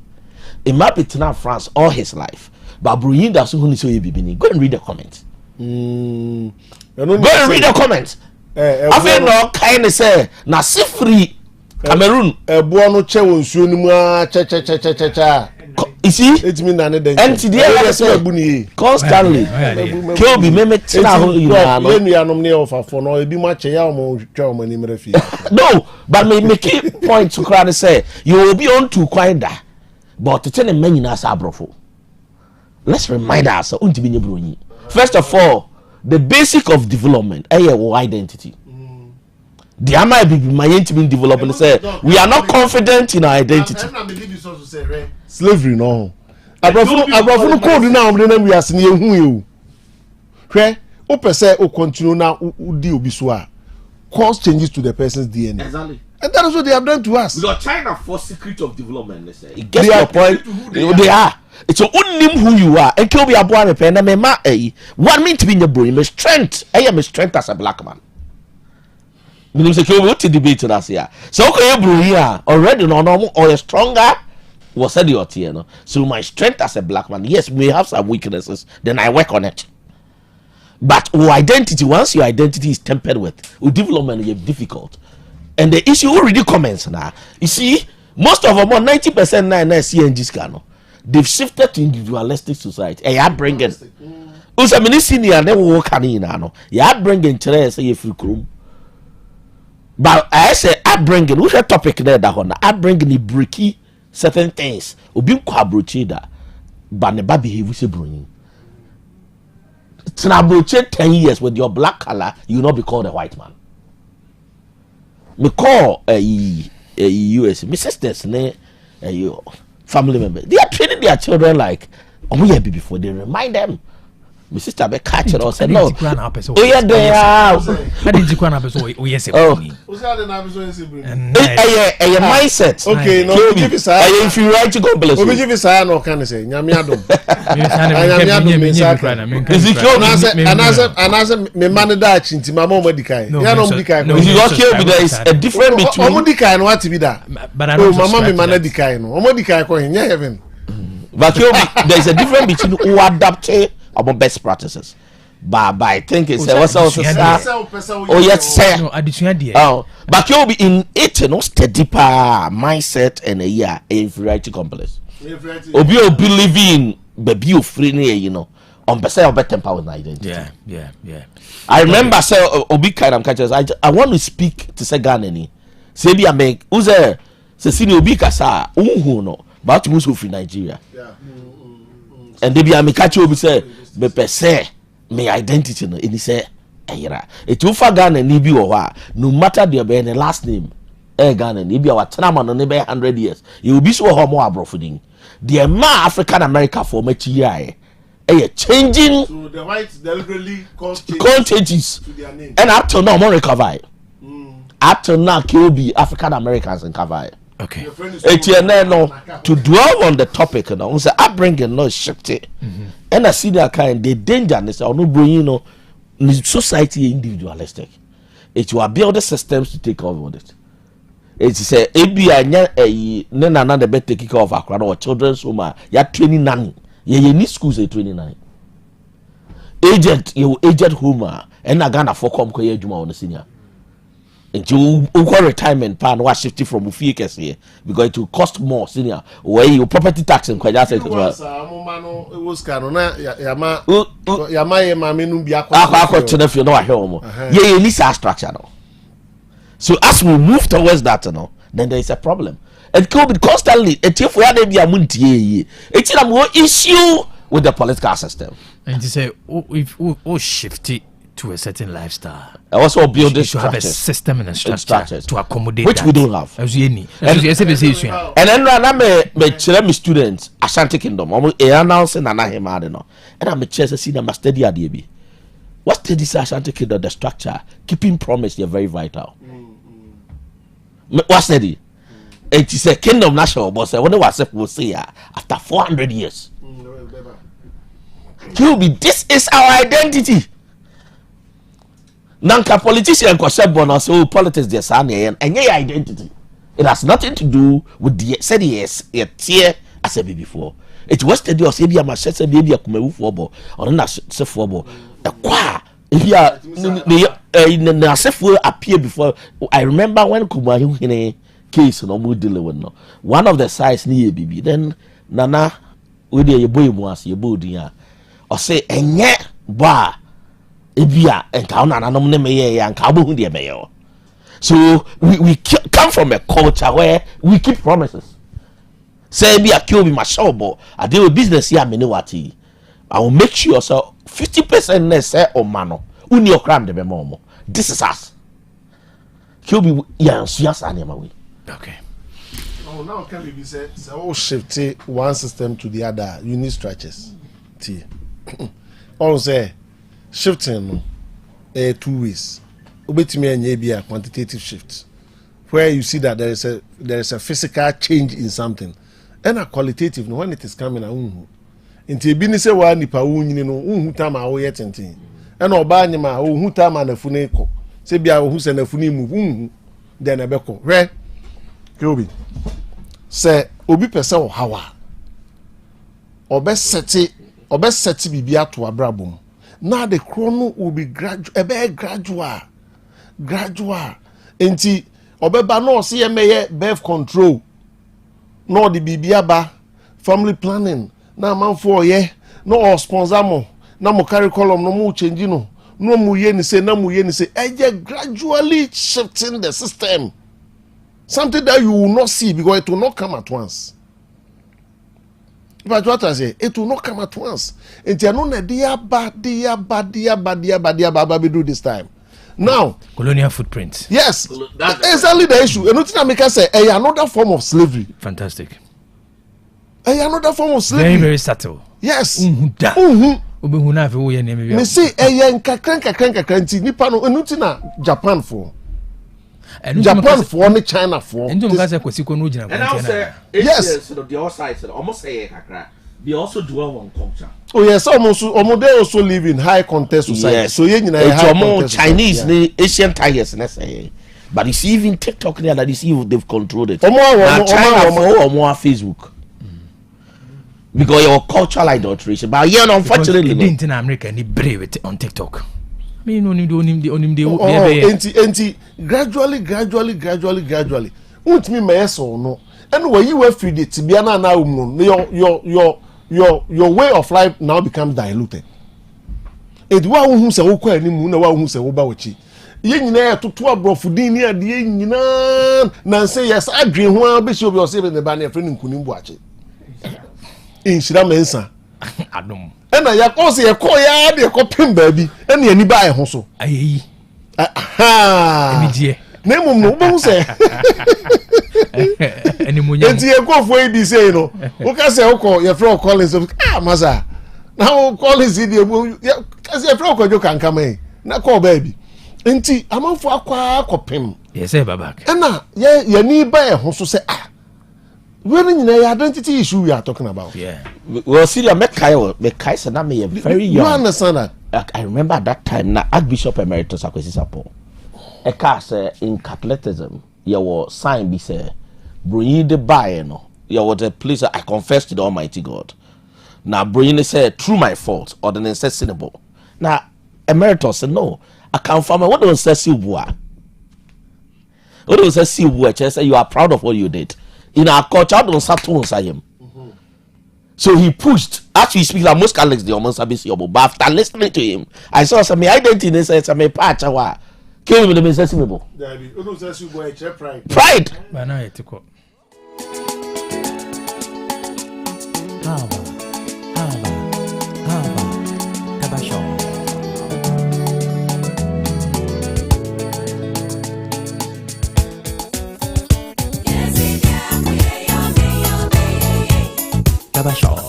tena France all his life but buruyi da so hu ni so ye bibini go and read the comments. Go and read the comments. I feel no kind say na sifri Cameroon ebo no che won suo ni mu a cha. You see? It mean na ne den. And today say constantly. Kill be me tina ho you know. Yen ya nom ne ofa for no ebi ma che ya o twa o mani mra fi. No, but me key point to crowd say you will be on to quinda. But to tell the men na sa abrofo. Let's remind ourselves unti bi nyebronyi. First of all, the basic of development, identity. The might be my intimate development say we are not confident in our identity. Slavery no. Abrafo code now we are seeing who you. Where o person o continue now udi obi so a cause changes to the person's DNA. Exactly. And that is what they have done to us. Because China for secret of development, they say. It gets to a point. They are. It's a unim who you are. And kill me a boy pen and me ma one mean to be in your brain. My strength. I am a strength as a black man. Me say kill me to debate us here. So okay, you bro here already no normal or stronger. Was said your tear no. So my strength as a black man, yes, we have some weaknesses. Then I work on it. But our identity, once your identity is tempered with development, is difficult. And the issue already comments now. You see, most of them, 90% now CNG scan. They've shifted to individualistic society. I bring it. Usa mini senior never work in ano. Ya bring in say you free room. But I say I bring in which topic there that one. I bring in breaky certain things. Obi kwa broche da. But ne ba behave say bring. Tina broche 10 years with your black color, you will not be called a white man. Me call US, my sisters, family members. They are treating their children like before. They remind them my sister be catch it or say no. Oh yeah, there. I didn't see one episode. Oh yes, mindset. Okay, no, give it say. If you write to complex. We give it say no can say. Nyame adom. And as me man that chinti mama o medikai. Ya no medikai. There is a difference between o medikai no what be that. But mama me man medikai no. O medikai ko hin heaven. But there is a difference between who adapt about best practices. But I think it's what's also oh yes sir. But you'll be in it no steady mindset and a year inferiority complex. Obi believing baby you free you know on person of better power identity. Yeah. I remember say Obi kind of catches I want to speak to say Ghana ni. Say be a make who's there say senior Obi kasa unhu no but you must free Nigeria. And they be a me catch Obi say be per se me identity no any say ayira it will for Ghana ni bi wo no matter the be the last name Ghana ni bi our tenama no be 100 years you will be so ho mo abrofudin the ma African America for machi year changing so the whites deliberately changes to their name and up till now more recover up till now be African Americans and cover okay no to dwell on the topic no say upbringing no shift it and a senior kind the danger is no bring no society individualistic it will build the systems to take over it say ebi anya na the better take care of akra or children's home ya training nanny ye need schools at 29 agent home and na Ghana for come ko ye adwuma on the senior until retirement plan was shifted from Ufie Kese because it will cost more senior where you property tax and quite just structure no. So as we move towards that no, then there is a problem. It could be constantly if we had a it's a more issue with the political system. And to say if shift it to a certain lifestyle. I also build this to have a system and a structure to accommodate which we don't have. As you and then I me students Ashanti Kingdom. I'm announcing and I no. And I'm a chess see them study at the what study Ashanti Kingdom the structure keeping promise you're very vital. What study? It is a kingdom national boss. What will say after 400 years. This is our identity. Nanka politician ko sebon so politics dey say and your identity. It has nothing to do with the said yes tier as a before. It was the us ebia ma shese ebia kumawu football or na se football. Kwa ebia na se appear before. I remember when Kumahu hine case no mo deal with no. One of the sides ni bibi then nana we dey boy mu as ye bodin a or say enye ba ebia enka na nanom ne meye ya nka abohu de meye. So we come from a culture where we keep promises. Say ebia kill be my shop I deal with business here me wati. I will make sure so 50% ne say o mano uni okram de be mo. This is us. Kill be ya suas anema we. Okay. Oh, now can we say all shift one system to the other you need structures. T. All say shifting 2 ways. Obetimi anya be a quantitative shift where you see that there is a physical change in something and a qualitative no when it is coming unhu nti bi ni say wa nipa wunyini no unhu ta ma wo yetenten and oba anyima unhu ta ma na fune ko say bia unhu se na fune mu unhu then ebeko re Obi say obi pese o hawa obeseti bibia to abrabom. Now the chrono will be gradual. Enti obeba no see meye birth control. No the bibiaba family planning. Na man for ye no sponsor mo. Na mo curriculum no mo change no. No mo ye ni say gradually shifting the system. Something that you will not see because it will not come at once. But what I say, it will not come at once. And you know that they do this time. Now, colonial footprint. Yes, exactly the issue. And nothing I make say, another form of slavery. Fantastic. Another form of slavery. Very, very subtle. Yes. obehu na afi wo ye ne me me say nkakran nti nipa no enu ti na Japan for ne China for endo nga say kwasiko no gina kwantena yes so the other side almost say kakra they also dwell on culture. Oh yes, almost they also live in high context society. Yes. So you know high context Chinese, the Asian tigers, let's say. But you see, even TikTok there, that you see they've controlled it. Now China more Facebook. Because your cultural adulteration. But yeah, unfortunately, didn't in America any brave it on TikTok. I mean, only gradually. Won't me mess or no. And when you were feed it to be an your way of life now becomes diluted. It wa who say okwa ani mu na wa who say wo ba wachi. Ye nyina etoto abrofudin ni ade nyina na say yes adwen ho abesi obi o say be ne ba na friend nkunim bu achi. Inshira mensa adom. Ena ya ko say ko ya de ko pem ba bi ena ani ba e ho so. Ayi. Aha. Emidie. Na mum no bo say. Enti e ko fo edi say no. Wo ka say wo your friend Collins masa. Now Collins di e kasi your friend ko jo kan kama na call baby. Enti amanfo akwa pem. Yes e babak. Na ye ni ba e ho so say when your identity issue we are talking about. Yeah. Well, see, me kai say na me very young. You understand that? I remember at that time na Archbishop Emeritus Akwesi Sapo. E ka say in Catholicism, there was sign be say bring the buy no. There was a place I confess to the Almighty God. Now bring say through my fault or the necessitable. Now Emeritus said no. I can't find what don't say silbua. What don't say silbua? Say you are proud of what you did. In our culture, don't start to answer him. So he pushed. Actually, speaks like most Catholics, they almost have but after listening to him, I saw some identity. Says some patch. Came with the necessitable. Pride. But now it's cool. Tabasho.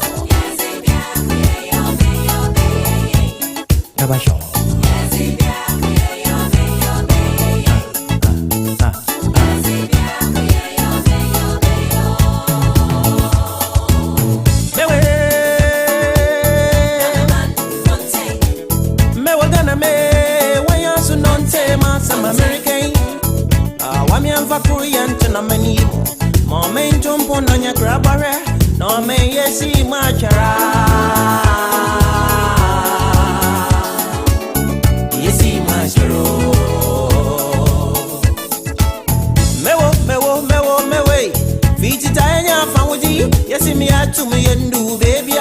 No me yesi machara yesi macharo mewe fiti tanya famuji yesi mi atu me yendu baby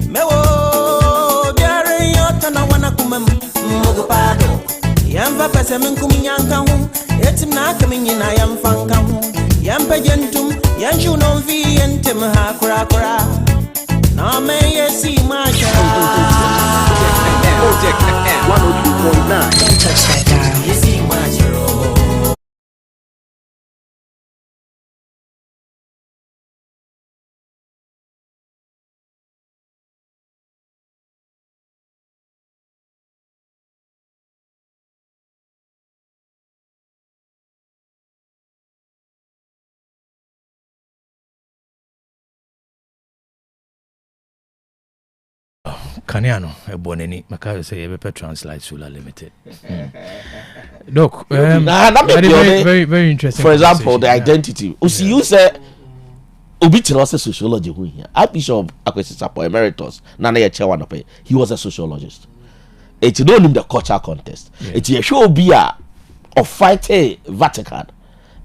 mewo biare yota na wana kumem mugupado yamba pese minkumi yanka hu etim na kaminyi na yamfanka hu yamba jentum yanshu non fi yentem ha kura na me yesi masha Otec 1029. Don't touch that dial. Yesi masha Kaniano, a boneni, Macau say a translate Sula Limited. Look, very, very interesting. For example, the identity. See, you say, Obitilose sociology here. Archbishop Akwesi Sapo Emeritus, Nana Chewanape, he was a sociologist. It's not in the culture contest. It's a show be a of fighting Vatican.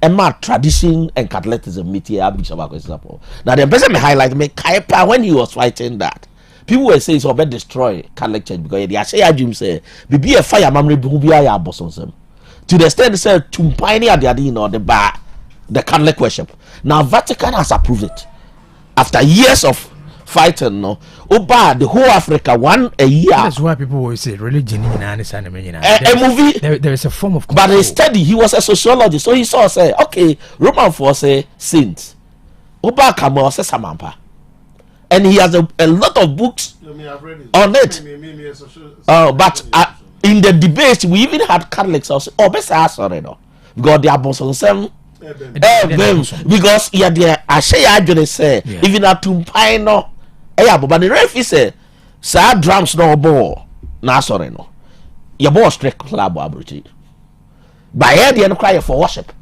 And my tradition and Catholicism meet here, Archbishop Akwesi Sapo. Now, the person highlight me Kaipa when he was fighting that. People were saying so about destroy Catholic Church because they say I dream say be a fire mamre be a boss on them. To the extent they said to pioneer the bar the Catholic worship. Now Vatican has approved it. After years of fighting, no, the whole Africa one a year. That's why people always say religion in a movie. There is a form of control. But he studied, he was a sociologist, so he saw say, okay, Roman for say saints. Oba Kamo say Samampa. And he has a lot of books on it. But in the debate, we even had Catholics also. Oh, best sorry no, because they are both on some. Because I say I just say even at Tumpaino, but the referee say, "Sad drums no ball." Na sorry no, your boss strict club abriti. By here the cry for worship,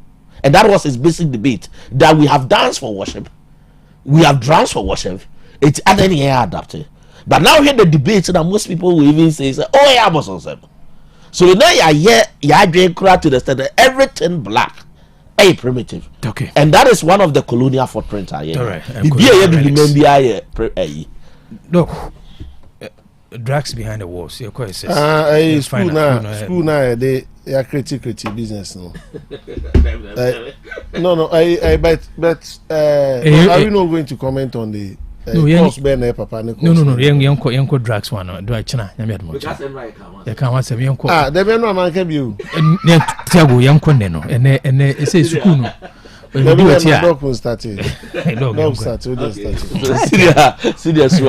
and that was his basic debate that we have dance for worship, we have drums for worship. It's any adapted. But now here the debate that most people will even say, "Oh yeah, boss on them." So now you drink crowd to the standard everything black, a primitive. Okay, and that is one of the colonial footprints. All right, look. Drugs behind the walls. You're quite says. School now they are creative business no. No. But are we not going to comment on the course Ben Papa? No. Young drugs one. Do I China? You can't want some young. There be no man can you. Tiago young Coneno and it says school. Dog started. Serious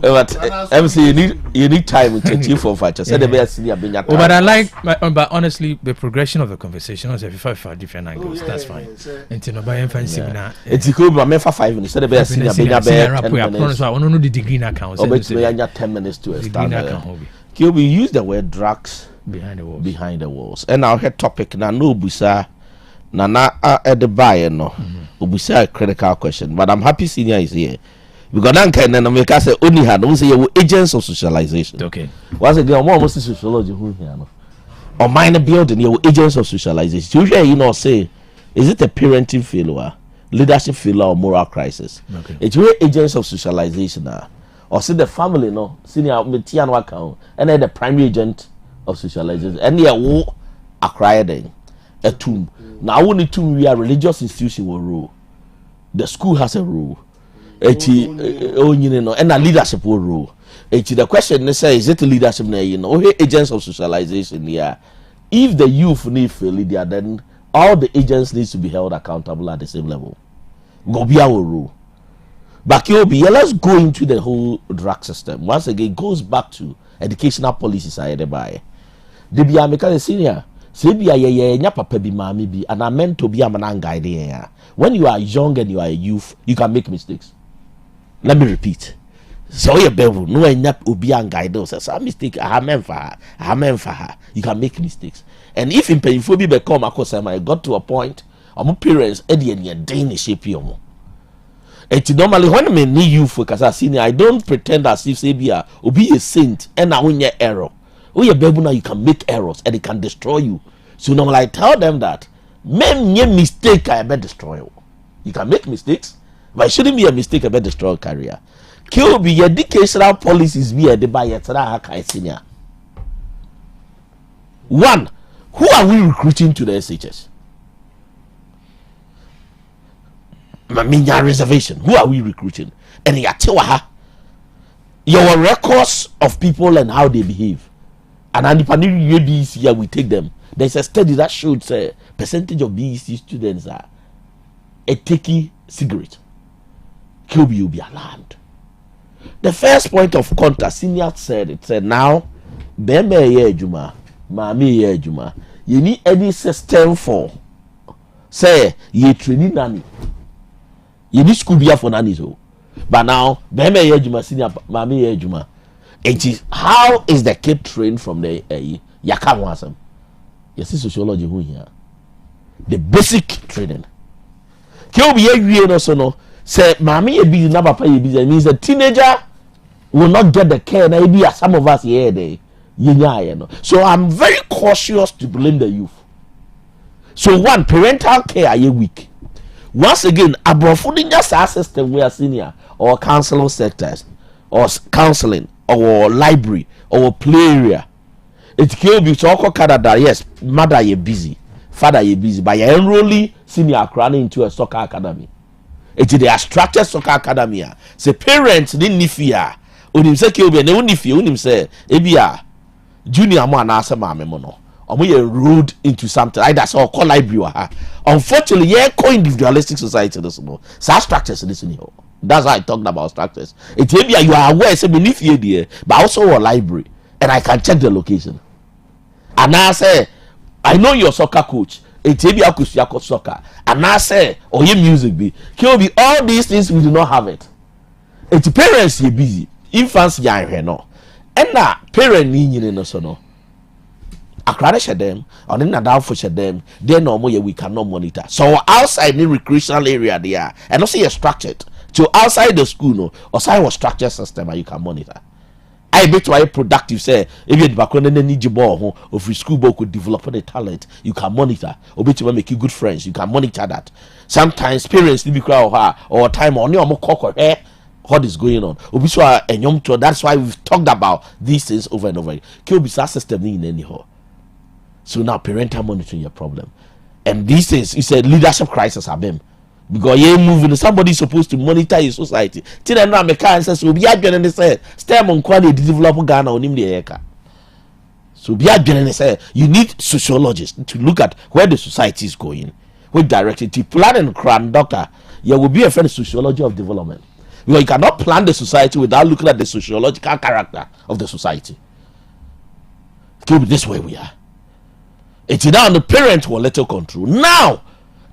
but MC you need time to achieve for fight. Said the best senior being but I like but honestly the progression of the conversation was if I different angles. That's fine. Until no buy fancy now. It's cool but me for 5 minutes. Said the best senior being a bear. I want to know the degree account. But we are 10 minutes to start. We use the word drugs behind the walls. And our head topic now no busa Nana at the buyer no. We say a critical question, but I'm happy senior is here. Because then can make us say only had don't say you agents of socialization. Okay. Once again, almost sociology who here no. Or minor building you agents of socialization. You know say is it a parenting failure, leadership failure or moral crisis? Okay. It's really agents of socialization or see the family no senior metian account and then the primary agent of socialization and they are acquired a tomb. Now only tomb we are religious institution will rule. The school has a rule. And a leadership will rule. The question is it leadership agents of socialization here. If the youth need failure, then all the agents need to be held accountable at the same level. Gobia will rule. But let's go into the whole drug system. Once again, it goes back to educational policies I had by. The Biamika senior. Nya papa bi mama bi and I meant to be a man guide. When you are young and you are a youth, you can make mistakes. Let me repeat. So you bevel no nya obi an guide us. Some mistake I meant for her. You can make mistakes. And if in painful be become I got to a point, my parents and Danish shape you. It's normally when I need you for because I senior, I don't pretend as if say be a saint and I win your error. Oh, you now you can make errors and it can destroy you. So now I tell them that many mistake I better destroy you. You can make mistakes, but it shouldn't be a mistake I better destroy your career. Kill be educational policies be a debate senior. One, who are we recruiting to the SHS? Maminya reservation. Who are we recruiting? And your records of people and how they behave. And BEC we take them. There's a study that showed say percentage of BEC students are taking cigarette. QB will be alarmed. The first point of contact, senior said it said now, Beme ye juma, Mami ye juma. You need any system for say ye training nanny. You need school be for nanny so. But now Beme ye juma senior Mami ye juma. It is how is the kid trained from the Yakam Wasam? Yes, sociology who here. The basic training. Can be a also no say Mammy a busy number pay busy means a teenager will not get the care maybe as some of us here they so I'm very cautious to blame the youth. So one, parental care are you weak. Once again, abroad just our system we are senior or counseling sectors or counseling or library or play area. It can be so Canada. Yes, mother you busy, father you busy, but you enrolling senior crown into a soccer academy. It is the structured soccer academy. Say parents didn't fear. Unim say Kilby and only fear. Unim say Ebia junior man answer mama mono. Or we enrolled into something like that's all library. Unfortunately, yeah, co-individualistic society. This no such structures in this new. That's why I talked about structures. It's maybe you are aware, say beneath you there, but also a library, and I can check the location. And I say, I know your soccer coach. It's maybe I could soccer. And I say, oh, your music be. Be all these things we do not have it. It's parents you busy. Infants you are no. And now parent need no so no. Akrade share them, or then down for share them. Then no more we cannot monitor. So outside the recreational area there, and also you're structured. So outside the school no, or side was structured system and you can monitor. I bet why productive say if you back on any need ball or free school ball could develop the talent, you can monitor. Or bet you make you good friends, you can monitor that. Sometimes parents need to cry or time on your more cock or hair. What is going on? That's why we've talked about these things over and over. Kill be system in anyhow. So now parental monitoring your problem. And these things, it's a leadership crisis at them. Because you're moving, somebody's supposed to monitor your society. Till I know I'm a car and says, so be a journey and say, stem on quality develop Ghana on him the eka. So be a journey and say, you need sociologists to look at where the society is going. With direction to plan and cram doctor, you will be a friend of sociology of development. Because you cannot plan the society without looking at the sociological character of the society. This way we are. It's now the parent who little control. Now,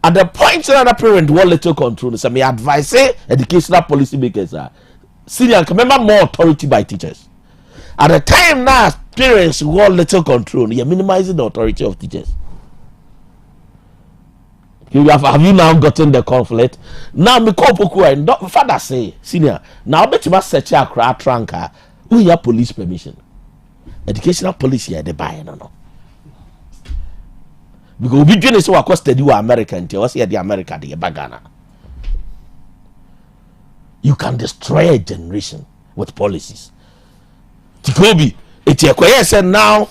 at the point that the parent who little control, so me advise educational policy makers are senior remember more authority by teachers. At the time now, parents who want little control, you're minimizing the authority of teachers. Have you now gotten the conflict? Now me call Poku and father say, senior, now bet you must search your crowd trunker. Who your police permission? Educational policy they buy no. Because we do so across the American to us here the America the Bagana. You can destroy a generation with policies. Tikobi, it's a question now.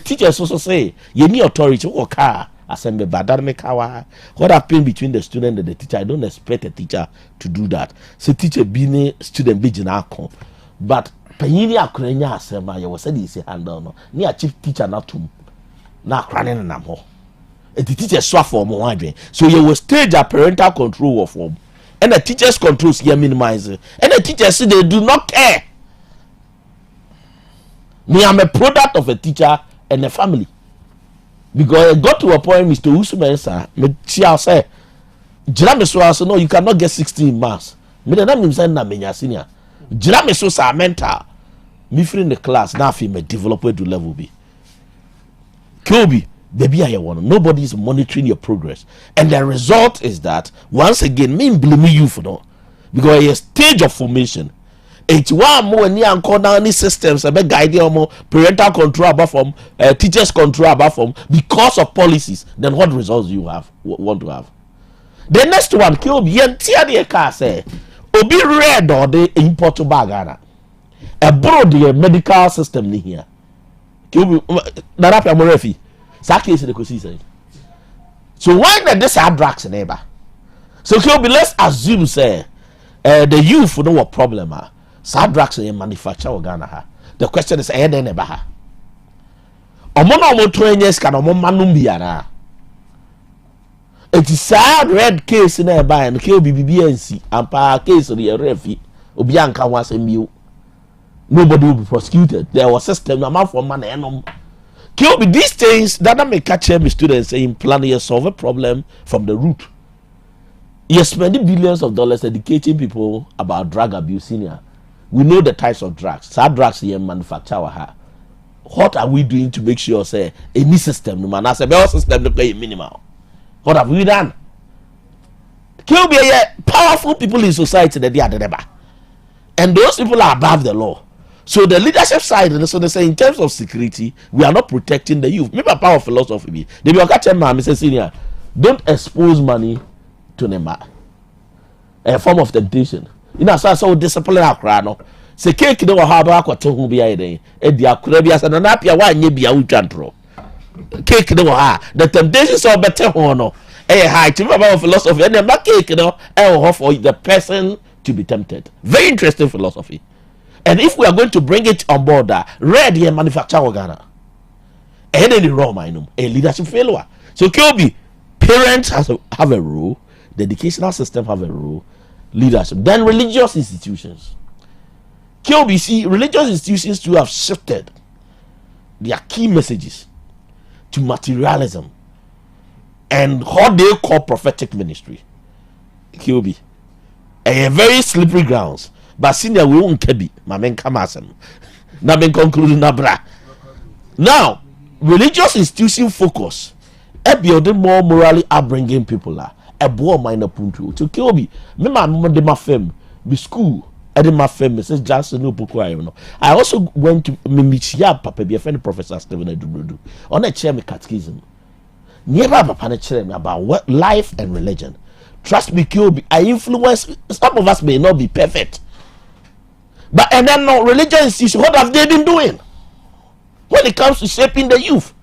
Teachers also say you need authority or car. Asem Beba Dabi. What happened between the student and the teacher? I don't expect a teacher to do that. So teacher being student be jinako. But payini akrenya asema you was said is handle no. Ni a chief teacher na tum. Na akrane na mo. The teacher swap for more adwin. So you will stage a parental control of form. And the teachers controls here minimizing. And the teachers say they do not care. Me, I'm a product of a teacher and a family. Because I got to a point, Mr. Usumensa, me say, Jirameso, no, you cannot get 16 marks. Me, the name is na senior. Jirameso, sa mental. Me free in the class, now I me develop to level B. Kobe. Baby, I want nobody is monitoring your progress, and the result is that once again, me blame you for no, because a stage of formation. It's one more near and corner any systems a guide more parental control above from teachers control above from because of policies. Then what results you have want to have? The next one, kill be and tear the car say, Obi red or the import to Bagana, a broad the medical system here. Kill be Narapia Morefi. So why not this hard drugs neighbor? So let's assume say the youth know what problem are. Sad drugs in manufacture Ghana. The question is then neighbor. Omono 20 years can manum biara. It is sad red case in a buy and kill BBNC and pa case of the refi. Obianka was a meal. Nobody will be prosecuted. There was system amount for money and kill me these things that I may catch my students saying plan to solve a problem from the root. You're spending billions of dollars educating people about drug abuse senior. We know the types of drugs. Sad drugs here manufacture. What are we doing to make sure say any system no man as a system to pay minimal? What have we done? Kill me powerful people in society that they are the neighbor. And those people are above the law. So the leadership side, so they say in terms of security, we are not protecting the youth. Maybe a power of philosophy. They be okay, Mr. Senior, don't expose money to them. A form of temptation. You know, so discipline our crowd. Say cake no have a to who be a day. Edia Krobea and an apia one ye be a utantro. Cake no ha. The temptations are better honor. High to about philosophy and the cake no for the person to be tempted. Very interesting philosophy. And if we are going to bring it on board, red here manufacture Ghana. And any wrong, I know a leadership failure. So Kobe, parents have a role, the educational system have a role, leadership. Then religious institutions. KOBC, religious institutions too have shifted their key messages to materialism and what they call prophetic ministry. KOB. A very slippery grounds. But senior we won't kebi. Mamen kamasem. Na ben concluding na bra. Now, religious institution focus. A building more morally upbringing people are. A boy minor puntu. To KOB. Me ma fem. Be school. My friend, Mrs. Johnson, no book. I also went to Mimichia, Papa, be a friend of Professor Stephen Edubudu on a chair, catechism. Never Papa chair me about what life and religion. Trust me, Kyobi, I influence. Some of us may not be perfect, but and then no religion institution. What have they been doing when it comes to shaping the youth?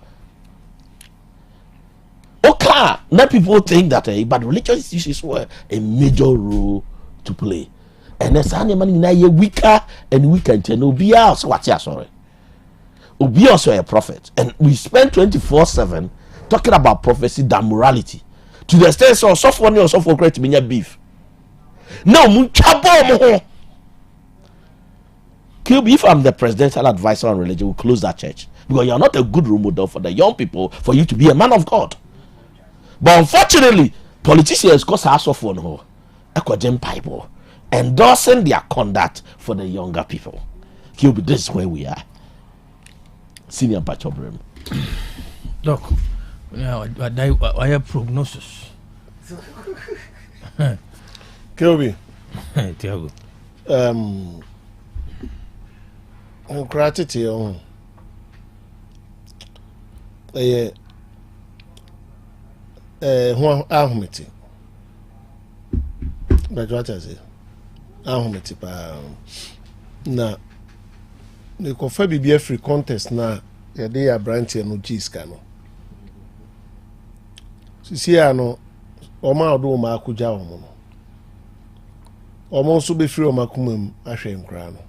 Okay, now people think that, but religious institutions were a major role to play. And then Sunday morning na ye weaker and weaker until Obi also what ya sorry. Obi also a prophet. And we spend 24/7 talking about prophecy than morality. To the extent so someone or someone create me beef. No mu chabo mo. If I'm the presidential advisor on religion, we'll close that church. Because you're not a good role model for the young people for you to be a man of God. But unfortunately, politicians cause us off on ho. Ekwajem Bible. Endorsing their conduct for the younger people. This is where we are. Senior Pachobrim. Doc, I have prognosis. Kilby. Tiago. Gratitude. Ahumeti. But what I say? Ahumeti pa na ne kofa bibia free contest na ya de ya branch no giska no sisi ano o ma odo ma akuja o mo no o mo so be free o makumam ahwe nkra no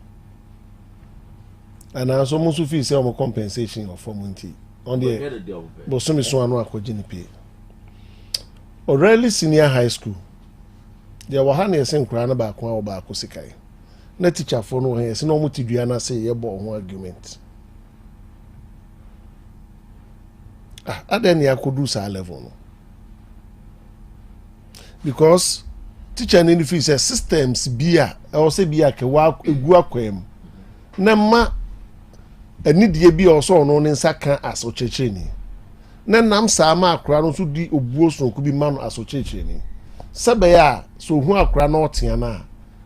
ana so mo so fi say o mo compensation of formunti on the bo so me so ano akoji ni pay already senior high school. There were honey and crown about one about Kosikai. No teacher for no hands, no mutidiana say ye bought one argument. Ah, then I could do sa level. Because teacher in the fee says systems beer, or say beer can walk a guaquem. Nama a need ye be also known in Saka as Ochecheni. Nam Sama crown to the Obuso could be man as Ochecheni. Sabaya so who akra na otiana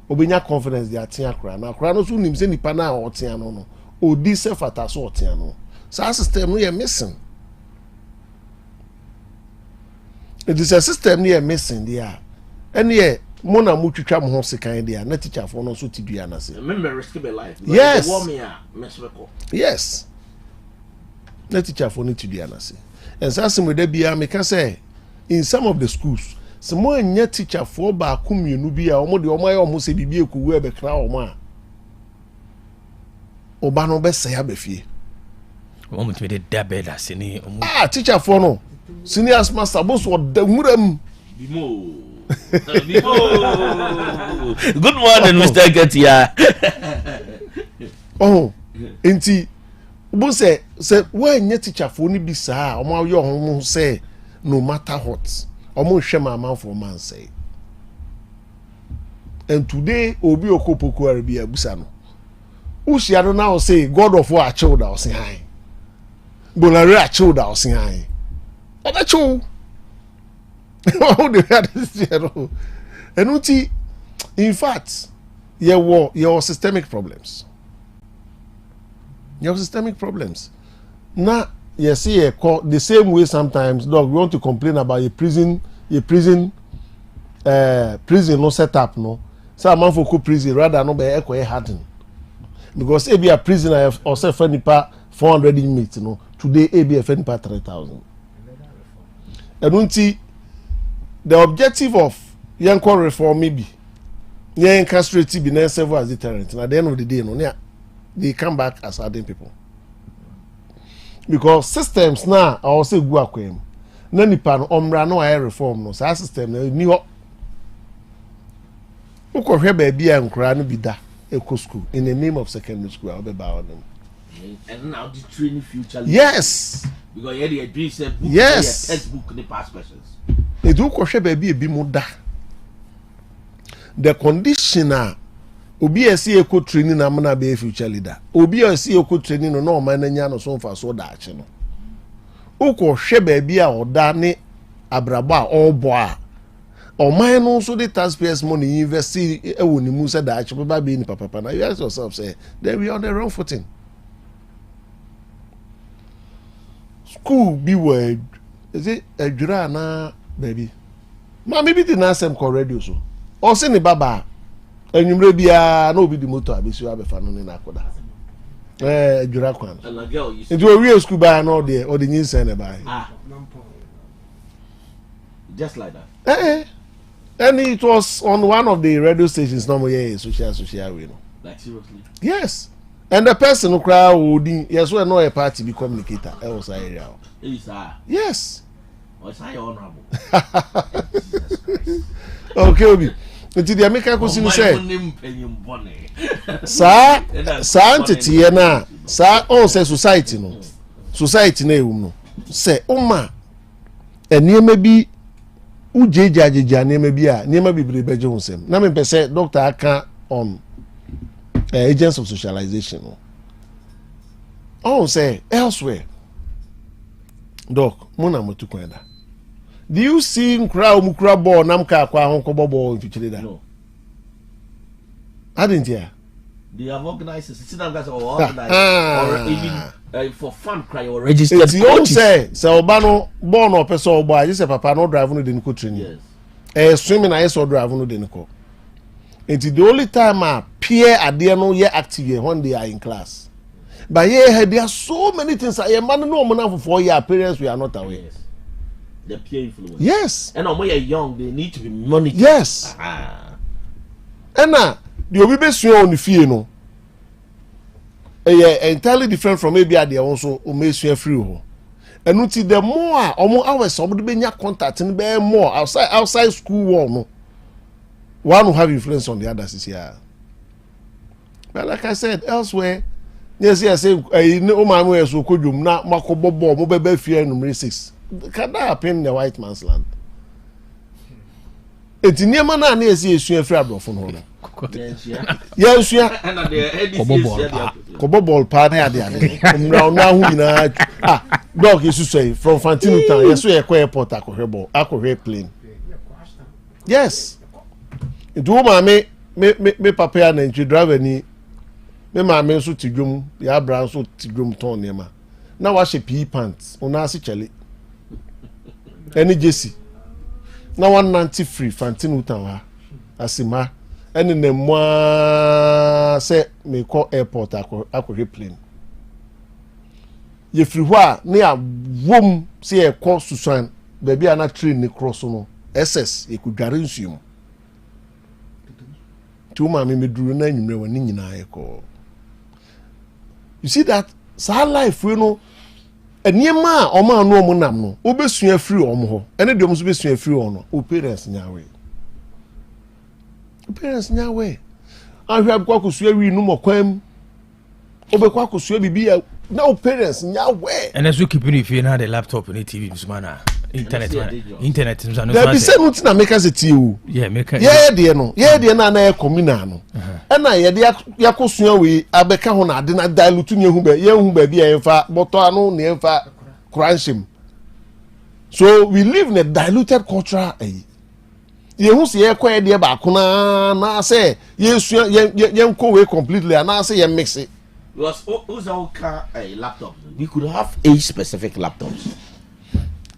obenya confidence dey atia akra na akra no so nim se nipa na otia no odi se fata so otia no sa system no ye missing. It is a system no ye missing there and ye mo na mo twitwa mo ho sekan there na teacher for no so tidua na se me risk my life. Yes, yes, na teacher for no tidua na se and sa se mo da bia me ka say in some of the schools Samo nya teacher for ba kumienu bi a omo de omo aye omo se bibie kuwu e be kra omo a oba no be se ya be fie omo timi de dabe da se ni omo teacher for no senior master boss wo da muram bimo good morning Mr. Ketia oh enti bo se wa nya teacher for ni bi saa omo aye omo se no matter what omo hwe mama for man say and today obi okopoko arabi abusa no ushia no now say God of war children o say hi bolare children o say hi oba chu how the this no enuti in fact your systemic problems na yes, the same way sometimes, dog, we want to complain about a prison no setup, no. So man for prison rather no be equal harden. Because a be a prisoner or say nipa 400 inmates, no. Today a be a nipa 3,000. And unti the objective of young reform maybe young castrate be several as deterrent. And at the end of the day, no, they come back as hardened people. Because systems now I will say go akwem na nipa no omra no air reform no sa system na ni ho ukɔhwɛ baabi a nkora no bi da eco school in the name of secondary school obeba on them. And now the training future. Yes. Because you the agree say book yes. Textbook the past questions. It do ukɔhwɛ baabi ebi mu da. The conditioner obi esi eco training na mana be future leader. Obi esi eco training no na man nya no so mfa so da ache no. Ukɔhwɛ baabi a oda ne abrabo a ɔbɔ a ɔman no so the taxpayers money invest ewo ni mu say da ache baba be ni papa na you ask yourself say then we on the wrong footing. School be word is it adwura na baby ma me bi di na asem ko radio so o se ni baba enwumre bia na obi di motor abesu abefa no ni na akoda adwura kwan nti o wi school ba na o de nyin sen ne ba just like that and it was on one of the radio stations no more social way no like seriously yes. And the person who cry holding yes we know a party be communicator else area. Yes. What's high honorable? Okay, Obi. Until the American question say sa entity na sa on say society no. Society na no. Say oma eniema bi ujejajeja eniema bi a eniema bi beje honsem. Na me pese doctor aka on agents of socialization. Oh, say elsewhere. Doc, muna motu kwenda. Do you see mukra ball namka kwa honko bobo in future that? No. I didn't hear. They have organized sit down guys or organized or even for fun cry or registered. It's you say obano born or person or boy, just a papa no drive no den ko training. Yes. Swimming I saw drive no den ko. It's the only time I peer at the no year active when they are in class. But yeah, there are so many things. I am man no man for 4 year parents we are not aware. Yes. The peer influence. Yes. And when you're young, they need to be monitored. Yes. And now the obi be sua on the fie no. Entirely different from maybe at the also o me sua free ho. And until the more omo hours somebody be nya contact and be more outside school wall no. One will have influence on the others here. But like I said, elsewhere, yes, no man wears so could you not Marco Bobo, mobile fear number 6. Can that happen in the white man's land? It's near man, yes, yes, you're afraid of phone. Yes, yeah, Cobobol party at the other. Now, dog is to say from Fantino Town, yes, we are airport, Aqua plane. Yes. Itu maame me papa na nchi driver ni me maame so tidwom ya bra so tidwom ton nema na wa she pee pants ona ase chale eni jesi na 190 free Fantino Town ha asima eni na mwa se me call airport akọ plane ye free hwa ne a wom se e call Susan baby ana train ni cross no SS e ku dware nsuom you see that sa life we no eniema o ma no mo nam no obesua free o mo ho ene de o so besua free o no o parents nyawe ahwe abkwa kusua wi no mo kwam obekwa kusua bibia na o parents nyawe ene so keep ni fie na the laptop ni TV msumana internet msano there be say nothing na make us see o make ye de na na e communal no na ye de yakosua we abeka ho na ade na dilute ne hu ba ye hu ba bia emfa boto anu ne emfa crunchim so we live in a diluted culture ye hu se ye kwa de ba ko na say ye sua ye nko we completely na say ye mix it because who's our car a laptop we could have age specific laptops.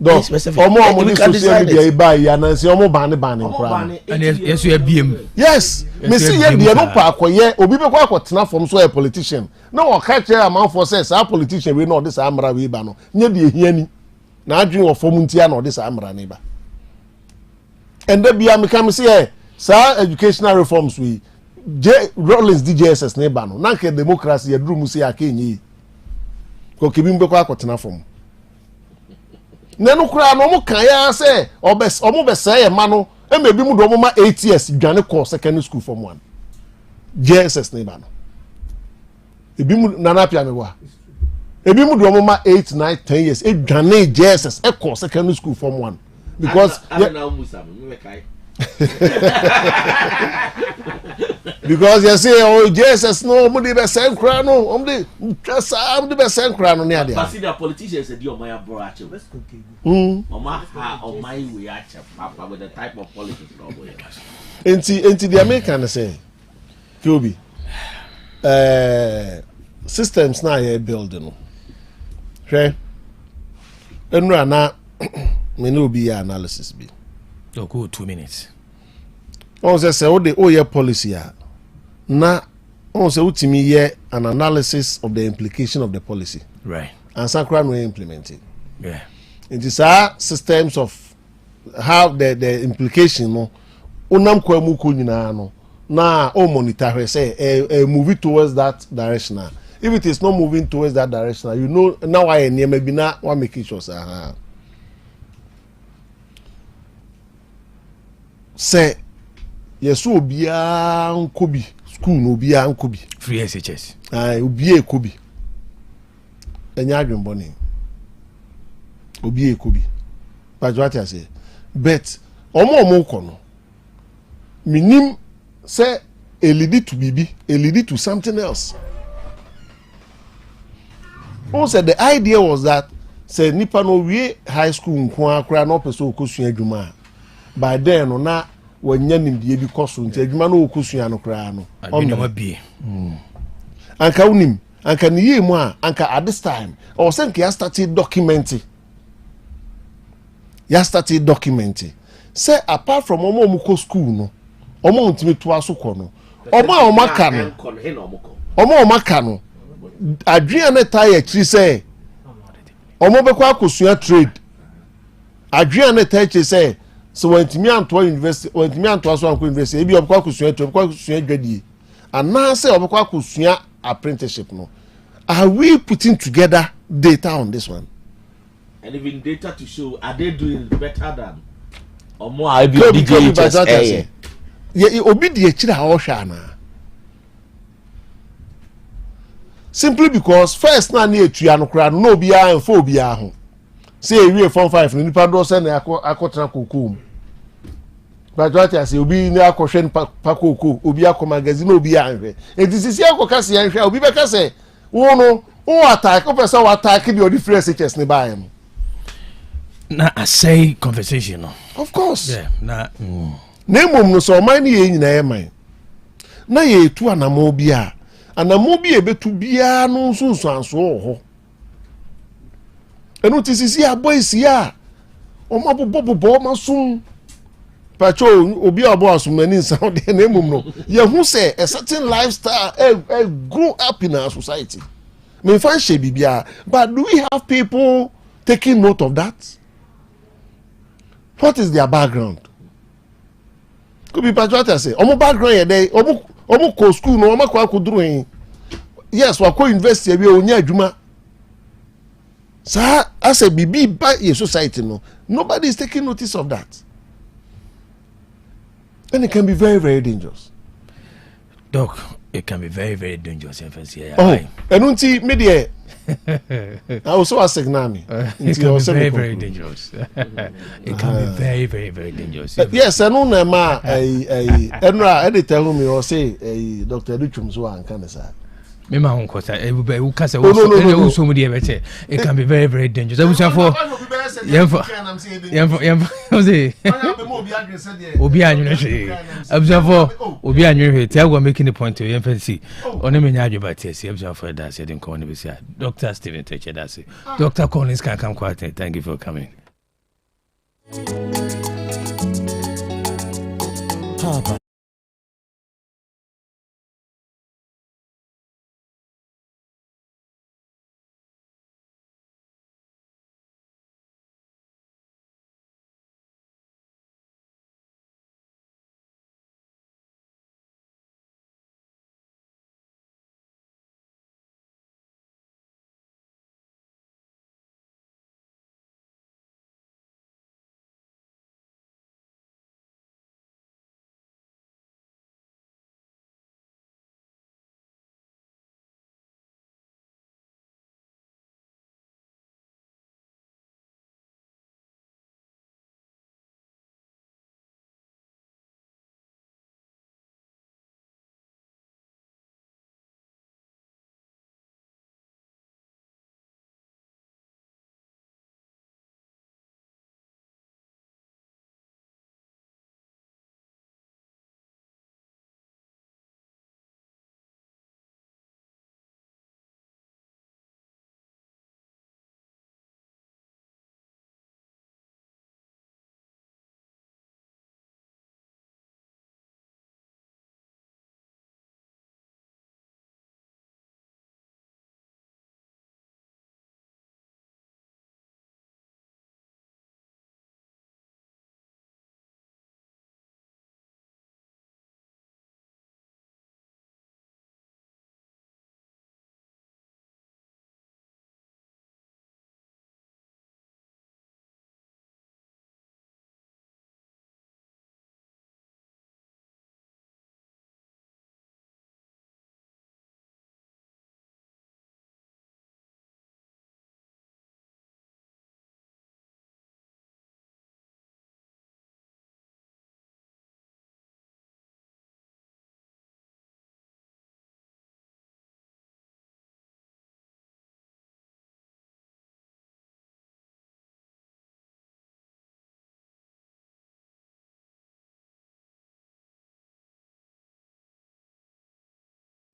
Omo ni social media buy ya na se omo ban nkra and yes you biem yes me see ye de no pa akoye obi be kwa akotena from so a politician na o ka che am for say sa politician we no this amra we ba no nye de ehiani na adwen wo fom ntia na this amra ne ba and there bia me come say sa educational reforms we Rollins DJSS ne ba no na ke democracy ya duru mu say akenyi ko kebi mbe kwa akotena from nenu kura no mo kan ya se omo be say ma no and maybe mu do mo ma 8 years dwane call secondary school form 1 JSS ne ba no ebi mu nana pia me wa ebi mu do mo ma 8 9 10 years e dwane JSS e call secondary school form 1 because because you say oh Jesus no mo dey be send kra no om dey just am dey be send kra no ne ade but see the politicians say di o my bro ache oma ha o my we ache papa with the type of politics no boy enti the American say Kobe systems na ye build no hwe enura na me no be analysis bi go 2 minutes on say o de o ye policy a na on say utimi ye an analysis of the implication of the policy right and sakra no implement it yeah it is our systems of how the implication no unam kwa mu ko nyina no na o monitor say move towards that direction. If it is not moving towards that direction, you know now I near maybe na wa make sure say yeso obia nkobi school no obia nkobi free SHS obia ekobi enya adwembo ne obia ekobi but what I say but omo ko no minim say a lead to bibi a lead to something else. Also the idea was that say nipa no we high school nko akra no person okosua adwuma by then no na wanya nimdie bi koso nti adwuma no okosua no kra no adwuma ma bi anka unim anka ni yemu a anka at this time or say ya started documenting say apart from omo ko school no omo ntimi to aso ko no omo maka no omo maka no adwia na tie chiri say omo be kwa akosua trade adwia na tie chiri say so wentimi anto university wentimi anto aso anko university ebi obekwa akosua trade obekwa akosua dwadie ana say obekwa akosua apprenticeship no are we putting together data on this one and even data to show are they doing better than omo I be DJHS ye obi die chiri ha o hwa na simply because first na etua no kra no obi a enfo obi a ho say ewie form 5 no nipa do say na akotra kokom but what I say obi ni akohwe pakoko obi akọ magazine obi a nhwe edisisi akoka se nhwe obi be ka say wo no wo attack o person wo attack the odi free SHS ne ba am na I say conversation no of course yeah na mom no so man ye nyina ye man na ye etu anamo bi a anamo bi ebetu bia no sunsu anso ho enu tisisi aboys ya o mabobobo masum pacho obi abo asumani nsan de na mom no ye hu say a certain lifestyle grow up in our society me fan she bibia but do we have people taking note of that? What is their background? Could be patriotic say omo background ye dey omo ko school no omo kwa kuduru hin yes wa ko university we onya adwuma sa as a bibi by your society no nobody is taking notice of that and it can be very very dangerous. Doc, it can be very very dangerous in fancy. Oh and unti media I also a signal me it can be very very dangerous. It can be very very very dangerous. Yes and no na ma enra editor who me or say Dr. Duchum so an kan say me ma hon kwata e ka say wo so mu de be it can be very very dangerous. Abusa for yemfa say obi anwene hwe abusa for obi anwene hwe tiago making the point yemfa see oni me nya adweba tie see abusa for that say den ko ne be say Dr. Stephen Teche that say Dr. Collins can come quite. Thank you for coming.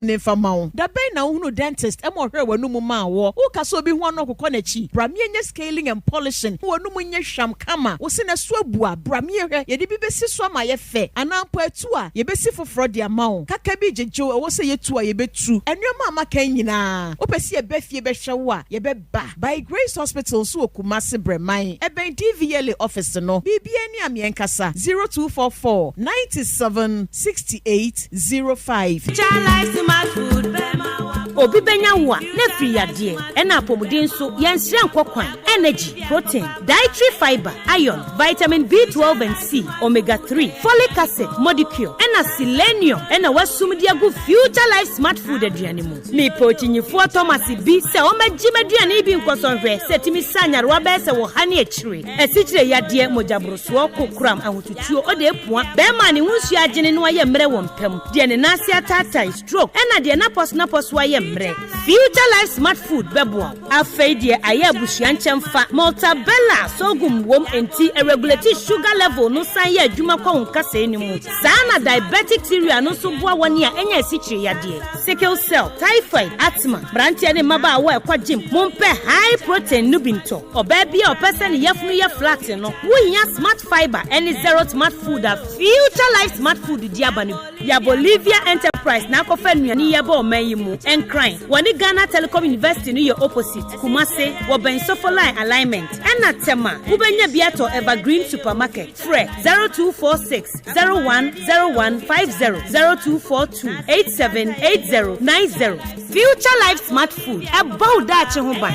ne famao da ben na unu dentist e mo hwe wanu mu ma wo wo ka so bi ho no kokọ na chi bramie nya scaling and polishing wanu mu nya hwam kama wo se na so abua bramie hwe ye de bi besi so ma ye fe anampo atu a ye besi foforo de amawo kaka bi jejo wo se ye tu a ye betu enwema ama kan nyina wo pesi ye befie be hwe wo a ye be ba by Grace Hospital so okumase breman e ben DVL office no bibia ni amienkasa 0244 97 68 05 obi benya wo a na free yade e na apomuden so yansire nkokwan energy protein dietary fiber iron vitamin B12 and C omega 3 folic acid molecule e na selenium e na wasumdi agu future life smart food aduane mu me potinyifo Thomas bi se o magime aduane bi nkosonhwe se timi sanyarwa be se wo hane akire esichire yade mojabroso kokram ahotutuo o de epua be ma ne hunsu agene no aye mre wo mpem de ne nase atata stroke e na de na pos wa ye mre future life smart food bebo afei de aye abusuan chemfa multabella sogum wom enti a regulate sugar level no san ye adwuma kwa nkasa enimu sana diabetic theory no so boa woni a enya esichire yade sickle cell typhoid asthma brantia ne maba wa ekwa gym mompe high protein no binto oba bia opese ne yefunu ye flat no wohia smart fiber any zero smart food a future life smart food di abani ya Bolivia enterprise na kofa nuani ye ba omayimu en crime woni Ghana Telecom University no ye opposite Kumase wo ben sofo line alignment ena tema ubenya biato Evergreen supermarket fre 0246 010150 0242 878090 future life smart food about that che ho ban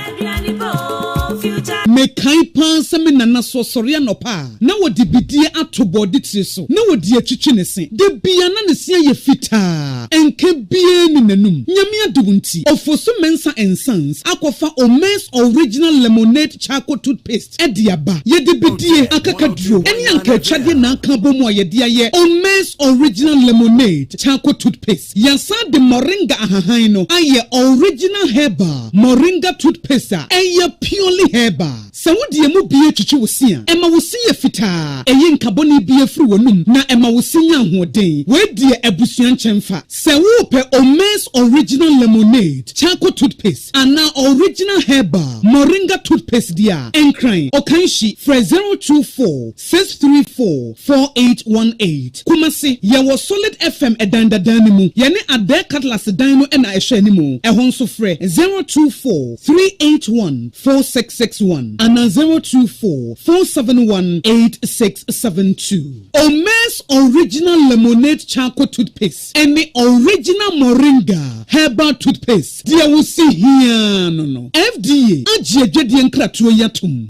me kai pan se me nana so sori anopa na wodi bidie atobodi tire so na wodi atwitwe ne se de bia na ne se ye fita enke bie ni nanum nyame adubunti ofoso mensa ensans akofa Omes original lemonade charcoal toothpaste ediaba ye de bidie akakaduro eni anka twade na aka bomu ayede aye Omes original lemonade charcoal toothpaste yasa de moringa ahahan no aye original herbal moringa toothpaste aye purely herbal sawudie mu bie twitwe wosia ema wosia fita eye nkaboni bie firi wonum na ema wosinya hoden we die abusuan chemfa sawupe Omes original lemonade charcoal toothpaste ana original herbal moringa toothpaste dia enkran okanshi fra 024 634 4818 kumasi yawo solid fm edanda danimu yene ade katlas dano ena ehwe animu ehonso fra 024 381 4661 ana 024 471 8672 Omes original lemonade charcoal toothpaste any original moringa herbal toothpaste dia wo si hia no FDA agiedwede nkratoa yatum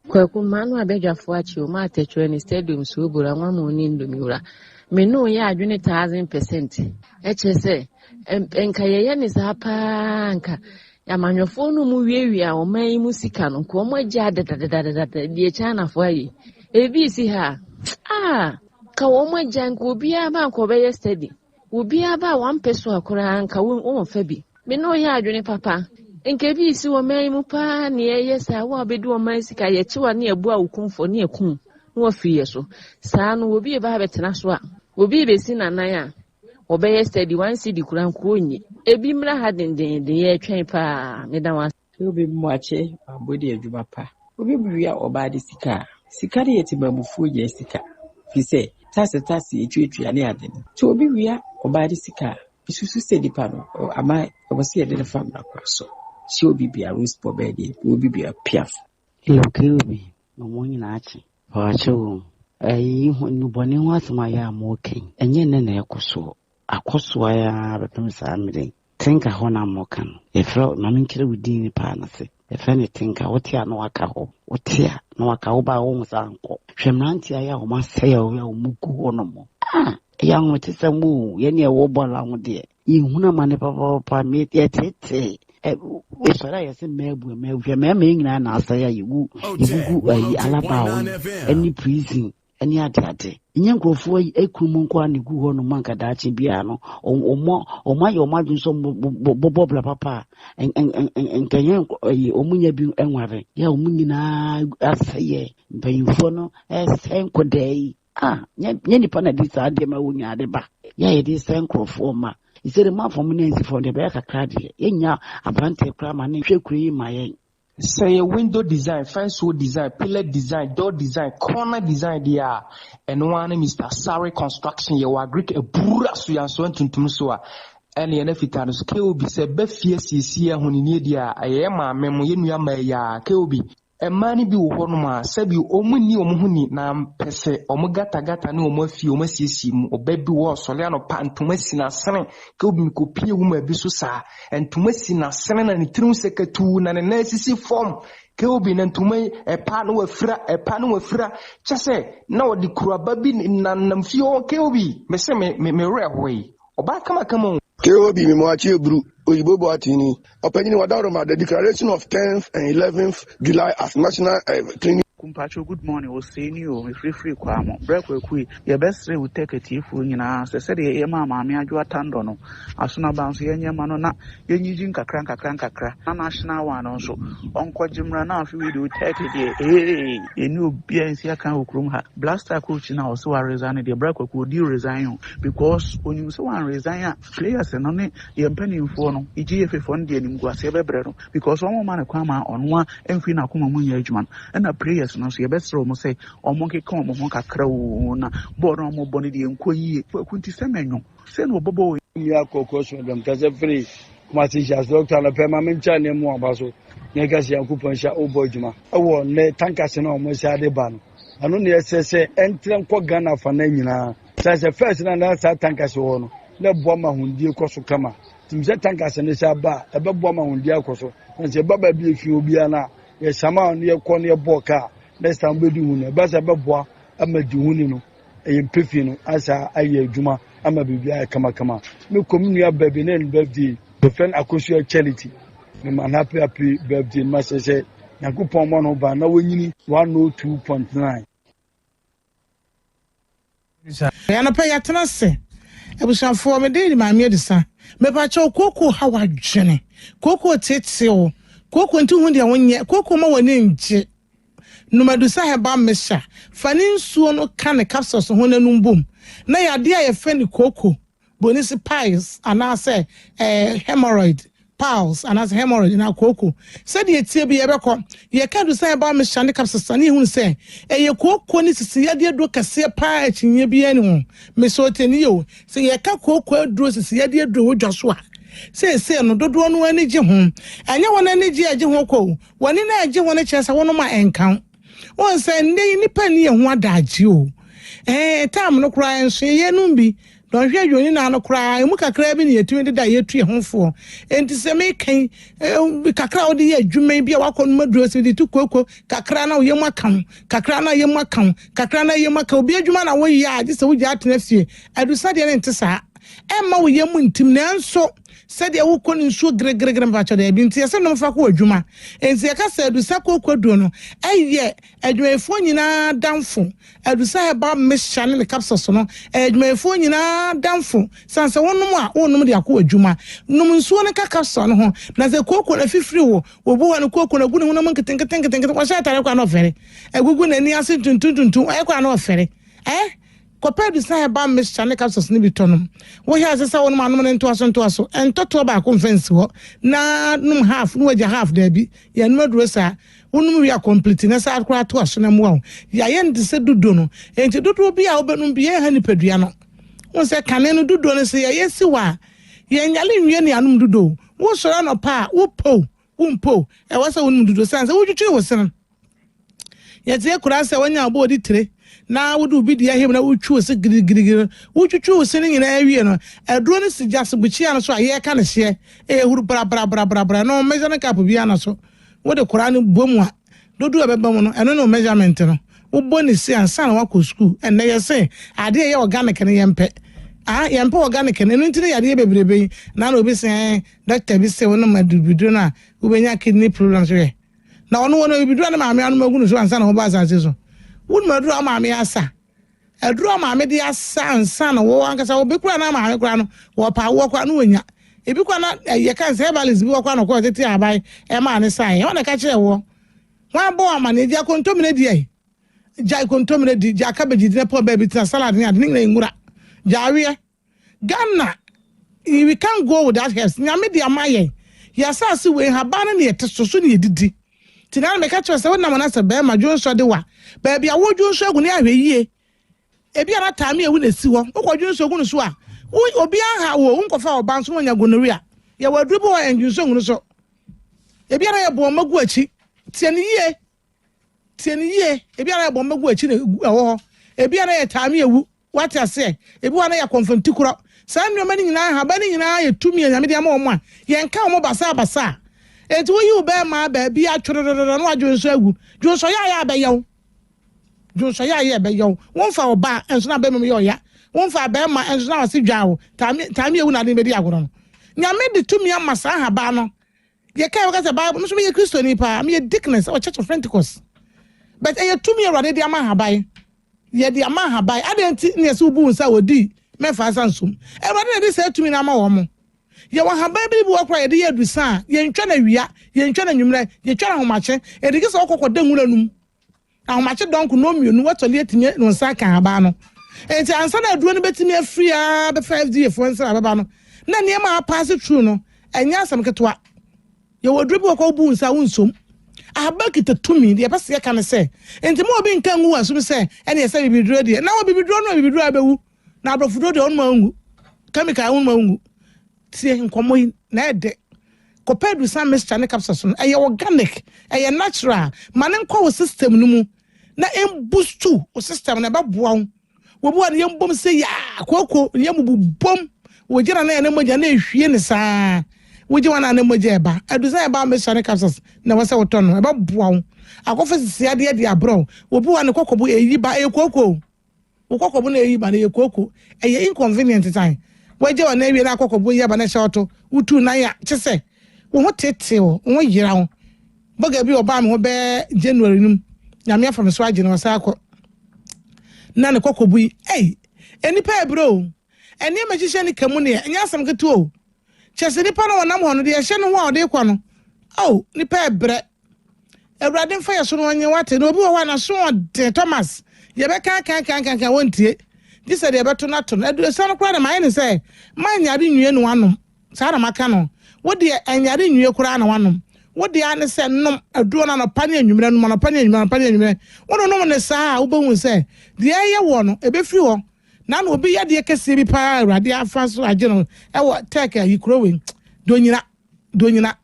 kwaku manu abedwafo achi o ma atechwe ni stadium so bura nwa mo ni ndomiura menu ya adwene 1000% echese enka yeye ni sapa nka ya manwofo no mu wiewie a o man mu sika no ko mo agya dadadadada die chana fo ayi ebi si ha ka wo mo agya nka obi aba nko be yesterday obi aba 1 peso akora nka wo fa bi menu ya adwene papa nke bi si wo man mu pa ne yesa wo abedu o man sika ye chiwa ne ebu awukumfo ne ekum no afiye so saa no obi eba betena so a obi besi nanan a obeye steady 1 cedi kuran kronyi ebi mra ha denden ye twen pa meda wa obi muache abodi adwuma pa obi buya obade sika de yetibamufu ye sika fi se tase etwetwe ane aden so obi buya obade sika isusu sedi pa no ama obosi ye de fam na kwa so si obi bia ruspo bedi obi bia piaf obi mo nyina achi acho nubone ho asema ya mo ken enye ne na ekoso akoso ya betum sa amire tinka ho na mo kan efro na minkire wudin pa na se efe ne tinka wotia no aka ho wotia no aka wo ba wo musa nko hwemranti ya ho masaya ya mugu ho no mo ya ngote samu ye ne wo bola ho de ihuna mane papa me tete Esora yase mebu nyina na asaya yigu ayi alaba any prison any ate nyen krofo ekumu nko anigu ho no manka daachi bia no omo ayo madun so bobobla papa enkenyen omunya bi enware ya omunyina asaye mbayifo no senkodai nye nipa na disa ade ma wonya ade ba ya ye di senkrofo ma He said the man for me for the back a crowd. Yenya Abrante Crama name Shakri my say a window design, fence wall design, pillar design, door design, corner design there. And one Mr. Sari Construction, you are Greek a bura so you so to Tumsua. And the NFTs Kobe said Beffies is here when you need ya. I am a memory ya Kobe. A man be one said you only omuni na pese omugata gata no mofi omasisim or baby was Soliano pan to Messina Sen, Kobe copy woman bisusa, and to Messina Sen and the true secretary and a necessary form. Kobe and to me a pan with fra, just say, no, the crababin in Namfio Kobe, me railway. Or back come on. KOB Mimwachi Bru, Oyibo Boatini, opening Wadaroma, the declaration of 10th and 11th July as National Training. Kumpacho, good morning. Was saying you, if free kwamo. Break we your best will take a tea for you now. Said, Emma, mammy, I do a tandono. As soon as bounce your manona, you're using a crank, a national one also. Uncle Jim Rana, if we do take it, hey, a new BNC account room. Blaster coach now, so I resign. The break would you resign because when you so one resign, players and only the penny for no, EGF funding in Guasebe because one man come on one and Fina Kumamu Judgment and a players. No, so your best room say, or monkey come, monka crow, born on bonny and quay, Quinty Semeno. Send Bobo in your co-coach, because every Matisha doctor and a permanent channel more basso, Negasi and Couponsha, O Bojuma. I won't let Tankasino, Monsieur Deban. I only say, enter Kogana for Nina. That's the first and that's a Tankaso. No bomber who deal Kosukama. Timset Tankas and the Saba, a bomber who deal Koso, and the Baba be if you be an a Sama near Corner Boca. Next time we do one, but a babwa, I'm a Junino, a Pifino, as I Juma, I'm a baby, Kama. No community baby name birthday, the friend Akosia charity. No man happy birthday, Master said, Nakupon one over now winning 102.9. Yana pay atenase. Ebushan for me dey my medicine. Me pa cho koko hawa dwene. Koko tete o. Koko ntu hu de wonye. Koko ma woni nje. Numadusa heba mesha. Fani nsuo no ka ne capsules ho nanum bom. Na yade a ye fe ne koko. Bonisi piles anase hemorrhoid. Piles anase hemorrhoid na koko. Said ye tie bi ye beko. Ye ka do say heba mesha ne capsules ani hu se. Ye koko ni sisi yade do kase pa achinye bi ani ho. Me so teni yo. Se ye ka koko adro sisi yade do wo dwaso a. Say no dodo no ani je ho. Anya won ani je age ho ko. Woni na age won chesa wono ma enkan. Won say ndey nipa ni ho adaji o. Tam no kra enso ye no bi. Don hwe yoni na no kra emu kakra bi ne yetumi de da yetu ho fo. Enti se me kan kakra odi ye adwuma bi a wakọ no maduro se di tukoko kakra na ye makam. Kakra na ye makam. Kakra na ye makam obi adwuma na wo yi a je se wo ja atena fie. Adusa de ne ntesa. Emma wo ye mu ntim na enso said ya wuko nsuo gregregre mbacho da bi ntia se no mfa ko adwuma ensi ya ka sa adusa kokodo no eye adwumayefo nyina damfo adusa he ba mesha ne capsules no adwumayefo nyina damfo sanse wonum a wonum de akọ adwuma num nsuo ne ka capsule no ho na se koko na fifiri wo obo wa ne koko na gunu no nketenkete kwa sha tare kwa no fere egugu na ni ase tuntuntuntu kwa no fere Kope du sa ba mesha ne capsules ni bitonum wo hia se sa wonum anum ne nto aso entoto ba ko fence ho na num half no waja half da bi ya num aduro sa wonum wi a complete na sa akura to aso na mu a ya ye ndi se dudo no enti dudo bi a obenum bi ye ha ni padua no won se kane no dudo no se ya ye si wa ye nyale nwie ni anum dudo wo sora no pa wo po umpo e wasa wonum dudo sanse wo twetwe wo sen ye tie kura se wonya obo di tire na wudu bi dia hem na wutwu se girigirigiri wutwu se ni nyina awie no aduro ne sigase buchi ana so aye ka ne hye huru bra no measure cap bi ana so wo de kora ne bomu a dodu abeba mu no eno no measurement no wo boni si ansa na wako school enne ye se ade ye organic ne yempe yempe organic ne no ntine yade bebrebe na obi se doctor bi se wono madubido na wo benya kidney problems we na wono bibido na maame anu magunu so ansa na wo ba asase so won maduru amaame asa aduru amaame de asa ansa na wo ankasa wo bekura na amaame kura no wo pa wo kwa no wonya ebi kwa na ye kan se balance bi wo kwa no ko tete abai e ma ne sai won ka kire wo wa bo amane dia kontomine di ai jai kontomine di ja cabbage di na po ba bi tina salad ni ade ni ngura jawe Ghana we can't go without herbs. Nyame di amaye. Yasase we habane ne yetesoso ne yedidi. Tina me ka kyerɛ sɛ wona mana sɛ bɛɛ ma dwonso de wa. Baabi a wo dwonso agu ne ahwɛ yie. Ebi ara taame ewu na si wo. Wokɔ dwonso agu no so a, obi aha wo nkɔfa oba nso nya gonorrhea. Ye waduru bo endwonso agu no so. Ebi ara ye bo magu achi. Tie ne yie. Ebi ara ye bo magu achi na ɛwɔ hɔ. Ebi ara ye taame ewu. What I say? Ebi wa na ya confirm tikura. Saa nneɛma ne nyinaa haba ne nyinaa yɛ tumi nyame de ama ɔmo a yɛnka ɔmo basa enti wo yi wo bɛɛ ma baabi atworododo no adwonso agu dwonso ya abɛyɛw wonfa ɔba enso na bɛmɛ yɛ ɔya wonfa bɛɛ ma enso na wase dwawo taami ewu na de bɛdi agoro no nyame de tumi ama saa haba no yɛ ka sɛ Bible nso me yɛ Kristoni pa me yɛ Dickness or Church of Pentecost but ɛyɛ tumi awurade de ama haba yɛ de ama haba adɛnti ne yɛ sɛ wobu nsa wodi mefa sansum everybody dey say to me na ma wo mo ye wa haba bi bi okra ye dey adusa ye ntwa na wia ye ntwa na nwumre ye twa na homache e dey say okokɔ da nwura num na homache donku no mienu watoli etime no nsa kan haba no enti ansa na aduro no betimi afiri a be 5D fo nsa baba no na ne ma pass through no enya asam ketwa ye wodru bi okɔ bu nsa wonsom ahaba kita tumi de pese ka ne se enti mo obi nkan wu asum se ene ye se bibiduro de na wo bibiduro no bibiduro abewu na abrofuro de on mangu chemical on mangu tie nkomo yi na ede kopedu san mixture ne capsules no eye organic eye natural mane nkɔ wo system no mu na em boost wo system na ba boa wo bo ne yembom se ya koko yemubu bom wo gira na ene moja na ehwie ne saa wo gi wana na moja eba adusa eba mixture ne capsules na wo se wo ton no eba boa wo akɔfa sisia de abro wo bo wane kokobo eyi ba ekoko ukoko bu na eyi ba na ekoko eye inconvenient time waje wa na ewi na akoko bu ya ba na shoto utu na ya chese wo ho tete wo yira wo boga bi oba me ho be January num nyame afa me so age no sa akọ na ne kokko bu eni pa bro eni ma hihye ne kamu ne enya asam keto o chese ni pa no wonam ho no de hye no ho o de kọ no ni pa bre Ewurade mfa ye so no onye wate na obi wo wa na so de Thomas ye be kan wontie di se de beto na to na edu se no kura na mai ne se man nyade nwie no wanom sa na maka no wo de anyade nwie kura na wanom wo de ane se nom edu na no pane anwumre no no pane anwumre wono no ne sa wo behu se de ye wo no ebe firi ho na na obi ya de kese bi pa Ewurade afa so age no wo take ayi Krobea donyina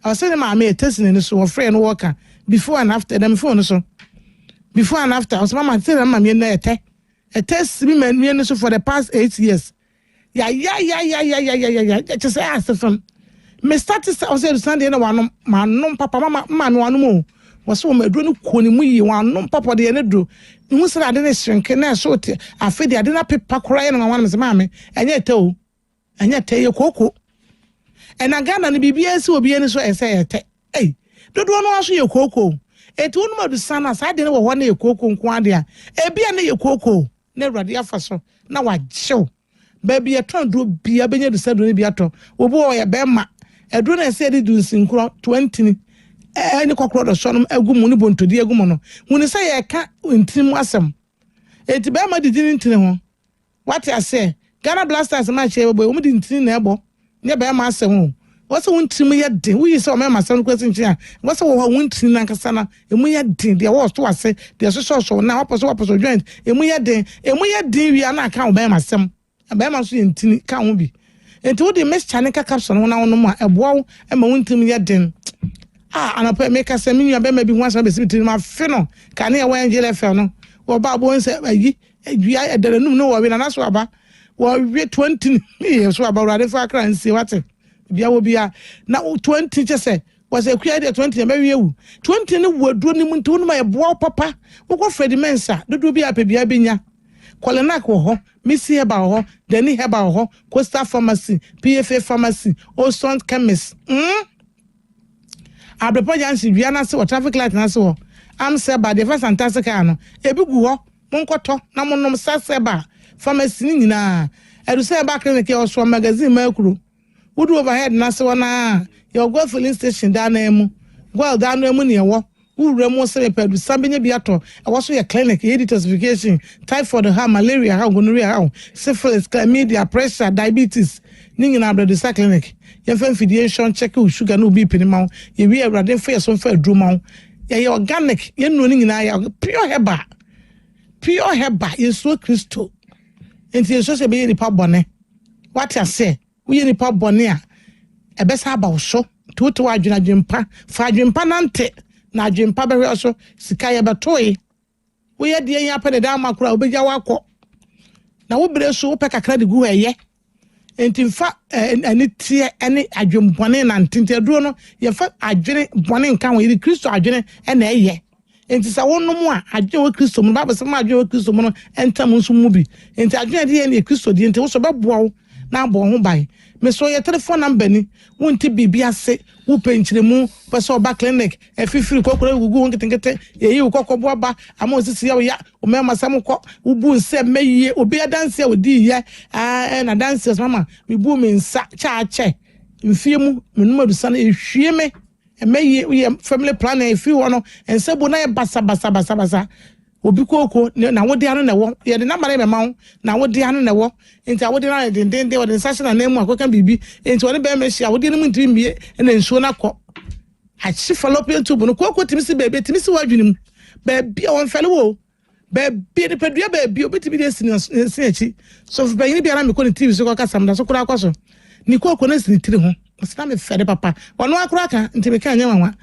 awse ma me tesine ne so wo frɛ no worker before and after them phone so before and after was mama tell mama me na test me me so for the past 8 years ya just ask from me start to say Sunday na wanom manom papa mama me wanom was so me do no koni mu yi wanom papa de ne do hu sra de ne shrink na so te afi de na pepa kora na wanom se mama anya te ye koko ena Ghana ne bibia si obi ne so ese te dodo no aso ye koko eti wonu madu sana sa de ne wo ho na ye koko nko ade a ebia na ye koko na Ewurade afa so na wagyew baabi eton do bia benya du sado ne bia to obo wo ye be ma edo na se de du nsinkro 20 ni ni kokoro do so no agumu ni bontodi agumu no huni se ye ka ntimu asem eti be ma didi ntine ho what I say Ghana Blasters ma che bo o mu di ntini na ebo ne be ma asem ho what's one team yet? We saw my son question. What's a one team Nankasana? And we had din. There was to say there's a social now opposite joint. And we had din. We are not count by myself. A by my son can't be. And to the Miss Chanica capsule when I want no more a wall and my own team yet din. And I make us a million maybe once I be between my funnel. Can I wear Angela Felno? Or Babu said, we are the no way, and that's what we 20 years about rather for a cry and see what's it. Bia wo bia na 20 just was a create 20 maybe you 20 no wadu ni muntu no ma eboa papa wo ko Fred Mensa dodo bia pa bia benya Kolenak wo ho Missy Heba ho Deni Heba ho Costa Pharmacy PFA Pharmacy Osont Chemist Abrepo Jansi bia na se traffic light na se wo am se ba the first fantastic no ebi gu ho monkoto na monom sa se ba pharmacy ni nyina edu se ba clinic e so magazine makuru would overhead na so na your go filling station down emu go down emu ne wo Uremo se pedu sambenya biato. I was a clinic, detoxification, typhoid, malaria, gonorrhea, syphilis, chlamydia, pressure, diabetes. Ning na brother sa clinic. Ye fan fidiation check sugar no be pinimau. Ye we radin for some fair drumau. Ye organic, ye no ning na ya pure heba. Pure heba is so crystal. Enti so se be ni pa bone. What I say, we ni pa bone a ebesa aba so to adwena dwempa fa dwempa nante na dwempa be hwe so sika ye betoyi we ye de yan apede da makura obegya wakọ na wo bere so wo pe kakra de gu eye enti fa ani tie ani adwempone na ntinte duro no ye fa adwene bone nkan wo ye Kristo adwene na eye enti sa wonnom a adwene wo Kristo mo ba se ma adwene wo Kristo mo no entam nso mu bi enti adwene de ye na Kristo de enti wo so beboa wo na bo ho bai me so your telephone number ni wonti bibia se wo penchiremu peso ba clinic efifiri kokoro gugu nketenkete ye yi kokobo aba ama osisi ya o me masam ko ubu nse meyie obi adanse a odi ye na dance mama me bu me nsa cha mfiemu menuma du sana ehwie me meyie we family planning efi wono ense bo na ye basa obi koko na wodi anu na wo ye de number be ma na wodi anu na wo enti awodi na den wodi session na mu akoka bibi enti woni be me hia wodi no ntimi mie na nsuo na kọ achi fallopian tube no koko timisi bebe timisi wadwunim bebe won fele wo bebe de pedua bebe obi timi de sin achi so be yin bia na me ko ni TV so ka sam da so kura akwaso ni koko na sin tiri ho sina me fede papa wono akura ka ntimi ka nya wanwa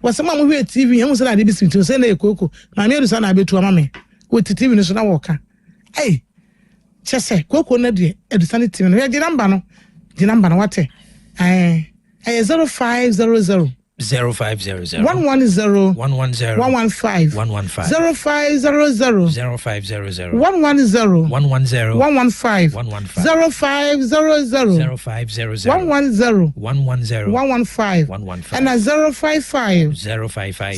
wasema mu hwe TV yamu se na de bisimti se na ekoko na me rusa na abetu amame wo TV no so na woka chese koko na de edusa ne TV no ye di number no wate 0500 0500 110 115 0500 0500 110 115 0500 110 115 and 055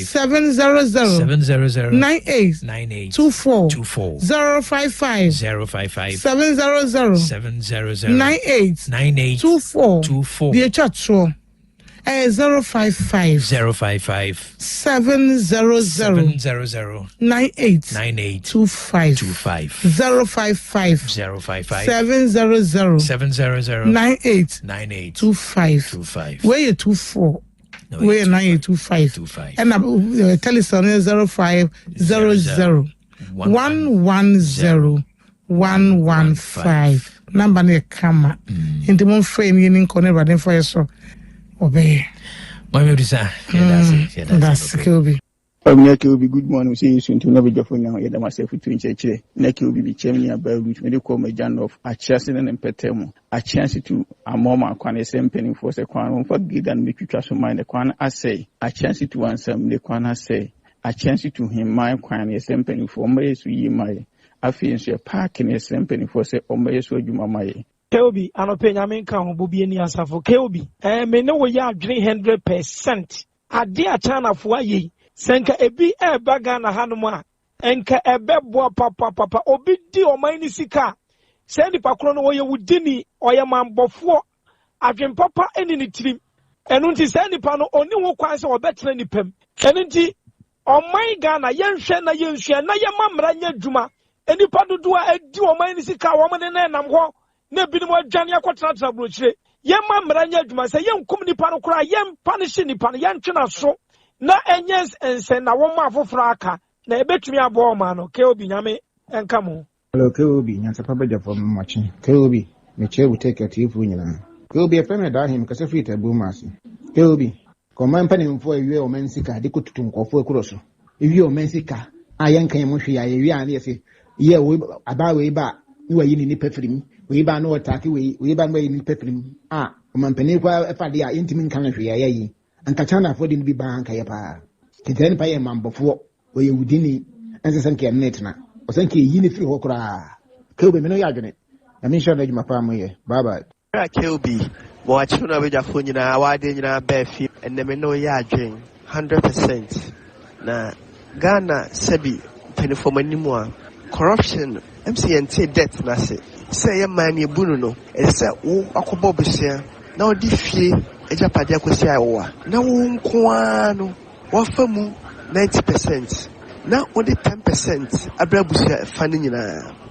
700 98 24 055 700 98 24 the chat so 055 700 98 25 055 700 98 25 where you 24 where 9825 and telephone 0500 110 115 number ne kama into mon frame yin connect radin for so obey. Mami Odisa, that's Kobe. Kobe, good morning. See you soon to know your phone. I myself to church. Kobe be chairman about which may call me John of a chassis and petemo. A chance to a mama quan same penny for the quan for good and make you trust mind the quan I say. A chance to answer the quan I say. A chance to him my quan is same penny for me so ye my. I feel your parking is same penny for say or may so you my. Keobi anopenya menka ho bobi ani asafo Keobi me ne wo ya adwene 100% ade atana fo ayi senka ebi baga na hanom a enka ebebo papa obi di oman ni sika se ni pakro no wo ye wudini oyemambofo adwen papa eni ni tirim enu nti se ni pa no oni wo kwan se obetra ni pam enu nti oman Ghana yenhwe na yemamra nya dwuma eni pa dodo a edi oman ni sika wo ne nam ho na binimo adwane akotra brochire yemma mranya adwuma se yenkum nipa no kora yempa ne hye nipa no yentwena so na enyes ensen na wo ma afoforo aka na ebetumi abo ma no Keobi nyame enka mo. Hello Keobi nyansa pa beja for machi Keobi me che we take at ifu nyina Keobi e feme da him kase fit abu masi Keobi koma mpa ne mfo ewie o mensika de kotutu nkofo ekuro so ewie o mensika ayenka yemo hwe ya ewie ane yese ye we aba we ba iwa yini ni pefrim we ba no attack we ba no yini pefrim omampani kwa efade a intimi nkan hwe ya yi anka chana for din bi ba anka ye pa kitani pa ye mambofo we wudini ense sanke netna o sanke yini firi ho kura Keobi me no ya adwene na me sure na djuma pa mo ye bye bye Keobi bo a chuna be jafo nyina wa de nyina ba fi enne me no ya adwen 100% na Ghana sabi penifomanimu a corruption MCNT debt na say ye man ye bunu no e say wo akobo besia na odi fie ejapade akosi awoa na wo nko ano wa famu 90%. Now only 10% abrabusia funding in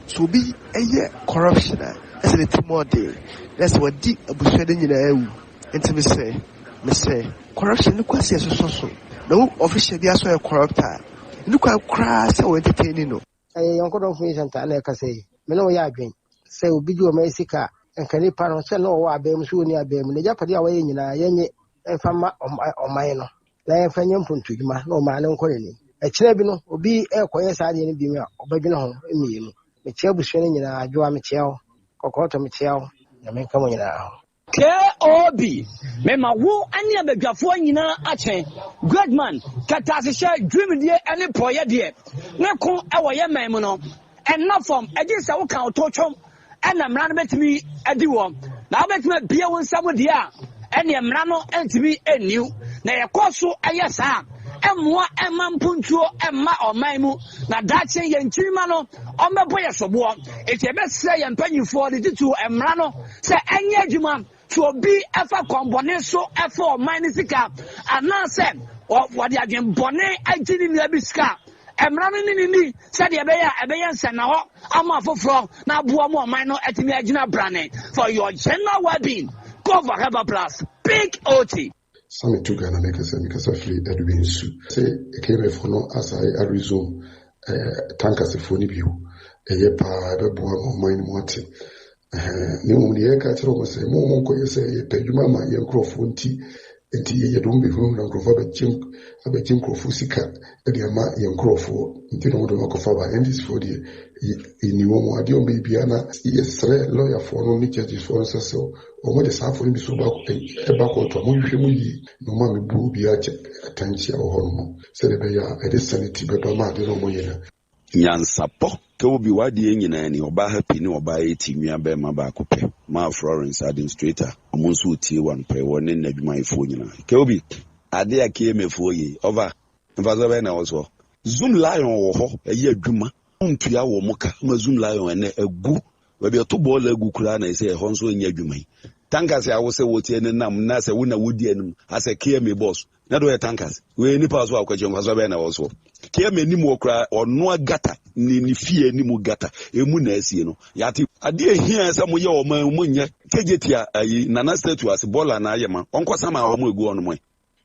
so be a corruption as a little more day. That's what deep abushading in and me say corruption look as so. No official be as well corrupter. Look how crass or entertaining no. Uncle of me and Tanaka say, Meno Yagin, say Bidu Mexica and Canipa no sell no abem soon near Bem, the Japadi away in a yenny and fama on mine. Lion Fanyam Puntuma, no man on colony. A Chelebino will be a quiet side in Bimia, or Bagino, in me. Michel Bushin in a Joa Michel, Cocota Michel, and then come now. K.O.B. Mema wo ane abadwafo nyina achen Gradman katasehye dream die ene poye die ne ko ewoye man no enna form ege se wo kan ototwom ena mra no betimi adi wo na betimi bia won sam die a ene mra no entimi eniu na yekoso ayesa emmoa emampuntuo emma oman na dache ye nchirima no ombebo yesobo etebese ye mpanyifo de titu emra no se enye adwuma to be ever combone so effort minisika and now said what the again bonne agini ni abiska emra ni said ebeya senaho amafofro na boa mo man no etimi agina brane for your general well-being go for Herbal Plus big OT Sami tu Ghana make a free Edwin Su say a came for no as I resume tankers of phony view a year pa boa mine wanted. Ni mu ne ka tiro ko se mo ko yese peduma ma ye nkrofo nti ye dum be hu na nkrofo abegin nkrofo sika e de ma ye nkrofo nti no do ko fa ba endis for the ni wo mo ade o be bia na yesre lawyer for no ni judges for so o mo de sa for ni so ba ko e ba ko to mo hwe mu yi no ma me bu bia atanchi a ho no se de be ya e de sanity be ba ma de no mo ye na nyansapo Kobi wadi nyina ni oba happy ni oba eti nwa be ma ba kope ma Florence administrator omunsu tie one pe woni na dwuma ifo nyina Kobi ade ake emefo yi over mfazo be na woso Zoom lion wo ho eyi adwuma ontua wo muka ma Zoom lion ene agu we be to ball agu kura na ise ho nso nya adwuma yi tankers ya wo se wotie ne nam na se wo na wodi anim ase KM boss na do tankers we ni pa so akwaje mfazo be na woso KM ni mo kura ono agata ni fie ni mu gata emu na asie no yati ade ehia sa mo ye o man mo nya kejetia ayi nana statue as bola na ayema onkosa ma o mo egu ono mo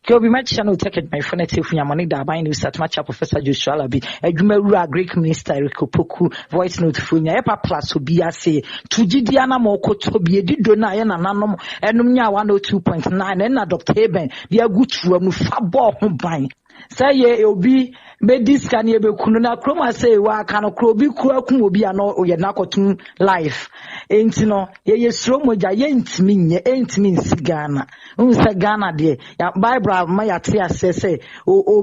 Kobi match channel take my phone to Funyamani da by news at match Professor Joshua Labi Edwuma Greek Minister Rikopoku voice note Funya Epa Plus obi ase tujidiana mo kotobi edido na ye na nanom enum nya 102.9 na Dr. Eben dia gutuwa mu fabo ho ban say ye obi be this can ye be kunu na kroma say wa kan krobi kura kum obi ano ye na kotun life enti no ye sro moja ye ntimi nye ntimi nsigana unsa Ghana de ya Bible ma ya te asese o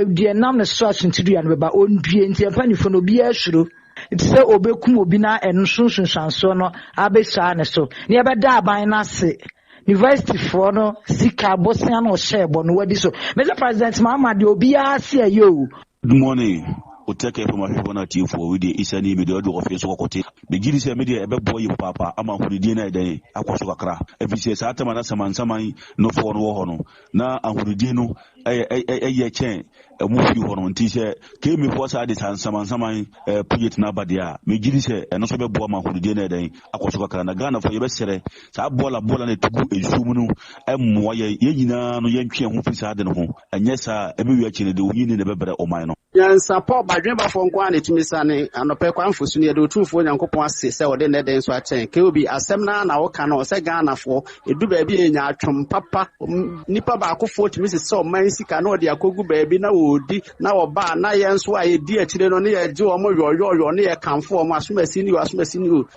de nam na stretch ntidu ya no ba ondue enti empanifo no bi ahuro enti se obekum obi na ensunsunsanso no abesa ne so ne be da aban na se University for no sika bosian o shebo no wadi so Mr. President Mama de obi ase ayo. Good morning. Otec 1029Fm we dey isani media do office kokote be gidi se media ebe boy papa ama hurudi na dan akwaso kakra efisi sa atama na saman no for no ho no na ahurudi no eye chen mu fi ho no nti se ke me for sa de saman project na badia me gidi se eno so be bo ama hurudi na dan akwaso kakra na Ghana for ye be sere sa bola na tugu ensum no emmo ye nyina no ye ntwe ho fi sa de no ho enye sa ebe wi achi ne de oyini ne bebere oman no Yansapo badwemba fo nkwa ne tumisane anope kwa mfosu ne de otufo nyankopon ase se wode ne den so achen ke obi asem na wo ka no se Ghana fo edu ba bi enya atwom papa nipa ba akofo tumisi se o man sika na ode akogu ba bi na wodi na wo ba na ye nso a ye di akire no ne ye je o mo yoyo ne ye kanfo o mo asumasi ni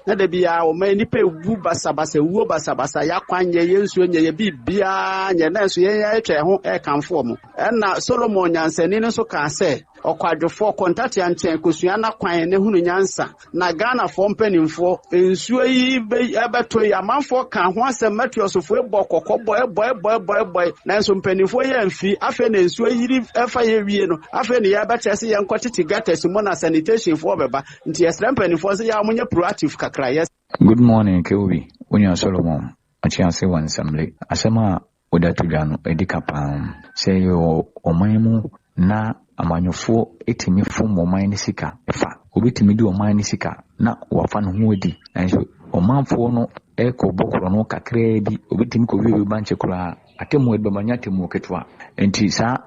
na de bia o man nipa ewu basabasa wuo basabasa ya kwanye ye nso nye ye bibia nye na nso ye etwe ho e kanfo mo na Solomon nyansani ne so ka se okwadwofo contact ya nchen kosua na kwan ne hunu nyansa na Ghana fo mpanimfo ensuo yi ebeto ya manfo kan ho asem matuosofo ebo kokko boy na nso mpanimfo ye amfi afa na ensuo yiri efa ye wie no afa ne ya betese ye nkotiti gates mo na sanitation fo beba nti esra mpanimfo se ya munye proactive kakra yes. Good morning Keobi Onya Solomon achianse wan assembly asema odatu gano edika pam say yo omanmu na amanyofo etimi fom oman ne sika efa obetimi di oman ne sika na wafa no ho adi nanso omanfo no eko bokoro no kakra bi obetimi ko wiwe banche kula atemu edbamanya temu ketwa enti sa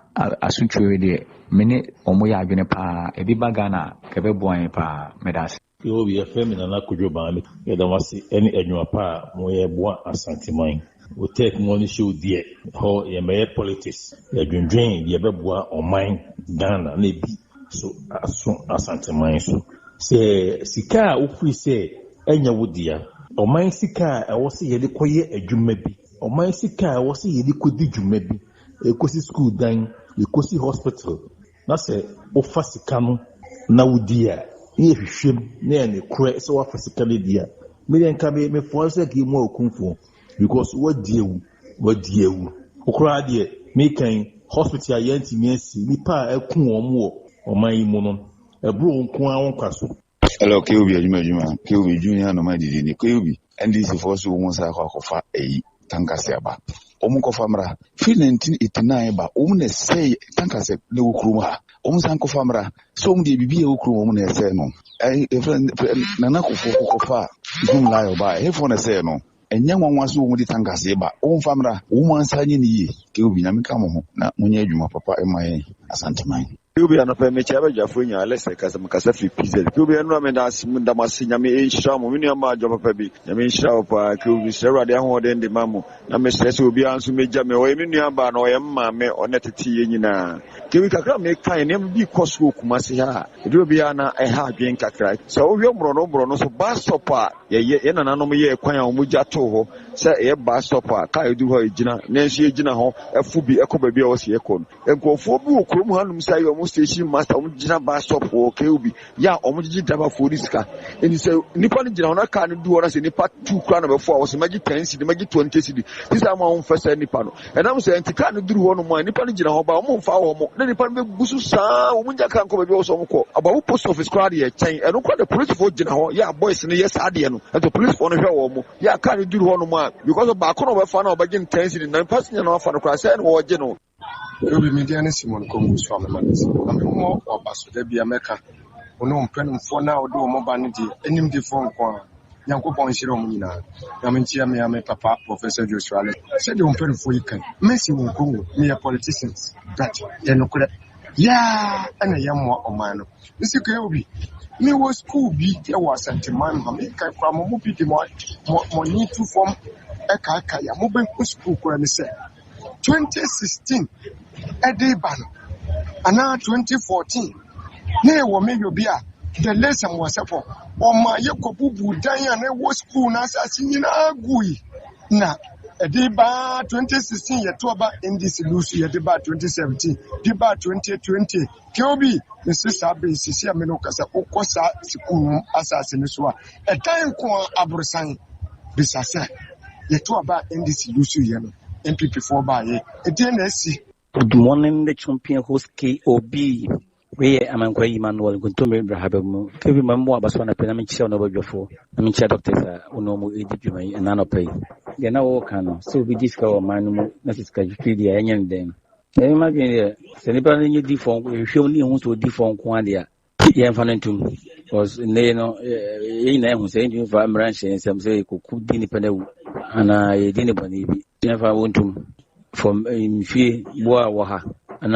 asutwe de mene omo ya adwene pa ebi baga na kebe boan pa medase yo bi FM na na kudwoba me yedamasi eni enwa pa mo ye boa Asante man Otec money show die ho ye me politics ye dwendwen ye beboa oman Ghana na bi so Asante man so se sika ofri se enya wodia oman sika ewo se ye de koye adwuma bi oman sika ewo se ye de kodi dwuma bi ekosi school dan ekosi hospital na se ofa sika no na wodia ye hwehwem na ne kure se wafa sika le dia me den ka me for se ki mo okunfo because what deal okra de me kan hospital yanti miesi nipa ekun omo oman yi mu no ebro nkun awon kwaso. Hello Keobi ajuma Keobi junior no madidi ni Keobi ndc force wo mo sa kwakofa tankase aba omu kofa mra fi 1989 ba omu ne say tankase ne wukruma omu san kofa mra so omu de bibi e wukruma omu ne say no nana kofa gum la yo ba he for ne say no enya nwanwa so omu de tankase ba omu famra omu ansanye ni ye Keobi na meka mo ho na munye adwuma papa emaye Asante man Krobea na pe me chabe jafo nya lese kasa fi pizza Krobea no me da ndamase nyame enhira mo menu ama adwo papa bi nyame enhira pa Krobea serade ahode ndi mamu na me stress obi anso meja me o menu aba na o ye mma me onetete ye nyina Krobea kakra me kan ne bi koso okumase ha Krobea na ha adwen kakra so o hwe mbro no so ba stopa ye nananom ye kwan a omuja to ho se ye ba stopa ka edu ho ejina na enso ejina ho efu bi ekoba bi a o se ekon enkofo bi okrom hanum sai o station master omujina ba stop o Keobi ya omujiji driver for riska eni say nipa ni jina ona ka no du ora say nipa 2 kra na before o say magi 10 cedi magi 20 cedi this am on first nipa no enam say enti ka no duru ho no mo nipa ni jina ho ba o mo mfa ho mo na nipa no begusu saa omunja ka nko ba bi o so mo ko abawo post office crowd ye chen eno kwa the police for jina ho ya boys ni yes ade no and the police for no hwe wo mo ya ka no duru ho no mo because ba ko no be fa na obagin 10 cedi na passenger na fa no kwa say no wo je no Yobi media ne Simon Kongo so amamanisi ammo obaso da bia meka ono mpenum fo na odo mo ba ne di enim di fo nko Yankopon hire omo nyina na menchia me ame papa Professor Joshua Ale said the mpenum fo yikan Messi won Kongo me politicians that enokure ya ana yammo oman no isi ko Yobi me was school bi e was Asante man ma me kai kwa mo bi di mo ni tu form e ka ya mo ben school ko ne se 2016 Edibano ana 2014 ne wo me yobia the lesson was for o ma yekobubu dan ya na wo school na asasi nyina agui na Ediba 2016 yetoba in this lusu Ediba 2017 Ediba 2020 Keobi Mrs. Abe sisi ameno kasa okosa school asasi ne so a edan ko abrosan bisasa yetoba in this lusu ye no MPP4 by DNSC. Good morning, the champion host KOB. We am Emmanuel Guntumbe Brahabamu. Kevi Mamma Baswana Penamicha Novajofo. Amicha doctors Unomu Edipumai and Nanopay. They are now Kano, so we discover Manu Nassica and then. Imagine celebrating deform, if you only want to deform Quandia. Yanfanentum was Neno in saying for Amranch and some say could be independent and I didn't believe. Never want to from fee waha and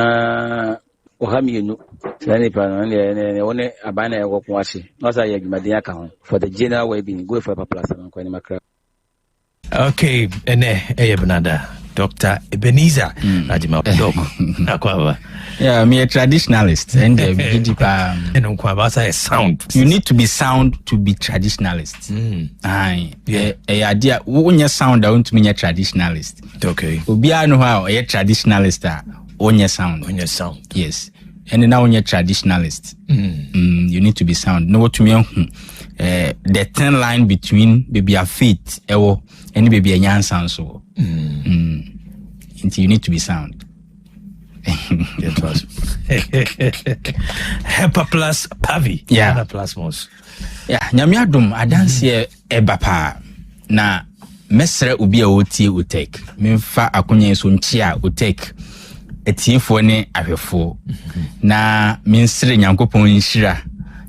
Ohami Sanipan and only a banner of washing. Not I my dear account for the general way being good for Papa and Quanimacra. Okay, Benada. Dr. Ebenezer Najima Dog Akwa. Yeah, me a traditionalist and sound. You need to be sound to be traditionalist. Idea when you sound out to me a traditionalist. Okay. Ubia know how a traditionalist on your sound. On your sound. Yes. And now when you're traditionalist, you need to be sound. Know what to me the thin line between baby a feet and baby a young sound so. You need to be sound. Hepa plus Pavi. Yeah. Plus most. Yeah. Nyamiadum adansi ebapa na mesre ubi a oti Otec. Memfa akunye so nchia Otec. etiefo ne ahwefo na mensere nyankopon nhyira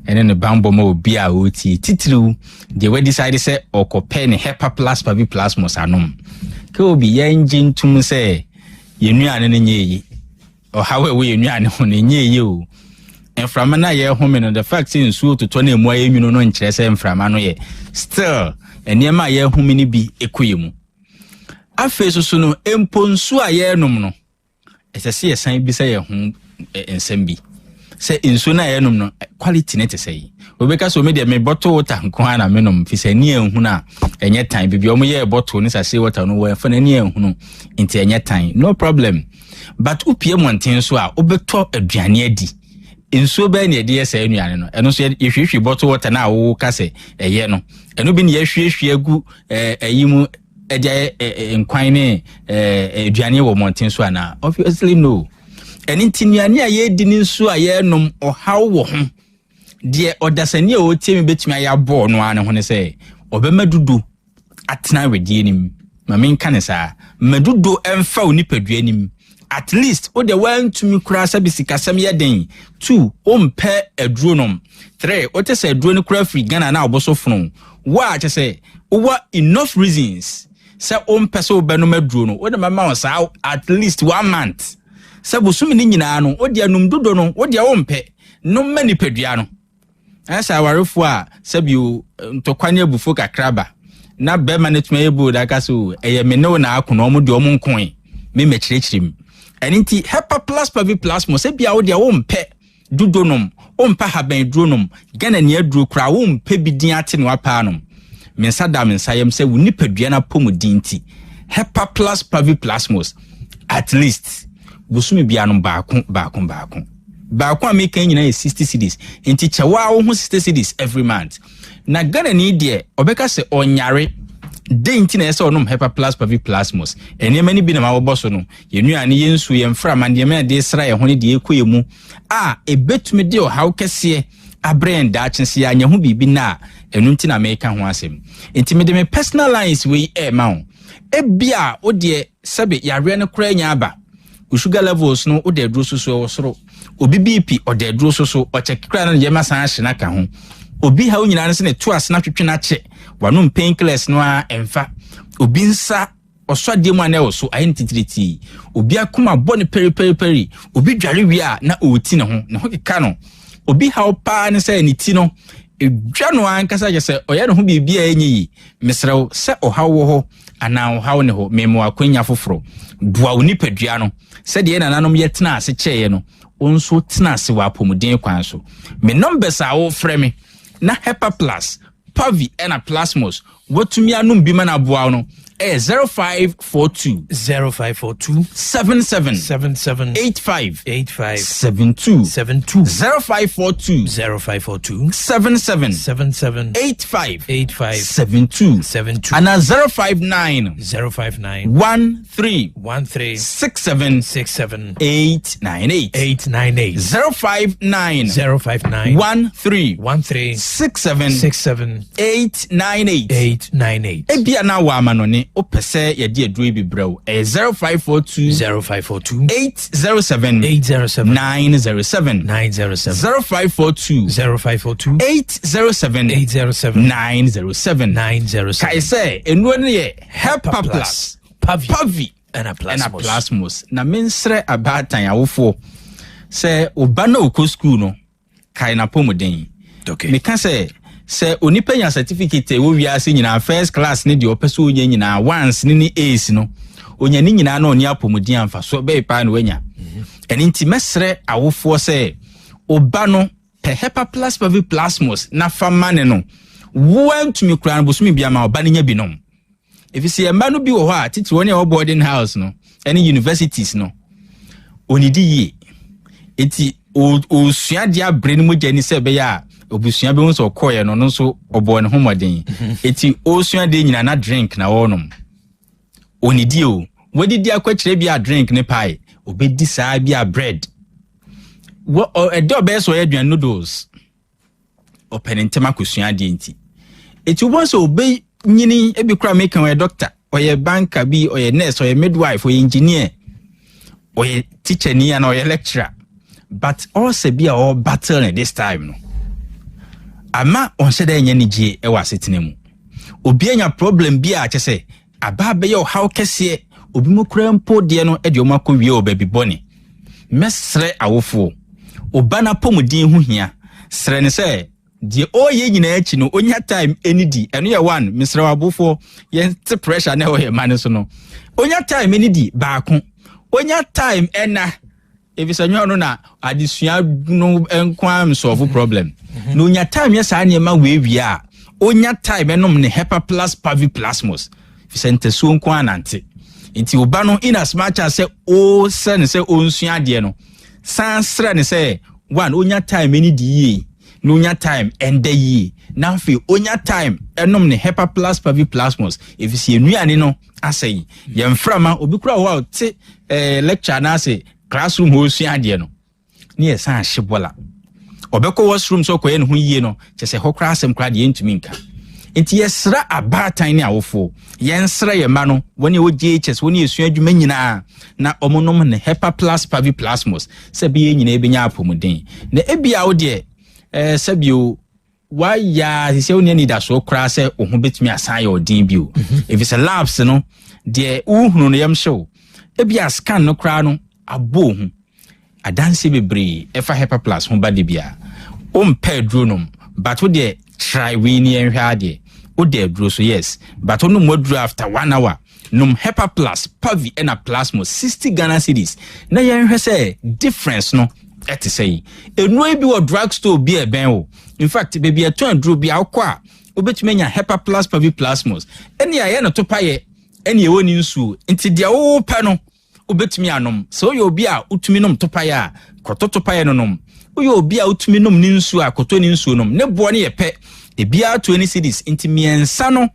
ene ne bambo ma obi a oti titiriw de we decide say okope ne hepa plus pavi plus mosanom ke obi yenjin tum say yenuane ne nyeyi o hawe we yenuane ho ne nyeyi o enframa na ye home no the fact say nsuo to na emu aye nwunu no nkyere say enframa no ye still eniema ye home ni bi ekoyemu afa so no empo nsu a ye nom no esese ye san bi say ye ho ensem bi say nsu na ye nom no quality net say obeka so me de me bottle water nko na me nom fi say ni enhu na enye tan bibi omo ye bottle ni say water no we fa na ni enhu no nti enye tan no problem but upie monten so a obeto aduane adi nsu be na de say anuane no eno so ye hwehwe bottle water na wo ka say eye no eno bi ne ye hwehwe agu ayimu eje nkwan ne aduane wo monten so ana obviously no eni ntinuane a ye di nsu a ye nom ohaw wo ho de odasani a o tie me betumi aya bo no ane ho ne say obemadudu atena wedi enim ma menka ne saa madudu emfa onipadua enim at least o de wan tumi kura sabisikasam ye den 2 o mpe aduro nom 3 o te say aduro ne kura free Ghana na oboso funu wa che say o enough reasons say o mpe so obenu maduro no o de mama o saa at least 1 month sabu sumi ni nyina no o de anum dodo no o de o mpe no mani padua no asa warefo a sabu ntokwanye bufo kakraba na be management ebu da kaso eye me no na akono mo de o nkoe me mekirikiri enti hepa plus pavi plus mo sabia o de o mpe dodonom o mpa haban dronom Ghana ne aduro kra o mpe bidin ate ne wapa anom mensa da mensa yem se woni padua na pomodin ti hepa plus pavi plus mos at least busumi bia no baako ameka nyina 60 cedis enti chewa wo ho 60 cedis every month na Ghana ni de obeka se onyare denti na ese onom hepa plus pavi plus mos enema ni bi na maboso no yenuane yensu yemfra mande me de sra ye ho ne de ekoyemu a ebetumi de o haw kese abrand da chense ya nya ho bibi na enunti na meka ho asem enti me de me personal lines we ma ebia o de sabe yare ne kura nya aba sugar levels no o de duro so wosoro obi BP o de duro so o check kura na je masan ahye na ka ho obi ha onyina ne se ne to asena twetwe na che wanom painkillers no a emfa obi nsa osode mu ana oso ayentitriti obi akoma bone peri obi dware wi a na oti ne ho keka no obi ha opa ne se ne ti no edwa no ankasa je se oya ne ho bibia enyi mesrew se ohawo ho ana ohawo ne ho memo akwanya foforo bua oni padua no se de na nanom yetena ase cheye no onso tena ase wa pomuden kwan so me numbers a wo frɛ me na hepa plus pavi and plasmos wotumi anum bi mana boa no 0542 77 85 72 0542 77 85 72 and 059 13 67 898 059 13 67 898 ebia na wa manone opese ye de aduro bi brew 0542 807 907 0542 807 907 kai say enu ne ye hepa plus pavi and plasmos na mensre abatan awofo say oba na okọ school no kai na pomodin okay me kan say onipa nya certificate wo wiase nyina first class ne de opeso onya nyina once ne ace no onya ni nyina na oni apomodin amfa so be pa na wanya eni nti mesre awofo se oba no pe hepa plus pavi plasmos na famane no want me kura no bosumi bia ma oba ne nya binom efisi emba no bi wo ho a titi woni e boarding house no eni universities no onidi ye eti o sua dia bre ne mogani se be ya obusua be won so koye no so obo ne homoden eti o sua de nyina na drink na wonom onidi o wodi akwakire bia drink ne pie obedi saa bia bread wo edo be so aduan noodles openentema kusua de enti eti wo so obe nyini ebi kura make we doctor oye banker bi oye nurse oye midwife oye engineer or teacher ni and or lecturer, but also be all battle this time. No, ama on said any G was sitting him. Obianya problem be I say, Ababe yo how kese, Obimu krempo diano ediomako yo baby bonny. Mesre awofo. Obana pomudin hu hia. Srene say, die oye nyina achi no onya time any di. Eno ya one, Mr. Wabufo, yen te pressure na oye mane so no. Onya time any di baako. Onya time ena. If it's a no na adisua no enkwam solve problem. No onya time yes anyema we wia. Onya time enom ne Hepa plus Pavi plasmos. Fisente so nkwa nante. Inti oba no in as much as say o sen say onsua de no. Sansra ne say one onya time any di no onya time ende yi. Na fi onya time enom ne Hepa plus Pavi plasmos. If you see enuane no asay yemframa obi kura ho te lecture na say classroom ho sua de no. Ne yesa ahyibola. Obeko washroom so koye ne ho yie no chese ho kra asem kra de ntumi nka. Enti yesra abatan ne awofo yensra ye ma no woni wo GHS woni esua adwuma nyina na omonom ne Hepa plus Pavi plasmos se be nyina ebenya apomuden na ebia wo de sebio wa ya se woni ni da so kra se ohun betumi asan ye odin bio if it's a labs no de uhunu no yam show ebia scan no kra no abo hu adanse bebre efa Hepa plus ho ba de bia pedronum but wo de try we ni enhwa de o de dro so yes but onu modru after 1 hour num Hepa plus Pavi and a plasmos 60 Ghana cedis na yenhwe say difference no eti say enu e bi wo drugstore bi e ben o in fact baby aton dro bi akwa obetumi nya Hepa plus Pavi plasmos eni aye no to paye eni e woni nsu nti dia wo pa no obetumi anom so yo bi a utumi nom to paye a kototo paye no nom oyo obi a utumi nom ni nsu a koto ni nsu nom ne bo ne ye pe ebia 20 cedis inti miensa no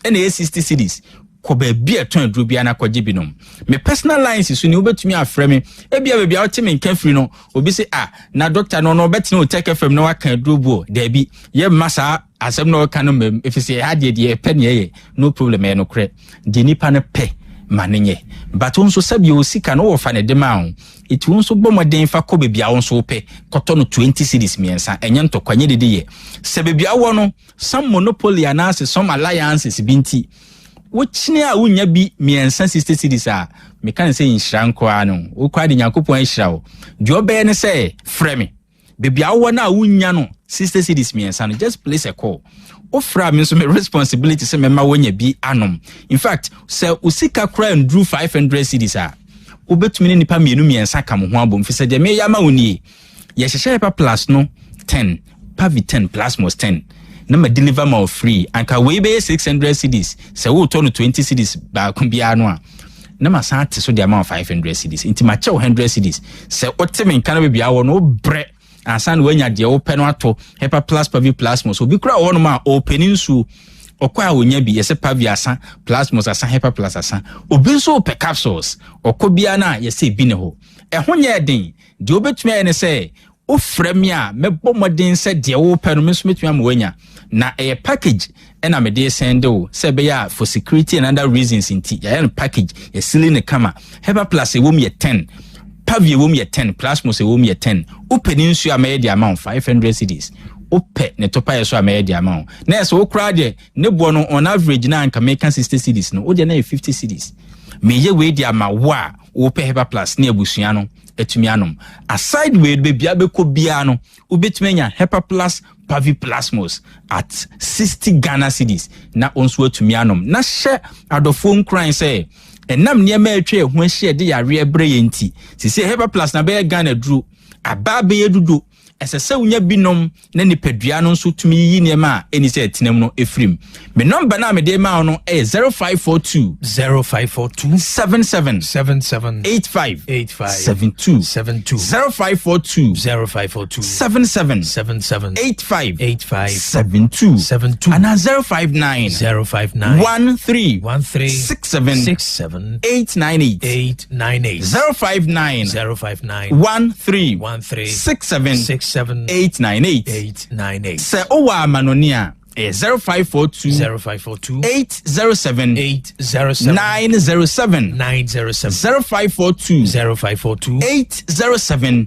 ene 60 cedis ko ba bia ton aduro bia na kwaje binom me personal lines so ni obetumi afrɛ me ebia ba bia wote me nka free no obi se na doctor no obetene Otec FM no waka aduro bo da bi ye masa asɛm no ka no mem efise ha de pe ne ye no problem e no kre de nipa ne pe manenye but onso sabi o sika no wo fa ne de ma ho eti onso bomoden fa ko bebia onso pe koto no 20 cedis miensa enye ntokwanye de ye se bebia wo no some monopoly anase some alliances binti wochine a wonya bi miensa 60 cedis a me kan se inhira nko ano wo kwa de yakopon ahira wo de obe ne se frame bebia wo na wonya no 60 cedis miensa no just place a call ofra me so me responsibility se me ma wonya bi anom in fact se usika kra ndru 500 cedis a obetumi ne nipa mienu miensa kam ho abom fi se de me ya ma woni ye hyehye Hepa plus no 10 Pavi 10 plasmos 10 na ma deliver ma free anka we be 600 cedis se wo to no 20 cedis ba ko bia no a na ma san te so de ma 500 cedis inti ma che 100 cedis se oteme nka na bia wo no bre ansan wanya de wo pe no ato Hepa plus Pavi plasmos obi kura wo no ma openinsu okwa wonya bi yese Pavi asan plasmos asan Hepa plus asan obi so pe capsules okobia na yese bi ne ho ehonye den de obetumi ene se o frame a mebo modern se de wo pe no meso metumi am wanya na package ena me de send o se be ya for security and other reasons inti ya package ya siline kama Hepa plus e wo me 10 Pavi wo me 10 plasmos e wo me 10 openinsu a me de amount 500 cedis ope ne topa yeso a me de amount na so okra de ne bo no on average na anka make 60 cedis no o de na 50 cedis me ye we de ama wa ope Hepa plus ne abusua no etumi anom aside we be bia be ko bia no obetumi nya Hepa plus Pavi plasmos at 60 Ghana cedis na onso etumi anom na hye adofo nkran say enam ne ma atwa ho ahye de yare ebre yenti sisi Hepa plus na be Ghana duru aba be yedudu esese unya binom na nipadua no nso tumi yi ne ma eni se etinam no efrim me number na me de ma no 0542 77 85 72 0542 77 85 72 and 059 13 67 898 059 13 67 898 se owa manonia 0542 807 907 0542 807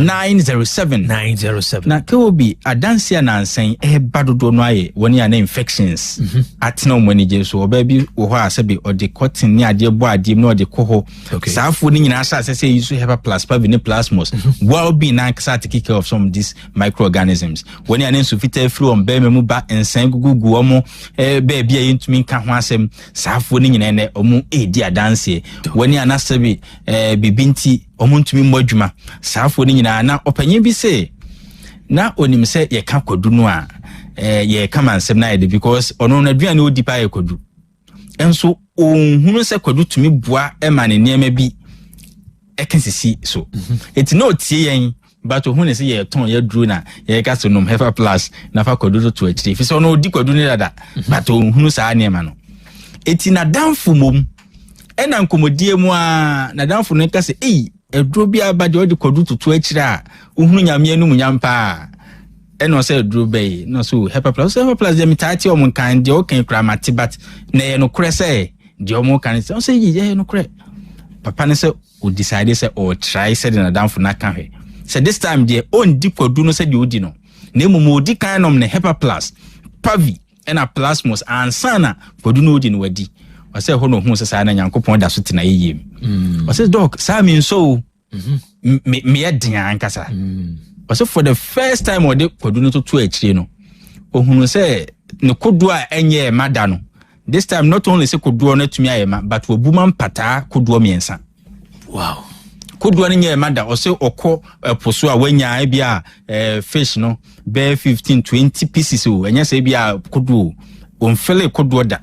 907 na keobi adansia na ansen badodo no aye woni ana infections atena omanije so obabi wo ho asabe ode cotton ni ade bo ade no ode koho saafo ni nyina asa sese use HEPA plus pavine plasmos well be na kasa take care of some of these microorganisms woni ana so fita free on be memu ba ensan gugu omo be bia yentumi nka ho asem saafo ni nyina ne omo edi adanse woni ana sabe bibinti omo ntumi modwuma saafo ni nyina na opanyin bi se na onim se ye ka kodu no a ye kama nsem na yede because ono na duane odi pa ye kodu enso ohunu se kodu tumi boa ema ne niema bi ekensisi so eti no tie yen but ohunu se ye ton ye dru na ye ka so nom HEPA plus na fa kodu to akire fi so no odi kodu ne dada but ohunu sa niema no eti na danfo mom ena nkomodie mu a na danfo no ka se edro bi abade odi kodu to akire a ohunu nyame anu munyampa eno say edro be no so HEPA plus dem tati o mun kan de o kan kramati but na ye no kure say de o mun kan say ye no kure papa ne say o decide say o try say na danfo na kan he say this time de on di kodu no say de odi no na emu odi kan nom na HEPA plus pavi ena plasmos ansana kodu no odi no wadi o say ho no hu say na Nyankopon da so tena yeyem o say doc sa mi so me edian kasa so for the first time o de kodu no to akire no ohunu say ne kodu a enye mada no this time not only say kodu no tumi ayema but obuma mpata kodu miensa wow kodu no nye mada o say okọ poso a wanya bia fish no be 15 20 pieces o enya say bia kodu on fele kodu da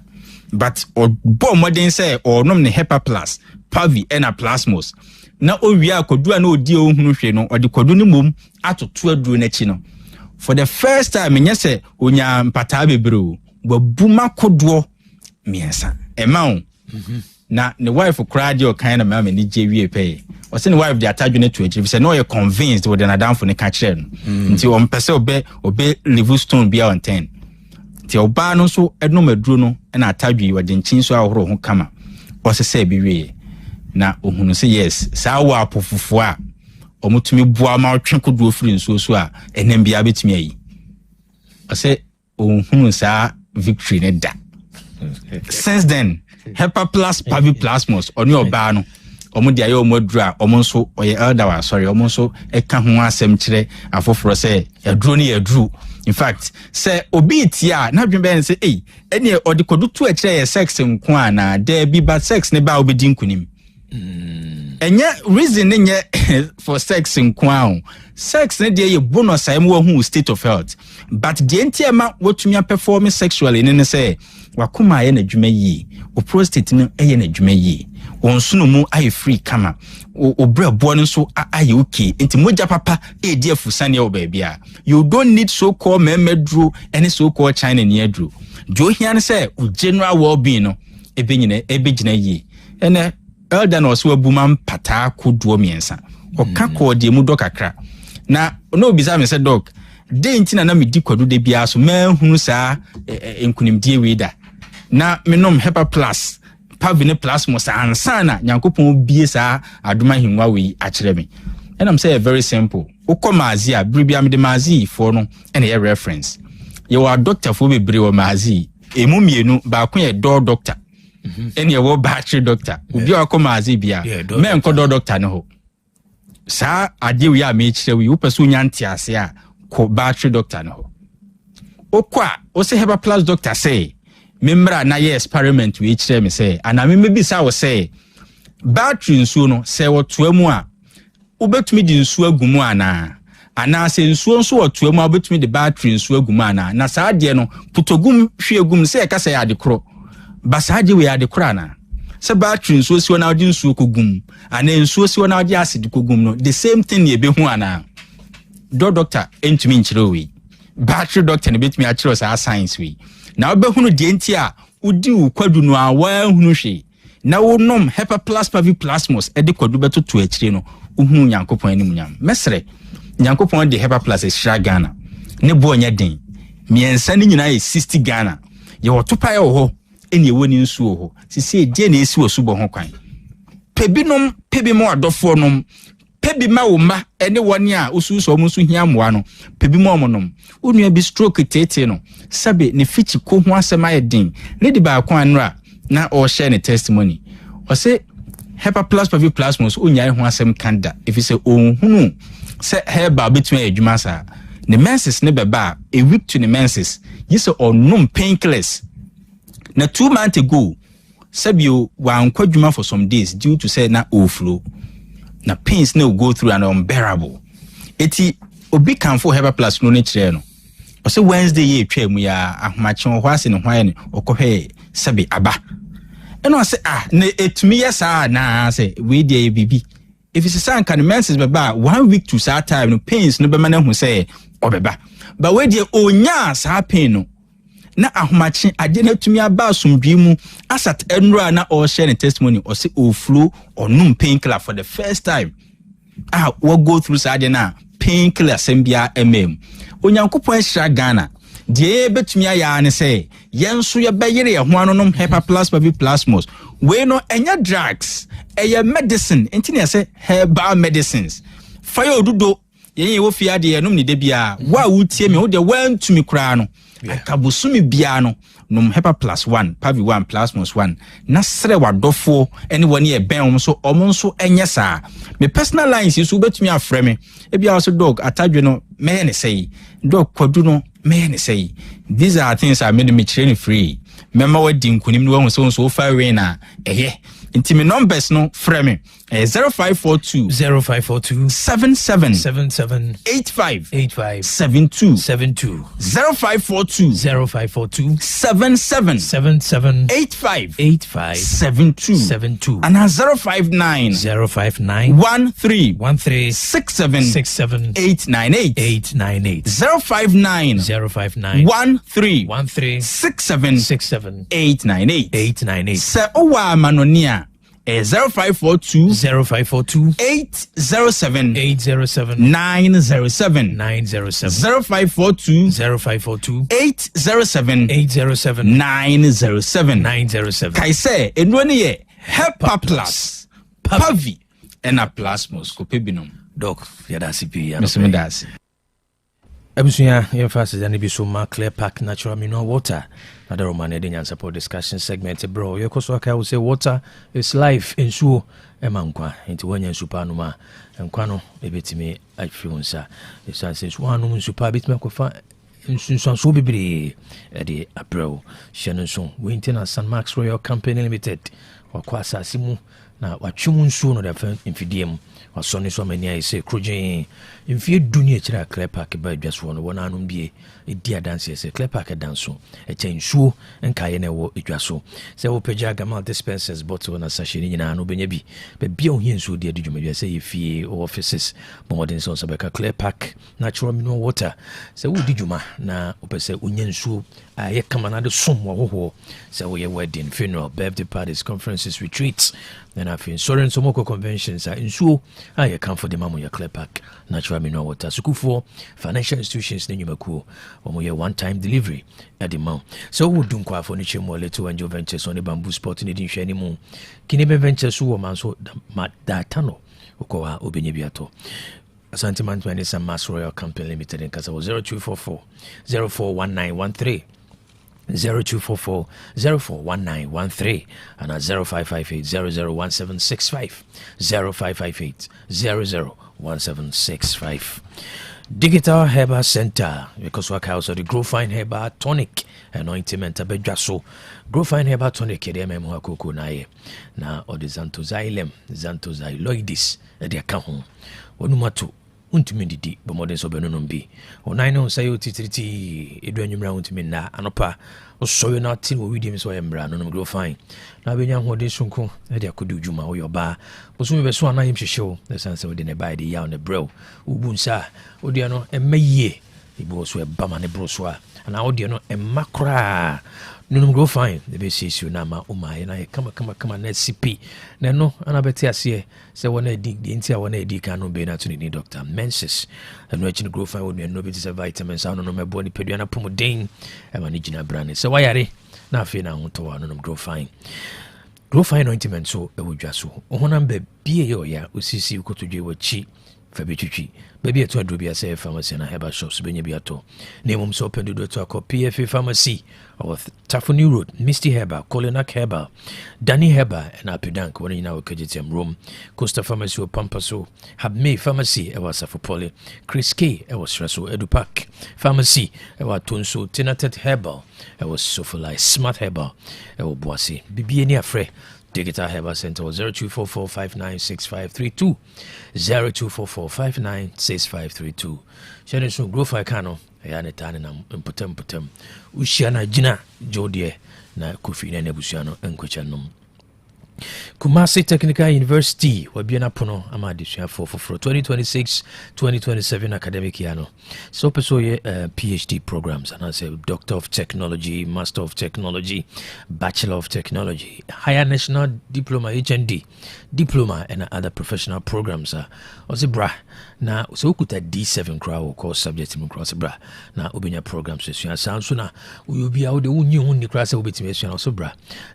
but o bo modern say o nom ne HEPA plus pavi ena plasmos na owia kodu na odi ohunu hwe no odi kodu ni mom atoto aduro na chi no for the first time nya se onya mpata bebre wabuma kodu miensa ema na ne wife cried your kind of mama ni jewie pay o se ne wife dey attach ne to echi say no you convinced with an adam for ne ka kire no nti o mpese obe Livingstone bia on 10 ti oba no so ednom aduro no na atadwi wode nchin so ahoro ho kama o se say bi wie na ohunu se yes saa wa apofofo a omutumi bua ma otwe kodu ofiri nso so a enem bia betumi ayi o se ohunu saa victory ne da since then HEPA plus pavi plasmos oni oba no omo dia ye omo dura omo nso oye elder wa sorry omo nso eka ho asem kire afoforo se eduro ni eduru in fact say obi tia na dwembe say eni odi kodu to akire ye sex nko ana there be but sex ne ba obedi nkunim enye reason nye for sex nko a sex ne dey ye bonus am wo hu state of health but the entiema wotumi perform sexually ne say wakoma ye na dwuma yi o prostate ne ye na dwuma yi onsuno mu aye free kama o brabo no so aye okay enti moja papa di afusane o baabia you don't need so called memedro any so called China needro jo hian say general well-being no ebegina yi ene elder no so abuma mpata koduo miensa o ka ko de mu dokakra na no bisa me say doc de ntina na me di kwadu de bia so manhunu saa enkunimdie weida na menom HEPA plus pavine plasmos ansana Nyankopon bie saa adoma hinwa we akire me and I'm say very simple ukomazi a bribia me de mazi for no and a reference you are doctor for be bre o mazi emu mienu ba ko ye doctor and you battery doctor ubi akomazi bia me enko doctor no ho saa ade we a me kire we upeso nyanti ase a ko battery doctor no ho okwa o se HEPA plus doctor say memra na ye experiment we kire me say ana me bisa wo say battery nsuo no say wo toamu a ubetumi di nsuo agumu ana se nsuo nso wo toamu ubetumi di battery nsuo agumu ana na saa de no putogum hwe agum say ka say ade kro ba saa de we ade kro ana se battery nsuo si wona odi nsuo kogum ana nsuo si wona odi acid kogum no the same thing ye be hu ana doctor entumi nchire we battery doctor ne betumi a chiro saa science we na obehunu de enti a udi ukwadu no a wa hunu hwe na wonom HEPA plus pavi plasmos ede kwadu beto to akire no uhunu Nyankopon anim nyam mesre Nyankopon de HEPA plus ehira Ghana ne bo nya den miensa ni nyina e 60 Ghana ye wotopa ye ho eni ewoni nsuo ho sisi die na esi wosubo ho kwan pebinom pebi mo adofo nom pebi ma wo ma ene woni a osuso mo nso hia moa no pebi mo omonom onua bi stroke tete no sabe ne fichi ko ho asema ye din lady ba kwan nra na o share ne testimony o say Hepa plus pavi plasmos onya ho asem kanda if you say ohunu say heba between adwuma sa the menses ne beba a week to the menses you say onum painkillers na 2 months ago sabio wa nkwadwuma for some days due to say na overflow na pains no go through and unbearable eti obi kan for Hepa plus no ne kire no o say Wednesday ye twam ya ahomache ho ase ne hwan ne okohwe sabi aba eno say ne etumi yesa na say we dey bibi if it's a can menses beba 1 week to that time no pains no be man hu say obeba but we dey onya sa pain no na ahomache ade na tumi aba asomdwe mu asat enra na all share testimony or say flow or num painkiller for the first time we go through sade na painkiller sembia onyankopon hira Ghana die betumi aya ne say yenso ye beyere ye ho anonom Hepa plus pavi plasmos we no enya drugs eye medicine entini say herbal medicines fire odudo yen wo fia de enum ne de bia wa wutie me wo de wantumi kura no akabusumi bia no nom Hepa plus 1 pavi 1 plasmos 1 na sere wadofo ene woni e ben om so omonso enye saa me personal lines so betumi afre me e bia so dog atadwe no me ne say dog kwadu no me ne say these are things I made me train free mema wadi nkunim no wo so far we na inti me numbers no frɛ me 0542 77 85 72 0542 77 85 72 and 059 13 67 898 059 13 67 898 se owa manonia 0542 807 907 0542 807 907 kai say eno ne ye Hepa plus pavi ena plasmos ko pebinom doc yada sipi ya mesumdas Abusuya emphasis and be so clear pack natural mineral water. Another Roman Edian support discussion segment, bro. Your Koswaka will say water is life and so Emankwa into one supanuma and Quano, a bit me I feel sir. The sun says one super bit macofa and so be Eddie Abro, Shannon Son, Winton and San Max Royal Company Limited or Quasa Simu. Now what chumun soon or the infidium or sonny so many I say crujin. If you do near a clear pack about just one anum be a dear dance, a clear pack a dance, a chain shoe, and Cayenne wo it was so. Say, Pejagamal dispensers bottle on a sashini in an obenebi, but beyond him so dear, did you maybe say if ye or offices more than sons of a clear pack, natural mineral water. So, who did you ma na opese union shoe? I come another sum or so we wedding, funeral, birthday parties, conferences, retreats. Then I've insurance Somoko conventions are in shoe. I come for the Mamuya clear pack, natural mineral water. So, for financial institutions, then you make cool or one-time delivery at the mount. So, we don't quite furniture more little and your ventures on the bamboo spot in the anymore. Kinebe ventures who are man so that tunnel. Okoa Obinibiato. Asante Mantuan is a Mass Royal Company Limited in Casa 0244 041913. 0244 041913 and at 0558 001765 0558 001765. Digital Herbal Center because work house of the Grow Fine Herbal Tonic and ointment abedjaso Grow Fine Herbal Tonic edem mo akoko nae na or the xanthozylum xanthozyloides e de ka ho onumato untumi didi bo modern so beno bi onan no say otitiriti edu anwumra untumi na anopa osoyo na tin wo widim so yembra no Grow Fine na benya ho de sunko e de akodu djuma wo yoba bosumi be so anayim hyehyew the sense we de ne bai de yaw ne brew ubunsa odi no emaye ibo so e bama ne bro so a na odi no emakra nunum grow fine the be see you na ma uma na kama na CP na no ana beti ase se wona dig the ntia wona edi kan no be na to ni doctor menses and no grow fine won no be say vitamins no mebo ni pedua na pomoden e ma ni gina brand se wayare na afi na ho to wa nunum grow fine ointment so e wodwa so honam be bie yo ya osisi ukotodwe wachi fabetwitwi baby eto adro bia say pharmacy na herbal shops benye bia to nemum so open do to akọ PFA pharmacy or Tafoni Road Misty Herbal Colonac Herbal Danny Herbal and Apidank when you now kajitem room Costa Pharmacy or Pampaso Habme Pharmacy e was Afopole Chris K e was Raso Edupak Pharmacy e was Tonso Tinatet Herbal e was Sofalai Smart Herbal e was Boise bibi eni afre Digital Herbal Center 0244596532 0244596532 Shane so grow for kano ya ne tane na mpotem ushia na jina jodie na kofi na nebusuano enkocha nom Kumasi Technical University wabiana pono ama adisua for 2026-2027 academic year no so peso ye PhD programs and I say Doctor of Technology, Master of Technology, Bachelor of Technology, Higher National Diploma HND, Diploma and other professional programs bra na so kuta D7 crowd course subject mu cross bra na obenya programs so sound so na we be out the unyi hunni class obetime so bra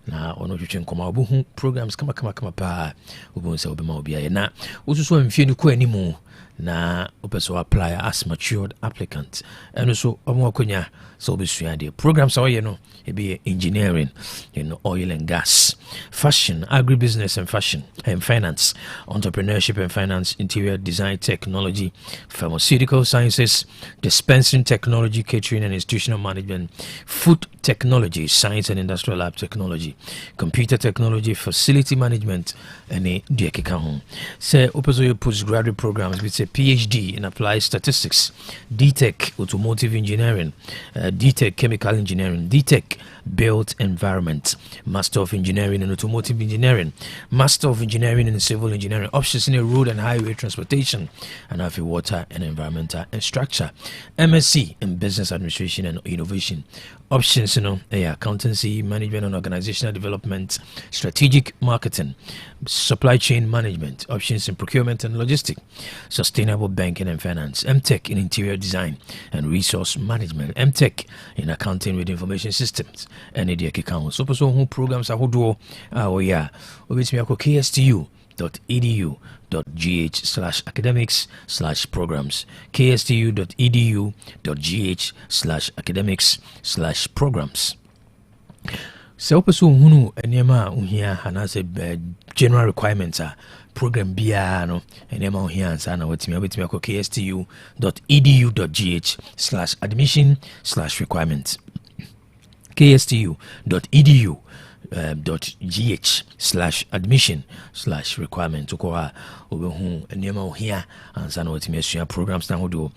na ono twetwe nkoma obu programs kama pa ubonsa obema obia na ususo mfie ni ko animu na opeso apply as matured applicant and so omokonya so obesua de programs awoye no e be engineering in oil and gas, fashion, agribusiness and fashion and finance, entrepreneurship and finance, interior design technology, pharmaceutical sciences, dispensing technology, catering and institutional management, food technology, science and industrial lab technology, computer technology, facility management and diakeka home. Say opeso postgraduate programs with a PhD in applied statistics, DTech automotive engineering, DTech chemical engineering, DTech built environment, Master of Engineering in automotive engineering, Master of Engineering in civil engineering, options in road and highway transportation, and have water and environmental and structure, MSc in business administration and innovation, options accountancy, management and organizational development, strategic marketing, supply chain management, options in procurement and logistics, sustainable banking and finance, MTech in interior design and resource management, MTech in accounting with information systems, and EDIAC accounts. So who programs are who obviously kstu.edu.gh/academics/programs, kstu.edu.gh/academics/programs. So person hunu enema uhia hanase general requirements program bia no enema uhia ansa na wetimi ko kstu.edu.gh/admission/requirements, kstu.edu.gh/admission/requirement ko obehu enema uhia ansa na wetimi asua programs na hodo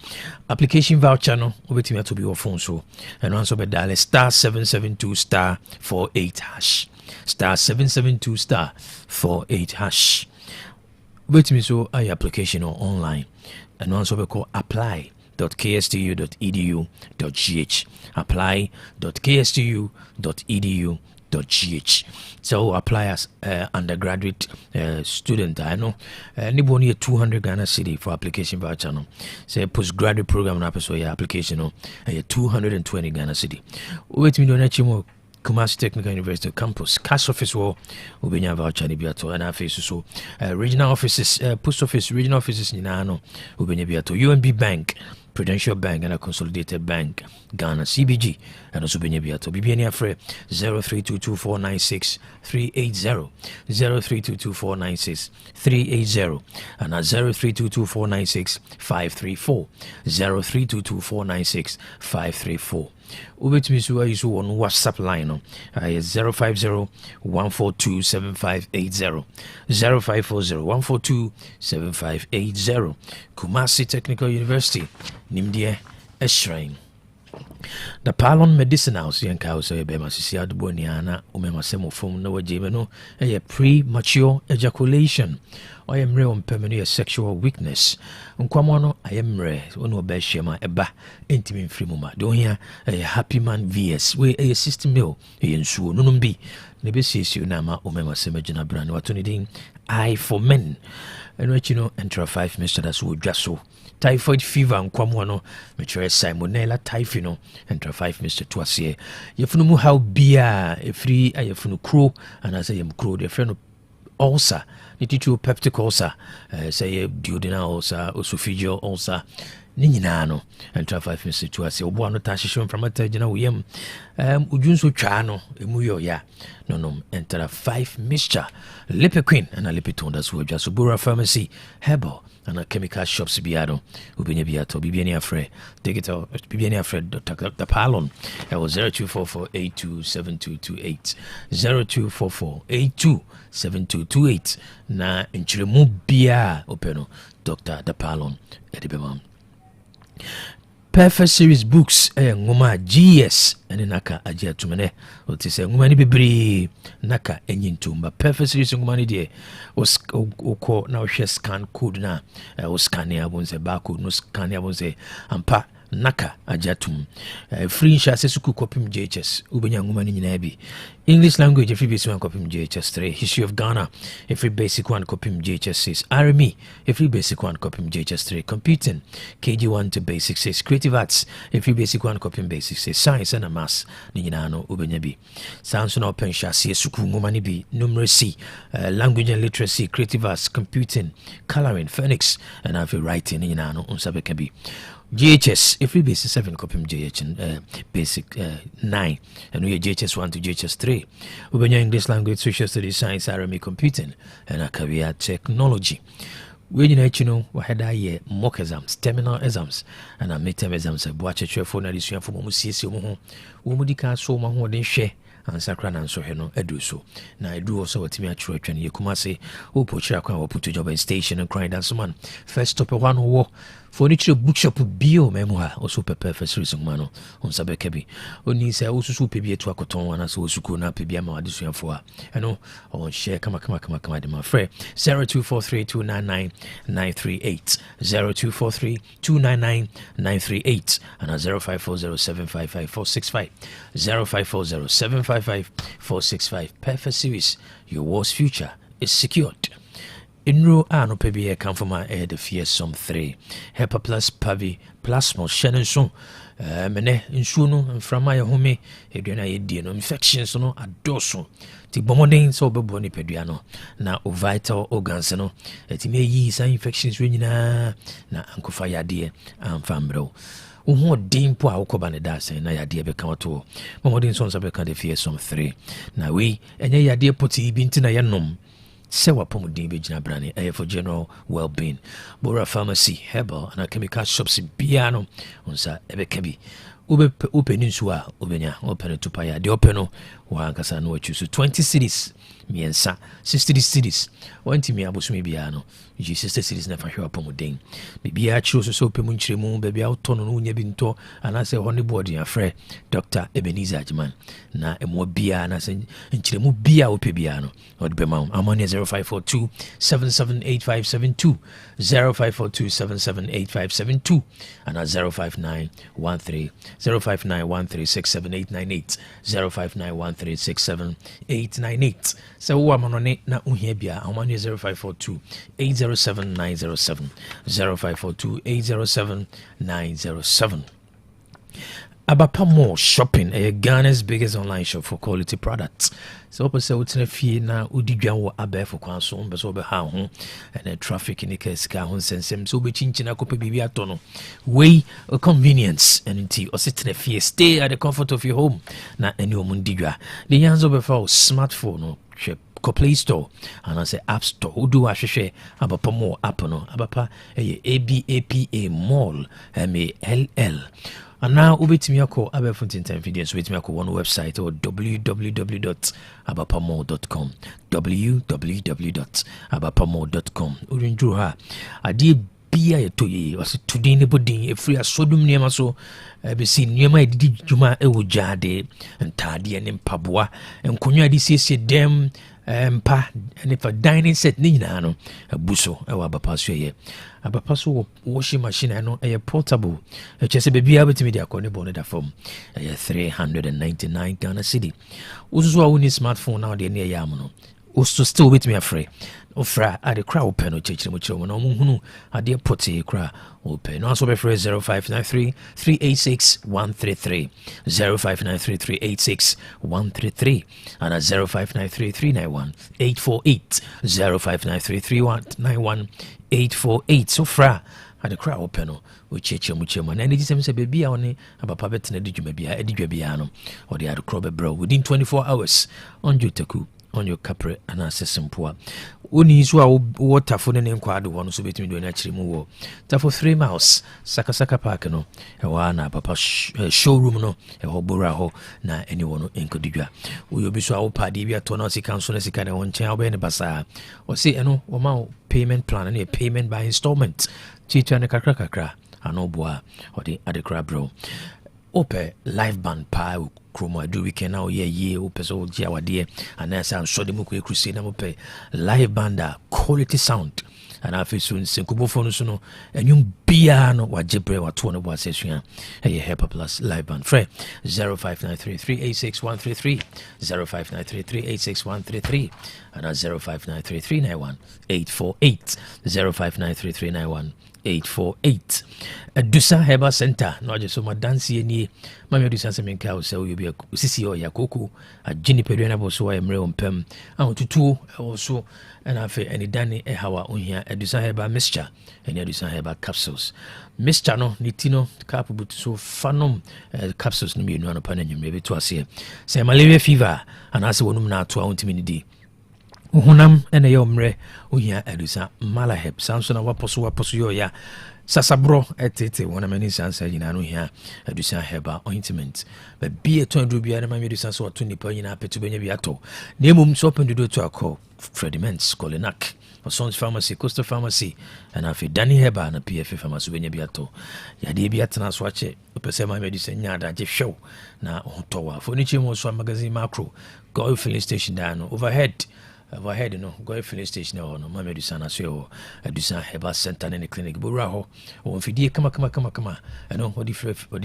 application voucher no obetimi to be your phone so and also be dial *772*48# *772*48# obetimi so ay application or online and also be call apply.kstu.edu.gh apply.kstu.edu.gh. So apply as undergraduate student. I know anybody 200 Ghana cedi for application voucher. No, say postgraduate program na so your application no 220 Ghana cedi. Wait me don't chimo Kumasi Technical University campus cash office will be voucher ni biato and office so regional offices post office regional offices ni no will be biato UNB Bank, Prudential Bank and a Consolidated Bank, Ghana CBG, and also Benyabiato. Bibiania Fre 0322496380, 0322496380, and 0322496534, 0322496534. Ubetmisua is on WhatsApp line 050-142-7580, 0540-142-7580. Kumasi Technical University, Nimdie Eshrine. The Palon Medicinals, Yanka, so Bema Sia Boniana, Umema Semofum, no Jimeno, a premature ejaculation. I am real permanent sexual weakness. Unquamono, I am rare, uno beshema, eba, intimate frimuma. Don't hear a happy man VS, where a system mill, a ensu, nunumbi. Nebesis you nama, Umema Semajana brand, watunidin, I for men. And what you know, enter 5 Mr. That's would just so. Typhoid fever and kwamwano, mature Simonella typhino, enter 5 Mr. Tuasie. Yefunumu how beer, a free, a yefunu crow, and as I am crow, the friend of ulcer, the titular peptic ulcer, say duodenal ulcer, esophageal ulcer. Ninano and 5 Mr. Tuasie, or one attachment from a tajana wim, Ujunso Chano, Emuyo ya, no, enter 5 Mr. Lipiquin and a lipiton that's who just Subura Pharmacy, Herbal. And a chemical shops biado, Ubinia Biato, Bibiania Fred, Digital, Bibiania Fred, Dr. Palon, that was 0244827228, 0244827228, na Inchiremu Bia, Openo, Dr. Palon, Edibemam. Perfect series books ngoma GS ene naka agia tumene otise ngoma ni bibiri naka enyintumba perfect series ngoma ni de uko na ohwe scan code na o scan ya bonze barcode no scan ya bonze ampa naka ajatum free sha sesuku kopim JHS ubenya ngoma ni nyina bi English language every basic one kopim JHS 3 history of Ghana every basic one kopim JHS 6 RME every basic one kopim JHS 3 computing KG1 to basic 6 creative arts every basic one kopim basic 6 science and maths ni nyina no ubenya bi sounds no open sha sesuku ngoma ni bi numeracy language and literacy creative arts computing coloring phonics and have writing ni nyina no unsabeka bi GHS every basic 7 copy GH basic 9 and we GHS 1 to GHS 3 we English language social studies science RME computing and a career technology we know we had a year mock exams terminal exams and a midterm exams watch a for na this for CC wo mudika so ma ho den hwe ansakra na nso hwe no edu so na edu also watimi atwere atwane yekumase wo pochira kwa wo putu job station and grind and man first stop one wo furniture bookshop bio memoa also perfect series ngmano on sabekabi oni se osusu pebi etu akoton wana so osuku na pebi ama adesuafo a eno on share kama de my friend 0243299938 0243299938 and 0540755465 0540755465 perfect series your war's future is secured. Inro ano pebie come from my head of fear some 3 Hepa plus pavi plasma shannon so mene insuno from my home edena yedie no infections no adoso ti bomodin so beboni peduano na vital organs no etime yi sa infections we nyina na ankofa yade amfamro uho dimpo a ukoba ne da sen na yade be kan to bomodin so nsa be kan de fear some 3 na we enye yade poti bi ntina yenom Sewa pomudin be jina brani for general well-being Bora Pharmacy Herbal and a chemical shops piano unsa ebe kebi ube nsu a ubenya open to paya de openo wa nkasa no choose 20 cities miensa 60 cities wanti mi abosumi bia no ji 60 cities na fa hwe pomudin bibia chiro so pemu nchiremu bebia autono no nya binto anase honey board ya frɛ Dr. Ebenezer Ajman na emo bia na se nchiremu bia ope bia no odbe ma amani 0542 778572 0542 778572 and 0591367898 0591367898 so wa manone na uhia bia amani 0542 807907 0542 807907 Abapamo Shopping, Ghana's biggest online shop for quality products. So, open say what's in a fee now, Udigan will abe for Quanson, but over how and a traffic in the case car sense him so be chinchina copy biatono. Way a convenience and indeed or sit in a fee, stay at the comfort of your home. Not any mundiga. The yans over for smartphone or Play Store and I say App Store. Who do I share Abapamo app no Abapa ABAPA Mall MALL. And now ubetimi yako abefuntin time videos with me one website or www.abapamo.com www.abapamo.com urinjuha adi bia ye to ye was to din ne bodin e free asodum niema so be si niema e didi dwuma e wo jade ntade ne mpaboa enkonwa de siesie dem mpa ne fa dining set ni nyina no abuso e wa bapa so ye abapa so washing machine no e portable e chese be bia betimi de akone bone da form e 399 Ghana cedi uzo a woni smartphone now de ne ya no also still with me afraid ofra ade kra open no chechire mo chire mo na mo hunu ade pote kra open no so be free 0593 386 133 0593 386 133 and 0593 391 848 0593 391 848 so fra ade kra open no we chechire mo chire mo na ne gisem se baby a one abapa betena de dwuma bia ade dwa bia no ode ade Krobea bro within 24 hours on Joteku on your capre and assessing poor. Uni is water for the inquired one so between doing actually move. For 3 miles, Sakasaka Park, no, a one papa showroom, no, a hoburaho, na anyone in Kodiga. We will be so party, we are Tonasi Council as a kind of one child in the bazaar, or say, no, or payment plan and a payment by installment. Teacher and a cracker, and no bois, or the other crab bro. Ope live band pa Chroma do weekend now ye ope so dia wade and I say so dem ko crusade na ope live band quality sound and afi so nsenkubo phone so no enyum bia no wajebre wato no bo asesua e Helper Plus live band free 0593386133 0593386133 and 0593391848 0593391848 Dusa Heba Center no je so ma dance ni mama Dusa se menka o se o bi sisi o yakoko a Jini Pedro bo so ya mre ompem a tutu o so and afi any dani e hawa ohia Dusa Heba mixture and Dusa Heba capsules mixture no nitino cap but so fanom capsules no bi no anopa na nyumre bi to ase se malaria fever and ase wonum na to a ontimi ni di Uhunam ene ye omre uhia Adusa Malaheb Samson waposo yo ya sasabro etete wona mani sansa nyina no hia Adusa Heba ointment ba bie to andru bia na ma Adusa so to nipa nyina petu benya bia to na emum so open do to akọ Frediments Kolinak Sons Pharmacy Coastal Pharmacy and afi Danny Heba na PF Pharmacy benya bia to ya de bia tena so ache opese ma Adusa nyada je show na hotowa furniture mo so magazine macro go filling station down overhead you know, go filling station or no Mama Adusa na so Adusa Heba Center in the clinic bura ho o fidie kama you know what the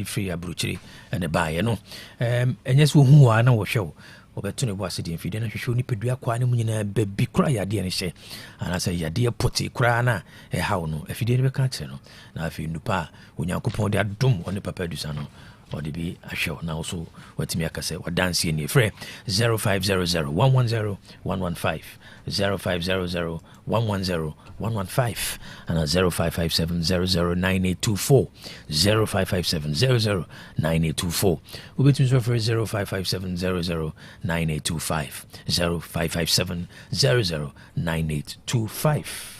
free abruchiri and the buy you know enyes wo hu wa na wo hwe obeto ne bo ase de fidie na hwehwe ni pedua kwa ne munyina baby kra yade ne hye ana say yade poti kra na e hawo no afidie ne be ka kire no na afi nupa onyankopon de adom one papa Adusa no or the be a show now so what me akase wa dance in free 0500 110 115 0500 110 115 and 0557 009824 0557 009824 we between for 0557 009825 0557 009825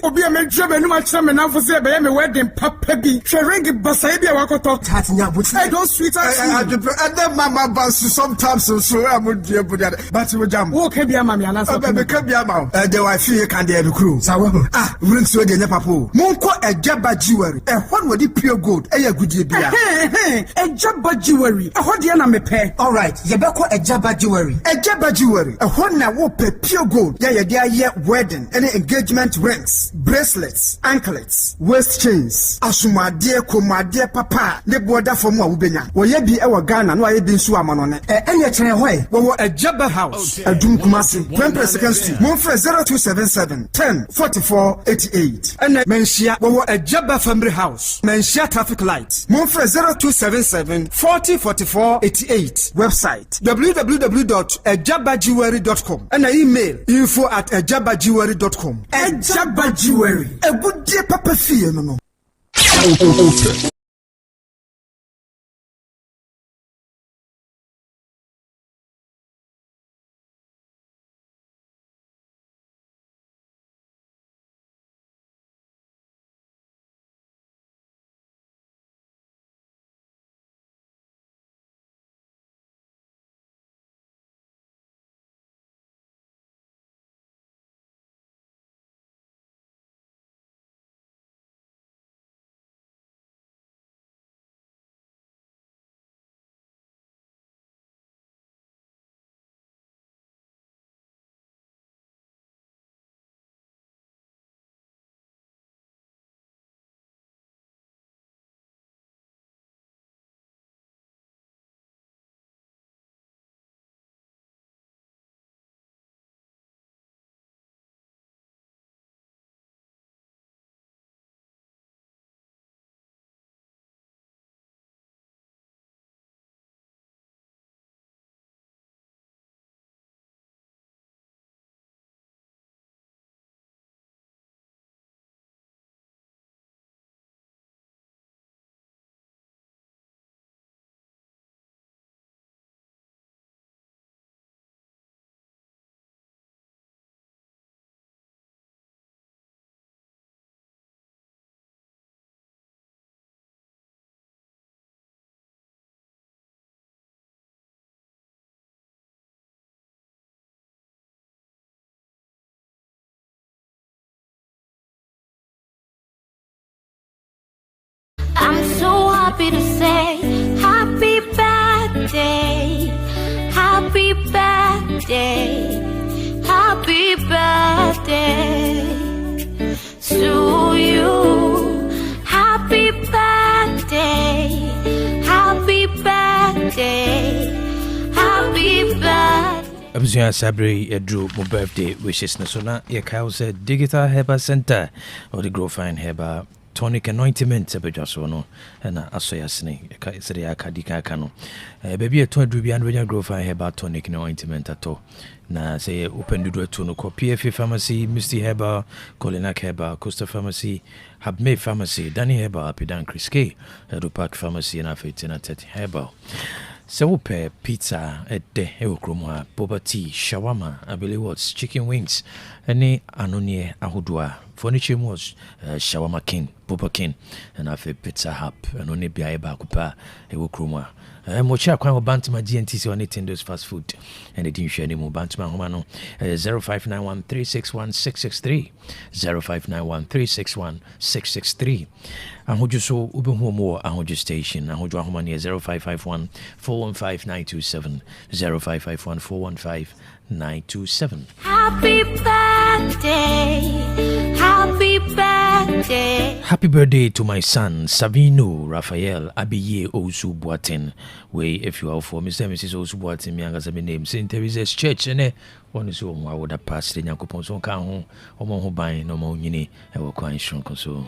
Obi amedje me no ma kire me na for say be me wedding papa bi hwering basa bi a wakoto tat nya buti I don't sweet as and then mama bas sometimes so am die buda but we jam wo ka bia mama ana so be ka bia ma the wife here can dey recruit sawo ring so dey papo monko ejaba jewelry e hon wodi pure gold e ya gudie bia ejaba jewelry e ho de na me pe all right ye be ko ejaba jewelry e hon na wo pe pure gold ye dey aye wedding any engagement rings, bracelets, anklets, waist chains, asumade, komade, papa, ne border from Wubenya. Woye bi ewa Ghana, no aye bi nsu amanone. Enye chene hoy, wo Ejaba House, Adum Kumasi, Prempre Second Street, Monfre 0277 10 44 88. Ene menshia wo Ejaba Family House, menshia traffic lights, Monfre 0277 40 44 88. Website www.ejabajewelry.com. Ene email info@ejabajewelry.com. Ejaba Jewelry. A good day, Papa Fee, no. happy to say happy birthday, happy birthday, happy birthday to you. Happy birthday, happy birthday, happy birthday. Abusua Sabri Edru mo birthday wishes na so na ye ka say Digital Herbal Center or the Grow Fine Herbal Tonic Anointment sebedwa so no na asoya sene ka sere ya kadika ka no baby e ton adru bi an Grow Fine Herbal Tonic Anointment ato na say open do to no PFA Pharmacy, Misty Herbal, Colinak Herbal, Costa Pharmacy, Habme Pharmacy, Danny Herbal, Pidan Chris K, Edu Park Pharmacy and Afetina 30 Herbal. So pizza at the Eokroma, boba tea, shawarma, I believe what's chicken wings, any anonie ahudua, furniture was shawarma king, boba king, and I feel pizza hub, and only biaba kupa, Eokroma. Mocha kwa bantama GNTC on eating those fast food, and they didn't share any more bantama humano 0591361663 0591361663. I hold you so Uber more, I hold your station, I hold your home 0551 415927 0551 415927. Happy birthday, happy birthday. Happy birthday to my son Savino Raphael Abiye Osu Boatin. Way if you are for Mr. and Mrs. Osu Boatin, me as name St. Teresa's Church, and one is all I would have passed in Yakupon so can or more buying no more uni and will quite shrunk so.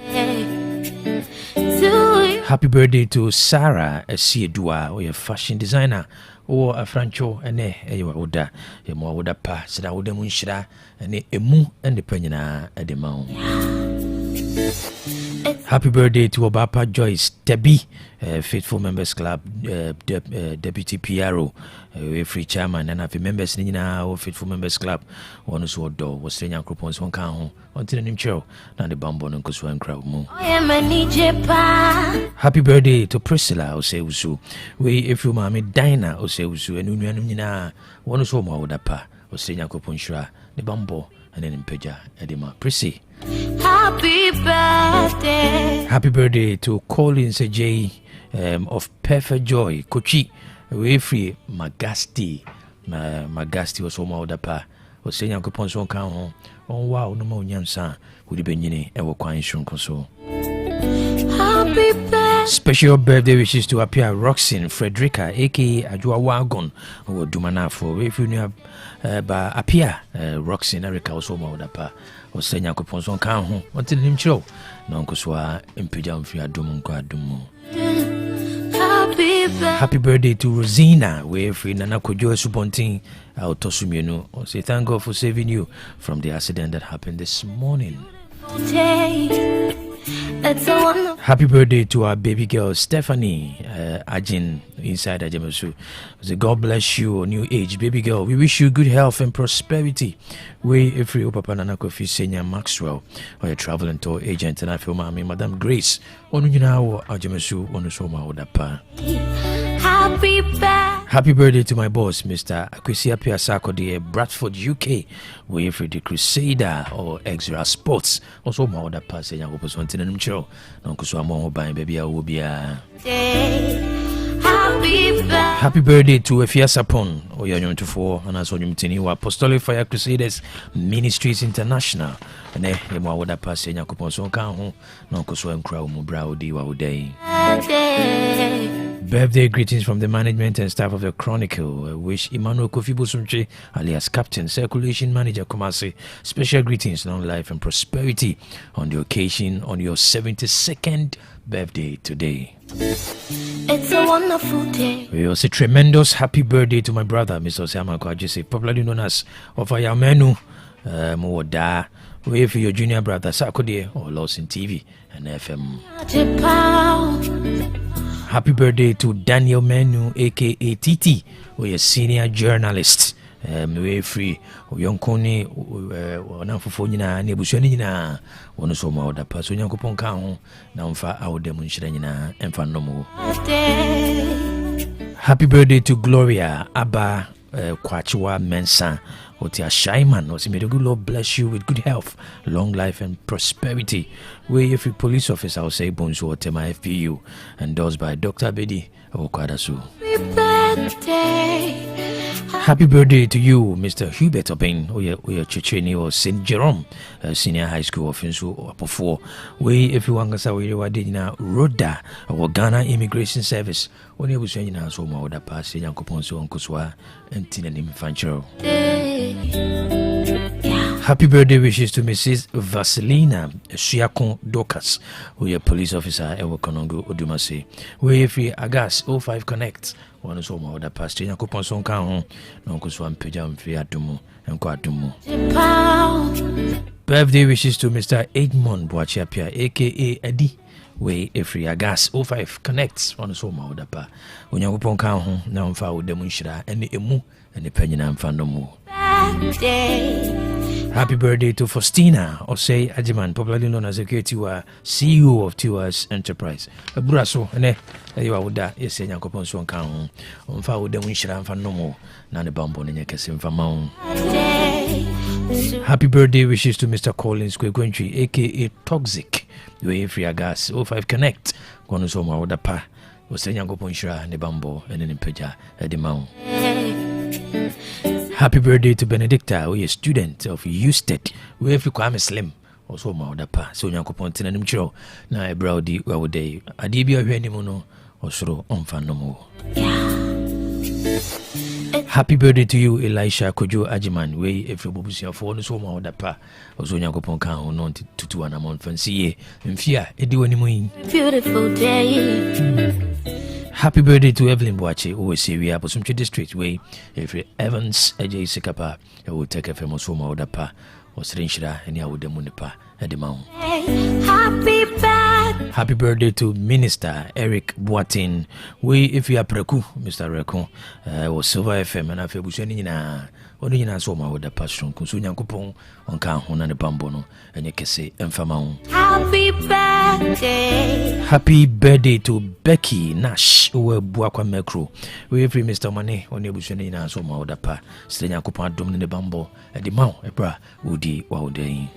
Happy birthday to Sarah Esiedua, or your fashion designer, or a Francho, and you are Oda, a more would have passed that would demonstrate and a moo and the penina at the mount. Happy birthday to Obapa Joyce Debbie, Faithful Members Club, Deputy PRO, free chairman, and happy members in our Faithful Members Club. One who saw door was saying Acropons one count until the show, now the bamboo and Coswan crowd more. Happy birthday to Priscilla Oseusu. We if you mammy Dinah Oseusu and Unyanina, one who saw more with a pa, was saying Acroponsra, the bamboo, and then in Peja, Edema Prissy. Happy birthday. Happy birthday to Collins J of Perfect Joy, Kochi, way free Magasti. Magasti was home out the pa. Was saying Uncle Ponson count home. Oh wow, no more Yansa would have been yini ever quite shrunk so. Happy birthday. Special birthday wishes to appear Roxin Frederica, aka Ajua Wagon, or Dumana for if you have appear Roxin Erica also more the pa. Was saying Uncle Ponson count home until him show. No Uncle Swa impedam for Adum Quadumo. Happy birthday to Rosina, where free Nana Kojo Subonting out Tosumino. Or say thank God for saving you from the accident that happened this morning. Happy birthday to our baby girl Stephanie Ajin inside Ajamasu. Say God bless you, new age baby girl. We wish you good health and prosperity. We every Papa Nana Kofi Senior Maxwell or a traveling tour agent and I feel mommy Madam Grace. Onunina Ajamasu Onusoma Odapa. Happy birthday to my boss, Mr. Akwisia Piasako de Bradford, UK, where for the Crusader or Extra Sports. Also, my other pass, and I was wanting them show. Uncle Swamo buying baby, I will be a happy birthday to Efia Sapon, or your 24, and as on Tini, Apostolic Fire Crusaders Ministries International, and then my other pass, and I could also count, Uncle Swam Crow, Mubrow, Diwa Day. Birthday greetings from the management and staff of the Chronicle. I wish Emmanuel Kofi Bosumche, alias Captain, Circulation Manager Kumasi, special greetings, long life and prosperity on the occasion on your 72nd birthday today. It's a wonderful day. We also tremendous happy birthday to my brother, Mr. Osama Kwajise, popularly known as Ofayamenu Moda. Wait for your junior brother Sakode or Lawson TV and FM. Happy birthday to Daniel Menu, aka TT, who is a senior journalist. We free Yonkoni, Nafufonina, Nebushonina, one so more the person Yankopon Town, now for our demonstration and Fanomo. Happy birthday to Gloria Abba Kwachua Mensa. Otia Shaiman, or may the good Lord bless you with good health, long life, and prosperity. We, if you police officer, I'll say Bonsu or Tema FPU, endorsed by Dr. Bedi Okwadasu. Happy birthday to you, Mr. Hubert Obin, Oya Chicheni or St. Jerome, Senior High School Offensive or 4. We, if you want to say, we did now, Roda, or Ghana Immigration Service, when you was saying, now, so my other pass, Yankoponso, Uncle Swa, and Tinanim Fanchero. Happy birthday wishes to Mrs. Vasilina Siakon Dokas, who is a police officer Ewo Konongo Odumase. We free Agas 05 Connect. One is my other past. Yakupon son kan Uncle Swan Pejam Fiatumu and Quatumu. Birthday wishes to Mr. Edmond Boachapia, aka Eddie. We free Agas 05 Connect. One is my other pa. When Yakupon kan now found the Munshra and the Emu and the Penyan Fandomu. Happy birthday to Faustina Osei Ajiman, popularly known as the Tiwa, CEO of Tiwa's Enterprise. A brasso, and you are with that, yes, and Yakopon Swan Town, on Fowl the Winshire and Fanomo, Nana Bambo and Yakasim Famon. Happy birthday wishes to Mr. Collins Kwekwenchi, aka Toxic, you free gas 05 Connect, Konusoma with the pa, was Yakopon Shira, the Bambo, and then Peja at the Mount. Happy birthday to Benedicta, who is a student of USTED. We have Kwame Slim, also my other pa. So Yankopon Tinanum Chiro, na a browdy, well, day. Adibia Renimono, or so on Fanomo. Happy birthday to you, Elisha Kojo Ajiman. We, if you bubusia for so my other pa, also Yankopon can on to an amount fancy, and fear, Ediwanimu. Beautiful day. Happy birthday to Evelyn Boache, who is Syria, Posumche District, way. If Evans, AJ Sikapa, I will take a famous home or the pa, or Srinshira, and I would demunipa at the mount. Happy birthday to Minister Eric Boatin. We, if you are Preku, Mr. Reku, was Silver FM, and I feel Bushanina, only in a soma with the passion, Kunsunya Kupon, on Kahun and the Bambono, and you can say, Enfamon. Happy birthday. Happy birthday to Becky Nash, who were Buakwa Mekro. We free Mr. Money, on the Bushanina, soma with the pa, Stenya Kupan, Dum in the Bambo, at the Mount, Ebra, Woody, Wauday.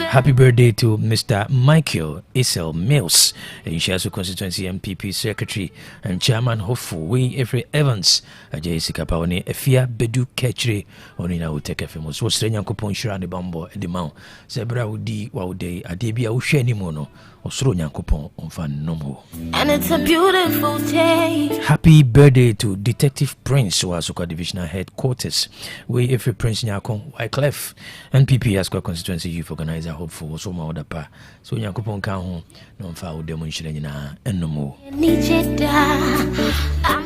Happy birthday to Mr. Michael Isel Mills, Inshasu Constituency MPP Secretary and Chairman Hopeful. We every Evans, Jessica Paone, Efia Bedu Ketchre, Onina will take a famous. Was Stranya Kupon Shirani Bambo at the Mount, Zebra Woody, Wauday, Adebia Usheni Mono, or Sronya Kupon on Fan Nomo. And it's a beautiful day. Happy birthday to Detective Prince, Wasuka Divisional Headquarters. We every Prince Nyakon, Wyclef, NPP Asqa Constituency Youth Organizer Hopeful, so my other pa. So Yakupon Kahon, no foul demonstration and no more.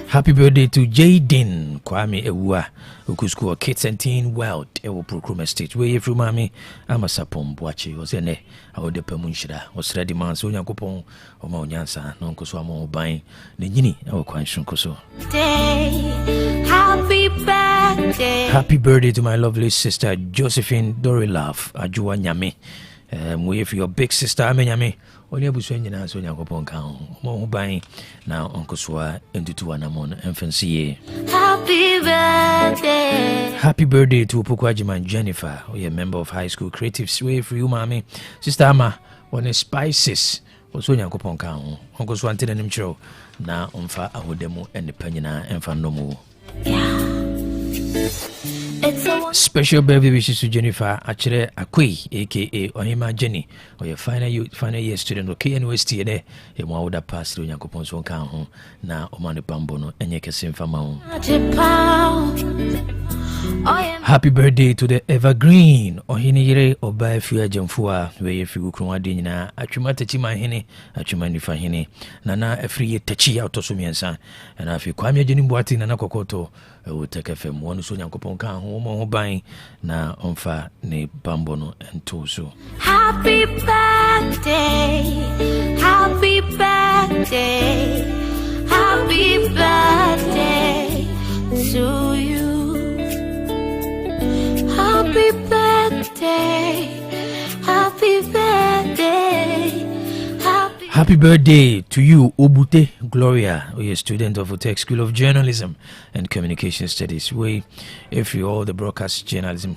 Happy birthday to Jaden Kwame Ewa, Ukusku Kids and Teen World, Ewo Procurement State. Where you from, Mammy? I'm a sapon, Boachi, was in there. I would the Pemunshira, was ready man, so Yakupon, or Maunyansa, non Coswamo buying the Nini, our question Coso. Happy birthday. Happy birthday to my lovely sister Josephine Dorilove, Ajua Nyame. We for your big sister Amenyame. Only a bush engine as when you go upon count. More buying now, Uncle Swa into 2 Anamon and Fancy. Happy birthday. Happy birthday to Pukwajiman Jennifer, we a member of High School Creatives. Way for you, Mommy. Sister Ama, one is Spices. Also, you go upon count. Uncle Swan Tinanum Show. Now, on fire, I would demo and the penina and Fandomo. Special birthday wishes to Jennifer Achere Akwe, aka Ohima Jenny, or your final year student of KNUST, and a Mawda pass through Yakupon Son Kahon, now Omani Bambono, and Yakasim Famao. Happy birthday to the Evergreen, Ohinire, or by Fia Jamfua, where if you come Adina, Achumata Chima Hene, Achumani Fahine, Nana, a free Tachi out of Sumiansa, and if you come here, Jenny Boatin and Akokoto, I will take a film one so Yakupon Kahon, buying now on fa ne Bambono and Toso. Happy birthday, happy birthday, happy birthday to you. Happy birthday, happy birthday, happy Happy birthday to you, Obute Gloria, who is a student of Otec School of Journalism and Communication Studies. If you all the broadcast journalism.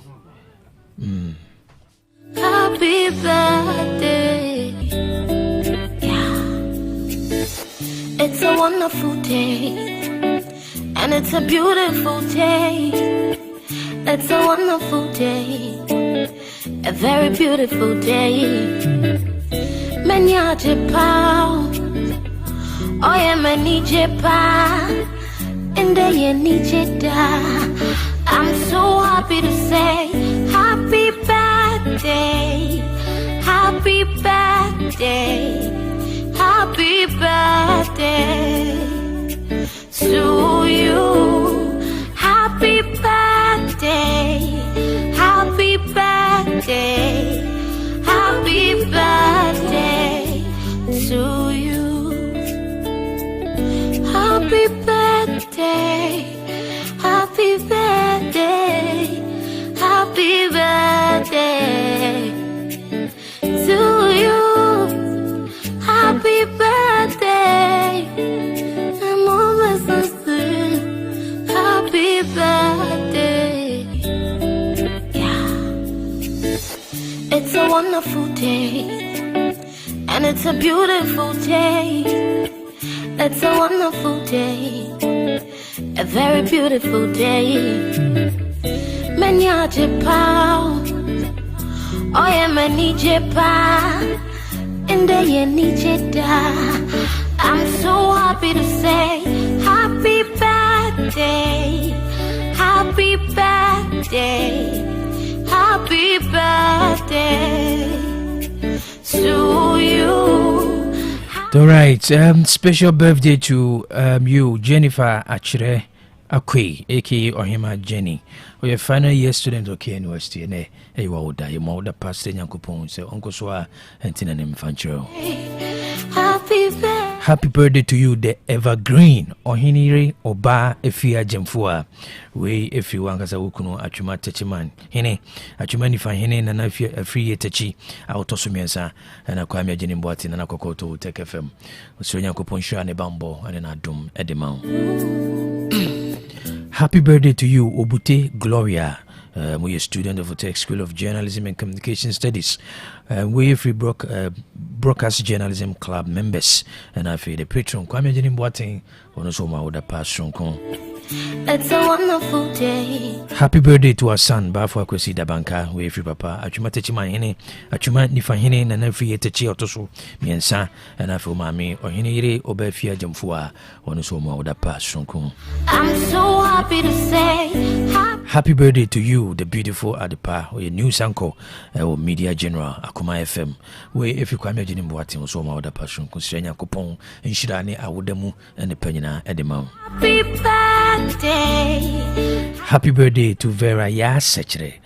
Happy birthday. Yeah. It's a wonderful day. And it's a beautiful day. It's a wonderful day. A very beautiful day. Menya Japan, oh yeah, many Japan, and they need I'm so happy to say happy birthday, happy birthday, happy birthday to you. Happy birthday, happy birthday. Happy birthday to you. Happy birthday. Happy birthday. Happy birthday to you. Happy birthday. I'm almost asleep. Happy birthday. It's a wonderful day, and it's a beautiful day. It's a wonderful day, a very beautiful day. Menya Japan, oh yeah, many Japan, and they need I'm so happy to say happy birthday, happy birthday. Happy birthday to you. All right, special birthday to you, Jennifer Achire Akwe, aka Ohima Jenny. We are final year student of K University, and you are you more the past Yankupon, so Uncle Swa and Tinanim Fancho. Happy birthday to you, the evergreen Ohiniri Oba Efia Jemfua. We if you want as a wukuno achuma techiman. Hene achuma fa hene na free techi autosumiensa na kwa me jeni mbwati na kokoto Otec FM. So Yankopon sha ne bambo and na dum edema. Happy birthday to you, Obute Gloria. We are a student of Otec School of Journalism and Communication Studies. We are free broadcast journalism club members, and I feel the patron. Kwame Jeni Mbwati ono so ma oda pass It's a wonderful day. Happy birthday to our son, Bafo Akwesi Dabanka. We free papa. Achuma techima hene, achuma nifa hene na free techi otoso miensa, and I feel mami or hene ire obefia jamfua ono so ma oda pass I'm so happy to say happy birthday to you, the beautiful Adepa, or your news anchor, or media general, Akuma FM. We if you come here, Jeni Mbwati, so ma oda passion, considering Yakupon, and Shirani, Awudemu, and the Penina Edema. Happy birthday. Happy birthday to Vera Yasechere.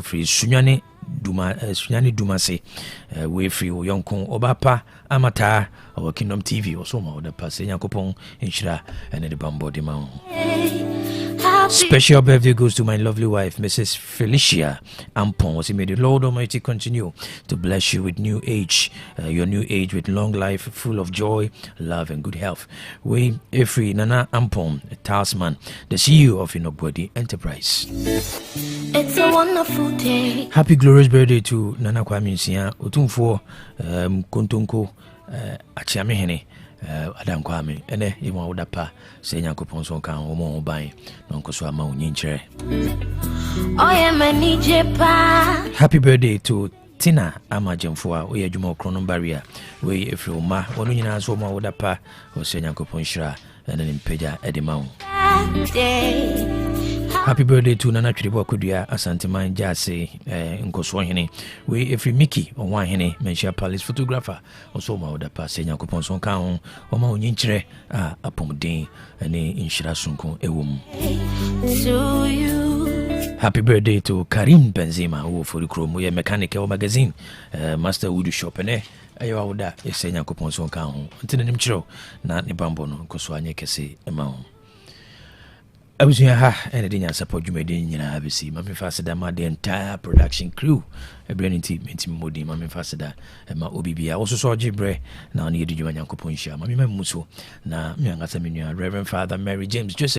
Free Sunyani Dumase. We free Yonkon Obapa, Amata, or Kingdom TV, or so ma oda pass, Yakupon, and Shira, and the Bambo Demon. Special birthday goes to my lovely wife, Mrs. Felicia Ampon. May the Lord Almighty continue to bless you with new age, your new age with long life, full of joy, love, and good health. We, Efri Nana Ampon, a talisman, the CEO of Inobody Enterprise. It's a wonderful day. Happy glorious birthday to Nana Kwame Nsia, Otumfo, Kontonko, Achiamehene. Adam Kwame ene yema udapa se Nyankopon so kan omo ban no nkoso ama onyinchere. Happy birthday to Tina Amajemfua, we are Jumo Chronon Barrier, we if you ma, one in so ma udapa, or se Nyankopon shira, and then in Peja Edimau. Happy birthday to Nana Tribo Kudia, Asante Man Jase, Nkoswahine. We if Mickey or one hene, Menshia Palace photographer, or so ma oda pass Yakupon son town, or ma uninchre, upon day, and in Shirasunko, a woman. To you. Happy birthday to Karim Benzema, who for the Chrome, we are mechanical magazine, Master Wood Shop, and ayo oda, a Yakupon son town, until the Nimchro, not Nibambono, Koswanya Kese, amount. abusua ha ene de nya support dwumadi nyina abisi ma me fasida ma the entire production crew ebrani team mentim modi ma me fasida ma obibia wo so ogibre na on yedi dwuma nyankopon hia ma me mamuso na me angasa me nua Reverend Father Mary James Joseph